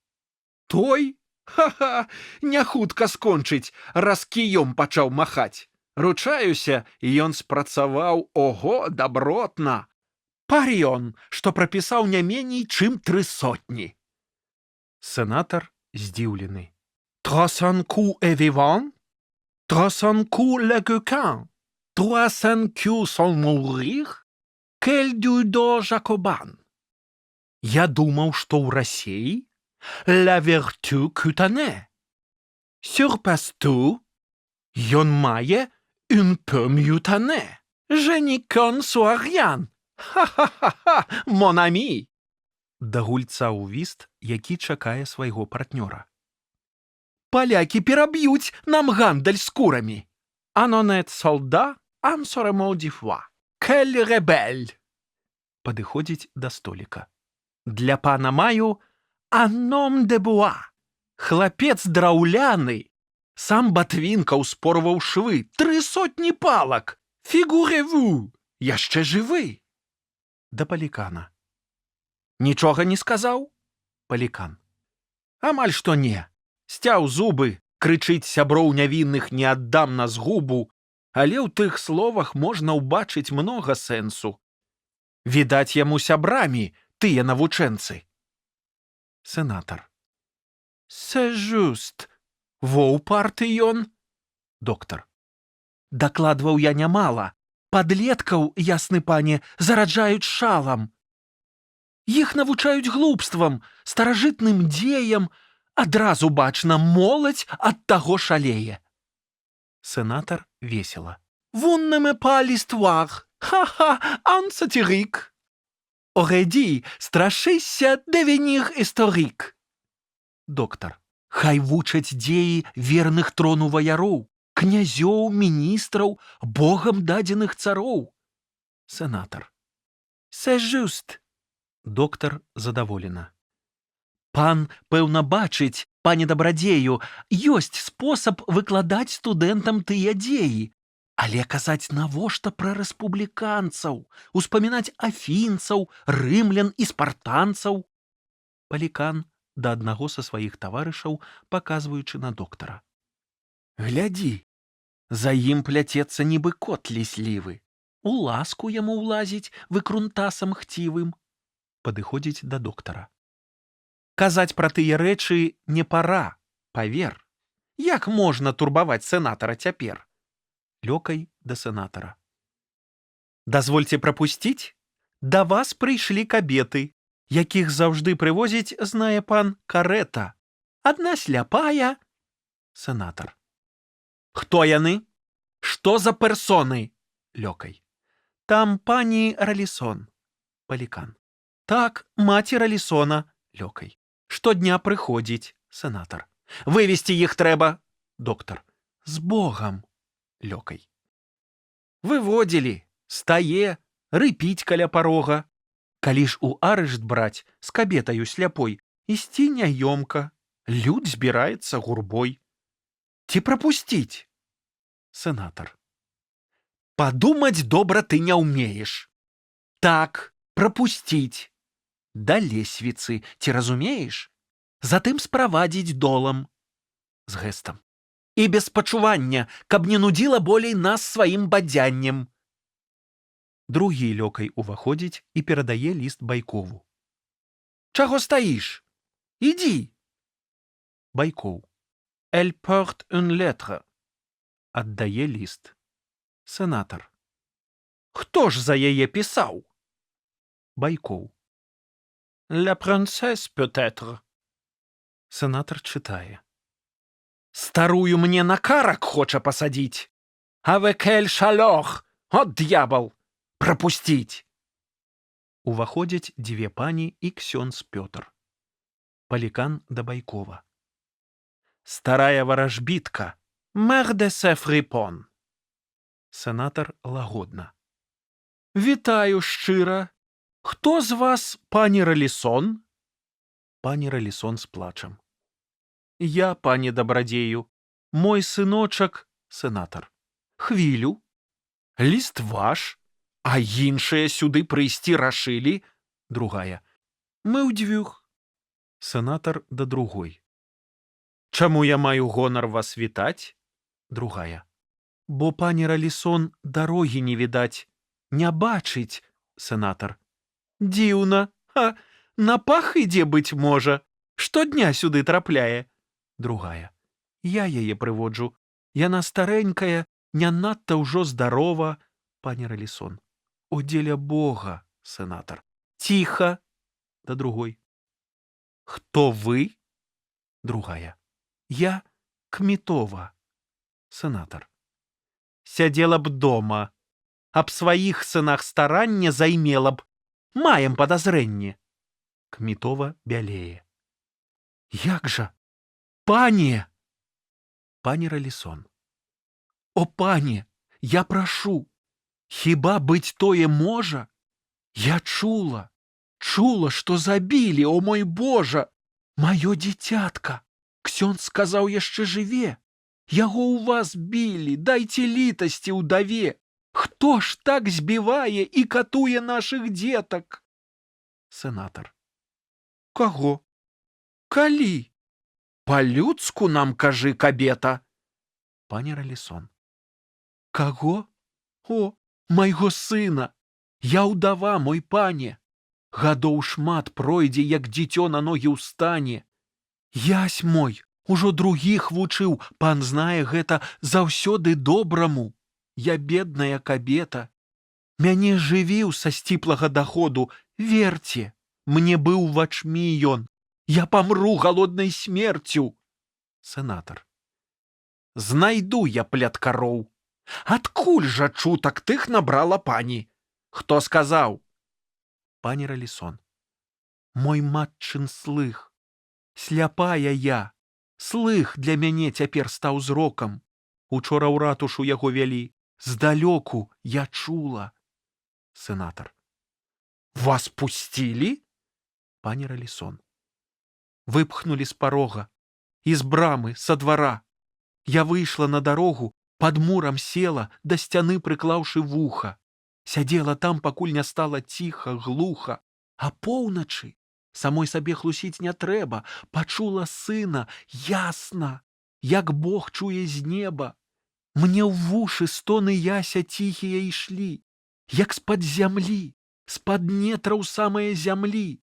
Той? Ха-ха, не хутка скончыць, раз кіём пачаў махаць. Ручаюся, ён спрацаваў, ого, дабротна. Парён, што прапісаў не меней, чым 300. Сенатор здзіўлены. 300 coups et vivant? 300 coups le coquin? 300 coups sans mourir? Quel dudo jacobin? Я думаў, што ў Расіі la vertu cutanée. Surpasse tout, ён мае un peu mutané. Je n'y con soit rien. Ха-ха-ха-ха, mon ami. Да гульца ў віст, які чакае свайго партнёра. Палякі пераб'юць нам гандаль скурамі. Анонет солда, ансоремол дифуа. Кель ребель. Падыходзіць да століка. Для пана маю аном де буа. Хлапец драўляны. Сам Батвінка ўспорваў швы. 300 палак. Фігуреву. Яшчэ жывы. Да Палікана. Нічога не сказаў? Палікан. Амаль што не. Сцяў зубы, крычыць сяброў нявінных не аддам на згубу, але ў тых словах можна ўбачыць многа сэнсу. Відаць, яму сябрамі тыя навучэнцы. Сенатор. C'est just. Во ўпарты ён? Доктар. Дакладваў я нямала. Падлеткаў, ясны пане, зараджаюць шалам. Іх навучаюць глупствам, старажытным дзеям. Адразу бачна, моладзь ад таго шалее. Сенатор весела. Vous ne me pas l'histoire. Ха-ха, un satirique. Aurait dit, страшыся devenir historique. Доктар. Хай вучаць дзеі верных трону ваяроў, князёў, міністраў, богам дадзеных цароў. Сенатор. C'est just. Доктар задаволена. Пан, пэўна, бачыць, пане дабрадзею, ёсць спосаб выкладаць студэнтам тыя дзеі, але казаць навошта пра рэспубліканцаў, успамінаць афінцаў, рымлян і спартанцаў. Палікан да аднаго са сваіх таварышаў, паказваючы на доктара. Глядзі, За ім пляцецца нібы кот ліслівы. У ласку яму ўлазіць выкрунтасам хцівым.
Падыходзіць да доктара. Казаць пра тыя рэчы не пара, павер. Як можна турбаваць сенатара цяпер? Лёкай да сенатара. Дазвольце прапусціць? Да вас прыйшлі кабеты, якіх заўжды прывозіць, знае пан, карэта. Адна сляпая. Сенатар. Хто яны? Што за персоны? Лёкай. Там пані Ралісон. Палікан. Так, маці Ралісона. Лёкай. Штодня прыходзіць. Сенатар. Вывесці іх трэба. Доктар. З Богам. Лёкай. Выводзілі. Стае. Рыпіць каля парога. Калі ж у арышт браць з кабетаю сляпой, ісці няёмка. Люд збіраецца гурбой. Ці прапусціць? Сенатар. Падумаць добра ты не ўмееш. Так, прапусціць. Да лесвіцы, ці разумееш? Затым справадзіць долам. З гэстам. І без пачування, каб не нудзіла болей нас сваім бадзяннем. Другі Лёкай уваходзіць і перадае ліст Байкову. Чаго стаіш? Ідзі. Байкоў. Elle porte une lettre. Аддае ліст. Сенатар. Хто ж за яе пісаў? Байкоў. La princesse, peut-être. Сенатар чытае. Старую мне на карак хоча пасадзіць. Avec elle chaleur. От д'ябал. Прапусціць. Уваходзяць дзве пані і ксёндз Пётр. Палікан да Байкова. Старая варажбітка. Мэр де Сефрипон. Сенатар лагодна. Вітаю шчыра. Хто з вас пані Ралісон? Пані Ралісон з плачам. Я, пані дабрадзею. Мой сыночак, сенатар. Хвілю. Ліст ваш? А іншыя сюды прыйсці рашылі? Другая. Мы ўдзвюх. Сенатар да другой. Чаму я маю гонар вас вітаць? Другая. Бо пані Ралісон дарогі не відаць. Не бачыць, сенатар. Дзіўна. На пах ідзе, быць можа. Штодня сюды трапляе. Другая. Я яе прыводжу. Яна старэнькая, не надта ўжо здарова. Пані Ралісон. О, дзеля Бога, сенатар. Ціха. Да другой. Хто вы? Другая. Я Кметова. Сенатар. Сядзела б дома. Аб сваіх сынах старанне займела б. Маем падазрэнне. Кметова бялее. Як жа? Пане! Пані Ралісон. О, пане, я прашу. Хіба быць тое можа? Я чула, што забілі, о мой Божа! Маё дзіцятка! Ксёндз сказаў, яшчэ жыве. Яго ў вас білі, дайце літасці ўдаве. Хто ж так збівае і катуе нашых дзетак? Сенатар. Каго? Калі? Па-людску нам кажы, кабета. Пані Ралісон. Каго? О, майго сына! Я ўдава, мой пане. Гадоў шмат пройдзе, як дзіцё на ногі ўстане. Ясь мой, ужо другіх вучыў, пан знае гэта заўсёды добраму. Я бедная кабета. Мяне жывіў са сціплага даходу, верце, мне быў вачмі ён. Я памру галоднай смерцю. Сенатар. Знайду я пляткароў. Адкуль жа чутак тых набрала пані? Хто сказаў? Пані Ралісон. Мой матчын слых. Сляпая я. Слых для мяне цяпер стаў зрокам. Учора ў ратушу яго вялі. Здалёку я чула. Сенатар. Вас пусцілі? Пані Ралісон. Выпхнулі з парога. І з брамы, са двара. Я выйшла на дарогу, пад мурам села, да сцяны прыклаўшы вуха. Сядзела там, пакуль не стала ціха, глуха. А поўначы, самой сабе хлусіць не трэба, пачула сына ясна, як Бог чуе з неба.
Мне ў вушы стоны яся ціхія ішлі, як з-пад зямлі, з-пад нетраў самае зямлі.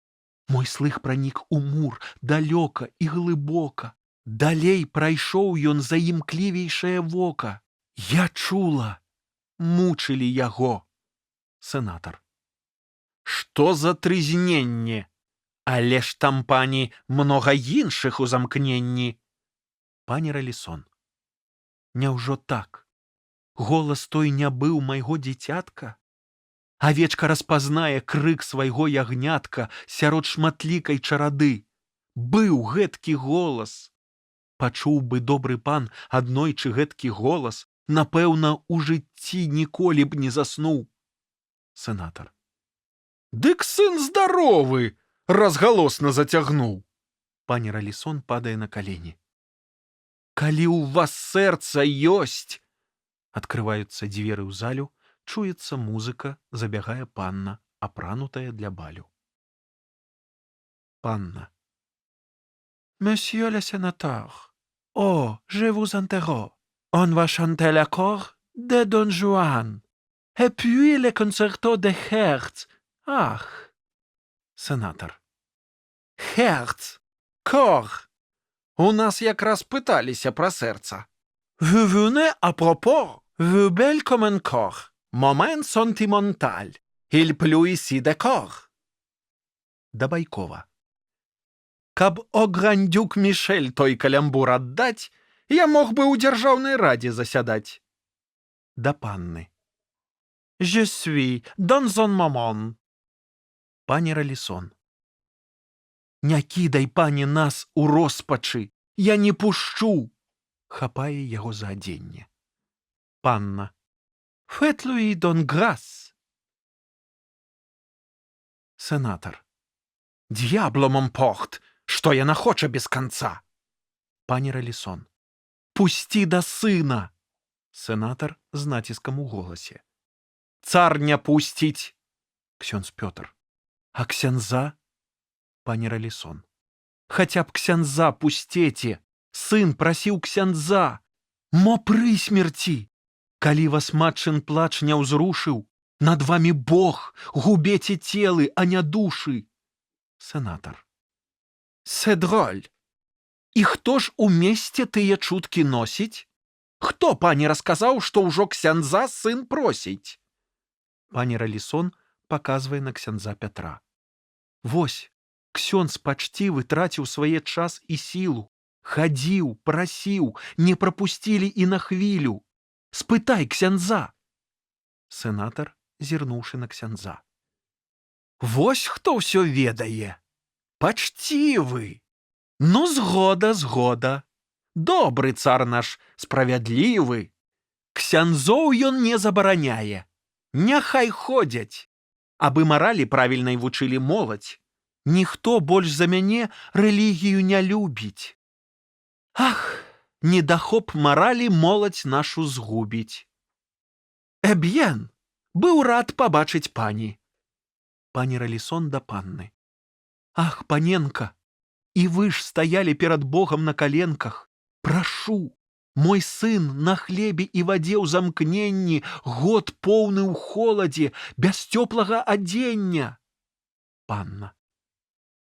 Мой слых пранік у мур далёка і глыбока. Далей прайшоў ён за імклівейшае вока. Я чула, мучылі яго. Сенатор. Што за трызненне? Але ж там, пані, многа іншых у замкненні. Пані Ралісон. Няўжо так? Голас той не быў майго дзіцятка? Авечка распазнае крык свайго ягнятка сярод шматлікай чарады. Быў гэткі голас. Пачуў бы добры пан аднойчы гэткі голас, напэўна, у жыцці ніколі б не заснуў. Сенатор. Дык сын здаровы! Разгалосна зацягнуў. Пані Ралісон падае на калені. Калі ў вас сэрца ёсць. Адкрываюцца дзверы ў залю, чуецца музыка, забягае панна, апранутая для балю. Панна. Monsieur le sénateur, oh, je vous interroge. On va chanter l'accord de Don Juan. Et puis le concerto de Herz. Ах. Сенатор. Herz. Кор. У нас якраз пыталіся пра сэрца. Vous venez à propos. Vous belle comme un corps. Момент сентименталь. Il pleut ici de corps. Да Байкова. Каб ограндюк Мішель той калямбур аддаць, я мог бы ў дзяржаўнай радзе засядаць. Да панны. Je suis dans un moment. Пані Ралісон. Не кідай, пані, нас у роспачы. Я не пушчу. Хапае яго за адзенне. Панна. Faites-lui don grâce. Сенатор. Д'яблом эмпорт. Што яна хоча без канца? Пані Ралісон. Пусці да сына. Сенатор з націскам у голасе. Цар не пусціць. Ксёндз Пётр. А ксяндза? Пані Ралісон. Хаця б ксяндза пусцеце. Сын прасіў ксяндза. Мо пры смерці. Калі вас матчын плач не ўзрушыў, над вамі Бог, губеце целы, а не душы. Сенатор. C'est drôle. І хто ж у месце тыя чуткі носіць? Хто, пані, расказаў, што ўжо ксяндза сын просіць? Пані Ралісон паказвае на ксяндза Пятра. Вось, ксёндз пачцівы траціў свае час і сілу. Хадзіў, прасіў, не прапусцілі і на хвілю. Спытай ксяндза. Сенатор, зірнуўшы на ксяндза. Вось хто ўсё ведае. Пачцівы. Ну, згода, згода. Добры цар наш, справядлівы. Ксяндзоў ён не забараняе. Няхай ходзяць. Абы маралі правільнай вучылі моладзь. Ніхто больш за мяне рэлігію не любіць. Ах, недахоп маралі моладзь нашу згубіць. Эб'ен, быў рад пабачыць пані. Пані Ралісон да панны. Ах, паненка, і вы ж стаялі перад Богам на каленках. Прашу, мой сын на хлебе і вадзе ў замкненні, год поўны ў холадзе, без цёплага адзення. Панна.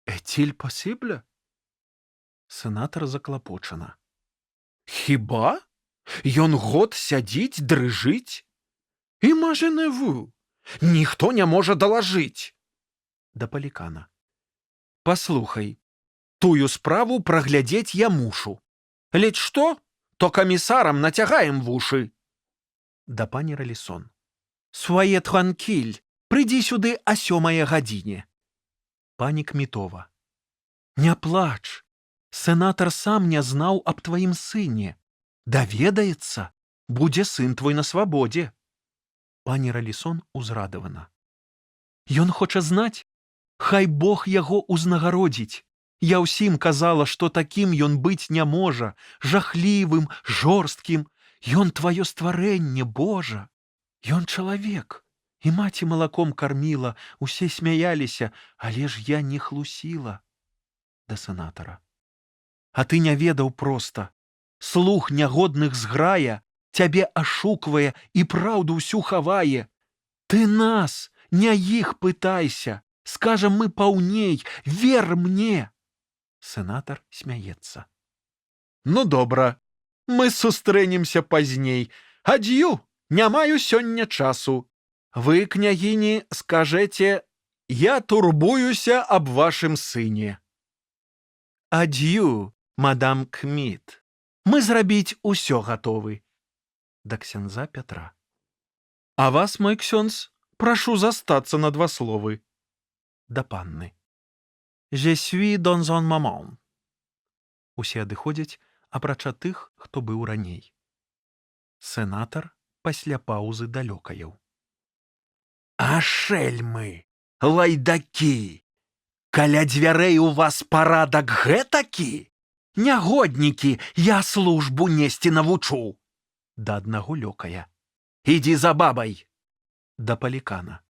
Est-il possible? Сенатор заклапочана. Хіба? Ён год сядзіць, дрыжыць? Imaginez-vous, ніхто не можа далажыць. Да Палікана. Паслухай, тую справу праглядзець я мушу. Ледь што, то камісарам нацягаем вушы. Да пані Ралісон. Свае транкіль, прыйдзі сюды о 7 гадзіне. Пані Кмітова. Не плач. Сенатор сам не знаў аб тваім сыне. Даведаецца, будзе сын твой на свабодзе. Пані Ралісон узрадавана. Ён хоча знаць? Хай Бог яго узнагародзіць. Я ўсім казала, што такім ён быць не можа, жахлівым, жорсткім. Ён тваё стварэнне, Божа. Ён чалавек. І маці малаком карміла, усе смяяліся, але ж я не хлусіла. Да сенатара. А ты не ведаў проста. Слух нягодных зграя,
цябе ашуквае і праўду ўсю хавае. Ты нас, не іх пытайся, скажам мы паўней, вер мне. Сенатар смяецца. Ну добра, мы сустрэнемся пазней. Ад'ю, не маю сёння часу. Вы, княгіні, скажэце, я турбуюся аб вашым сыне. Ад'ю, мадам Кміт. Мы зрабіць усё гатовы. Да ксяндза Пятра. А вас, мой ксёндз, прашу застацца на 2 словы. Да панны. Je suis dans un moment. Усе адыходзяць, апрача тых, хто быў раней. Сенатар пасля паўзы далёкаяў. А шэльмы, лайдакі! Каля дзвярэй у вас парадак гэтакі? Нягоднікі, я службу несці навучу. Да аднаго лёкая. Ідзі за бабай. Да Палікана.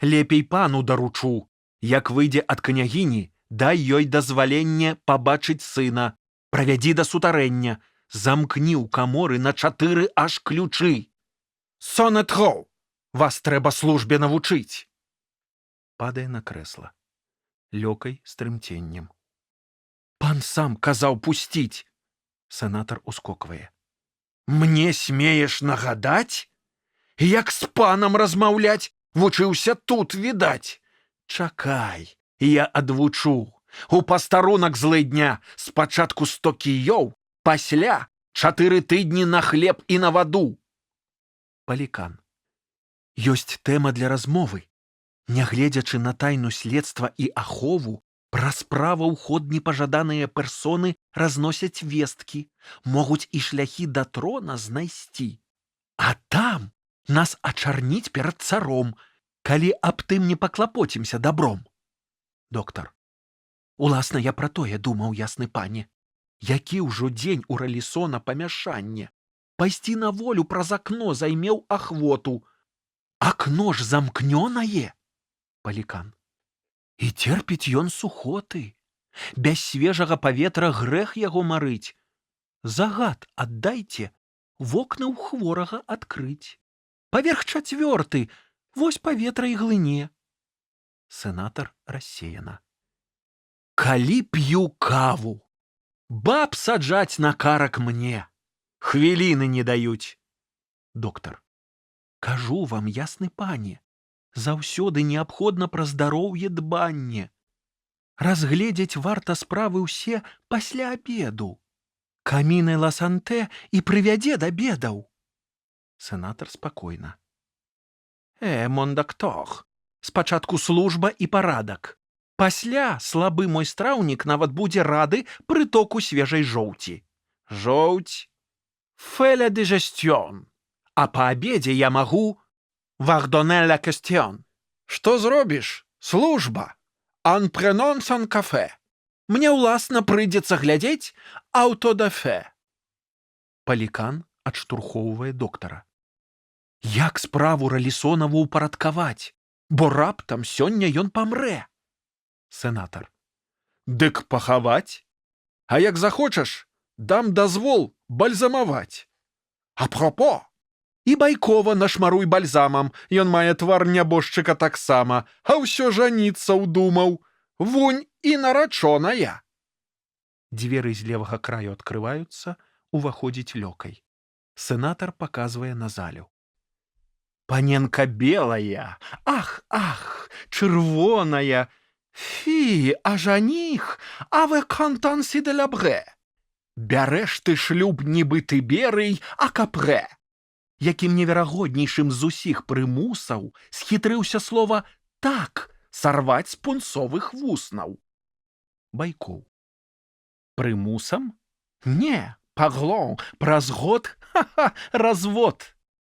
Лепей пану даручу. Як выйдзе ад княгіні, дай ёй дазваленне пабачыць сына, правядзі да сутарэння, замкні ў каморы на 4 аж ключы. Сонетроў! Вас трэба службе навучыць. Падае на крэсла. Лёкай з трымценнем. Пан сам казаў пусціць. Сенатар ускоквае. Мне смееш нагадаць? Як з панам размаўляць, вучыўся тут, відаць. Чакай, я адвучу. У пастарунак злыдня спачатку 100 кіёў, пасля 4 тыдні на хлеб і на ваду. Палікан. Ёсць тэма для размовы. Нягледзячы на тайну следства і ахову, праз права ў ход непажаданыя персоны разносяць весткі, могуць і шляхі да трона знайсці. А там нас ачарніць перад царом, калі аб тым не паклапоцімся дабром. Доктар. Уласна, я пра тое думаў, ясны пане. Які ўжо дзень у Ралісона памяшанне. Пайсці на волю праз акно займеў ахвоту. Акно ж замкнёнае? Палікан. І церпіць ён сухоты. Без свежага паветра грэх яго марыць. Загад аддайце, вокны ў хворага адкрыць. Паверх 4, вось паветра і глыне. Сенатар рассеяна. Калі п'ю каву, баб саджаць на карак мне. Хвіліны не даюць. Доктар. Кажу вам, ясны пане, заўсёды неабходна пра здароўе дбанне. Разгледзець варта справы ўсе пасля абеду. Каміны ласанте і прывядзе да бедаў. Сенатар спакойна. Мон доктор, спачатку служба і парадак. Пасля слабы мой страўнік нават будзе рады прытоку свежай жоўці. Жоўць fait la digestion. А па абедзе я магу «Вардоне la question». Што зробіш? Служба. En prenant son café. Мне ўласна прыйдзецца глядзець «Autodafé». Палікан адштурхоўвае доктара. Як справу Ралісонаву ўпарадкаваць? Бо раптам сёння ён памрэ. Сенатар. Дык пахаваць? А як захочаш, дам дазвол бальзамаваць. Апропо, і Байкова нашмаруй бальзамам, ён мае твар нябожчыка таксама, а ўсё жаніцца ўдумаў. Вунь і нарачоная. Дзверы з левага краю адкрываюцца, уваходзіць лёкай. Сенатар паказвае на залю. Паненка белая, ах, ах, чырвоная. Фі, а жаніх, аве кантансі де лабре. Бярэш ты шлюб нібы ты берый, а капрэ. Якім неверагоднейшым з усіх прымусаў схітрыўся слова «так» сарваць з пунцовых вуснаў. Байкоў. Прымусам? Не, паглон, праз год, ха-ха, развод.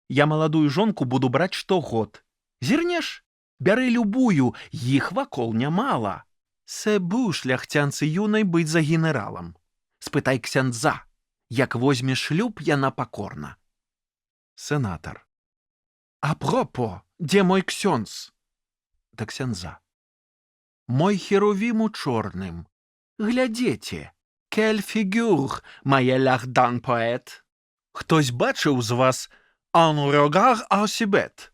Я маладую жонку буду браць штогод. Зірнеш? Бяры любую, іх вакол нямала. Сэбу шляхцянцы юнай быць за генералам. Спытай ксяндза, як возьме шлюб, яна пакорна. Сенатар. Апропо, дзе мой ксёндз? Да ксяндза. Мой херувім у чорным. Глядзеце, кель фігюр, мае лярдан поэт. Хтось бачив з вас «un regard à Сібет»?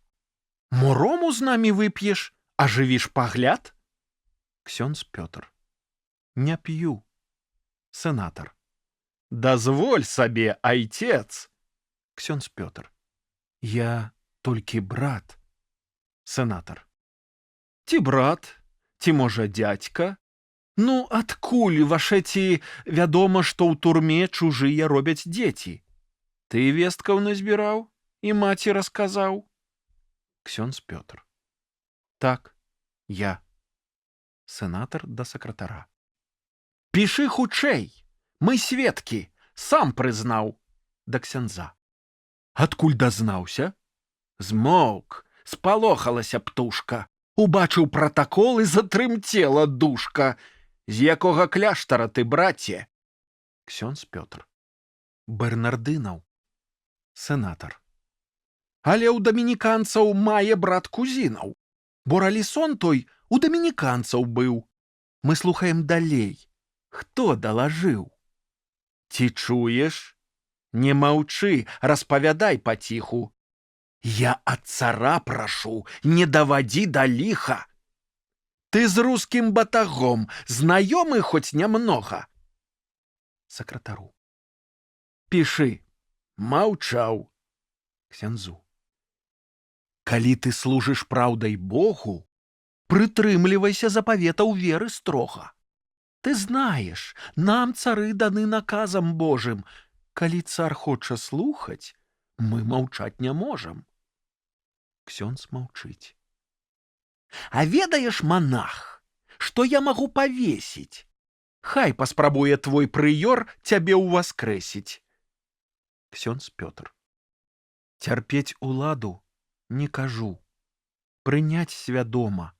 Морому з намі вип'єш, а живіш погляд? Ксьондз Пётр. Не п'ю. Сенатор. Дозволь сабе, айцец. Ксьондз Пётр. Я толькі брат. Сенатор. Ці брат, ці, можа, дядька? Ну, адкуль ваше ці вядома, што ў турме чужыя робяць дзеці? Ты весткаў назбіраў і маці расказаў? Ксьондз Пётр. Так, я. Сенатор да сакратара. Пішы хутчэй, мы сведкі, сам прызнаў. Да ксяндза. Адкуль дазнаўся? Змоўк, спалохалася птушка. Убачыў пратакол і затрымцела душка. З якога кляштара ты, браце? Ксёндз Пётр. Бернардынаў. Сенатор. Але ў дамініканцаў мае брат кузінаў. Бо Ралісон той у дамініканцаў быў. Мы слухаем далей. Хто далажыў? Ці чуеш? Не маўчы, распавядай паціху. Я ад цара прашу, не давадзі да ліха. Ты з рускім батагом знаёмы хоць нямнога? Сакратару. Пішы. Маўчаў. Ксяндзу. Калі ты служыш праўдай Богу, прытрымлівайся запаветаў веры строга. Ты знаеш, нам цары даны наказам Божым. Калі цар хоча слухаць, мы маўчаць не можам. Ксёндз маўчыць. А ведаеш, манах, што я магу павесіць? Хай паспрабуе твой прыёр цябе ўваскрэсіць. Ксёндз Пётр. Цярпець уладу не кажу. Прыняць свядома.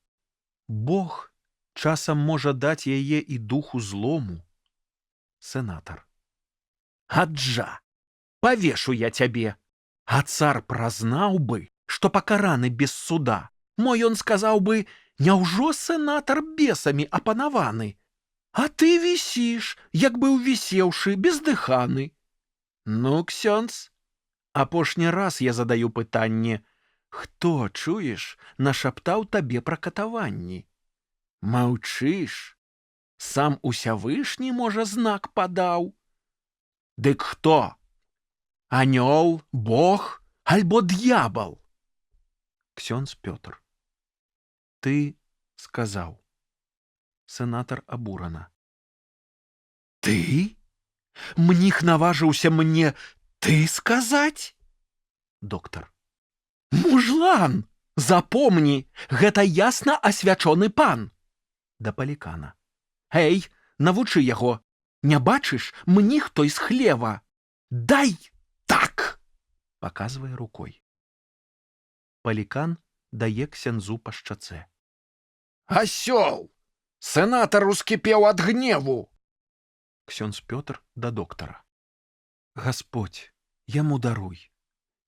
Бог часам можа даць яе і духу злому. Сенатор. Аджа, павешу я цябе. А цар празнаў бы, што пакараны без суда. Мо ён сказаў бы, няўжо сенатар бесамі апанаваны? А ты вісіш, як бы ўвісеўшы, бездыханы. Ну, ксёндз, апошні раз я задаю пытанне. Хто, чуеш, нашаптаў табе пра катаванні? Маўчыш. Сам усявышні, можа, знак падаў? Дык хто? Анёл, Бог, альбо д'ябал? Ксёндз Пётр. Ты сказаў. Сенатор абурана. Ты? Мніх наважыўся мне ты сказаць? Доктор. Мужлан, запомні, гэта ясна асвячоны пан. Да палікана. Эй, навучы яго. Не бачыш, мніх той з хлева. Дай так! Паказвае рукой. Палікан дае ксяндзу па шчацэ. Асёл! Сенатар ускіпеў ад гневу. Ксёндз Пётр да доктара. Гасподзь, яму даруй.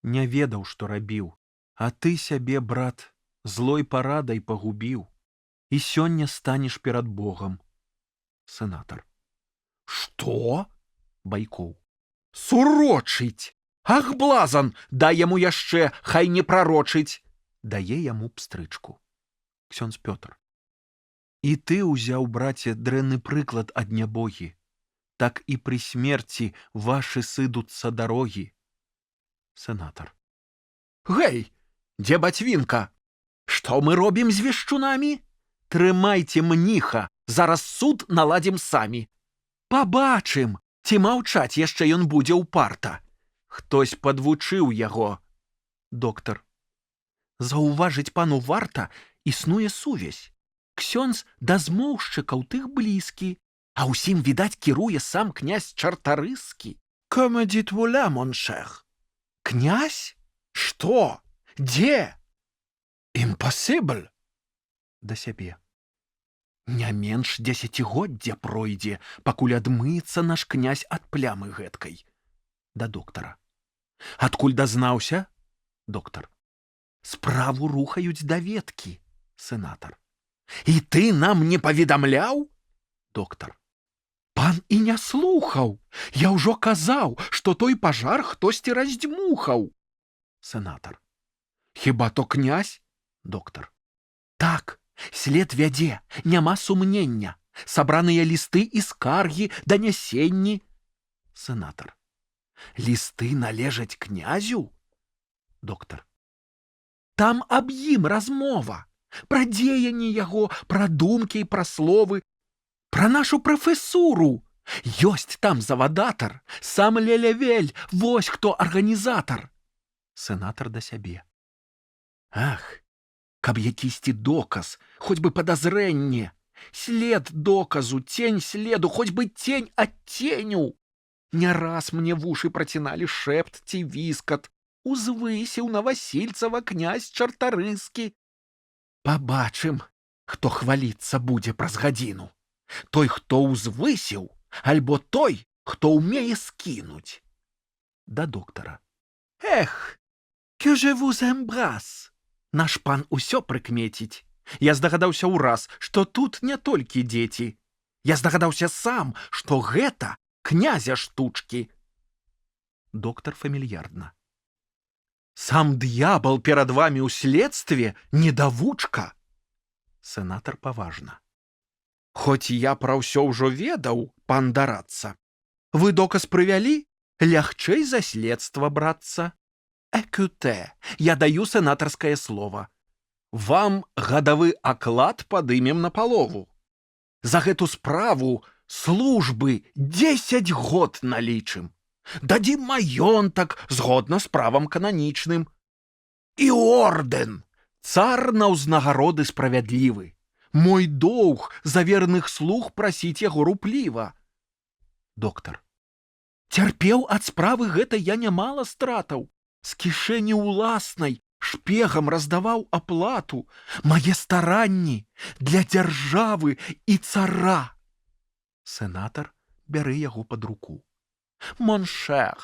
Не ведаў, што рабіў, а ты сябе, брат, злой парадай пагубіў. І сёння станеш перад Богам. Сенатар. Што? Байкоў. Сурочыць! Ах, блазан, дай яму яшчэ, хай не прарочыць. Дае яму пстрычку. Ксёндз Пётр. І ты ўзяў, браце, дрэнны прыклад ад нябогі. Так і пры смерці вашы сыдуцца дарогі. Сенатар. Гэй, дзе бацьвінка? Што мы робім з вешчунамі? Трымайце мніха, зараз суд наладзім самі. Пабачым, ці маўчаць яшчэ ён будзе ўпарта. Хтось падвучыў яго. Доктар. Заўважыць пану варта, існуе сувязь. Ксёндз да змоўшчыкаў тых блізкі, а ўсім, відаць, кіруе сам князь Чартарыскі. Comme dites-vous là, mon cher? Князь? Што? Дзе? Impossible. Да сябе. Не менш дзесяцігоддзя пройдзе, пакуль адмыецца наш князь ад плямы гэткай. Да доктара. Адкуль дазнаўся? Доктар. Справу рухаюць даведкі. Сенатар. І ты нам не паведамляў? Доктар.
Пан і не слухаў. Я ўжо казаў, што той пажар хтосьці раздзьмухаў. Сенатор. Хіба то князь? Доктор. Так, след вядзе, няма сумнення. Сабраныя лісты і скаргі, данясенні. Сенатор. Лісты належаць князю? Доктор. Там аб ім размова. Пра дзеянні яго, пра думкі і пра словы, пра нашу прафесуру. Ёсць там завадатар, сам Лелявель, вось хто арганізатар. Сенатор да сябе. Ах, каб якісьці доказ, хоць бы падазрэнне, след доказу, цень следу, хоць бы цень ад ценю. Не раз мне вушы праціналі шэпт ці віскат. Узвысіў на Васільцава князь Чартарыскі. Пабачым, хто хваліцца будзе праз гадзіну. Той, хто узвысіў, альбо той, хто ўмее скінуць. Да доктара. Эх, que je vous embrasse. Наш пан усё прыкмеціць. Я здагадаўся ўраз, што тут не толькі дзеці. Я здагадаўся сам, што гэта князя штучкі. Доктар фамільярдна. Сам д'ябал перад вамі ў следстве недавучка. Сенатор паважна. Хоць я пра ўсё ўжо ведаў, пан дарацца. Вы доказ прывялі? Лягчэй за следства брацца. Экюте, я даю сенатарскае слово. Вам гадавы аклад падымем напалову. За гэту справу службы 10 год налічым. Дадзім маёнтак згодна з правам кананічным. І ордэн. Цар на ўзнагароды справядлівы. Мой доўг за верных слуг прасіць яго рупліва. Доктар. Цярпеў ад справы гэта я нямала стратаў. З кішэні ўласнай шпегам раздаваў аплату. Мае старанні для дзяржавы і цара. Сенатор бярэ яго пад руку. Моншэр,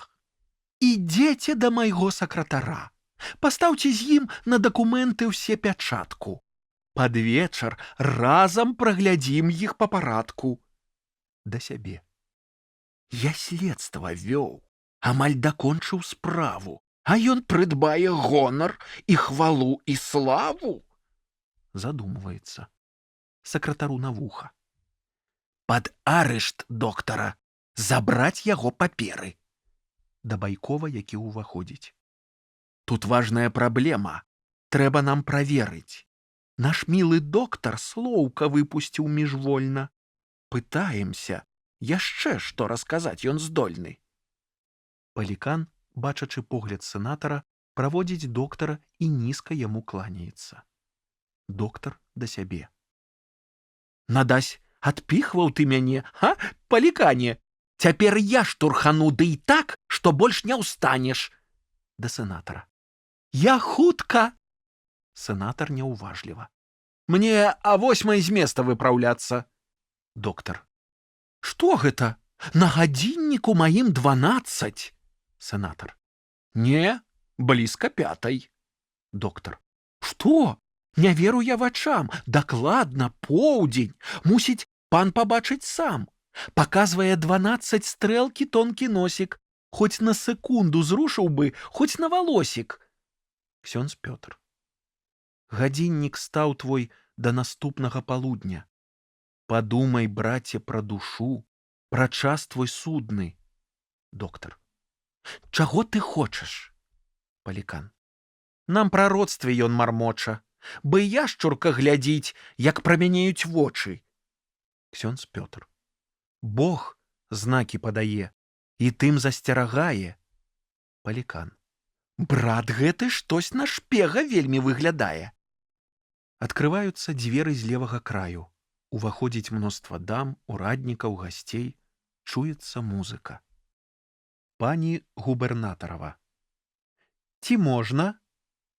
ідзеце да майго сакратара. Пастаўце з ім на дакументы ўсе пячатку. Пад вечар разам праглядзім іх па парадку. Да сябе. Я следства вёў, амаль дакончыў справу, а ён прыдбае гонар і хвалу і славу. Задумваецца. Сакратару на вуха. Пад арышт доктара. Забраць яго паперы. Да Байкова, які ўваходзіць. Тут важная праблема. Трэба нам праверыць. Наш мілы доктар слоўка выпусціў міжвольна. Пытаемся, яшчэ што расказаць ён здольны. Палікан, бачачы погляд сенатара, праводзіць доктара і нізка яму кланяецца. Доктар да сябе. Надась, адпіхваў ты мяне, га, палікане? Цяпер я штурхану, ды і так, што больш не ўстанеш. Да сенатара. Я хутка. Сенатар няўважліва. Мне а 8 з места выпраўляцца. Доктар. Што гэта? На гадзінніку маім 12. Сенатар. Не, блізка 5. Доктар. Што? Не веру я вачам. Дакладна, поўдзень. Мусіць, пан пабачыць сам. Паказвае 12 стрэлкі тонкі носік. Хоць на секунду зрушыў бы, хоць на валосік. Ксёндз Пётр. Гадзіннік стаў твой да наступнага палудня. Падумай, браце, пра душу, пра час твой судны. Доктар. Чаго ты хочаш? Палікан. Нам пра родстве ён мармоча. Бы яшчурка глядзіць, як прамянеюць вочы. Ксёндз Пётр. Бог знакі падае і тым засцерагае. Палікан. Брат гэты штось на шпега вельмі выглядае. Адкрываюцца дзверы з левага краю. Уваходзіць мноства дам, ураднікаў, гасцей. Чуецца музыка. Пані губернатарава. Ці можна?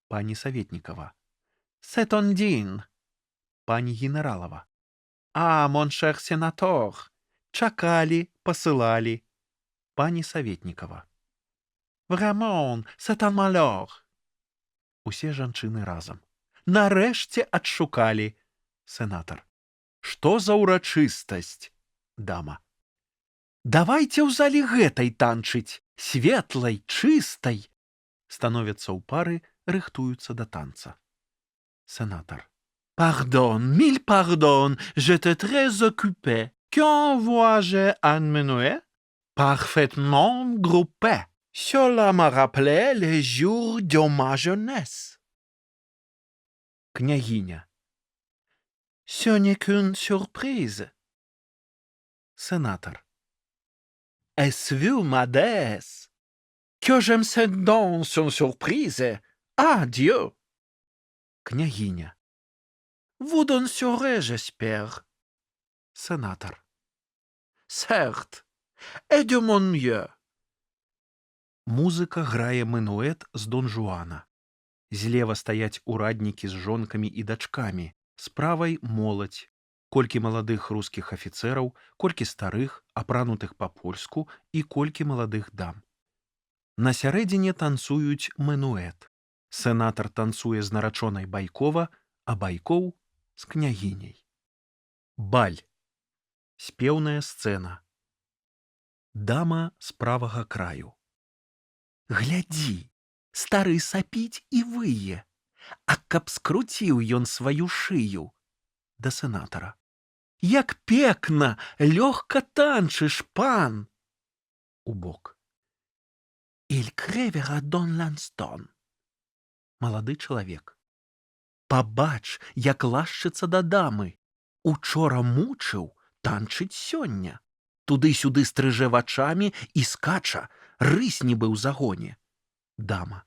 Пані Саветнікава. Сетондін. Пані генералава. А, моншер сенатор. Чакалі, пасылалі. Пані Саветнікава. Vraiment, c'est un malheur. Усе жанчыны разам. Нарэшце адшукалі. Сенатар. Што за ўрачыстасць? Дама. Давайте ў зале гэтай танчыць, светлай, чыстай.
Становяцца ў пары, рыхтуюцца да танца. Сенатор.
Pardon, mille pardon, j'étais très occupé. Quand vois-je un menuet parfaitement groupé? Cela m'a rappelé les jours de ma jeunesse.
Княгиня.
Ce n'est qu'une surprise.
Сенатор.
Est-ce vous, ma déesse, que j'aime cette danse en surprise? Adieu.
Княгиня.
Vous danserez, j'espère.
Сенатор.
Certes, et de mon mieux.
Музыка грае мэнуэт з Дон Жуана. Злева стаяць ураднікі з жонкамі і дачкамі, з правай моладзь, колькі маладых рускіх афіцэраў, колькі старых, апранутых па-польску і колькі маладых дам. На сярэдзіне танцуюць мэнуэт. Сенатар танцуе з нарачонай Байкова, а Байкоў з княгіняй. Баль. Спеўная сцэна. Дама з правага краю.
Глядзі, стары сапіць і вые, а каб скруціў ён сваю шыю.
Да сенатара.
Як пекна, лёгка танчыш, пан.
Убок.
Il crèvera dans l'instant.
Малады чалавек.
Пабач, як лашчыцца да дамы. Учора мучыў, танчыць сёння. Туды-сюды стрыжэ вачамі і скача, рысь нібы ў загоне.
Дама.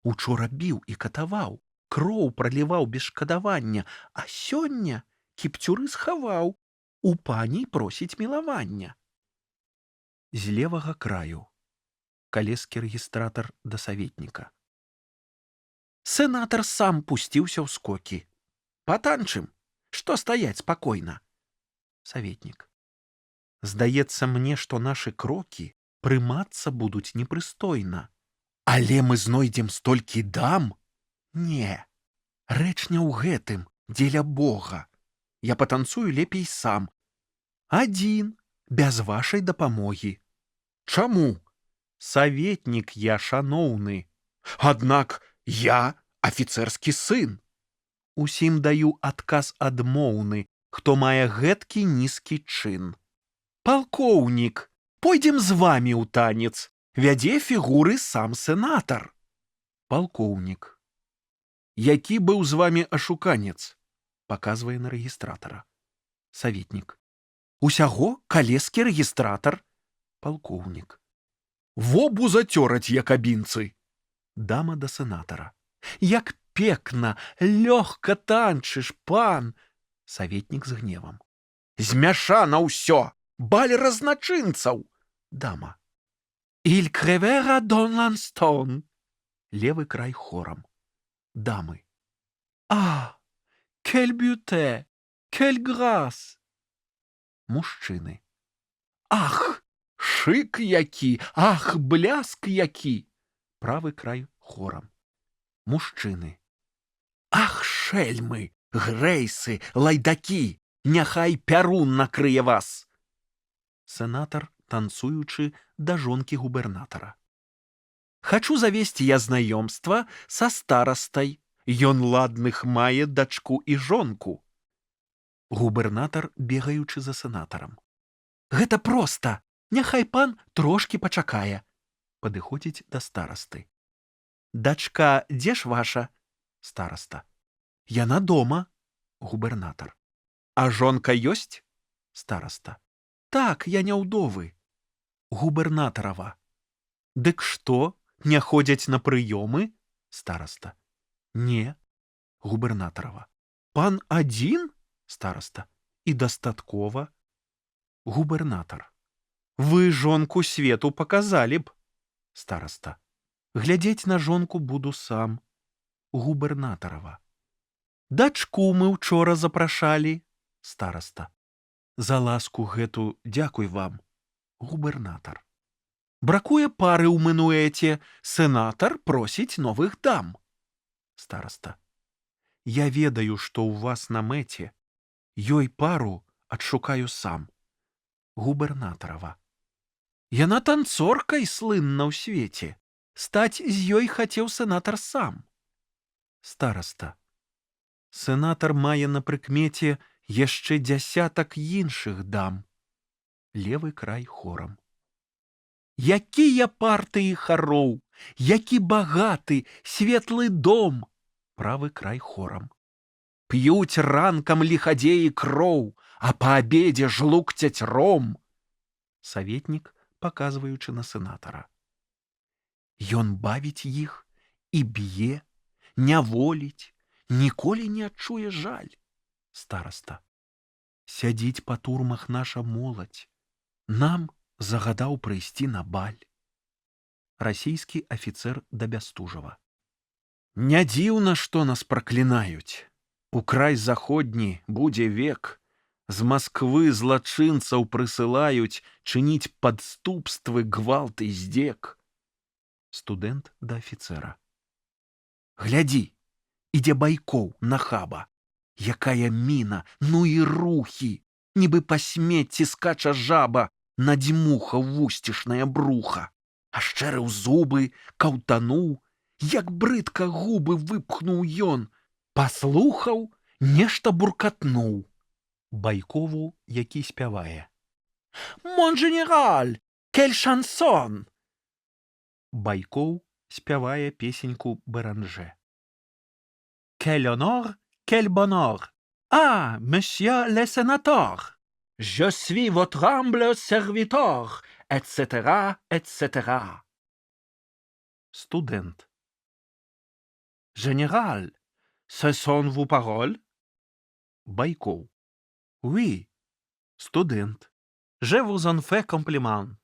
Учора біў і катаваў, кроў праліваў без шкадавання, а сёння кіпцюры схаваў, у паней просіць мілавання.
З левага краю. Калескі рэгістратар да саветніка.
Сенатар сам пусціўся ў скокі. Патанчым, што стаяць спакойна.
Саветнік. Здаецца мне, што нашы крокі прымацца будуць непрыстойна.
Але мы знойдзем столькі дам? Не, рэч не ў гэтым, дзеля Бога. Я патанцую лепей сам. Адзін, без вашай дапамогі. Чаму?
Саветнік я, шаноўны.
Аднак я афіцэрскі сын.
Усім даю адказ адмоўны, хто мае гэткі нізкі чын.
Палкоўнік, пойдзем з вамі ў танец. Вядзе фігуры сам сенатар.
Палкоўнік. Які быў з вамі ашуканец? Паказвае на рэгістратара. Саветнік.
Усяго калескі рэгістратар.
Палкоўнік.
Во бузацёраць якабінцы.
Дама да сенатара.
Як пекна, лёгка танчыш, пан.
Саветнік з гневам.
Змяшана ўсё, баль разначынцаў.
Дама.
Il crèvera dans l'instant.
Левы край хорам. Дамы.
Ah, quelle beauté, quelle grâce.
Мужчыны.
Ах, шык які, ах, бляск які.
Правы край хорам. Мужчыны.
Ах, шельмы, грэйсы, лайдакі, няхай пярун накрые вас.
Сенатар, танцуючы да жонкі губернатара.
Хачу завесці я знаёмства са старастай. Ён ладных мае дачку і жонку.
Губернатар, бегаючы за сенатарам.
Гэта проста, няхай пан трошкі пачакае.
Падыходзіць да старасты.
Дачка, дзе ж ваша?
Стараста.
Яна дома.
Губернатар.
А жонка ёсць?
Стараста.
Так, я не ўдовы.
Губернатарава.
Дык што, не ходзяць на прыёмы?
Стараста.
Не.
Губернатарава.
Пан адзін?
Стараста.
І дастаткова.
Губернатар.
Вы жонку свету паказалі б.
Стараста. Глядзець на жонку буду сам. Губернатарава.
Дачку мы учора запрашалі.
Стараста. За ласку гэту дзякуй вам. Губернатар.
Бракуе пары ў мэнуэце. Сенатар просіць новых дам.
Стараста. Я ведаю, што ў вас на мэце. Ёй пару адшукаю сам. Губернатарава. Яна танцоркай слынна ў свеце. Стаць з ёй хацеў сенатар сам. Стараста. Сенатар мае на прыкмеце яшчэ дзясятак іншых дам. Левы край хорам. Якія партыі хароў, які багаты, светлы дом. Правы край хорам. П'юць ранкам ліхадзеі кроў, а па абедзе жлукцяць ром. Саветнік, паказваючы на сенатара. Ён бавіць іх і б'е, няволіць, ніколі не адчуе жаль. Стараста. Сядзіць па турмах наша моладзь. Нам загадаў прыйсці на баль. Расійскі афіцэр да Бястужава. Не дзіўна, што нас праклінаюць. У край заходні будзе век. З Масквы злачынцаў прысылаюць чыніць падступствы, гвалт і здзек. Студэнт да афіцэра. Глядзі, ідзе Байкоў, нахаба. Якая міна, ну і рухі, нібы па смецці скача жаба, надзьмуха вусцішнае бруха. Ашчэрыў зубы, каўтануў, як брыдка губы выпхнуў ён, паслухаў, нешта буркатнуў. Байкову, які спявае. «Мон генераль, кель шансон!» Байкоў спявае песеньку Беранже. «Кель honor, кель bonheur! Ah, monsieur le sénateur! Je suis votre humble serviteur, etc., etc.» Студент. «Général, ce sont vos paroles?» Байкоў. «Oui». Студент. «Je vous en fais compliment».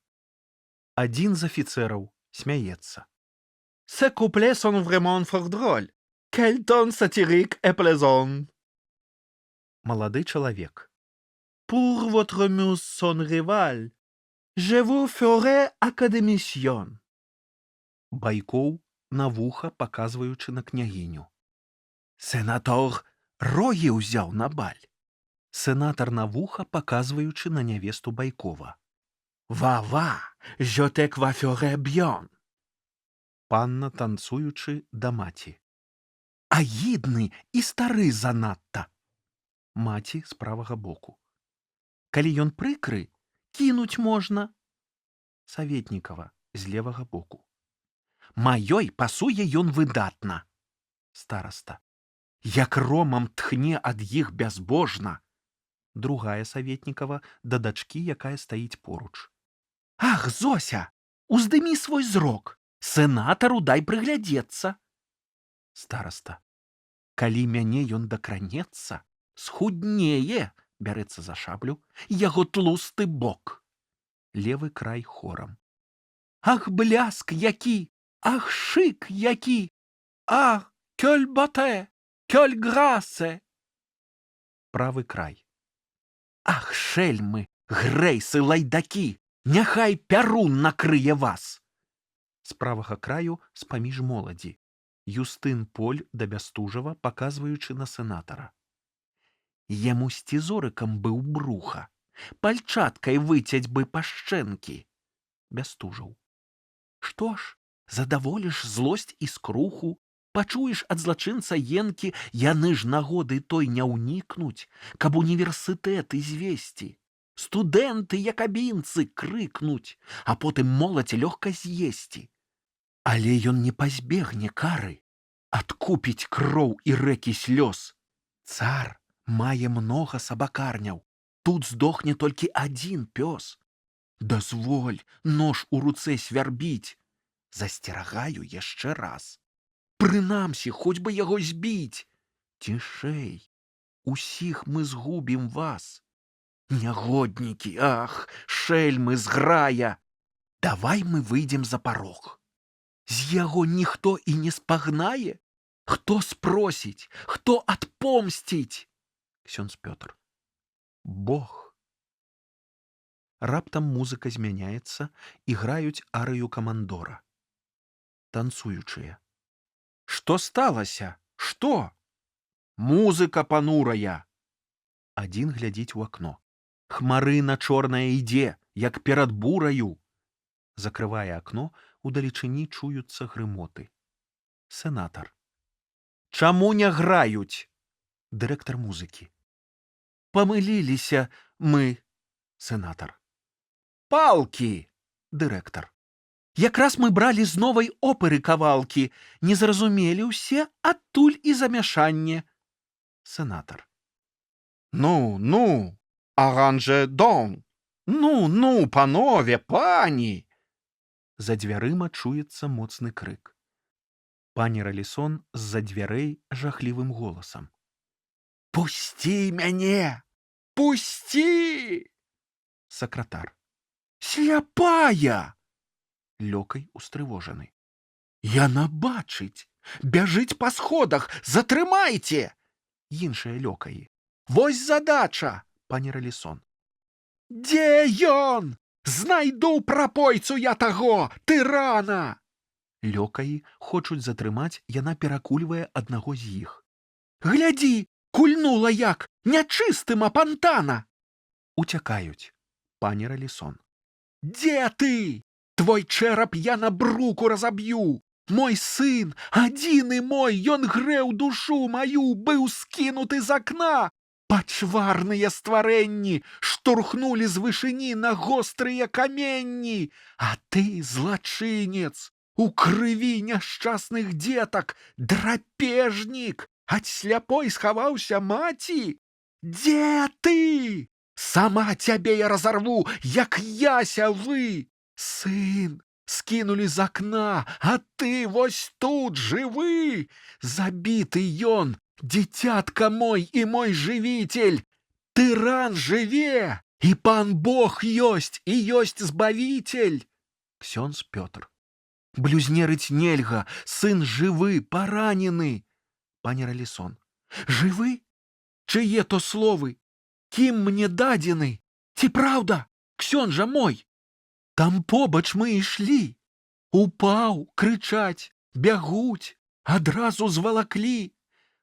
Адзін з афіцэраў смяецца. «Ces couplets sont vraiment fort drôles. Quel ton satirique et plaisant!» Малады чалавек. «Pour votre muse son rival, je vous ferai académicion». Байкоў на вуха, паказваючы на княгіню. «Сенатор рогі ўзяў на баль». Сенатар на вуха, паказваючы на нявесту Байкова. «Ва-ва, je te coifferai bien». Панна, танцуючы, да маці. «Агідны і стары занадта». Маці з правага боку. «Калі ён прыкры, кінуць можна». Саветнікава з левага боку. «Маёй пасуе ён выдатна». Стараста. «Як ромам тхне ад іх бязбожна». Другая Саветнікава да дачкі, якая стаіць поруч. «Ах, Зося, уздымі свой зрок, сенатару дай прыглядзецца». Стараста. «Калі мяне ён дакранецца, схуднее», бярэцца за шаблю, «яго тлусты бок». Левы край хорам. «Ах, бляск які! Ах, шык які! Ах, quelle beauté! Quelle grâce!» Правы край. «Ах, шельмы, грэйсы, лайдакі! Няхай пярун накрые вас!» З правага краю, з-паміж моладзі. Юстын Поль да Бястужава, паказваючы на сенатара. «Яму сцізорыкам быў бруха, пальчаткай выцяць бы пашчэнкі». Бястужаў. «Што ж, задаволіш злосць і скруху, пачуеш ад злачынца енкі, яны ж нагоды той не ўнікнуць, каб універсітэты звесці, студэнты якабінцы крыкнуць, а потым моладзь лёгка з'есці. Але ён не пазбегне кары, адкупіць кроў і рэкі слёз. Цар мае многа сабакарняў, тут здохне толькі адзін пёс. Дазволь нож у руцэ свярбіць. Засцерагаю яшчэ раз. Прынамсі, хоць бы яго збіць. Цішэй, усіх мы згубім вас. Нягоднікі, ах, шэльмы зграя. Давай мы выйдзем за парог. З яго ніхто і не спагнае? Хто спросіць, хто адпомсціць?» Ксёндз Пётр. «Бог». Раптам музыка змяняецца, іграюць арыю камандора. Танцуючыя. «Што сталася? Што?» «Музыка панурая». Адзін глядзіць у акно. «Хмарына чорная ідзе, як перад бураю». Закрывае акно, удалечыні чуюцца грымоты. Сенатар. Чаму не граюць? Дырэктар музыкі. Памыліліся мы. Сенатар. Палкі! Дырэктар. Якраз мы бралі з новай оперы кавалкі. Не зразумелі ўсе, адтуль і замяшанне. Сенатар. Ну, аранже дон. Ну, панове, пані. За дзвярыма чуецца моцны крык. Пані Ралісон з-за дзвярэй жахлівым голасам. Пусці мяне! Пусці! Сакратар. Сляпая! Лёкай устрывожаны. Яна бачыць! Бяжыць па сходах! Затрымайце! Іншыя лёкаі. Вось задача, пані Ралісон. Дзе ён? Знайду прапойцу я таго, тырана! Лёкаі хочуць затрымаць, яна перакульвае аднаго з іх. Глядзі, кульнула як, нячыстым апантана! Уцякаюць, пані Ралісон. Дзе ты? Твой чэрап я на бруку разаб'ю! Мой сын, адзіны мой, ён грэў душу маю, быў скінуты з акна! Пачварныя стварэнні штурхнулі з вышыні на гострыя каменні, а ты, злачынец, у крыві няшчасных дзетак, драпежнік, ад сляпой схаваўся маці? Дзе ты? Сама цябе я разарву, як яся вы! Сын, скінулі з акна, а ты вось тут жывы! Забіты ён! Дзіцятка мой і мой жывіцель! Тыран жыве! І пан Бог ёсць, і ёсць збавіцель! Ксёндз Пётр. Блюзнерыць нельга, сын жывы, паранены! Пані Ралісон. Жывы? Чые то словы? Кім мне дадзены? Ці праўда, ксёнджа мой? Там побач мы ішлі. Упаў, крычаць, бягуць, адразу звалаклі.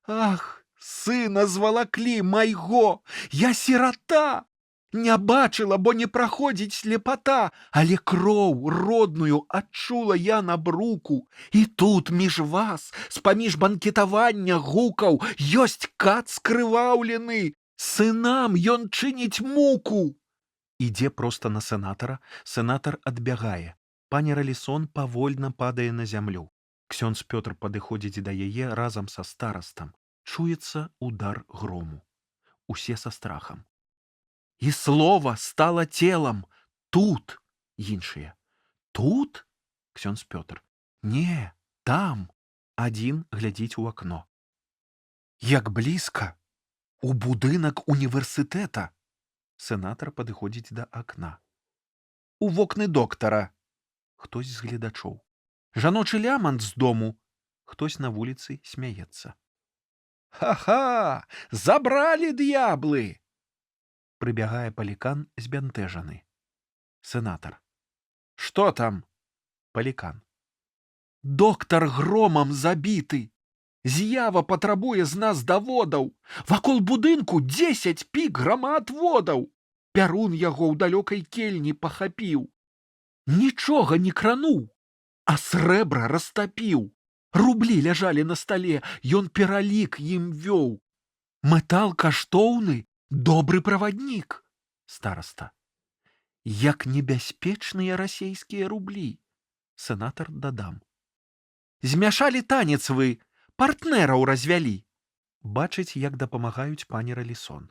Ах, сына звалаклі майго, я сірата! Не бачыла, бо не праходзіць слепата, але кроў родную адчула я на бруку. І тут між вас, з-паміж банкетавання гукаў, ёсць кат скрываўлены, сынам ён чыніць муку. Ідзе проста на сенатара, сенатар адбягае. Пані Ралісон павольна падае на зямлю. Ксёндз Пётр падыходзіць да яе разам са старастам. Чуецца удар грому. Усе са страхам. І слова стала целам. Тут. Іншыя. Тут? Ксёндз Пётр. Не, там. Адзін глядзіць у акно. Як блізка. У будынак універсітэта. Сенатар падыходзіць да акна. У вокны доктара. Хтось з гледачоў. Жаночы лямант з дому. Хтось на вуліцы смяецца. Ха-ха! Забралі д'яблы! Прыбягае палікан збянтэжаны. Сенатар. Што там? Палікан. Доктар громам забіты. З'ява патрабуе з нас даводаў. Вакол будынку 10 пік грамаатводаў. Пярун яго ў далёкай кельні пахапіў. Нічога не крануў, а срэбра растапіў. Рублі ляжалі на стале, ён пералік ім вёў. Метал каштоўны, добры праваднік. Стараста. Як небяспечныя расейскія рублі. Сенатар дадам. Змяшалі танец вы, партнераў развялі. Бачыць, як дапамагаюць пані Ралісон.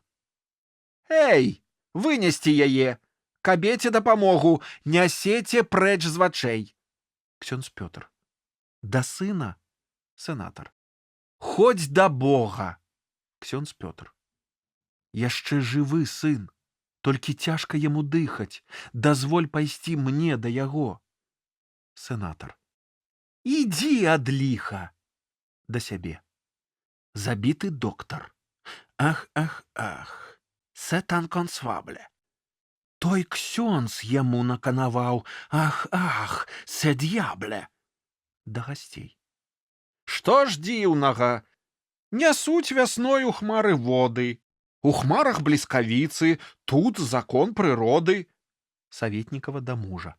Эй, вынесці яе! Кабеце дапамогу, нясеце прэч з вачэй. Ксёндз Пётр. Да сына? Сенатар. Хоць да Бога. Ксёндз Пётр. Яшчэ жывы сын, толькі цяжка яму дыхаць. Дазволь пайсці мне да яго. Сенатар. Ідзі ад ліха. Да сябе. Забіты доктар. Ах, c'est inconcevable. Той ксёндз яму наканаваў. Ах, c'est diable. Да гасцей. Што ж дзіўнага? Нясуць вясною хмары воды. У хмарах бліскавіцы, тут закон прыроды. Саветнікава да мужа.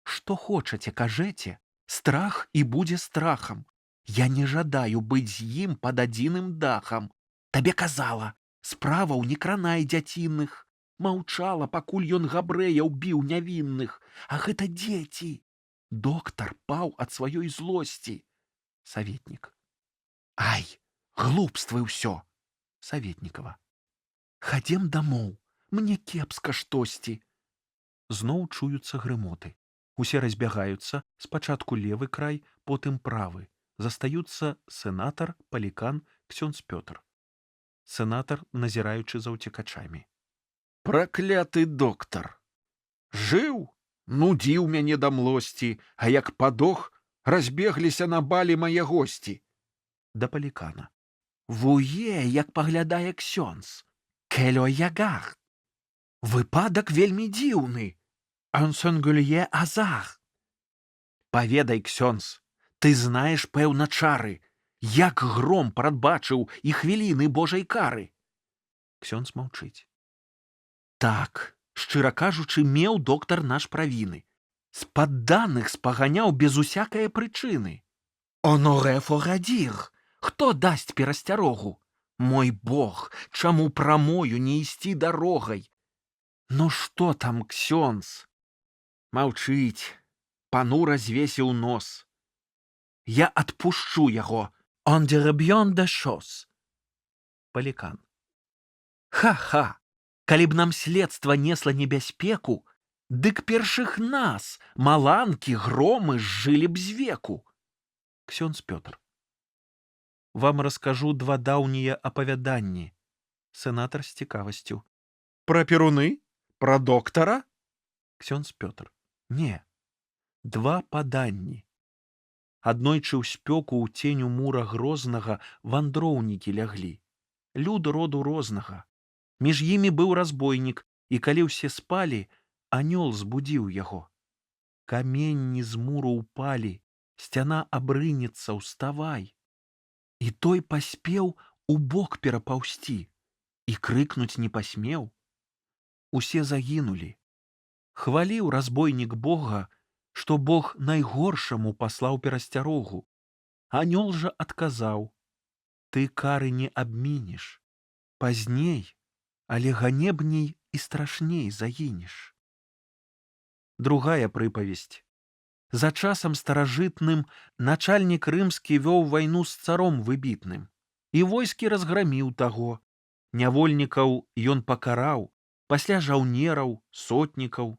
Што хочаце, кажэце, страх і будзе страхам. Я не жадаю быць з ім пад адзіным дахам. Табе казала, справаў не кранай дзяцінных. Маўчала, пакуль ён габрэяў біў нявінных. А гэта дзеці. Доктар паў ад сваёй злосці. Саветнік. Ай, глупствы ўсё. Саветнікава. Хадзем дамоў, мне кепска штосьці. Зноў чуюцца грымоты. Усе разбягаюцца, спачатку левы край, потым правы. Застаюцца сенатар, палікан, ксёндз Пётр. Сенатар, назіраючы за ўцекачамі. Пракляты доктар! Жыў, нудзіў мяне да млосці, а як падох, разбегліся на балі мае госці. Да палікана. Вуе, як паглядае ксёндз. Келё ягар. Выпадак вельмі дзіўны. Un singulier hasard. Паведай, ксёндз, ты знаеш, пэўна, чары, як гром прадбачыў і хвіліны Божай кары. Ксёндз маўчыць. Так, шчыра кажучы, меў доктар наш правіны. З падданых спаганяў без усякае прычыны. Honoré форадір, хто дасць перасцярогу? Мой Бог, чаму прамою не ісці дарогай? Ну што там, ксёндз? Маўчыць, панура звесіў нос. Я адпушчу яго. On dirait bien des choses. Палікан. Ха-ха, калі б нам следства несла небяспеку, дык першых нас, маланкі, громы, зжылі б з веку. Ксёндз Пётр. Вам раскажу два даўнія апавяданні. Сенатар з цікавасцю. Пра перуны? Пра доктара? Ксёндз Пётр. Не, два паданні. Аднойчы ў спёку ў ценю мура грознага вандроўнікі ляглі. Люд роду рознага. Між імі быў разбойнік, і калі ўсе спалі, анёл збудзіў яго. Каменні з муру ўпалі, сцяна абрынецца, уставай. І той паспеў убок перапаўсці, і крыкнуць не пасмеў. Усе загінулі. Хваліў разбойнік Бога, што Бог найгоршаму паслаў перасцярогу. Анёл жа адказаў: ты кары не абмінеш. Пазней, але ганебней і страшней загінеш. Другая прыпавесць. За часам старажытным начальнік рымскі вёў вайну з царом выбітным. І войскі разграміў таго. Нявольнікаў ён пакараў, пасля жаўнераў, сотнікаў.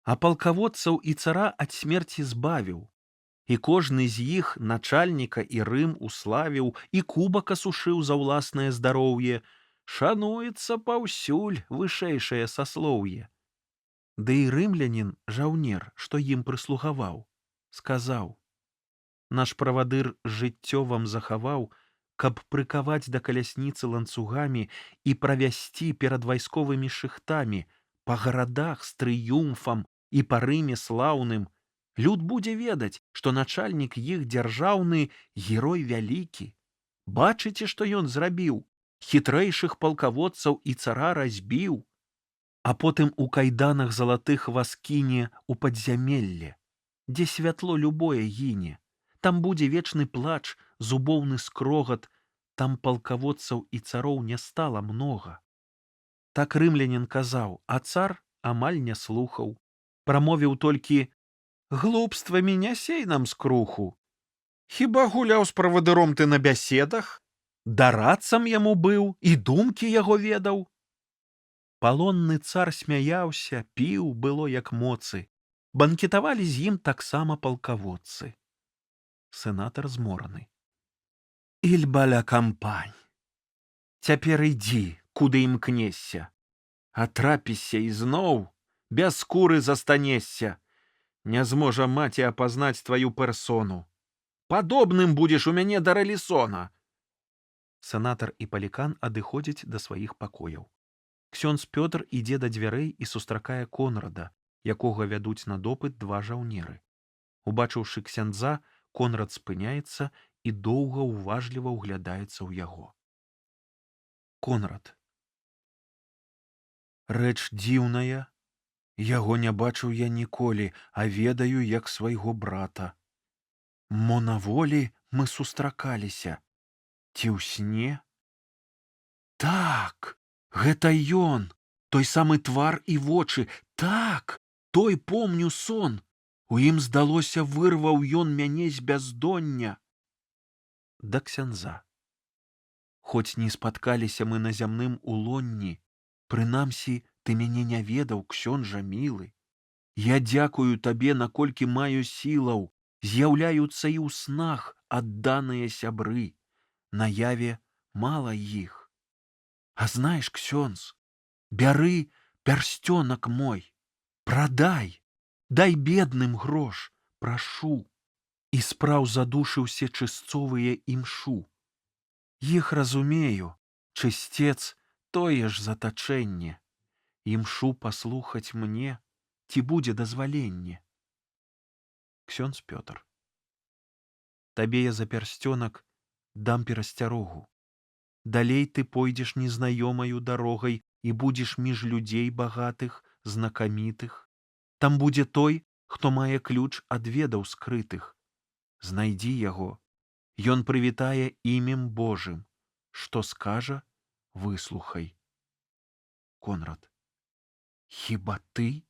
А палкаводцаў і цара ад смерці збавіў. І кожны з іх начальніка і Рым уславіў, і кубак асушыў за ўласнае здароўе. Шануецца паўсюль вышэйшае саслоўе. Ды і рымлянін, жаўнер, што ім прыслугаваў, сказаў: наш правадыр жыццё вам захаваў, каб прыкаваць да калясніцы ланцугамі і правясці перад вайсковымі шыхтамі па гарадах з трыумфам і па Рыме слаўным. Люд будзе ведаць, што начальнік іх дзяржаўны герой вялікі. Бачыце, што ён зрабіў? Хітрэйшых палкаводцаў і цара разбіў. А потым у кайданах залатых вас кіне ў падзямелле, дзе святло любое гіне. Там будзе вечны плач, зубоўны скрогат, там палкаводцаў і цароў не стала многа. Так рымлянін казаў, а цар амаль не слухаў. Прамовіў толькі: глупствамі не сей нам скруху. Хіба гуляў з правадыром ты на бяседах? Дарадцам яму быў і думкі яго ведаў. Палонны цар смяяўся, піў, было як моцы. Банкетавалі з ім таксама палкаводцы. Сенатар змораны. Ільба ля кампань. Цяпер ідзі, куды імкнешся. Атрапішся ізноў, без скуры застанешся. Не зможа маці апазнаць тваю персону. Падобным будзеш у мяне да Рэлісона. Сенатар і палікан адыходзяць да сваіх пакояў. Ксёндз Пётр ідзе да дзвярэй і сустракае Конрада, якога вядуць на допыт два жаўнеры. Убачыўшы ксяндза, Конрад спыняецца і доўга уважліва ўглядаецца ў яго. Конрад. Рэч дзіўная,
Яго не бачыў я ніколі, а ведаю як свайго брата. Мо на волі мы сустракаліся, ці ў сне? Так, гэта ён, той самы твар і вочы, так, той помню сон. У ім, здалося, вырваў ён мяне з бяздоння. Да ксяндза. Хоць не спаткаліся мы на зямным улонні, прынамсі, ты мяне не ведаў, ксёнджа мілы. Я дзякую табе, наколькі маю сілаў, з'яўляюцца і ў снах адданыя сябры. Наяве мала іх. А знаеш, ксёндз, бяры пярсцёнак мой, прадай, дай бедным грош, прашу. І спраў за душы ўсе чысцовыя імшу. Іх разумею, чысцец тое ж затачэнне. Імшу паслухаць мне, ці будзе дазваленне. Ксёндз Пётр. Табе я за пярсцёнак дам перасцярогу. Далей ты пойдзеш незнаёмаю дарогай і будзеш між людзей багатых, знакамітых. Там будзе той, хто мае ключ ад ведаў скрытых. Знайдзі яго, ён прывітае імем Божым. Што скажа, выслухай. Конрад. Хіба ты?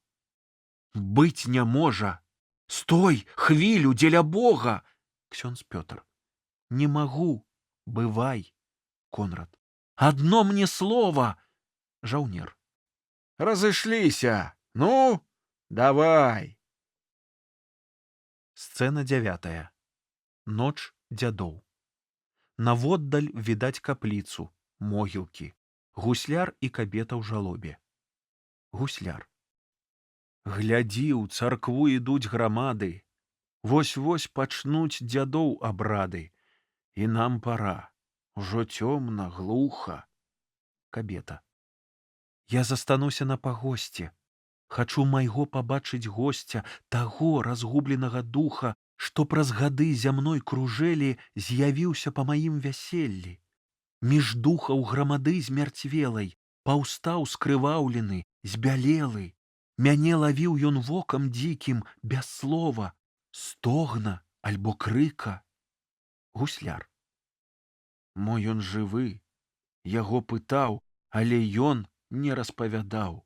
Быць не можа. Стой, хвілю, дзеля Бога. Ксёндз Пётр. Не магу, бывай. Конрад. Адно мне слова. Жаўнер. Разышліся. Ну, давай. Сцэна 9. Ноч дзядоў. Наводдаль відаць капліцу, могілкі. Гусляр і кабета ў жалобе. Гусляр. Глядзі, у царкву ідуць грамады. Вось-вось пачнуць дзядоў абрады. І нам пара. Ужо цёмна, глуха. Кабета. Я застануся на пагосце. Хачу майго пабачыць госця, таго разгубленага духа, што праз гады зямной кружэлі з'явіўся па маім вяселлі. Між духаў грамады змярцвелай, паўстаў скрываўлены, збялелы. Мяне лавіў ён вокам дзікім, без слова, стогна альбо крыка. Гусляр. Мо ён жывы, яго пытаў, але ён не распавядаў.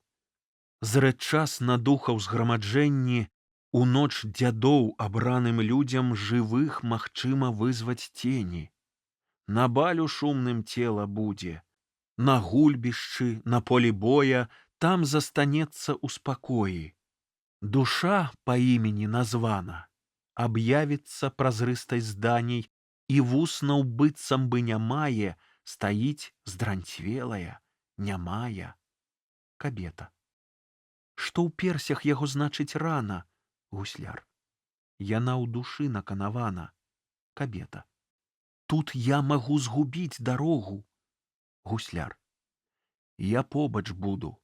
Зрэдчас на духаў зграмаджэнні у ноч дзядоў абраным людзям жывых магчыма вызваць тені. На балю шумным цела будзе, на гульбішчы, на полі боя, там застанецца ў спакоі. Душа па імені названа, аб'явіцца празрыстай зданей, і вуснаў быццам бы не мае, стаіць здранцвелая, нямая. Кабета. Што ў персях яго значыць рана? Гусляр. Яна ў душы наканавана. Кабета. Тут я магу згубіць дарогу. Гусляр. Я побач буду.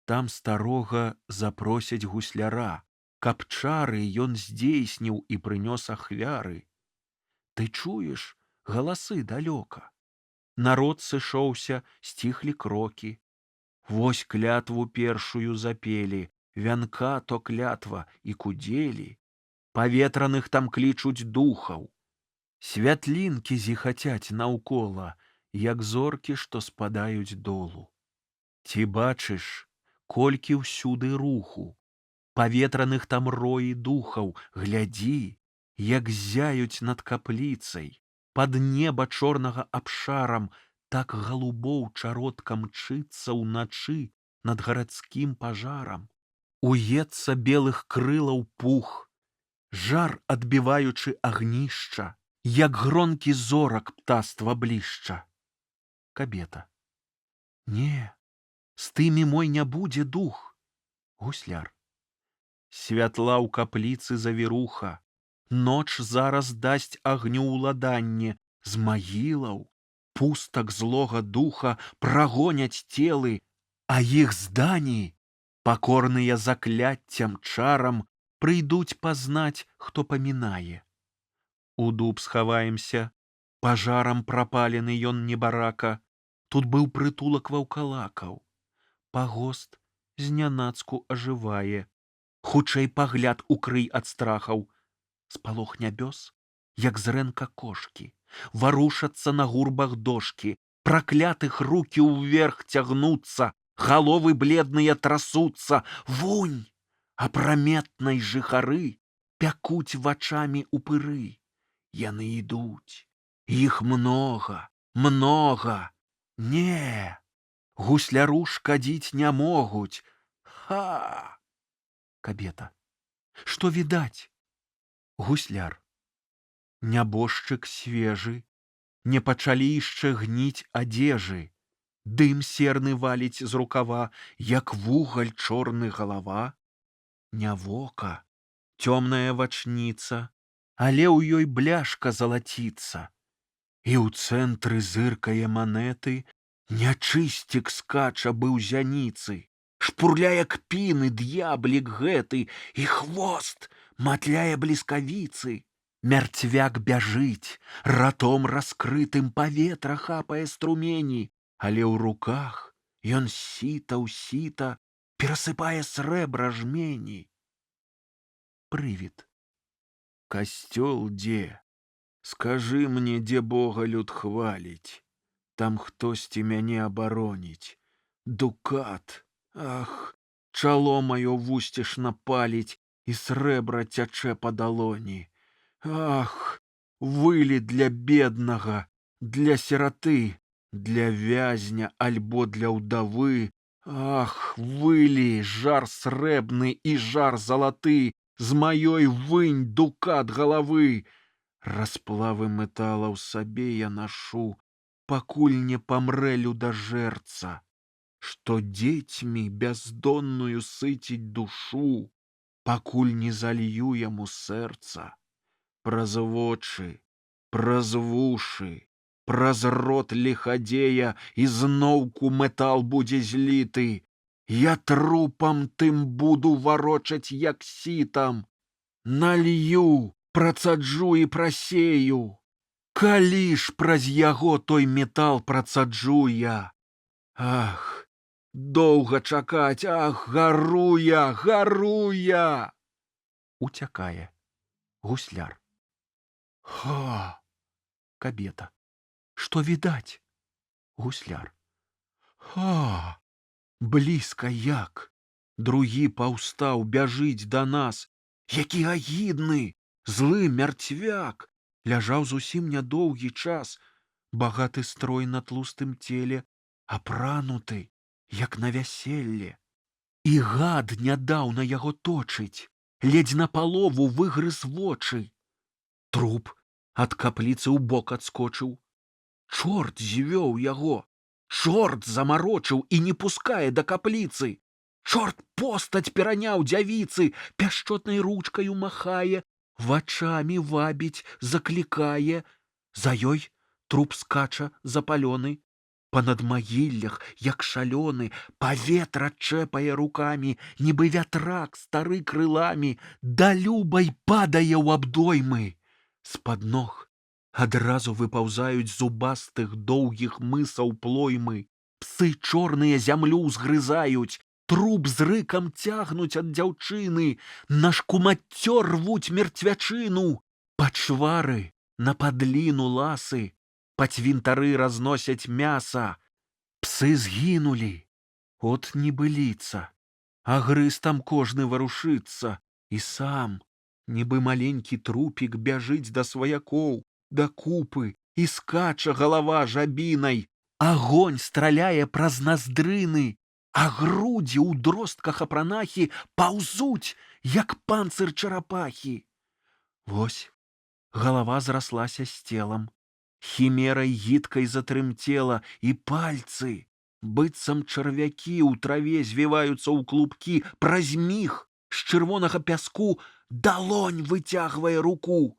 Там старога запросяць гусляра, каб чары ён здзейсніў і прынёс ахвяры. Ты чуеш, галасы далёка. Народ сышоўся, сціхлі крокі. Вось клятву першую запелі, вянка то клятва і кудзелі. Паветраных там клічуць духаў. Святлінкі зіхацяць наўкола, як зоркі, што спадаюць долу. Ці бачыш, колькі ўсюды руху, паветраных там роі духаў, глядзі, як зяюць над капліцай, пад неба чорнага абшарам, так галубоў чародка мчыцца ўначы над гарадскім пажарам. Уецца белых крылаў пух, жар адбіваючы агнішча, як гронкі зорак птаства блішча. Кабета. Не, з тымі мой не будзе дух. Гусляр. Святла ў капліцы завіруха, ноч зараз дасць агню ўладанне, з магілаў, пустак злога духа прагоняць целы, а іх здані, пакорныя закляццям чарам, прыйдуць пазнаць, хто памінае. У дуб схаваемся, пажарам прапалены ён небарака, тут быў прытулак ваўкалакаў. Пагост
знянацку ажывае. Хутчэй пагляд укрый ад страхаў. Спалох нябёс, як зрэнка кошкі, варушацца на гурбах дошкі, праклятых рукі ўверх цягнуцца, галовы бледныя трасуцца, вунь апраметнай жыхары пякуць вачамі упыры. Яны ідуць, іх многа, многа. Не, гусляру шкадзіць не могуць. Ха! Кабета. Што відаць? Гусляр. Нябожчык свежы, не пачалі яшчэ гніць адзежы. Дым серны валіць з рукава, як вугаль чорны галава. Не вока, цёмная вачніца, але ў ёй бляшка залаціцца. І ў цэнтры зыркае манеты, нячысцік скача быў зяніцы. Шпурляе кпіны д'яблік гэты, і хвост матляе бліскавіцы. Мярцвяк бяжыць, ратом раскрытым паветра хапае струмені, але ў руках ён сіта ў сіта перасыпае срэбра жмені. Прывід. Касцёл дзе? Скажы мне, дзе Бога люд хваліць. Там хтосьці мяне абароніць. Дукат. Ах, чало маё вусцішна напаліць, і срэбра цячэ па далоні. Ах, вылі для беднага, для сіраты, для вязня альбо для ўдавы. Ах, вылі жар срэбны і жар залаты, з маёй вынь дукат галавы. Расплавы металаў сабе я нашу, пакуль не памрэ людажэрца, што дзецьмі бяздонную сыціць душу, пакуль не залью яму сэрца. Праз вочы, праз вушы, праз рот лихадзея ізноўку метал будзе зліты. Я трупам тым буду варочаць, як сітам. Налью, працаджу і прасею. Калі ж праз яго той метал працаджу я? Ах, доўга чакаць, ах, гару я, гару я! Уцякае. Гусляр. Ха! Кабета. Што відаць? Гусляр. Ха! Блізка як! Другі паўстаў, бяжыць да нас. Які агідны, злы мярцвяк! Ляжаў зусім нядоўгі час. Багаты строй на тлустым целе, апрануты, як на вяселле. І гад нядаўна яго точыць, ледзь напалову выгрыз вочы. Труп ад капліцы ў бок адскочыў. Чорт звёў яго, чорт замарочыў і не пускае да капліцы. Чорт постаць пераняў дзявіцы, пяшчотнай ручкаю махае, вачамі вабіць, заклікае. За ёй труп скача запалёны. Па-над магіллях, як шалёны, паветра чэпае рукамі, нібы вятрак стары крыламі, да любай падае ў абдоймы. З-пад ног адразу выпаўзаюць зубастых доўгіх мысаў плоймы. Псы чорныя зямлю ўзгрызаюць, труп з рыкам цягнуць ад дзяўчыны, на шкумаццё рвуць мертвячыну. Пачвары на падліну ласы, па цвінтары разносяць мяса. Псы згінулі. От небыліца. А грыз там кожны варушыцца. І сам, нібы маленькі трупік, бяжыць да сваякоў, да купы, і скача галава жабінай. Агонь страляе праз наздрыны, а грудзі ў дростках апранахі паўзуць, як панцыр чарапахі. Вось, галава зраслася з целам, хімерай гідкай затрымцела, і пальцы, быццам чарвякі, ў траве звіваюцца ў клубкі. Праз міг з чырвонага пяску далонь выцягвае руку.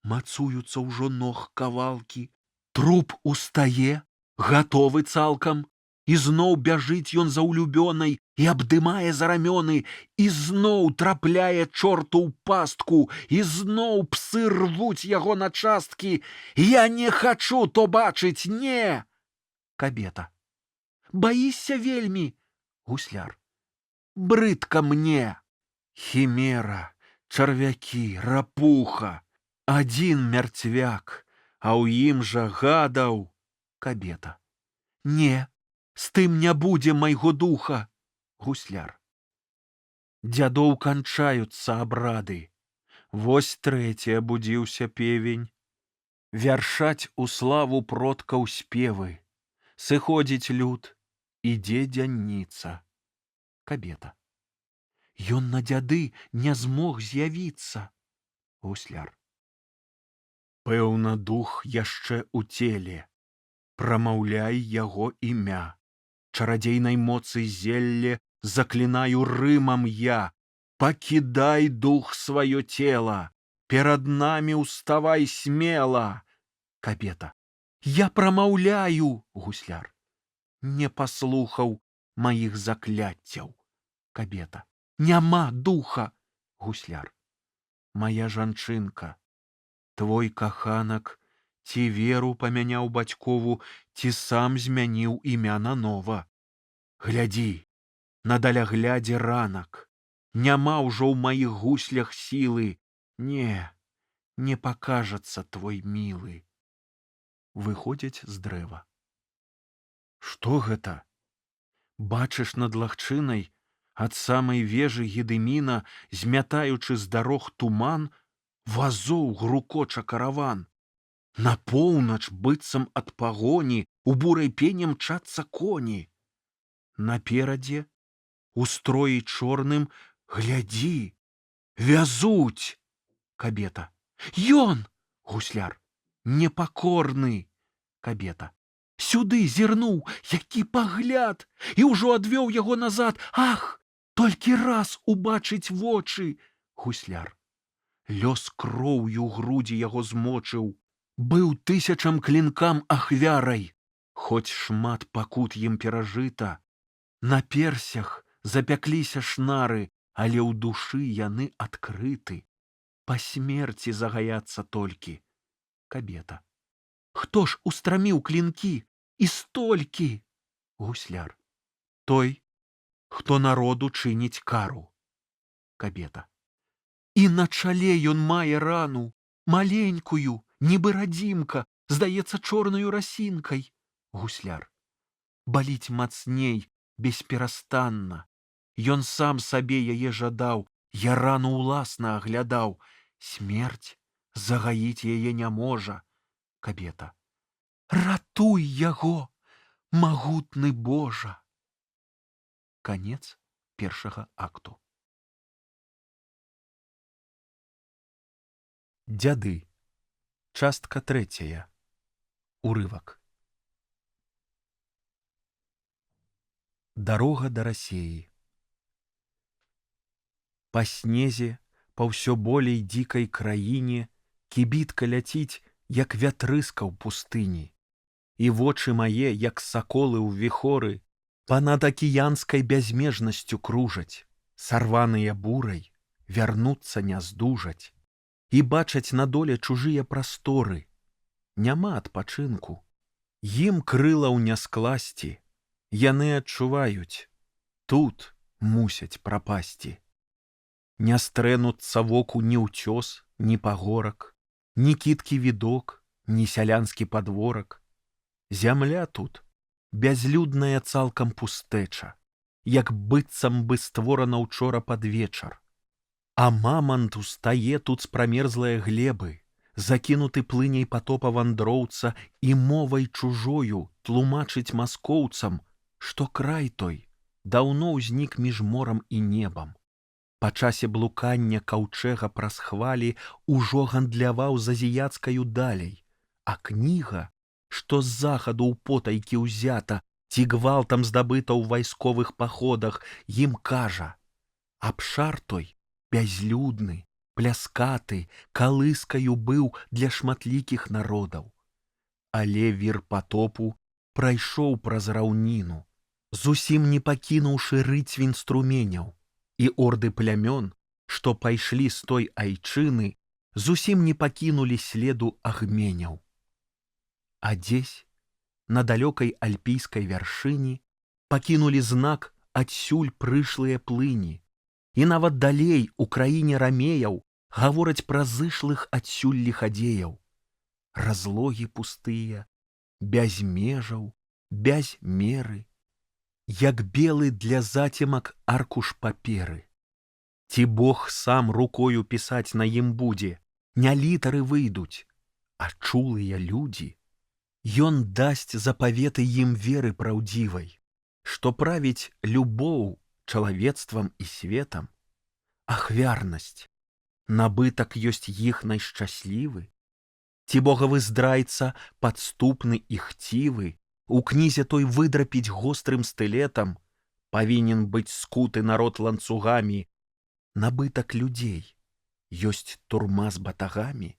Мацуюцца ўжо ног кавалкі. Труп устае, гатовы цалкам. І зноў бяжыць ён за ўлюбёнай і абдымае за рамёны, і зноў трапляе чорту ў пастку, і зноў псы рвуць яго на часткі. Я не хачу то бачыць, не! Кабета. Баішся вельмі? Гусляр. брыдка мне. Хімера, чарвякі, рапуха, адзін мярцвяк, а ў ім жа гадаў. Кабета. Не, з тым не будзе майго духа. Гусляр. Дзядоў канчаюцца абрады. Вось трэці абудзіўся певень. Вяршаць у славу продкаў спевы. Сыходзіць люд, ідзе дзянніца. Кабета. Ён на дзяды не змог з'явіцца. Гусляр. Пэўна, дух яшчэ ў целе. Прамаўляй яго імя. Чарадзейнай моцы зелле заклінаю рымам я. Пакідай, дух, сваё цела. Перад намі ўставай смела. Кабета. Я прамаўляю. Гусляр. Не паслухаў маіх закляццяў. Кабета. Няма духа. Гусляр. Мая жанчынка, твой каханак ці веру памяняў бацькову, ці сам змяніў імя нанова. Глядзі, на даляглядзе ранак. Няма ўжо ў маіх гуслях сілы. Не пакажацца твой мілы. Выходзяць з дрэва. Што гэта? Бачыш над лагчынай, ад самай вежы Гедыміна, змятаючы з дарог туман, вазоў грукоча караван. На поўнач, быццам ад пагоні, у бурай пене мчацца коні. Наперадзе, у строі чорным, глядзі, вязуць. Кабета. Ён! Гусляр. Непакорны. Кабета. Сюды зірнуў, які пагляд, і ўжо адвёў яго назад. Ах, толькі раз убачыць вочы. Гусляр. Лёс кроўю грудзі яго змочыў. Быў тысячам клінкам ахвярай. Хоць шмат пакут ім перажыта. На персях запякліся шнары, але ў душы яны адкрыты. Па смерці загаяцца толькі. Кабета. Хто ж устраміў клінкі? І столькі. Гусляр. Той, хто народу чыніць кару. Кабета. І на чале ён мае рану, маленькую, нібы радзімка, здаецца чорнаю расінкай. Гусляр. Баліць мацней, бесперастанна. Ён сам сабе яе жадаў, я рану ўласна аглядаў. Смерць загаіць яе не можа. Кабета. Ратуй яго, магутны Божа. Канец першага акту. Дзяды. Частка 3. Урывак. Дарога да рассеі. Па снезе, па ўсё болей дзікай краіне, кібітка ляціць, як вятрыска ў пустыні. І вочы мае, як саколы ў віхоры, па-над акіянскай бязмежнасцю кружаць, сарваныя бурай, вярнуцца не здужаць. І бачаць на доле чужыя прасторы. Няма адпачынку. Ім крылаў не скласці. Яны адчуваюць. Тут мусяць прапасці. Не стрэнуцца воку ні ўцёс, ні пагорак, ні кіткі відок, ні сялянскі падворак. Зямля тут бязлюдная цалкам пустэча, як быццам бы створана учора пад вечар. А мамант устае тут з прамерзлае глебы, закінуты плыняй патопа вандроўца і мовай чужою тлумачыць маскоўцам, што край той даўно ўзнік між морам і небам. Па часе блукання каўчэга праз хвалі ўжо гандляваў з азіяцкаю далей, а кніга, што з захаду ў потайкі ўзята ці гвалтам здабыта ў вайсковых паходах, ім кажа: абшар той бязлюдны, пляскаты, калыскаю быў для шматлікіх народаў. Але вір патопу прайшоў праз раўніну, зусім не пакінуўшы рыцвень струменяў, і орды плямён, што пайшлі з той айчыны, зусім не пакінулі следу агменяў. А дзесь, на далёкай альпійскай вяршыні, пакінулі знак адсюль прышлыя плыні. І нават далей у краіне рамеяў гавораць пра зышлых адсюль ліхадзеяў. Разлогі пустыя, без межаў, без меры, як белы для зацемак аркуш паперы. Ці Бог сам рукою пісаць на ім будзе, не літары выйдуць, а чулыя людзі. Ён дасць запаветы ім веры праўдзівай, што правіць любоў чалавецтвам і светам. Ахвярнасць, набытак ёсць іх найшчаслівы. Ці богавы здрайца падступны і хцівы, у кнізе той выдрапіць гострым стылетам, павінен быць скуты народ ланцугамі. Набытак людзей ёсць турма з батагамі.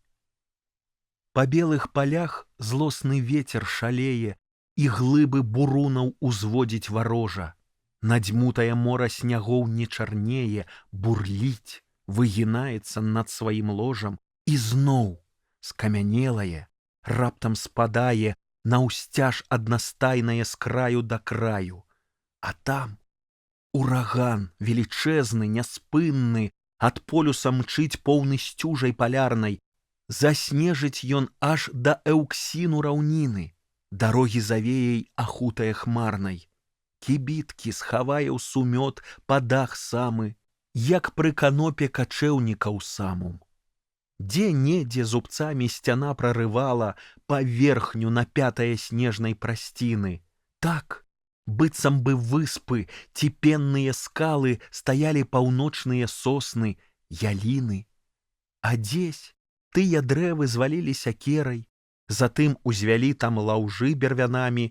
Па белых палях злосны вецер шалее, і глыбы бурунаў узводзіць варожа. Надзьмутае мора снягоў не чарнее, бурліць, выгінаецца над сваім ложам, і зноў скамянелае, раптам спадае наўсцяж аднастайнае з краю да краю. А там ураган велічэзны, няспынны, ад полюса мчыць поўны сцюжай палярнай. Заснежыць ён аж да Эўксіну раўніны, дарогі завеяй ахутае хмарнай. Кібіткі схавае ў сумёт па дах самы, як пры канопе качэўнікаў самум. Дзе-недзе зубцамі сцяна прарывала паверхню напятае снежнай прасціны. Так, быццам бы выспы ці пенныя скалы стаялі паўночныя сосны, яліны. А дзесь тыя дрэвы звалілі сякерай, затым узвялі там лаўжы бервянамі,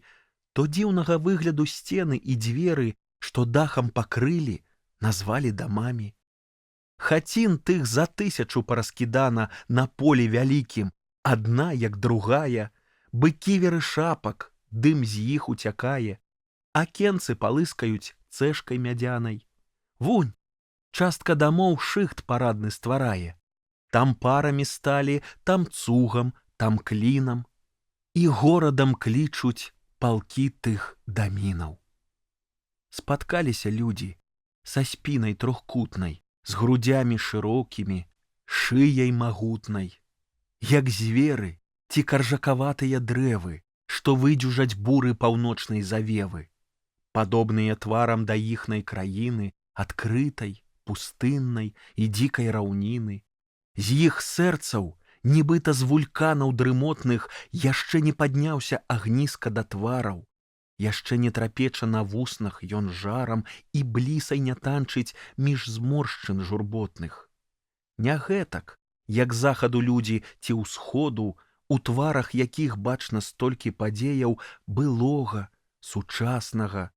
то дзіўнага выгляду сцены і дзверы, што дахам пакрылі, назвалі дамамі. Хацін тых за 1000 параскідана на полі вялікім, адна як другая, быкі-веры шапак, дым з іх уцякае, акенцы палыскаюць цэшкай мядзянай. Вунь, частка дамоў шыхт парадны стварае. Там парамі сталі, там цугам, там клінам. І горадам клічуць палкі тых дамінаў. Спаткаліся людзі са спінай трохкутнай, з грудзямі шырокімі, шыяй магутнай, як зверы ці каржакаватыя дрэвы, што выдзюжаць буры паўночнай завевы, падобныя тварам да іхнай краіны, адкрытай, пустыннай і дзікай раўніны. З іх сэрцаў, нібыта з вулканаў дрымотных, яшчэ не падняўся агніска да твараў, яшчэ не трапеча на вуснах ён жарам і блісай не танчыць між зморшчын журботных. Не гэтак, як захаду людзі ці ўсходу, у тварах якіх бачна столькі падзеяў былога, сучаснага,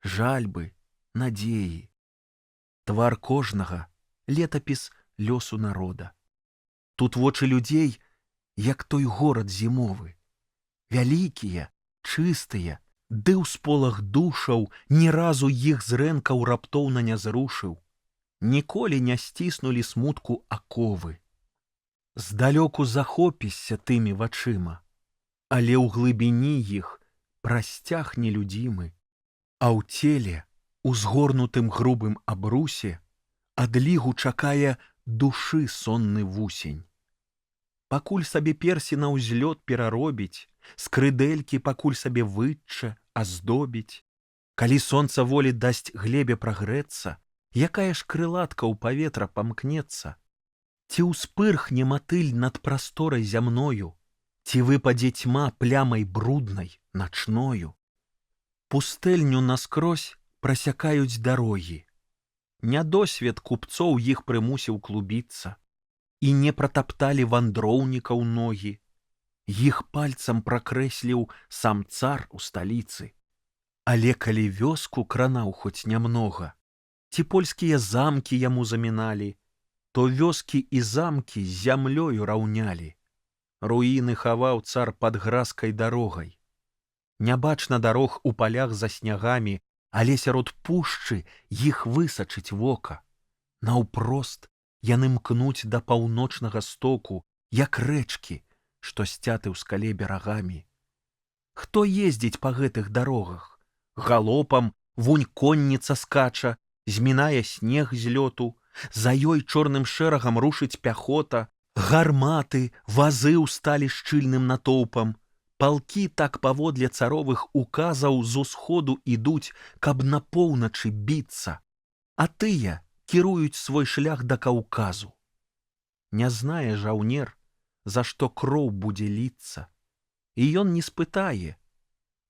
жальбы, надзеі. Твар кожнага — летапіс лёсу народа. Тут вочы людзей, як той горад зімовы. Вялікія, чыстыя, ды ў сполах душаў ні разу іх зрэнкаў раптоўна не зрушыў. Ніколі не сціснулі смутку аковы. Здалёку захопішся тымі вачыма, але ў глыбіні іх прасцяг нелюдзімы, а ў целе, у згорнутым грубым абрусе, адлігу чакае душы сонны вусень. Пакуль сабе персі на ўзлёт пераробіць, скрыдэлькі пакуль сабе вытча, аздобіць. Калі сонца волі дасць глебе прагрэцца, якая ж крылатка ў паветра памкнецца? Ці ўспырхне матыль над прасторай зямною, ці выпадзе цьма плямай бруднай, начною? Пустэльню наскрозь прасякаюць дарогі. Нядосвед купцоў іх прымусіў клубіцца, і не пратапталі вандроўнікаў ногі. Іх пальцам пракрэсліў сам цар у сталіцы. Але калі вёску кранаў хоць нямнога, ці польскія замкі яму заміналі, то вёскі і замкі з зямлёю раўнялі. Руіны хаваў цар пад гразкай дарогай. Нябачна дарог у палях за снягамі, але сярод пушчы іх высачыць вока. Наўпрост яны мкнуць да паўночнага стоку, як рэчкі, што сцяты ў скале берагамі. Хто ездзіць па гэтых дарогах? Галопам
Вунь конніца скача, змінае снег з лёту, за ёй чорным шэрагам рушыць пяхота, гарматы, вазы ўсталі шчыльным натоўпам. Палкі так паводле царовых указаў з усходу ідуць, каб на поўначы біцца, а тыя кіруюць свой шлях да Каўказу. Не знае жаўнер, за што кроў будзе ліцца, і ён не спытае.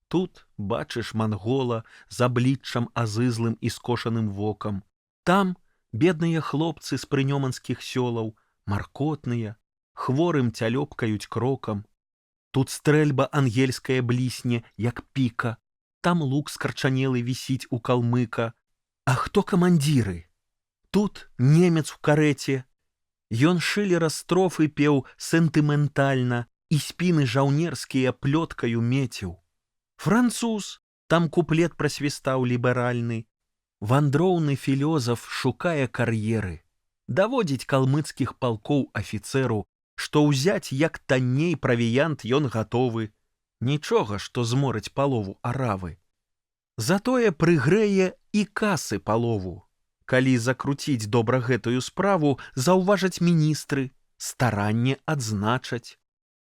Тут бачыш мангола з абліччам азызлым і скошаным вокам. Там бедныя хлопцы з прынёманскіх сёлаў, маркотныя, хворым цялёпкаюць крокам. Тут стрэльба ангельская блісне, як піка, там лук скарчанелы вісіць у калмыка. А хто камандзіры? Тут немец у карэце. Ён Шылера строфы пеў сентыментальна і спіны жаўнерскія плёткаю меціў. Француз, там куплет прасвістаў ліберальны. Вандроўны філёзаф шукае кар'еры. Даводзіць калмыцкіх палкоў афіцэру, што ўзяць як танней правіянт ён гатовы. Нічога, што зморыць палову аравы. Затое прыгрэе і касы палову. Калі закруціць добра гэтую справу, заўважаць міністры, старанне адзначаць.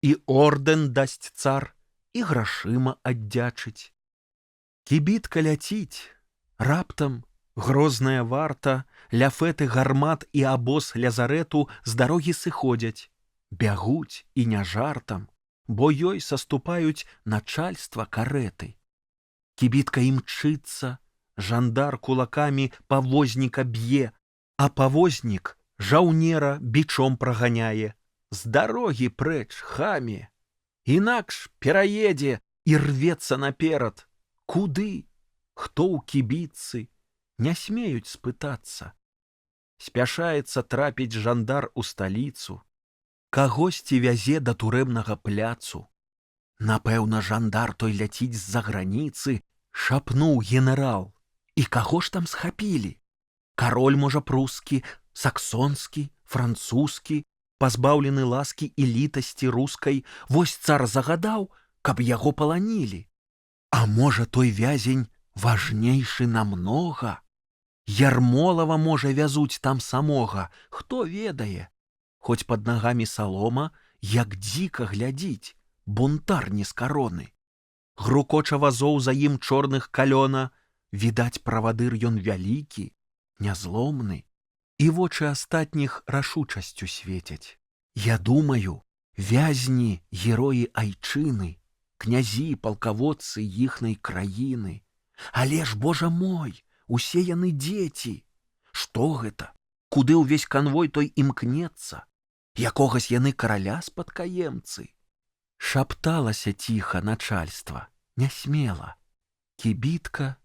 І ордэн дасць цар, і грашыма аддзячыць. Кібітка ляціць. Раптам грозная варта, ляфеты гармат і абоз лязарэту з дарогі сыходзяць. Бягуць і не жартам, бо ёй саступаюць начальства карэты. Кібітка імчыцца, жандар кулакамі павозніка б'е, а павознік жаўнера бичом праганяе. З дарогі прэч, хаме! Інакш пераедзе і рвецца наперад. Куды? Хто ў кібітцы? Не смеюць спытацца. Спяшаецца трапіць жандар у сталіцу. Кагосьці вязе да турэбнага пляцу. Напэўна, жандар той ляціць з-за граніцы, шапнуў генерал. І каго ж там схапілі? Кароль, можа, прускі, саксонскі, французскі, пазбаўлены ласкі і літасці рускай, вось цар загадаў, каб яго паланілі. А можа, той вязень важнейшы намнога? Ярмолава, можа, вязуць там самога, хто ведае? Хоць пад нагамі салома, як дзіка глядзіць, бунтар не з кароны. Грукоча вазоў за ім чорных калёна, відаць, правадыр ён вялікі, нязломны, і вочы астатніх рашучасцю свецяць. Я думаю, вязні, героі айчыны, князі, палкаводцы іхнай краіны. Але ж, божа мой, усе яны дзеці. Што гэта? Куды ўвесь канвой той імкнецца? Якогось яны караля спадкаемцы? Шапталася ціха начальства, нясмела. Кібітка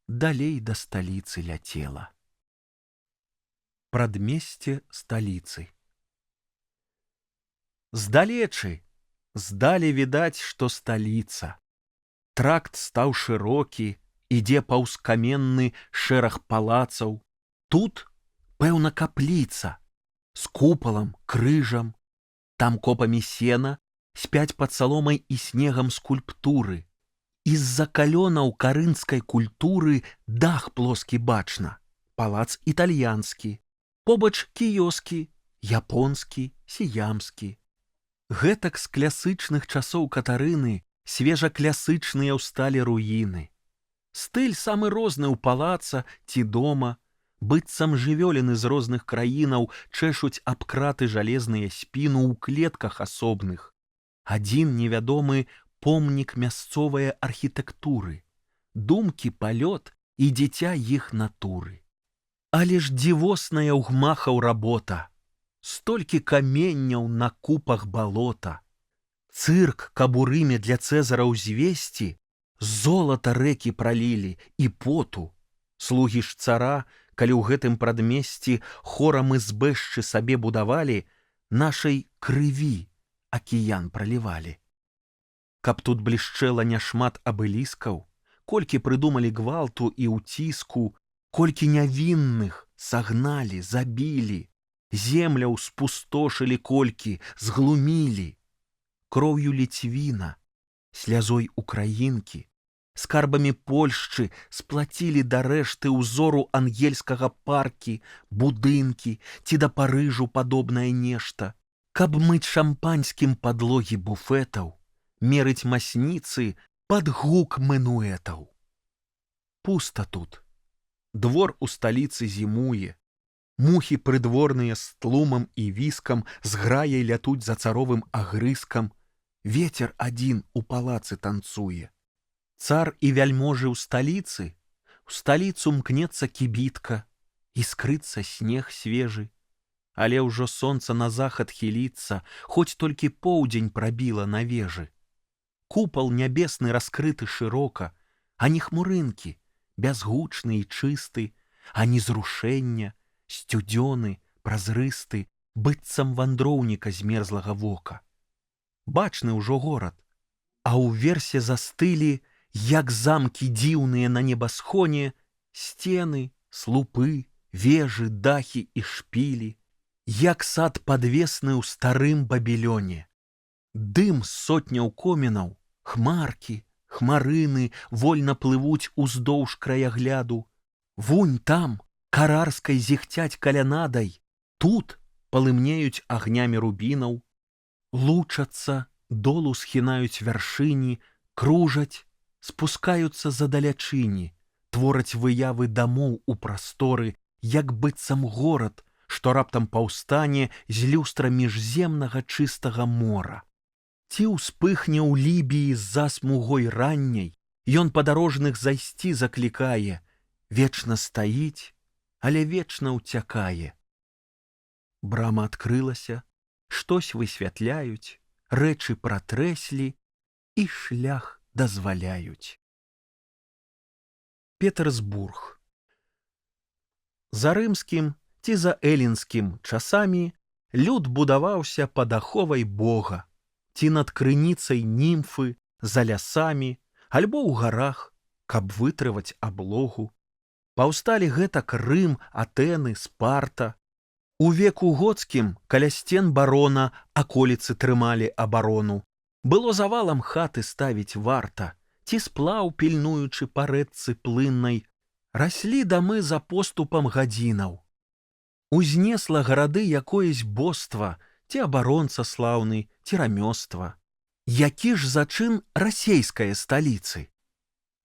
далей да сталіцы ляцела. Прадмесце сталіцы. Здалечы, здалі відаць, што сталіца. Тракт стаў шырокі, ідзе паўз каменны шэраг палацаў. Тут, пэўна, капліца, з купалам, крыжам. Там копамі сена спяць пад саломай і снегам скульптуры. З-за калёнаў карынскай культуры дах плоскі бачна, палац італьянскі, побач кіёскі, японскі, сіямскі. Гэтак з клясычных часоў Катарыны свежаклясычныя ўсталі руіны. Стыль самы розны ў палаца ці дома, быццам жывёліны з розных краінаў чэшуць аб краты жалезныя спіну ў клетках асобных. Адзін невядомы помнік мясцовае архітэктуры, думкі палёт і дзіця іх натуры. Але ж дзівосная ў гмахаў работа, столькі каменняў на купах балота. Цырк, каб у Рыме для Цэзара ўзвесці, золата рэкі пралілі і поту. Слугі ж цара, калі ў гэтым прадмесці хорам і збэшчы сабе будавалі, нашай крыві акіян пралівалі. Каб тут блішчэла няшмат абыліскаў, колькі прыдумалі гвалту і ўціску, колькі нявінных сагналі, забілі, земляў спустошылі колькі, зглумілі. Кроўю ліцвіна, слязой украінкі,
скарбамі Польшчы сплацілі да рэшты ўзору ангельскага паркі, будынкі ці да Парыжу падобнае нешта, каб мыць шампанскім падлогі буфетаў, мерыць масніцы пад гук мэнуэтаў. Пуста тут. Двор у сталіцы зімуе. Мухі прыдворныя з тлумам і віскам з граяй лятуць за царовым агрызкам. Вецер адзін у палацы танцуе. Цар і вяльможы ў сталіцы, у сталіцу мкнецца кібітка, іскрыцца снег свежы. Але ўжо сонца на захад хіліцца, хоць толькі поўдзень прабіла на вежы. Купал нябесны раскрыты шырока, ані хмурынкі, бязгучны і чысты, ані зрушэння, сцюдзёны, празрысты, быццам вандроўніка змерзлага вока. Бачны ўжо горад, а ўверсе застылі, як замкі дзіўныя на небасхоне, сцены, слупы, вежы, дахі і шпілі, як сад падвесны ў старым Бабілёне. Дым з сотняў комінаў, хмаркі, хмарыны вольна плывуць уздоўж краягляду. Вунь там, карарскай зіхцяць калянадай, тут палымнеюць агнямі рубінаў. Лучацца, долу схінаюць вяршыні, кружаць, спускаюцца задалячыні, твораць выявы дамоў у прасторы, як быццам горад, што раптам паўстане з люстра міжземнага чыстага мора. Ці ўспыхне ў Лібіі з-за смугой ранняй, ён падарожных зайсці заклікае, вечна стаіць, але вечна ўцякае. Брама адкрылася, штось высвятляюць, рэчы пратрэслі і шлях дазваляюць. Петерсбург. За рымскім ці за элінскім часамі люд будаваўся пад аховай Бога, ці над крыніцай німфы, за лясамі, альбо ў гарах, каб вытрываць аблогу. Паўсталі гэтак Рым, Атэны, Спарта. У веку гоцкім каля сцен барона аколіцы трымалі абарону. Было завалам хаты ставіць варта, ці сплаў, пільнуючы па рэчцы плыннай, раслі дамы за поступам гадзінаў. Узнесла гарады якоесь боства, ці абаронца слаўны, ці рамёства. Які ж зачын расейскае сталіцы?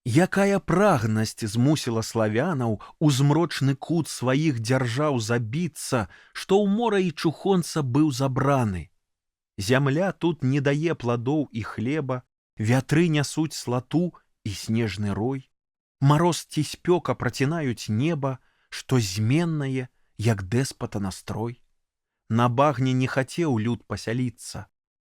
Якая прагнасць змусіла славянаў у змрочны кут сваіх дзяржаў забіцца, што ў мора і чухонца быў забраны? Зямля тут не дае пладоў і хлеба, вятры нясуць слату і снежны рой. Мароз ці спёка працінаюць неба, што зменнае, як дэспата настрой. На багне не хацеў люд пасяліцца.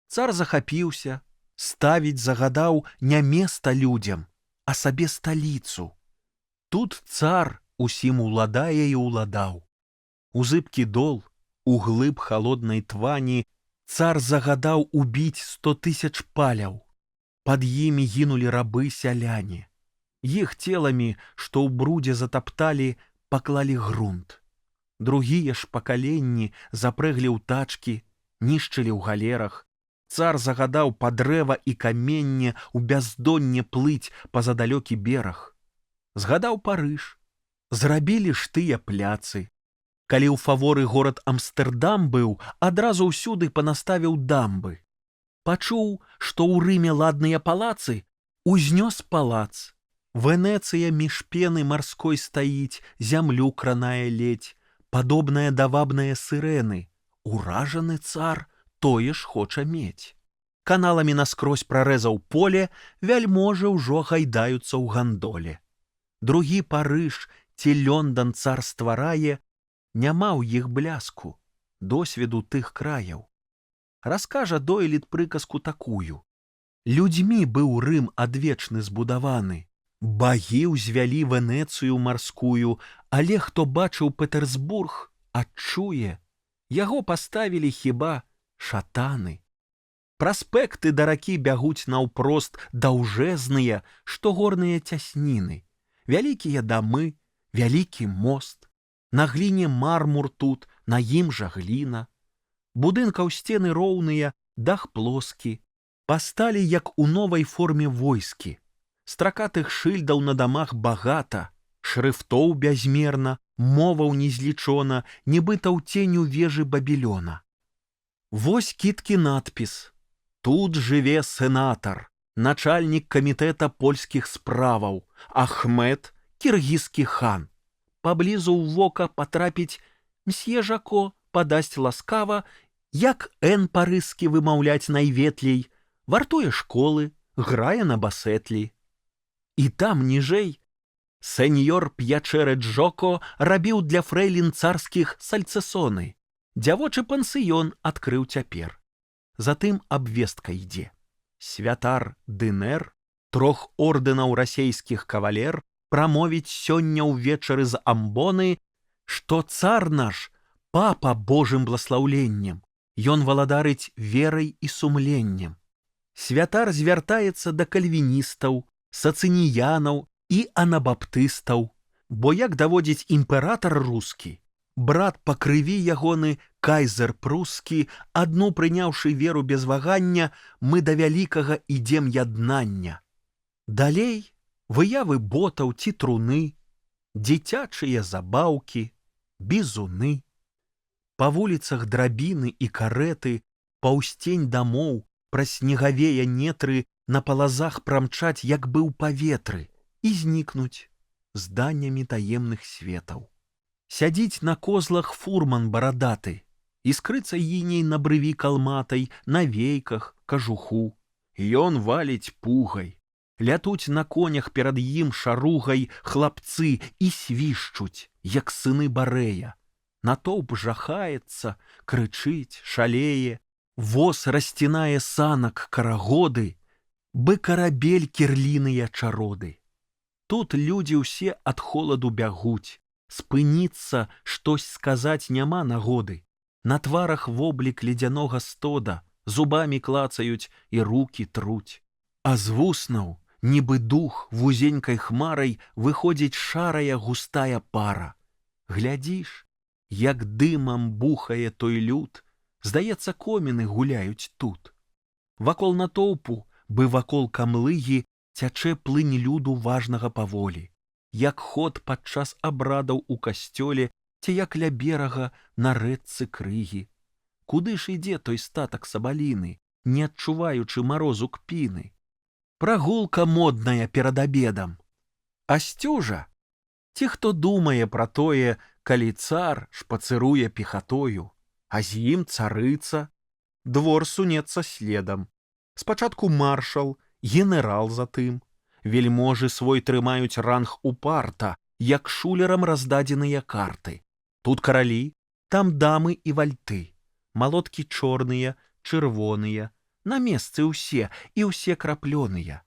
Цар захапіўся, ставіць загадаў не места людзям, а сабе сталіцу. Тут цар усім уладае і уладаў. У зыбкі дол, у глыб халоднай твані цар загадаў убіць 100 000 паляў. Пад імі гінулі рабы-сяляне. Іх целамі, што ў брудзе затапталі, паклалі грунт. Другія ж пакаленні запрэглі ў тачкі, нішчылі ў галерах. Цар загадаў па дрэва і каменне ў бяздонне плыць па-за далёкі бераг. Згадаў Парыж. Зрабілі ж тыя пляцы. Калі ў фаворы горад Амстэрдам быў, адразу ўсюды панаставіў дамбы. Пачуў, што ў Рыме ладныя палацы, узнёс палац. Венецыя між пены марской стаіць, зямлю кранае ледзь, падобная да вабнае сырэны. Уражаны цар тое ж хоча мець. Каналамі наскрозь прарэзаў поле, вяльможы ўжо гайдаюцца ў гандоле. Другі Парыж ці Лёндан цар стварае, няма ў іх бляску, досведу тых краяў. Раскажа Дойлід прыказку такую. Людзьмі быў Рым адвечны збудаваны. Багі ўзвялі Венецыю марскую, але хто бачыў Петерсбург, адчуе, яго паставілі хіба шатаны. Праспекты да ракі бягуць наўпрост даўжэзныя, што горныя цясніны. Вялікія дамы, вялікі мост. На гліне мармур тут, на ім жа гліна. Будынкаў сцены роўныя, дах плоскі. Пасталі, як у новай форме войскі.
Стракатых шыльдаў на дамах багата, шрыфтоў бязмерна, моваў незлічона, нібыта ў ценю вежы Бабілёна. Вось кіткі надпіс: «Тут жыве сенатар, начальнік камітэта польскіх справаў, Ахмед, кіргізскі хан». Паблізу ў вока патрапіць мсье Жако падасць ласкава, як «Н» па-рыскі вымаўляць найветлей, вартуе школы, грае на басетлі. І там ніжэй сеньор П'ячэрэ Джоко рабіў для фрэйлін царскіх сальцэсоны. Дзявочы пансіён адкрыў цяпер. Затым абвестка ідзе. Святар Дынэр, 3 ордэнаў расейскіх кавалер, прамовіць сёння ўвечары з амбоны, што цар наш папа Божым бласлаўленнем, ён валадарыць верай і сумленнем. Святар звяртаецца да кальвіністаў, сацыніянаў і анабаптыстаў, бо як даводзіць імператар рускі, брат па крыві ягоны кайзер прускі, адну прыняўшы веру без вагання, мы да вялікага ідзем яднання. Далей выявы ботаў ці труны, дзіцячыя забаўкі, бізуны. Па вуліцах драбіны і карэты, паўсцень дамоў, праз снегавея нетры на палазах прамчаць, як бы ў паветры, і знікнуць зданнямі таемных светаў. Сядзіць на козлах фурман барадаты, іскрыцца іней на брыві калматай, на вейках, кажуху. Ён валіць пугай. Лятуць на конях перад ім шаругай хлапцы і свішчуць, як сыны барэя. Натоўп жахаецца, крычыць, шалее, воз расцінае санак карагоды, бы карабель кірліныя чароды. Тут людзі ўсе ад холаду бягуць, спыніцца, штось сказаць няма нагоды. На тварах воблік ледзянога стода, зубамі клацаюць і рукі труць. А з вуснаў, нібы дух вузенькай хмарай, выходзіць шарая густая пара. Глядзіш, як дымам бухае той люд, здаецца, коміны гуляюць тут. Вакол натоўпу, бы вакол камлыгі, цячэ плынь люду важнага паволі, як ход падчас абрадаў у касцёле ці як ля берага на рэчцы крыгі. Куды ж ідзе той статак сабаліны, не адчуваючы марозу кпіны? Прагулка модная перад абедам. А сцюжа? Ці хто думае пра тое, калі цар шпацыруе пехатою, а з ім царыца, двор сунецца следам. Спачатку маршал, генерал затым. Вельможы свой трымаюць ранг упарта, як шулерам раздадзеныя карты. Тут каралі, там дамы і вальты. Малоткі чорныя, чырвоныя, на месцы ўсе і ўсе краплёныя.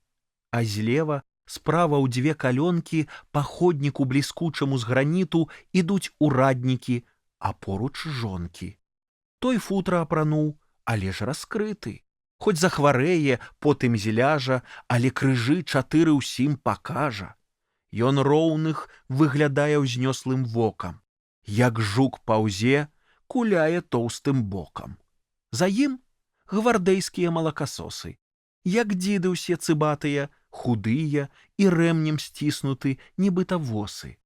А злева, справа ў 2 калёнкі, па ходніку бліскучаму з граніту ідуць ураднікі, а поруч жонкі. Той футра апрануў, але ж раскрыты. Хоць захварэе, потым зляжа, але крыжы 4 ўсім пакажа. Ён роўных выглядае ўзнёслым вокам. Як жук паўзе, куляе тоўстым бокам. За ім гвардэйскія малакасосы. Як дзіды ўсе цыбатыя, худыя і рэмнем сціснуты, нібыта восы.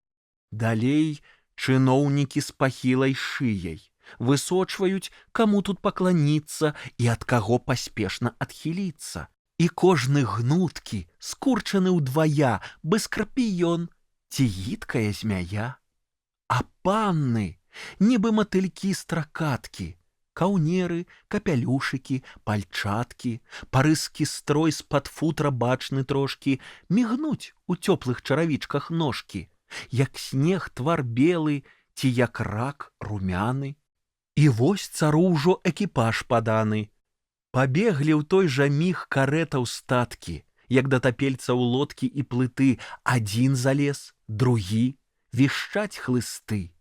Далей чыноўнікі з пахілай шыяй. Высочваюць, каму тут пакланіцца і ад каго паспешна адхіліцца. І кожны гнуткі, скурчаны ўдвая, бы скарпіён ці гідкая змяя. А панны, нібы матылькі стракаткі, каўнеры, капялюшыкі, пальчаткі, парыскі строй з-пад футра бачны трошкі, мігнуць у цёплых чаравічках ножкі, як снег твар белы ці як рак румяны. І вось цару ўжо экіпаж паданы. Пабеглі ў той жа міг карэтаў статкі, як да тапельцаў лодкі і плыты, адзін залез, другі, вішчаць хлысты.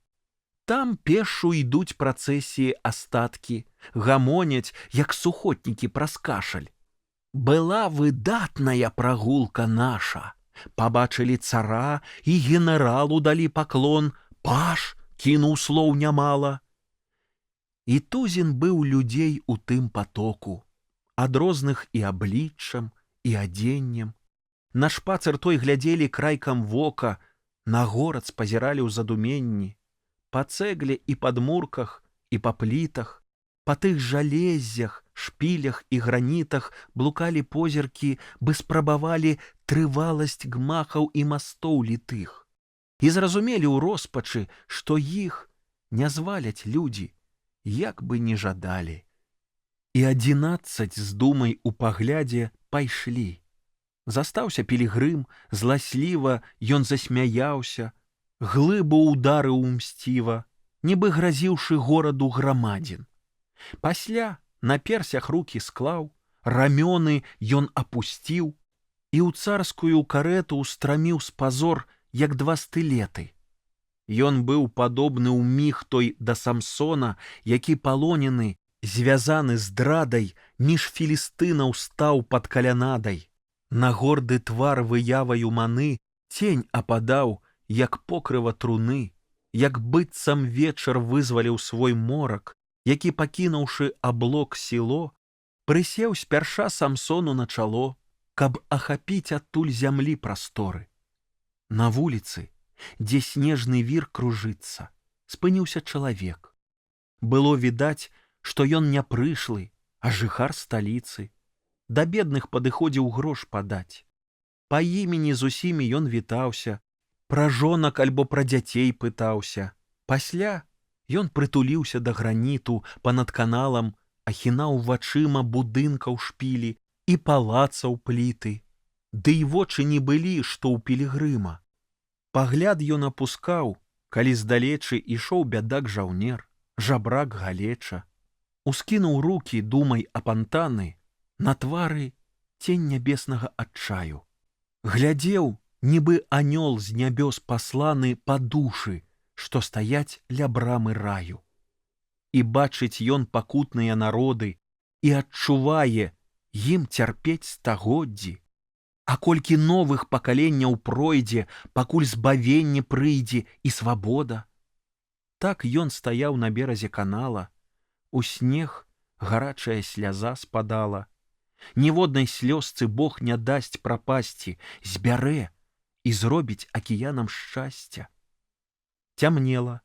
Там пешшу ідуць працэсіі астаткі, гамоняць, як сухотнікі праз кашаль. Была выдатная прагулка наша. Пабачылі цара і генералу далі паклон, паш кінуў слоў нямала. І тузін быў людзей у тым патоку, ад розных і абліччам, і адзеннем. На шпацыр той глядзелі крайкам вока, на горад спазіралі ў задуменні. Па цэгле і падмурках, і па плітах, па тых жалеззях, шпілях і гранітах блукалі позіркі, бы спрабавалі трываласць гмахаў і мастоў літых. І зразумелі ў роспачы, што іх не зваляць людзі, як бы не жадалі. І 11 з думай у паглядзе пайшлі. Застаўся пілігрым, зласліва ён засмяяўся, глыбу ударыў умсціва, нібы гразіўшы гораду грамадзін. Пасля на персях рукі склаў, рамёны ён апусціў і ў царскую карэту устраміў з пазор, як 2 стылеты. Ён быў падобны ў міг той да Самсона, які палонены, звязаны здрадай, між філістынаў стаў пад калянадай. На горды твар выяваю маны цень ападаў, як покрыва труны, як быццам вечар вызваліў свой морак, які, пакінуўшы аблок сіло, прысеў спярша Самсону на чало, каб ахапіць адтуль зямлі прасторы. На вуліцы, дзе снежны вір кружыцца, спыніўся чалавек. Было відаць, што ён не прышлы, а жыхар сталіцы. Да бедных падыходзіў грош падаць. Па імені з усімі ён вітаўся, пра жонак альбо пра дзяцей пытаўся. Пасля ён прытуліўся да граніту панад каналам, ахінаў вачыма будынкаў шпілі і палацаў пліты. Ды і вочы не былі, што ў пілігрыма. Пагляд ён апускаў, калі здалечы ішоў бядак-жаўнер, жабрак галеча. Ускінуў рукі, думай апантаны, на твары цень нябеснага адчаю. Глядзеў, нібы анёл з нябёс пасланы па душы, што стаяць ля брамы раю. І бачыць ён пакутныя народы і адчувае, ім цярпець стагоддзі. А колькі новых пакаленняў пройдзе, пакуль збавенне прыйдзе і свабода. Так ён стаяў на беразе канала, у снег гарачая сляза спадала. Ніводнай слёзцы Бог не дасць прапасці, збярэ і зробіць акіянам шчасця. Цямнела.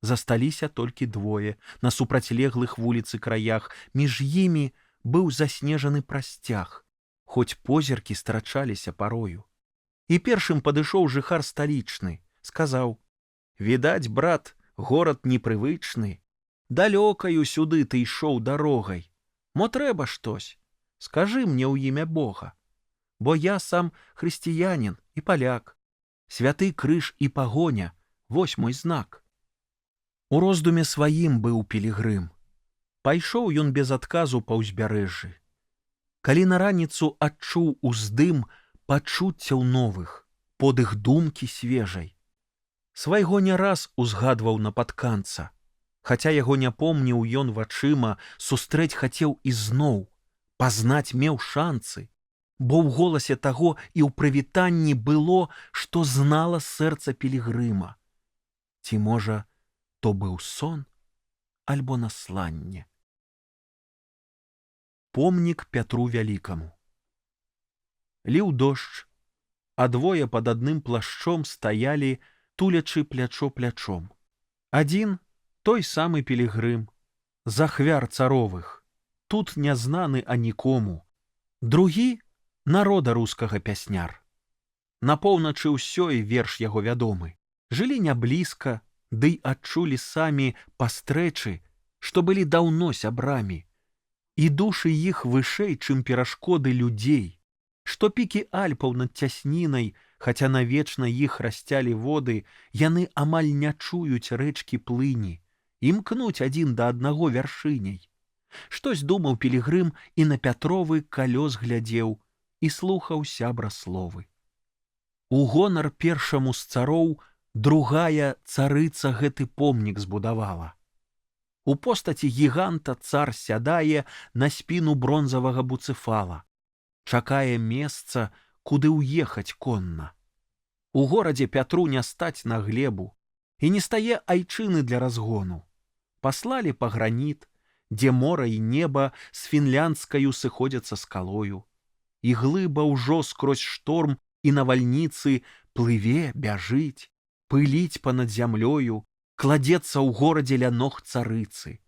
Засталіся толькі двое на супрацьлеглых вуліцы краях, між імі быў заснежаны прасцяг, хоць позіркі страчаліся парою. І першым падышоў жыхар сталічны, сказаў: «Відаць, брат, горад непрывычны. Далёкаю сюды ты ішоў дарогай. Мо трэба штось? Скажы мне ў імя Бога. Бо я сам хрысціянін і паляк. Святы крыж і пагоня — вось мой знак». У роздуме сваім быў пілігрым. Пайшоў ён без адказу па ўзбярэжжы. Калі на раніцу адчуў уздым пачуццяў новых, подых думкі свежай. Свайго не раз узгадваў напатканца, хаця яго не помніў ён вачыма, сустрэць хацеў ізноў, пазнаць меў шанцы, бо ў голасе таго і ў прывітанні было, што знала сэрца пілігрыма. Ці, можа, то быў сон альбо насланне. Помнік Пятру Вялікаму. Ліў дождж, а двое пад адным плашчом стаялі, тулячы плячо плячом. Адзін — той самы пілігрым, з ахвяр царовых, тут не знаны анікому. Другі — народа рускага пясняр. На поўначы ўсё і верш яго вядомы. Жылі не блізка, ды адчулі самі пастрэчы, што былі даўно сябрамі. І душы іх вышэй, чым перашкоды людзей, што пікі Альпаў над цяснінай, хаця навечна іх расцялі воды, яны амаль не чуюць рэчкі плыні, імкнуць адзін да аднаго вяршыняй. Штось думаў пілігрым і на Пятровы калёс глядзеў і слухаў сябра словы. У гонар першаму з цароў другая царыца гэты помнік збудавала. У постаці гіганта цар сядае на спіну бронзавага буцефала. Чакае месца, куды ўехаць конна. У горадзе Пятру не стаць на глебу, і не стае айчыны для разгону. Паслалі па граніт, дзе мора і неба з фінляндскаю сыходзяцца скалою. і глыба ўжо скрозь шторм і навальніцы плыве, бяжыць, пыліць па-над зямлёю, кладзецца ў горадзе ля ног царыцы.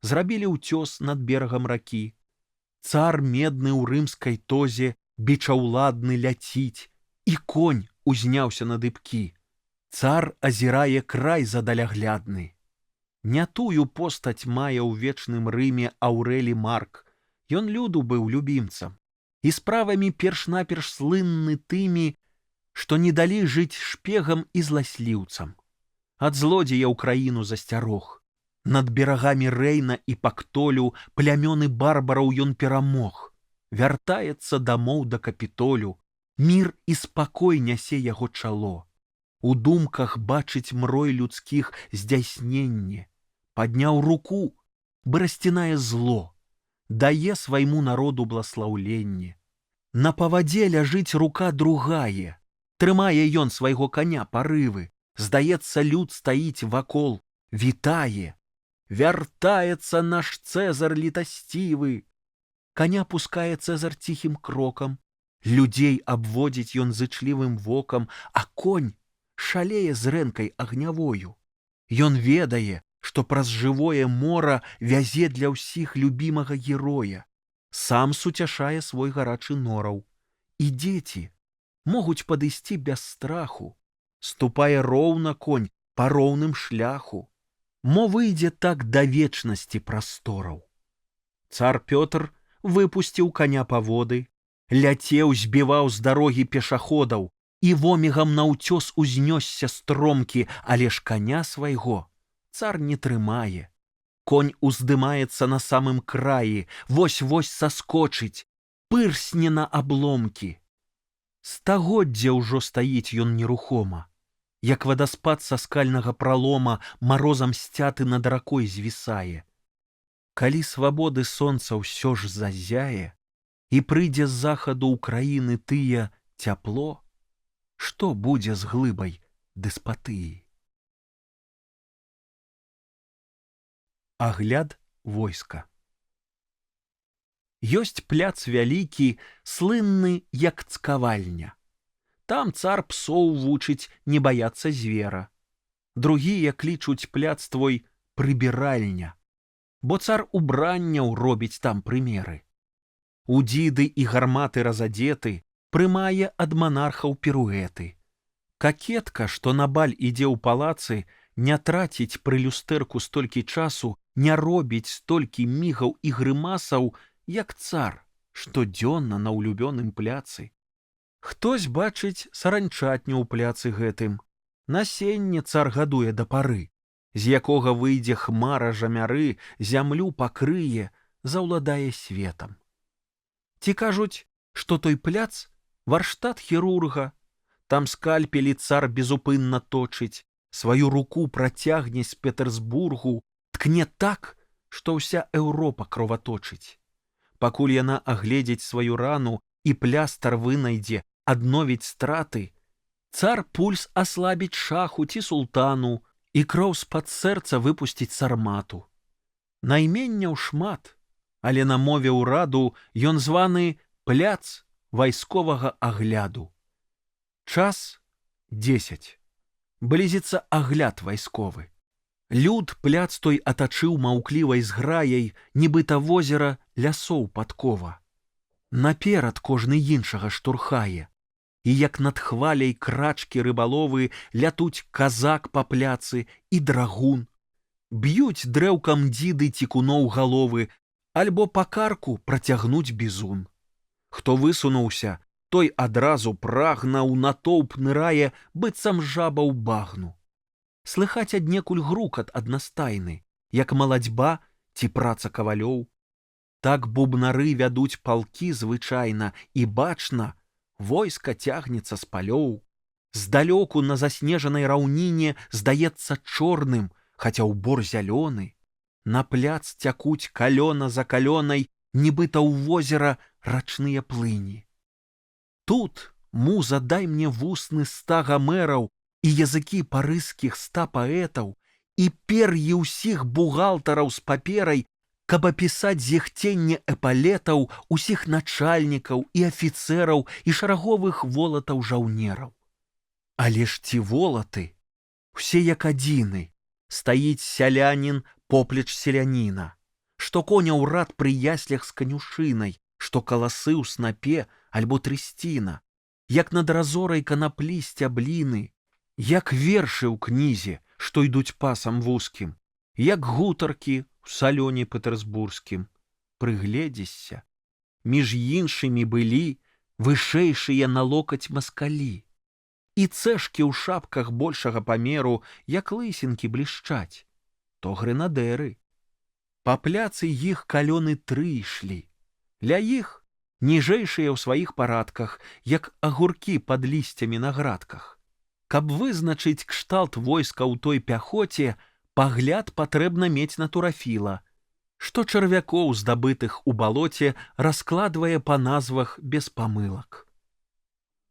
Зрабілі ўцёс над берагам ракі. Цар медны ў рымскай тозе бичаўладны ляціць, і конь узняўся на дыбкі. Цар азірае край задаляглядны. Не тую постаць мае ў вечным Рыме Аўрэлі Марк. Ён люду быў любімцам і справамі перш-наперш слынны тымі, што не далі жыць шпегам і зласліўцам. Ад злодзея ў краіну засцярог. Над берагамі Рэйна і Пактолю плямёны барбараў ён перамог. Вяртаецца дамоў да Капітолю. Мір і спакой нясе яго чало. У думках бачыць мрой людскіх здзяйсненне. Падняў руку, брасцінае зло. Дае свайму народу бласлаўленне. На павадзе ляжыць рука другая. Трымае ён свайго коня парывы. Здаецца, люд стаіць вакол, вітае. Вяртаецца наш Цэзар літасцівы. Коня пускае Цэзар ціхім крокам. Людзей абводзіць ён зычлівым вокам, а конь шалее з рэнкай агнявою. Ён ведае, што праз жывое мора вязе для ўсіх любімага героя. Сам суцяшае свой гарачы нораў. І дзеці могуць падысці без страху. Ступае роўна конь па роўным шляху. Мо выйдзе так да вечнасці прастораў. Цар Пётр выпусціў коня па воды, ляцеў, збіваў з дарогі пешаходаў і вомігам наўцёс узнёсся стромкі, але ж коня свайго цар не трымае. Конь уздымаецца на самым краі, вось-вось саскочыць, пырсне на абломкі. Стагоддзя ўжо стаіць ён нерухома, як вадаспад са скальнага пралома марозам сцяты над ракой звісае. Калі свабоды сонца ўсё ж зазяе, і прыйдзе з захаду ўкраіны тыя цяпло, што будзе з глыбай дэспатыі? Агляд войска. Ёсць пляц вялікі, слынны, як цкавальня. Там цар псоў вучыць не баяцца звера. Другія клічуць пляц твой прыбіральня, бо цар убранняў робіць там прымеры. Удзіды і гарматы разадзеты, прымае ад манархаў піруэты. Какетка, што на баль ідзе ў палацы, не траціць пры люстэрку столькі часу, не робіць столькі мігаў і грымасаў, як цар штодзённа на ўлюбёным пляцы. Хтось бачыць саранчатню ў пляцы гэтым. Насенне цар гадуе да пары, з якога выйдзе хмара жамяры, зямлю пакрые, заўладае светам. Ці кажуць, што той пляц варштат хірурга, там скальпелі цар безупынна точыць, сваю руку працягне з Петерсбургу, ткне так, што ўся Еўропа кроваточыць. Пакуль яна агледзець сваю рану і плястар вынайдзе, адновіць страты, цар пульс аслабіць шаху ці султану і кроў з-пад сэрца выпусціць сармату. Найменняў шмат, але на мове ўраду ён званы пляц вайсковага агляду. Час 10. Блізіцца агляд вайсковы. Люд пляц той атачыў маўклівай зграяй, нібыта возера лясоў падкова. Наперад кожны іншага штурхае, і як над хваляй крачкі рыбаловы лятуць казак па пляцы і драгун. Б'юць дрэўкам дзіды цікуноў галовы, альбо па карку працягнуць бізун. Хто высунуўся, той адразу прагна ў натоўп нырае, быццам жаба ў багну. Слыхаць аднекуль грукат аднастайны, як малацьба ці праца кавалёў. Так бубнары вядуць палкі звычайна, і бачна, войска цягнецца з палёў. Здалёку на заснежанай раўніне здаецца чорным, хаця ўбор зялёны. На пляц цякуць калёна за калёнай, нібыта ў возера рачныя плыні. Тут, муза, дай мне вусны 100 гамераў і языкі парыскіх 100 паэтаў, і пер'і ўсіх бухгалтараў з паперай,
каб апісаць зіхценне эпалетаў усіх начальнікаў і афіцэраў і шараговых волатаў жаўнераў. Але ж ці волаты? Усе як адзіны. Стаіць сялянін поплеч селяніна, што коня ў рад пры яслях з канюшынай, што каласы ў снапе альбо трысціна, як над разорай канаплі сцябліны, як вершы ў кнізе, што ідуць пасам вузкім, як гутаркі ў салёне петэрсбургскім. Прыгледзішся, між іншымі былі вышэйшыя на локаць маскалі, і цэшкі ў шапках большага памеру, як лысінкі блішчаць, то грэнадэры. Па пляцы іх калёны 3 ішлі. Ля іх ніжэйшыя ў сваіх парадках, як агуркі пад лісцямі на градках. Каб вызначыць кшталт войска ў той пяхоце, пагляд патрэбна мець на турафіла, што чарвякоў, здабытых у балоце, раскладвае па назвах без памылак.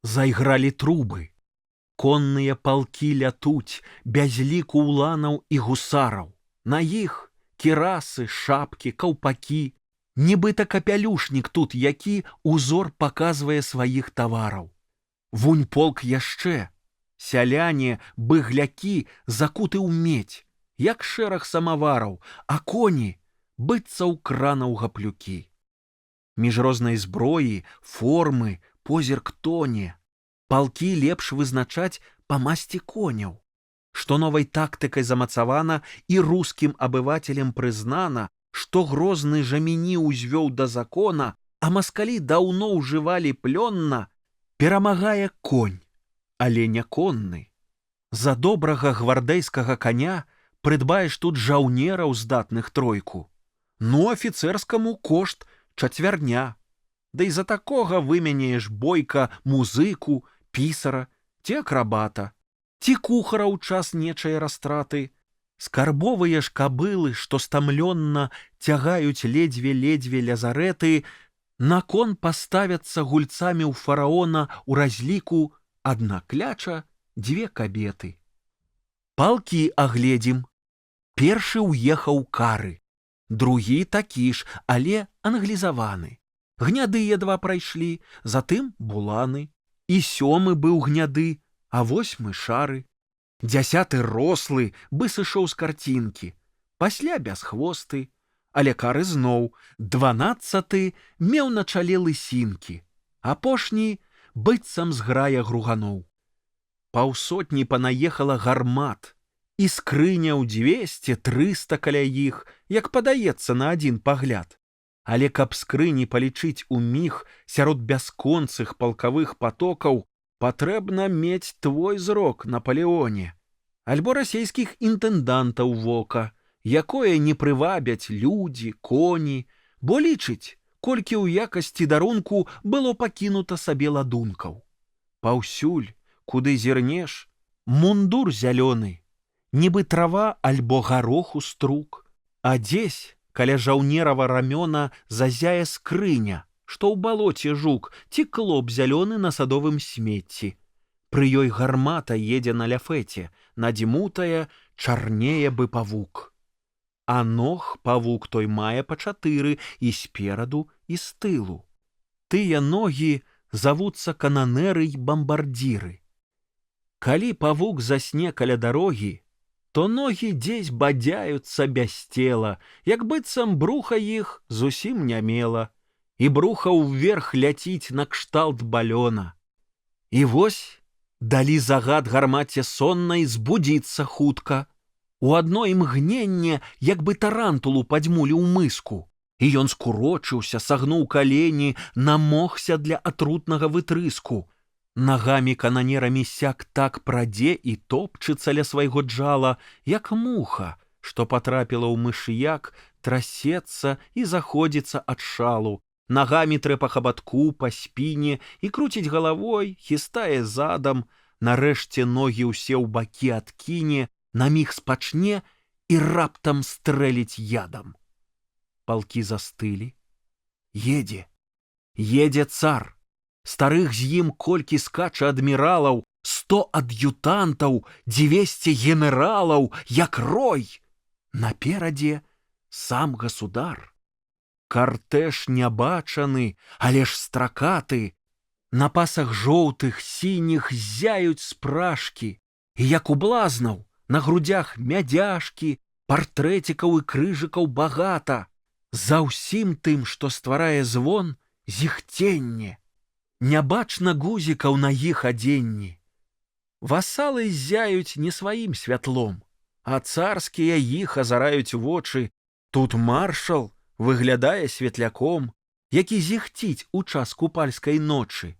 Зайгралі трубы. Конныя палкі лятуць, без ліку уланаў і гусараў. На іх кірасы, шапкі, каўпакі. Нібыта капялюшнік тут, які узор паказвае сваіх тавараў. Вунь полк яшчэ. Сяляне, быглякі закуты ў медь, як шэраг самавараў, а коні быцца ў кранаў гаплюкі. Між рознай зброі, формы, позірк тоне. Палкі лепш вызначаць па масці коняў, што новай тактыкай замацавана і рускім абывацелям прызнана, што грозны жамені ўзвёў да закона, а маскалі даўно ўжывалі плённа, перамагае конь, але не конны. За добрага гвардэйскага коня прыдбаеш тут жаўнераў здатных 3. Ну, афіцэрскаму кошт 4. Да і за такога выменяеш бойка музыку, пісара, ці акрабата, ці кухара ў час нечае растраты. Скарбовыя ж кабылы, што стамлённа цягаюць ледзьве-ледзьве лязарэты, на кон паставяцца гульцамі ў фараона ў разліку 1 кляча, 2 кабеты. Палкі агледзім. Першы ўехаў кары, другі такі ж, але англізаваны. Гняды едва прайшлі, затым буланы. І 7 быў гняды, а 8 шары. 10 рослы, бы сышоў з карцінкі, пасля без хвосты, але кары зноў. 12 меў на чале лысінкі, апошні быццам зграя груганоў. 500 панаехала гармат, і скрыняў 200-300 каля іх, як падаецца на адзін пагляд. Але каб скрыні палічыць у міг сярод бясконцых палкавых потокаў, патрэбна мець твой зрок, Наполеоне, альбо расейскіх інтэндантаў вока, якое не прывабяць людзі, коні, бо лічыць, колькі ў якасці дарунку было пакінута сабе ладункаў. Паўсюль, куды зірнеш, мундур зялёны, нібы трава альбо гароху струк, а дзесь каля жаўнерава рамёна зазяе скрыня, што ў балоце жук, ці клоп зялёны на садовым смецці. Пры ёй гармата едзе на ляфэце, надзьмутая, чарнее бы павук. А ног павук той мае па 4 і спераду, і з тылу. Тыя ногі завуцца кананеры й бамбардзіры. Калі павук засне каля дарогі, то ногі дзесь бадзяюцца без цела, як быццам бруха іх зусім не мела, і бруха ўверх ляціць на кшталт балёна. І вось далі загад гармаце соннай збудзіцца хутка. У адно імгненне, як бы тарантулу падзьмулі ў мыску, і ён скурочыўся, сагнуў калені, намогся для атрутнага вытрыску. Нагамі кананерамі сяк так прадзе і топчыцца ля свайго джала, як муха, што патрапіла ў мышыяк, трасецца і заходзіцца ад шалу. Нагамі трэ па хабатку, па спіне і круціць галавой, хістае задам, нарэшце ногі ўсе ў бакі адкіне, на міг спачне і раптам стрэліць ядам. Палкі застылі. Едзе цар. Старых з ім колькі скача адміралаў, 100 ад'ютантаў, 200 генералаў, як рой. Наперадзе сам государ. Картэж нябачаны, але ж стракаты. На пасах жоўтых, сініх зяюць спражкі. І як у блазнаў, на грудях мядзяшкі, партрэцікаў і крыжыкаў багата. За ўсім тым, што стварае звон, зіхценне. Нябачна гузікаў на іх адзенні. Васалы зяюць не сваім святлом, а царскія іх азараюць вочы. Тут маршал выглядае светляком, які зіхціць у час купальскай ночы.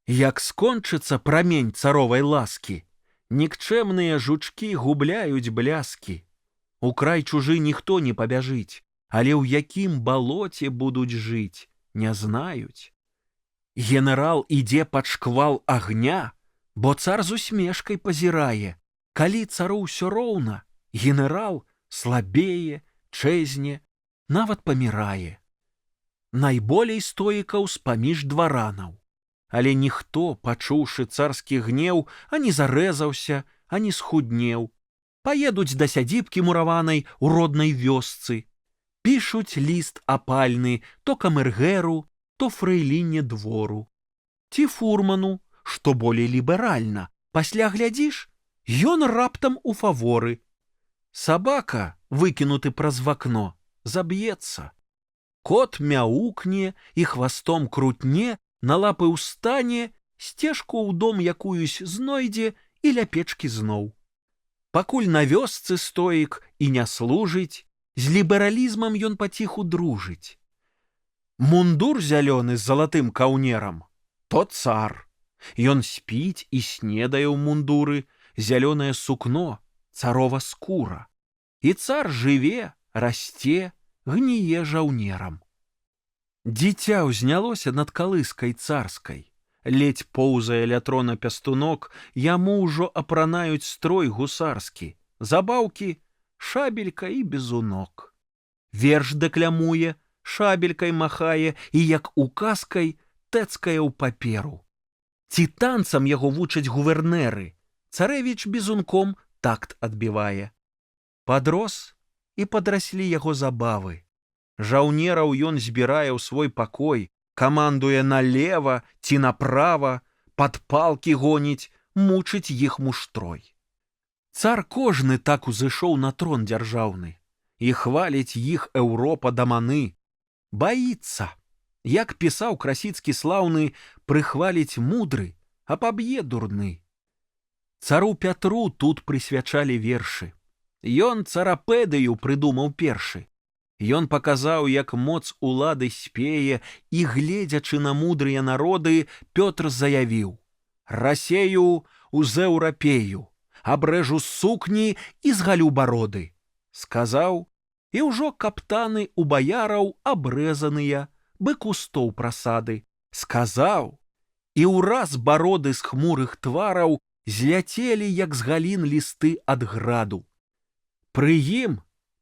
Як скончыцца прамень царовай ласкі, нікчэмныя жучкі губляюць бляскі. У край чужы ніхто не пабяжыць, але ў якім балоце будуць жыць, не знаюць. Генерал ідзе пад шквал агня, бо цар з усмешкай пазірае. Калі цару ўсё роўна, генерал слабее, чэзне, нават памірае. Найболей стоікаў з-паміж дваранаў. Але ніхто, пачуўшы царскі гнеў, ані зарэзаўся, ані схуднеў. Паедуць да сядзібкі мураванай у роднай вёсцы. Пішуць ліст апальны то камергеру, то фрэйліне двору. Ці фурману, што болей ліберальна. Пасля глядзіш, ён раптам у фаворы. Сабака, выкінуты праз вакно, заб'ецца. Кот мяукне і хвастом крутне, на лапы ўстане, сцежку ў дом якуюсь знойдзе і ля печкі зноў. Пакуль на вёсцы стоік і не служыць, з лібералізмам ён паціху дружыць. Мундур зялёны з залатым каўнерам — то цар. Ён спіць і снедае ў мундуры, зялёнае сукно — царова скура. І цар жыве, расце, гніе жаўнерам. Дзіця ўзнялося над калыскай царскай. Ледзь поўзае ля трона пястунок, яму ўжо апранаюць строй гусарскі. Забаўкі — шабелька і бізунок. Верш дэклямуе, шабелькай махае і, як указкай, тэцкае ў паперу. Ці танцам яго вучаць гувернеры. Царэвіч бізунком такт адбівае. Падрос і падраслі яго забавы. Жаўнераў ён збірае ў свой пакой, камандуе налева ці направа, пад палкі гоніць, мучыць іх муштрой. Цар кожны так узышоў на трон дзяржаўны, і хваліць іх Еўропа даманы. Баіцца, як пісаў Красіцкі слаўны, прыхваліць мудры, а паб'е дурны. Цару Пятру тут прысвячалі вершы. Ён царапэдыю прыдумаў першы. Ён паказаў, як моц улады спее, і, гледзячы на мудрыя народы, Пётр заявіў: «Расею узеўрапею, абрэжу сукні і згалю бароды». Сказаў, і ўжо каптаны у баяраў абрэзаныя, бы кустоў прасады. Сказаў, і ўраз бароды з хмурых твараў зляцелі, як з галін лісты ад граду. Пры ім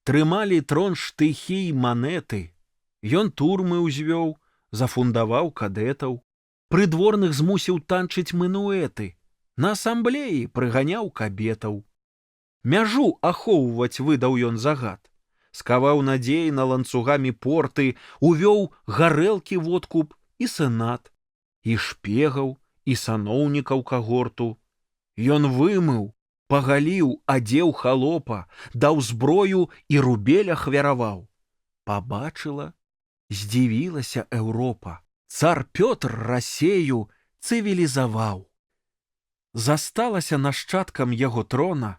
трымалі трон штыхі і манеты. Ён турмы ўзвёў, зафундаваў кадэтаў. Прыдворных змусіў танчыць мінуэты. На асамблеі прыганяў кабетаў. Мяжу ахоўваць выдаў ён загад. Скаваў надзейна ланцугамі порты, увёў гарэлкі водкуп і сенат, і шпегаў, і саноўнікаў кагорту. Ён вымыў, пагаліў, адзеў халопа, даў зброю і рубель ахвяраваў. Пабачыла, здзівілася Еўропа. Цар Пётр Расею цывілізаваў. Засталася нашчадкам яго трона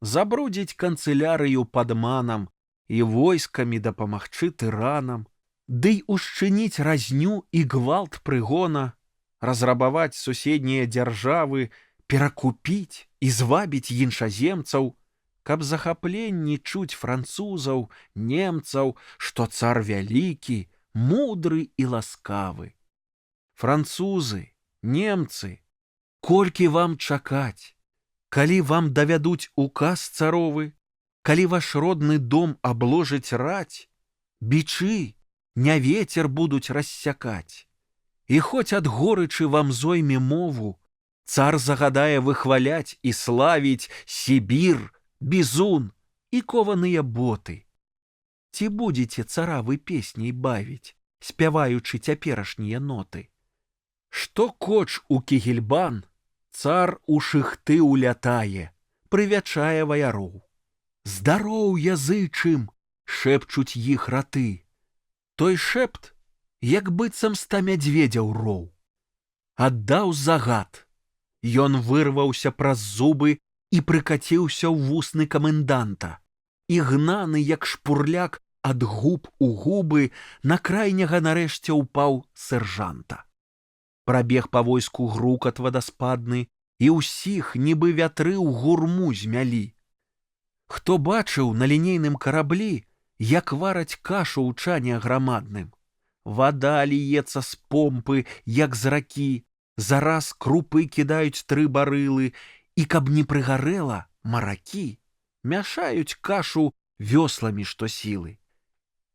забрудзіць канцылярыю падманам і войскамі дапамагчы тыранам, дый ушчыніць разню і гвалт прыгона, разрабаваць суседнія дзяржавы, перакупіць і звабіць іншаземцаў, каб захапленні чуць французаў, немцаў, што цар вялікі, мудры і ласкавы. Французы, немцы, колькі вам чакаць? Калі вам давядуць указ царовы, калі ваш родны дом абложыць раць, бичы, не ветер будуць рассякаць. І хоць ад горычы вам зойме мову, цар загадае выхваляць і славіць Сібір, бізун і кованыя боты. Ці будзеце цара вы песняй бавіць, спяваючы цяперашнія ноты? Што коч у кігельбан, цар у шыхты улятае, прывячае ваяроў. Здароўя зычым, шэпчуць іх раты. Той шэпт, як быццам 100 мядзведзяў роў. Аддаў загад. Ён вырваўся праз зубы і прыкаціўся ў вусны каменданта. І гнаны, як шпурляк, ад губ у губы, на крайняга нарэшце ўпаў сержанта. Прабег па войску грукат вадаспадны, і ўсіх, нібы вятры ў гурму змялі. Хто бачыў на лінейным караблі, як вараць кашу ў чане грамадным? Вада ліецца з помпы, як з ракі, зараз крупы кідаюць 3 барылы, і каб не прыгарэла, маракі мяшаюць кашу вёсламі штосілы.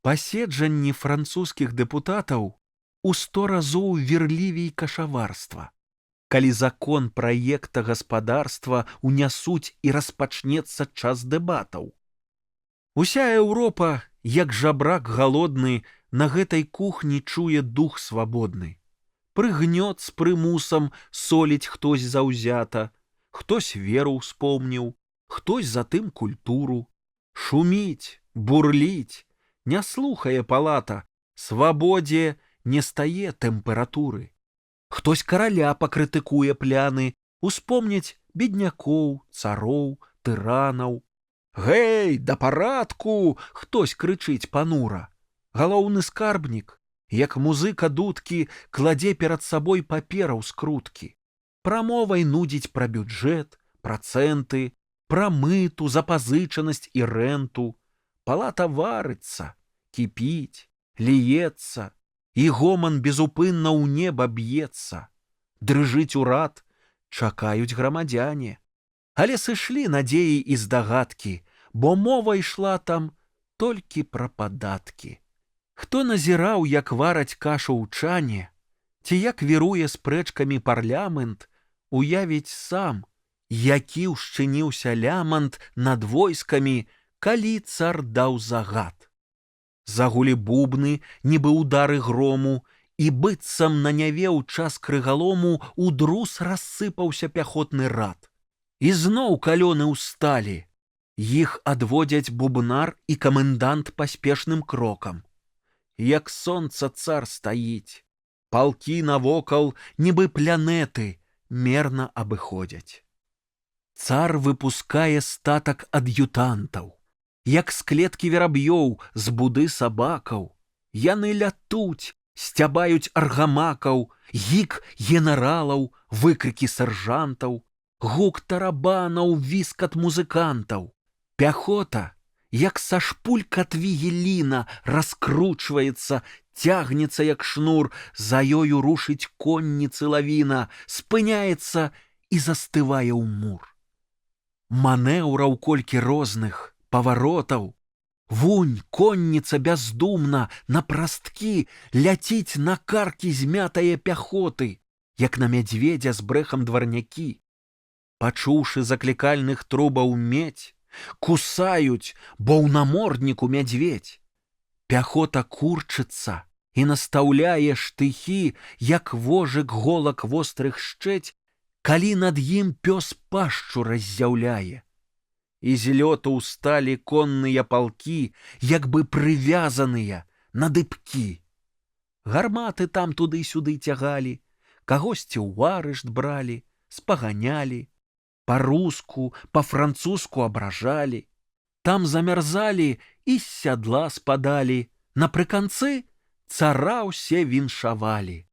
Паседжанні французскіх дэпутатаў у 100 разоў верлівей кашаварства. Калі закон праекта гаспадарства унясуць і распачнецца час дэбатаў. Уся Еўропа, як жабрак галодны, на гэтай кухні чуе дух свабодны. Прыгнёт з прымусам соліць хтось заўзята, хтось веру ўспомніў, хтось затым культуру. Шуміць, бурліць, не слухае палата, свабодзе не стае тэмпературы. Хтось караля пакрытыкуе пляны, успомняць беднякоў, цароў, тыранаў. Гэй, да парадку! Хтось крычыць панура. Галоўны скарбнік, як музыка дудкі, кладзе перад сабой папераў скруткі. Прамовай нудзіць пра бюджэт, працэнты, пра мыту, запазычанасць і рэнту. Палата варыцца, кіпіць, ліецца, і гоман безупынна ў неба б'ецца. Дрыжыць урад, чакаюць грамадзяне. Але сышлі надзеі і здагадкі, бо мова ішла там толькі пра падаткі. Хто назіраў, як вараць кашу ў чане, ці як віруе спрэчкамі парламент, уявіць сам, які ўшчыніўся лямант над войскамі, калі цар даў загад. Загулі бубны, нібы удары грому, і быццам на няве ў час крыгалому удрус рассыпаўся пяхотны рад. І зноў калёны ўсталі. Іх адводзяць бубнар і камендант паспешным крокам. Як сонца цар стаіць, палкі навокал, нібы планеты, мерна абыходзяць. Цар выпускае статак ад'ютантаў, як з клеткі вераб'ёў, з буды сабакаў. Яны лятуць, сцябаюць аргамакаў, гік генералаў, выкрыкі сержантаў, гук тарабанаў, віскат музыкантаў. Пяхота, як са шпулька твігеліна, раскручваецца, цягнецца, як шнур, за ёю рушыць конніцы лавіна, спыняецца і застывае ў мур. Манеўраў колькі розных, паваротаў. Вунь, конніца бяздумна, на прасткі, ляціць на каркі змятае пяхоты, як на мядзведзя з брэхам дварнякі. Пачуўшы заклікальных трубаў медь, кусаюць, бо ў намордніку мядзведь. Пяхота курчыцца і настаўляе штыхі, як вожык голак вострых шчэць, калі над ім пёс пашчу раззяўляе. І з лёту ўсталі конныя палкі, як бы прывязаныя на дыбкі. Гарматы там туды-сюды цягалі, кагосьці ў арышт бралі, спаганялі. Па-руску, па-французску абражалі. Там замярзалі і з сядла спадалі. Напрыканцы цара ўсе віншавалі.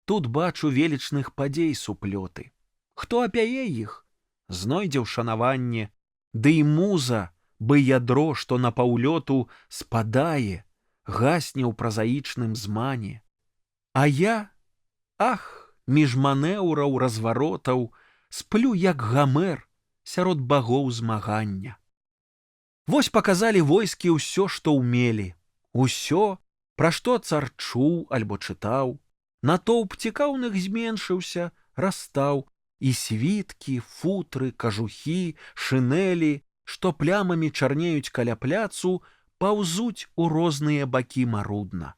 Тут бачу велічных падзей суплёты. Хто апяе іх, знойдзе ўшанаванне, ды і муза, бы ядро, што на паўлёту спадае, гасне ў празаічным змане. А я, ах, між манеўраў разваротаў, сплю, як Гамер, сярод багоў змагання. Вось паказалі войскі ўсё, што ўмелі. Усё, пра што цар чуў альбо чытаў. Натоўп цікаўных зменшыўся, растаў, і світкі, футры, кажухі, шынелі, што плямамі чарнеюць каля пляцу,
паўзуць у розныя бакі марудна.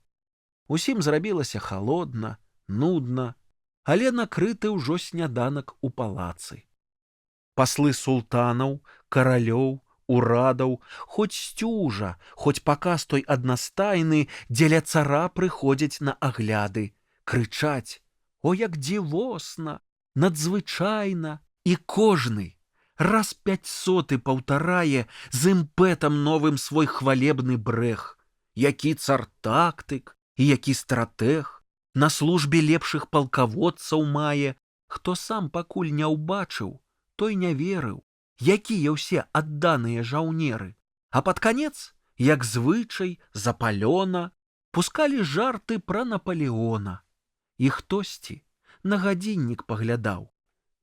Усім зрабілася халодна, нудна, але накрыты ўжо сняданак у палацы. Паслы султанаў, каралёў, урадаў, хоць сцюжа, хоць паказ той аднастайны, дзеля цара прыходзяць на агляды, крычаць: «О, як дзівосна, надзвычайна!» І кожны раз 500 паўтарае з імпэтам новым свой хвалебны брэх. Які цар тактык і які стратэг, на службе лепшых палкаводцаў мае, хто сам пакуль не ўбачыў, той не верыў, якія ўсе адданыя жаўнеры. А пад канец, як звычай, з Апалёна, пускалі жарты пра Напалеона. І хтосьці на гадзіннік паглядаў,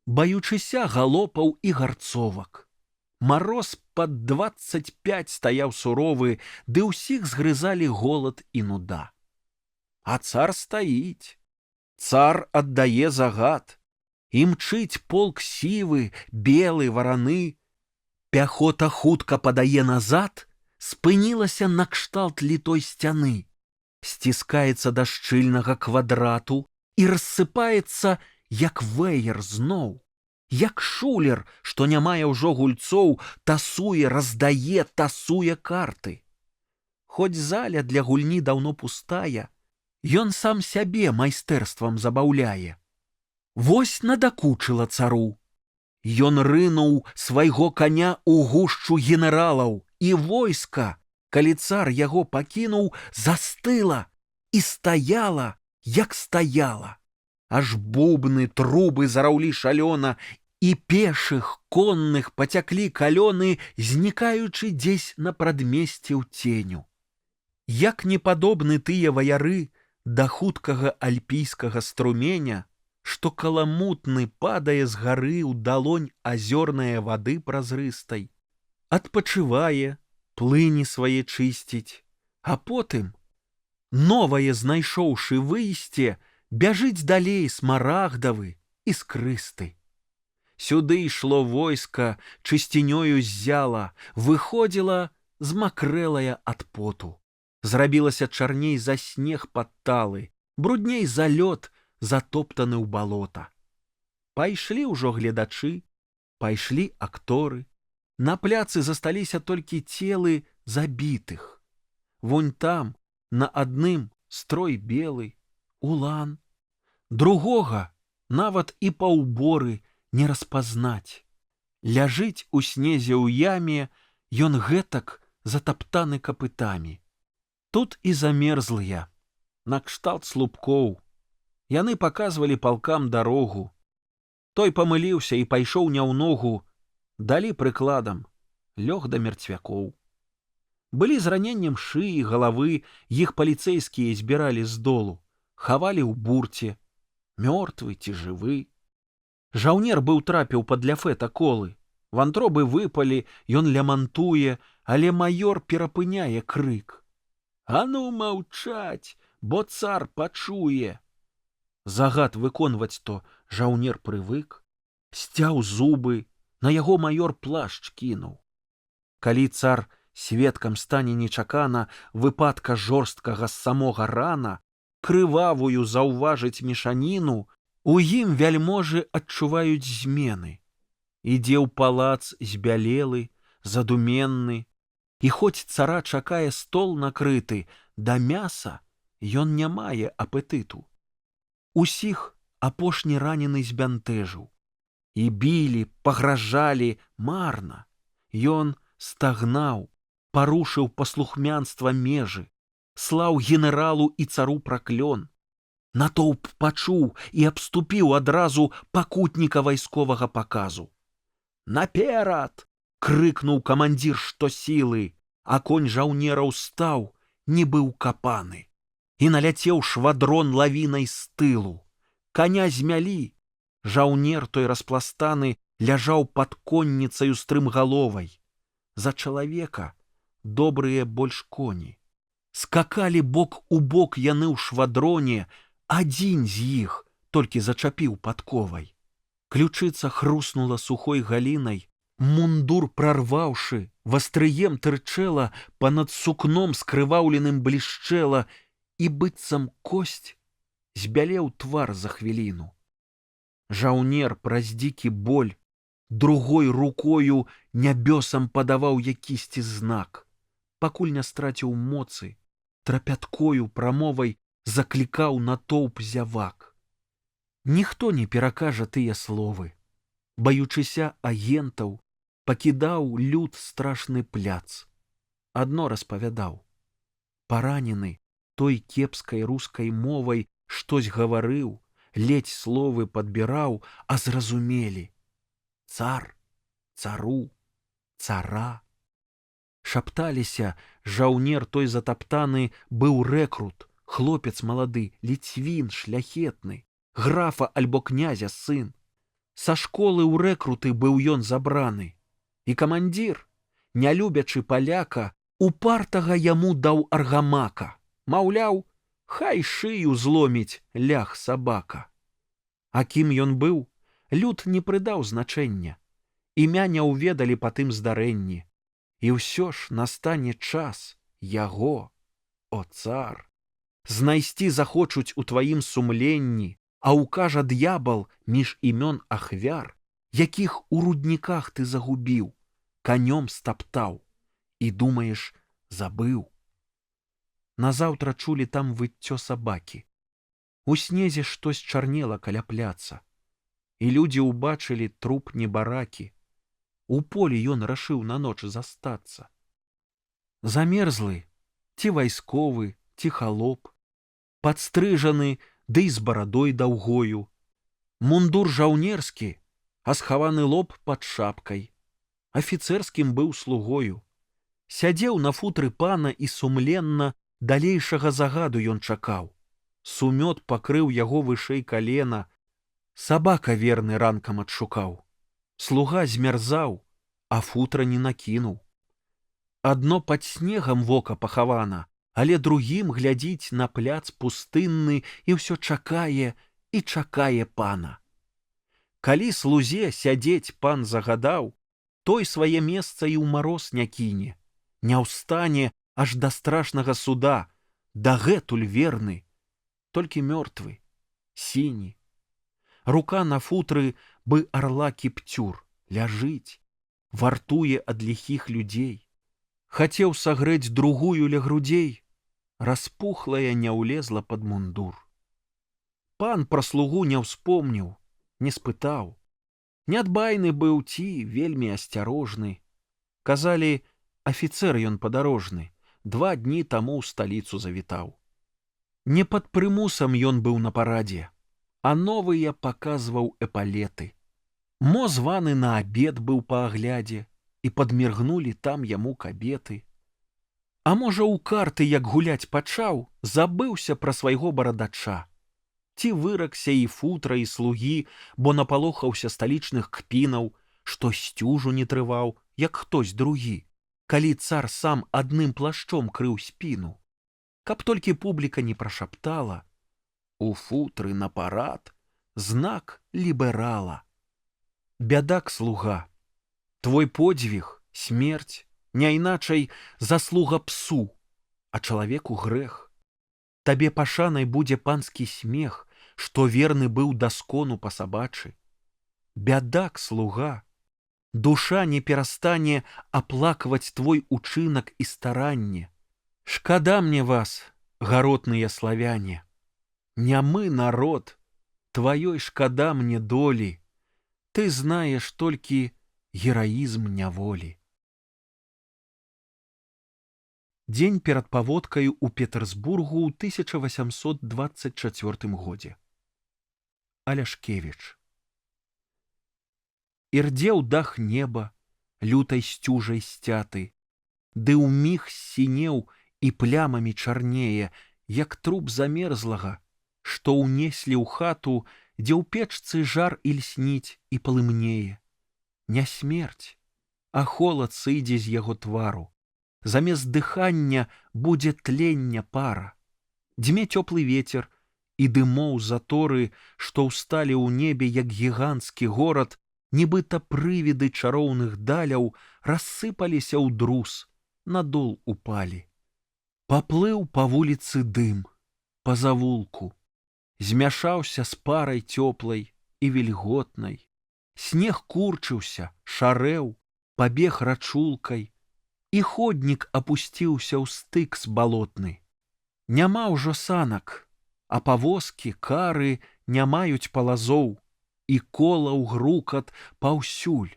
баючыся галопаў і гарцовак. Мароз пад 25 стаяў суровы, ды ўсіх згрызалі голад і нуда. А цар стаіць. Цар аддае загад. І мчыць полк сівы, белы, вараны. Пяхота хутка падае назад, спынілася накшталт літой сцяны. Сціскаецца да шчыльнага квадрату і рассыпаецца, як веер зноў. Як шулер, што не мае ўжо гульцоў, тасуе, раздае, тасуе карты. Хоць заля для гульні даўно пустая, ён сам сябе майстэрствам забаўляе. Вось надакучыла цару. Ён рынуў свайго каня ў гушчу генералаў, і войска, калі цар яго пакінуў, застыла і стаяла, як стаяла. Аж бубны, трубы зараўлі шалёна, і пешых, конных пацяклі калёны, знікаючы дзесь на прадмесці ў ценю. Як не падобны тыя ваяры да хуткага альпійскага струменя, што каламутны падае з гары ў далонь азёрнае вады празрыстай, адпачывае, плыні свае чысціць, а потым, новае знайшоўшы выйсце, бяжыць далей смарагдавы і скрысты. Сюды ішло войска, чысцінёю ззяла, выходзіла змакрэлая ад поту. Зрабілася чарней за снег падталы, брудней за лёд, затоптаны ў балота. Пайшлі ўжо гледачы, пайшлі акторы. На пляцы засталіся толькі целы забітых. Вунь там, на адным строй белы, улан. Другога нават і паўборы не распазнаць. Ляжыць у снезе ў яме, ён гэтак затаптаны капытамі. Тут і замерзлыя, накшталт слупкоў. Яны паказвалі палкам дарогу. Той памыліўся і пайшоў не ў ногу, далі прыкладам, лёг да мерцвякоў. Былі з раненнем шыі, галавы, іх паліцэйскія збіралі з долу, хавалі ў бурце, мёртвы ці жывы. Жаўнер быў трапіў пад ляфета колы, вантробы выпалі, ён лямантуе, але маёр перапыняе крык: «А ну маўчаць, бо цар пачуе!» Загад выконваць то жаўнер прывык, сцяў зубы, на яго маёр плашч кінуў. Калі цар сведкам стане нечакана выпадка жорсткага з самога рана, крывавую заўважыць мешаніну, у ім вяльможы адчуваюць змены. Ідзе ў палац збялелы, задуменны, і хоць цара чакае стол накрыты, да мяса ён не мае апетыту. Усіх апошні ранены збянтэжыў. І білі, пагражалі марна. Ён стагнаў, парушыў паслухмянства межы, слаў генералу і цару праклён. Натоўп пачуў і абступіў адразу пакутніка вайсковага паказу. «Наперад!» — крыкнуў камандзір што сілы, а конь жаўнераў стаў, нібы ўкапаны. І наляцеў швадрон лавінай з тылу. Каня змялі. Жаўнер той распластаны ляжаў пад конніцаю стрымгаловай. За чалавека добрыя больш коні. Скакалі бок у бок яны ў швадроне, адзін з іх толькі зачапіў падковай. Ключыца хруснула сухой галінай,
Мундур прорваўшы, вастрыем тырчэла, панад сукном скрываўленым блішчэла, і быццам косць збялеў твар за хвіліну. Жаўнер праз дзікі боль другой рукою нябёсам падаваў якісьці знак, пакуль не страціў моцы, трапяткою прамовай заклікаў натоўп зявак. Ніхто не перакажа тыя словы. Баючыся агентаў, пакідаў люд страшны пляц. Адно распавядаў. Паранены той кепскай рускай мовай штось гаварыў, ледзь словы падбіраў, а зразумелі: цар, цару, цара. Шапталіся, жаўнер той затаптаны быў рэкрут, хлопец малады, ліцвін шляхетны, графа альбо князя сын. Са школы ў рэкруты быў ён забраны. І камандзір, не любячы паляка, упартага яму даў аргамака. Маўляў, хай шыю зломіць лях сабака. А кім ён быў, люд не прыдаў значэння. Імя не ўведалі па тым здарэнні. І ўсё ж настане час яго, о цар, знайсці захочуць у тваім сумленні, а укажа д'ябал між імён ахвяр, якіх у рудніках ты загубіў, канём стаптаў і, думаеш, забыў. Назаўтра чулі там выццё сабакі. У снезе штось чарнела каля пляца, і людзі ўбачылі труп небаракі. У полі ён рашыў на ноч застацца. Замерзлы, ці вайсковы, ці халоп, падстрыжаны, ды і з барадой даўгою. Мундур жаўнерскі, а схаваны лоб пад шапкай. Афіцэрскім быў слугою. Сядзеў на футры пана і сумленна далейшага загаду ён чакаў. Сумёт пакрыў яго вышэй калена. Сабака верны ранкам адшукаў. Слуга змярзаў, а футра не накінуў. Адно пад снегам вока пахавана, але другім глядзіць на пляц пустынны і ўсё чакае і чакае пана. Калі слузе сядзець пан загадаў, той свае месца і ў мароз не кіне, не ўстане аж да страшнага суда, дагэтуль верны, толькі мёртвы, сіні. Рука на футры бы арла кіпцюр, ляжыць, вартуе ад ліхіх людзей. Хацеў сагрэць другую ля грудзей, распухлая не ўлезла пад мундур. Пан пра слугу не ўспомніў, не спытаў. Нядбайны быў ці вельмі асцярожны. Казалі, афіцэр ён падарожны, 2 дні таму ў сталіцу завітаў. Не пад прымусам ён быў на парадзе, а новыя паказваў эпалеты. Мо званы на абед быў па аглядзе, і падміргнулі там яму кабеты. А можа, у карты, як гуляць пачаў, забыўся пра свайго барадача. Ці выракся і футра, і слугі, бо напалохаўся сталічных кпінаў, што сцюжу не трываў, як хтось другі, калі цар сам адным плашчом крыў спіну. Каб толькі публіка не прашаптала: у футры на парад знак ліберала. Бядак, слуга, твой подзвіг, смерць, не іначай заслуга псу, а чалавеку грэх. Табе пашанай будзе панскі смех, што верны быў даскону па сабачы. Бядак, слуга, душа не перастане аплакваць твой учынак і старанне. Шкада мне вас, гаротныя славяне. Нямы народ, тваёй шкада мне долі. Ты знаеш толькі гераізм няволі. Дзень перад паводкаю ў Петэрсбургу ў 1824 годзе. Аляшкевіч. Ірдзеў дах неба, лютай сцюжай сцяты, ды ўміг сінеў і плямамі чарнее, як труп замерзлага, што ўнеслі ў хату, дзе ў печцы жар ільсніць і палымнее. Не смерць, а холад сыдзе з яго твару. Замест дыхання будзе тленне пара. Дзьме цёплы вецер, і дымоў заторы, што ўсталі ў небе, як гіганцкі горад,
нібыта прывіды чароўных даляў рассыпаліся ў друз, надол упалі. Паплыў па вуліцы дым, па завулку, змяшаўся з парай цёплай і вільготнай. Снег курчыўся, шарэў, пабег рачулкай, і ходнік апусціўся ў стык з балотны. Няма ўжо санак, а павозкі, кары не маюць палазоў, і колаў грукат паўсюль.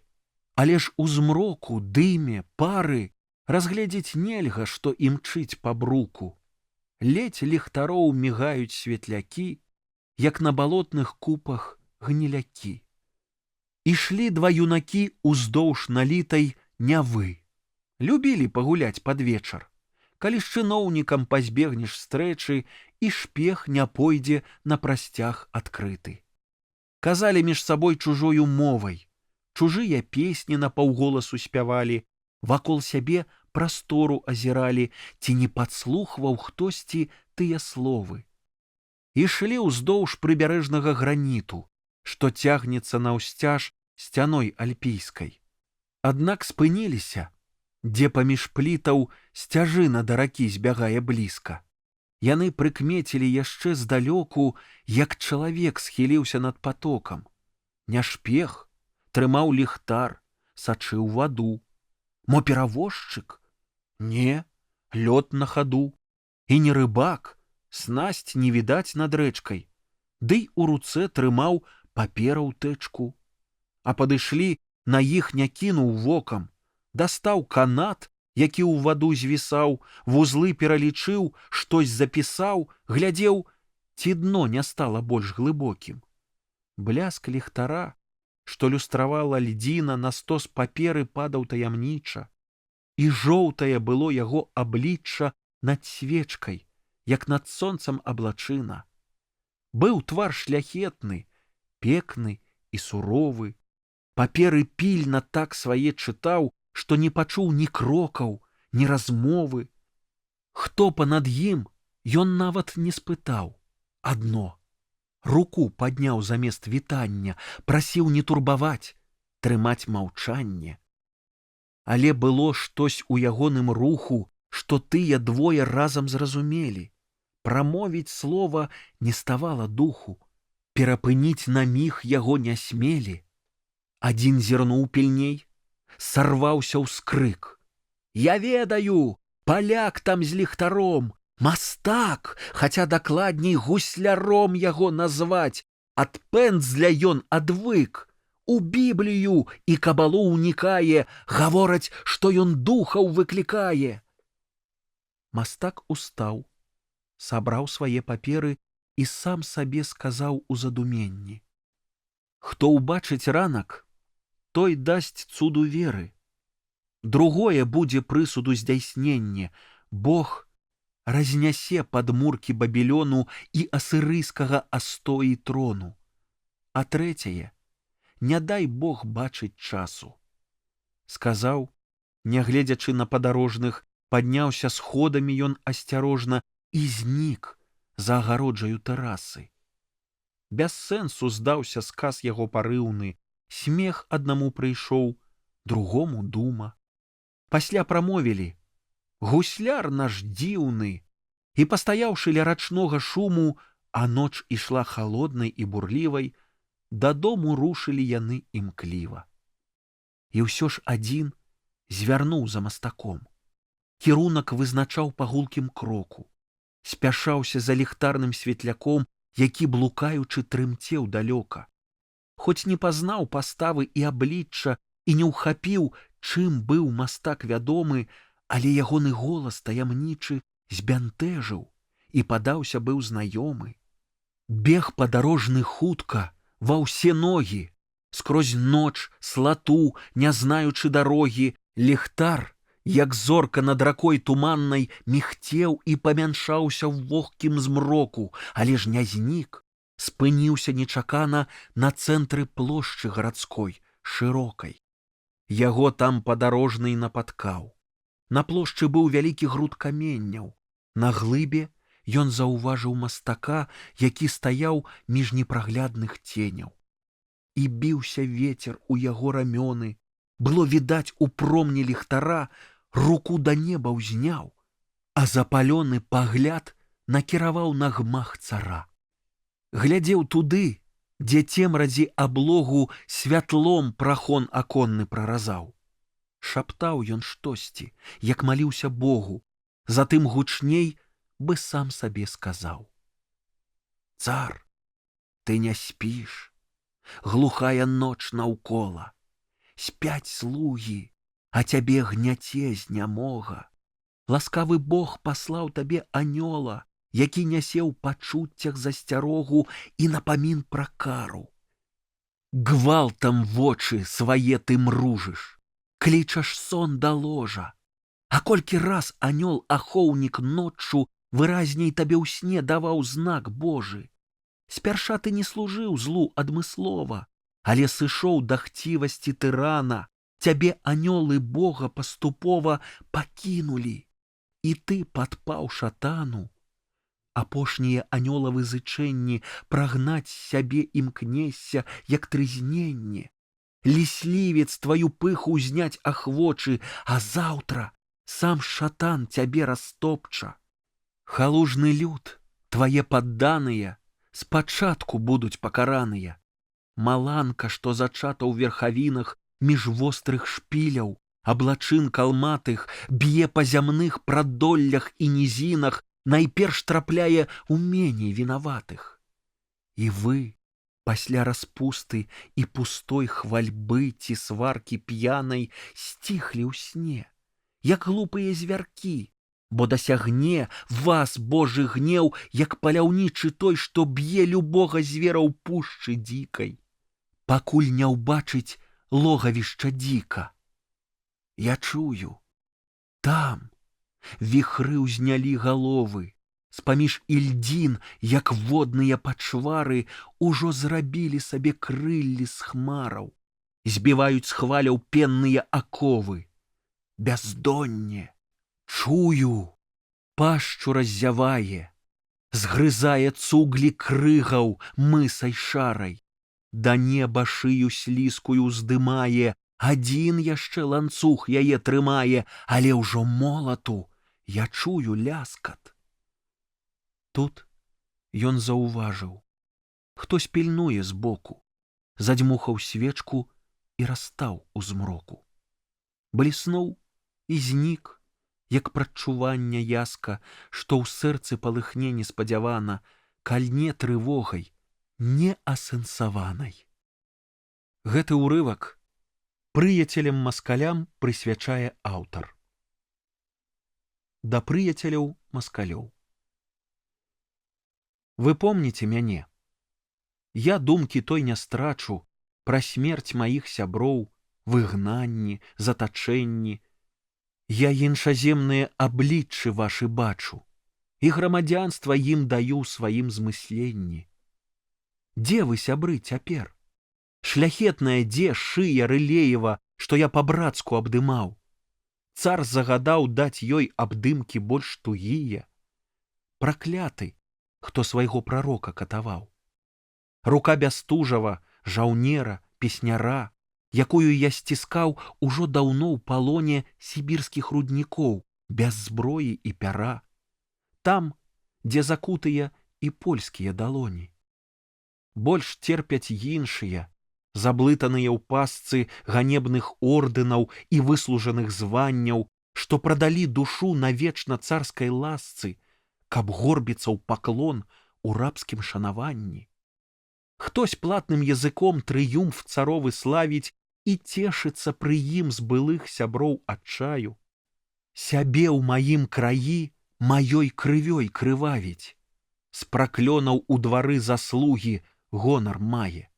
Але ж у змроку, дыме, пары разгледзець нельга, што імчыць па бруку. Ледзь ліхтароў мігаюць светлякі, як на балотных купах гнілякі. Ішлі два юнакі уздоўж налітай Нявы. Любілі пагуляць пад вечар, калі з чыноўнікам пазбегнеш стрэчы і шпех не пойдзе на прасцяг адкрыты. Казалі між сабой чужою мовай, чужыя песні напаўголасу спявалі, вакол сябе прастору азіралі, ці не падслухваў хтосьці тыя словы. Ішлі ўздоўж прыбярэжнага граніту, што цягнецца наўсцяж сцяной альпійскай. Аднак спыніліся, дзе паміж плітаў сцяжына да ракі збягае блізка. Яны прыкмецілі яшчэ здалёку, як чалавек схіліўся над патокам. Не шпех, трымаў ліхтар, сачыў ваду. Мо перавозчык? Не, лёд на хаду. І не рыбак, снасць не відаць над рэчкай. Дый у руцэ трымаў папера ў тэчку. А падышлі, на іх не кінуў вокам. Дастаў канат, які ў ваду звісаў, вузлы пералічыў, штось запісаў, глядзеў, ці дно не стала больш глыбокім. Бляск ліхтара, што люстравала льдзіна на стос паперы, падаў таямніча, і жоўтае было яго аблічча над свечкай, як над сонцам аблачына. Быў твар шляхетны, пекны і суровы. Паперы пільна так свае чытаў, што не пачуў ні крокаў, ні размовы. Хто панад ім, ён нават не спытаў. Адно. Руку падняў замест вітання, прасіў не турбаваць, трымаць маўчанне. Але было штось у ягоным руху, што тыя двое разам зразумелі. Прамовіць слова не ставала духу, перапыніць на міг яго не смелі. Адзін зірнуў пільней, сарваўся ўскрык. Я ведаю, паляк там з ліхтаром, мастак, хаця дакладней гусляром яго назваць, ад пэндзля ён адвык. У Біблію і кабалу ўнікае, гавораць, што ён духаў выклікае. Мастак устаў, сабраў свае паперы і сам сабе сказаў у задуменні. Хто ўбачыць ранак, той дасць цуду веры. Другое будзе прысуду здзяйсненне. Бог разнясе падмуркі Бабілёну і асырыйскага астоі трону. А трэцяе, не дай Бог бачыць часу. Сказаў, нягледзячы на падарожных, падняўся сходамі ён асцярожна і знік за агароджаю тэрасы. Без сэнсу здаўся сказ яго парыўны, смех аднаму прыйшоў, другому дума. Пасля прамовілі: гусляр наш дзіўны. І пастаяўшы ля рачнога шуму, а ноч ішла халоднай і бурлівай, дадому рушылі яны імкліва. І ўсё ж адзін звярнуў за мастаком. Кірунак вызначаў па гулкім кроку, спяшаўся за ліхтарным светляком, які, блукаючы, трымцеў далёка. Хоць не пазнаў паставы і аблічча і не ўхапіў, чым быў мастак вядомы, але ягоны голас таямнічы збянтэжыў і падаўся быў знаёмы. Бег падарожны хутка, ва ўсе ногі, скрозь ноч, слату, не знаючы дарогі, ліхтар, як зорка над ракой туманнай, мігцеў і памяншаўся ў вогкім змроку, але ж не знік, спыніўся нечакана на цэнтры плошчы гарадской, шырокай. Яго там падарожны напаткаў. На плошчы быў вялікі груд каменняў. На глыбе ён заўважыў мастака, які стаяў між непраглядных ценяў.
і біўся ветер у яго рамёны. Было відаць у промні ліхтара, руку да неба ўзняў, а запалёны пагляд накіраваў на гмах цара. Глядзеў туды, дзе цемрадзі аблогу святлом прахон аконны праразаў. Шаптаў ён штосьці, як маліўся Богу, затым гучней бы сам сабе сказаў: «Цар, ты не спіш, глухая ноч наўкола, спяць слугі, а цябе гняце знямога. Ласкавы Бог паслаў табе анёла, які нясе ў пачуццях засцярогу і напамін пра кару. Гвалтам вочы свае ты мружыш, клічаш сон да ложа, а колькі раз анёл-ахоўнік ноччу выразней табе ў сне даваў знак Божы. Спярша ты не служыў злу адмыслова, але сышоў да хцівасці тырана, цябе анёлы Бога паступова пакінулі, і ты, падпаў шатану, апошнія анёлавы зычэнні прагнаць сябе імкнешся, як трызненне. Ліслівец тваю пыху ўзняць ахвочы, а заўтра сам шатан цябе растопча. Халужны люд, твае падданыя, спачатку будуць пакараныя. Маланка, што зачата ў верхавінах між вострых шпіляў, аблачын калматых, б'е па зямных прадоллях і нізінах, найперш трапляе ў меней вінаватых. І вы, пасля распусты і пустой хвальбы ці сваркі п'янай, сціхлі ў сне, як глупыя звяркі, бо дасягне вас Божы гнеў, як паляўнічы той, што б'е любога звера ў пушчы дзікай, пакуль не ўбачыць логавішча дзіка. Я чую, там віхры ўзнялі галовы, з-паміж ільдзін, як водныя пачвары, ужо зрабілі сабе крыллі з хмараў, збіваюць з хваляў пенныя аковы. Бяздонне, чую, пашчу раззявае, згрызае цуглі крыгаў мысай шарай, да неба шыю слізкую ўздымае, адзін яшчэ ланцуг яе трымае, але ўжо молату я чую ляскат. Тут ён заўважыў, хтось пільнуе збоку, задзьмухаў свечку і растаў у змроку. Бліснуў і знік, як прадчування яска, што ў сэрцы палыхне неспадзявана, кальне трывогай неасэнсаванай. Гэты ўрывак прыяцелям-маскалям прысвячае аўтар. Да прыяцеляў маскалёў. Вы помніце мяне? Я думкі той не страчу пра смерць маіх сяброў, выгнанні, затачэнні. Я іншаземныя абліччы вашы бачу, і грамадзянства ім даю сваім змысленні. Дзе вы, сябры, цяпер? Шляхетная дзе шыя Рылеева, што я па-брацку абдымаў? Цар загадаў даць ёй абдымкі больш тугія. Пракляты, хто свайго прарока катаваў. Рука Бястужава, жаўнера, песняра, якую я сціскаў ужо даўно ў палоне сібірскіх руднікоў, без зброі і пяра. Там, дзе закутыя і польскія далоні. Больш терпяць іншыя, заблытаныя ў пасцы ганебных ордэнаў і выслужаных званняў, што прадалі душу на вечна царскай ласцы, каб горбіцца ў паклон у рабскім шанаванні. Хтось платным языком трыумф царовы славіць і цешыцца пры ім з былых сяброў адчаю. Сябе ў маім краі маёй крывёй крывавіць, з праклёнаў у двары заслугі гонар мае.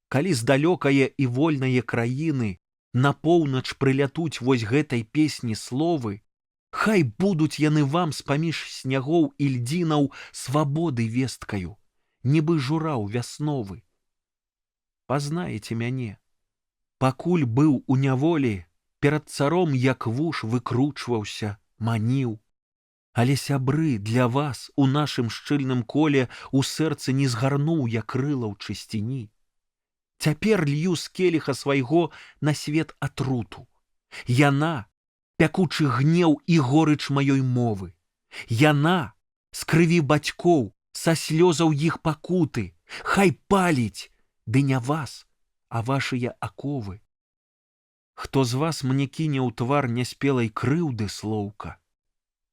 Калі з далёкае і вольнае краіны на поўнач прылятуць вось гэтай песні словы, хай будуць яны вам з-паміж снягоў і льдзінаў свабоды весткаю, нібы жураў вясновы. Пазнаеце мяне. Пакуль быў у няволі, перад царом як вуш выкручваўся, маніў. Але сябры, для вас у нашым шчыльным коле у сэрцы не згарнуў я крыла ў чысціні. Цяпер лью з келіха свайго на свет атруту. Яна — пякучы гнеў і горыч маёй мовы. Яна — з крыві бацькоў, са слёзаў іх пакуты. Хай паліць, ды не вас, а вашыя аковы. Хто з вас мне кіне ў твар няспелай крыўды слоўка,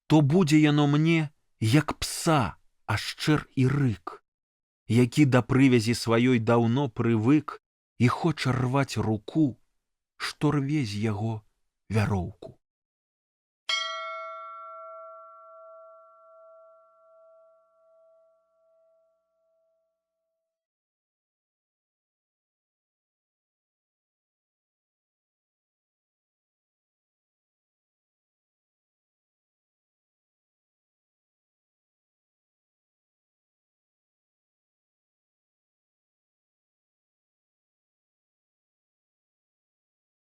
то будзе яно мне, як пса, ашчэр і рык, які да прывязі сваёй даўно прывык і хоча рваць руку, што рве з яго вяроўку.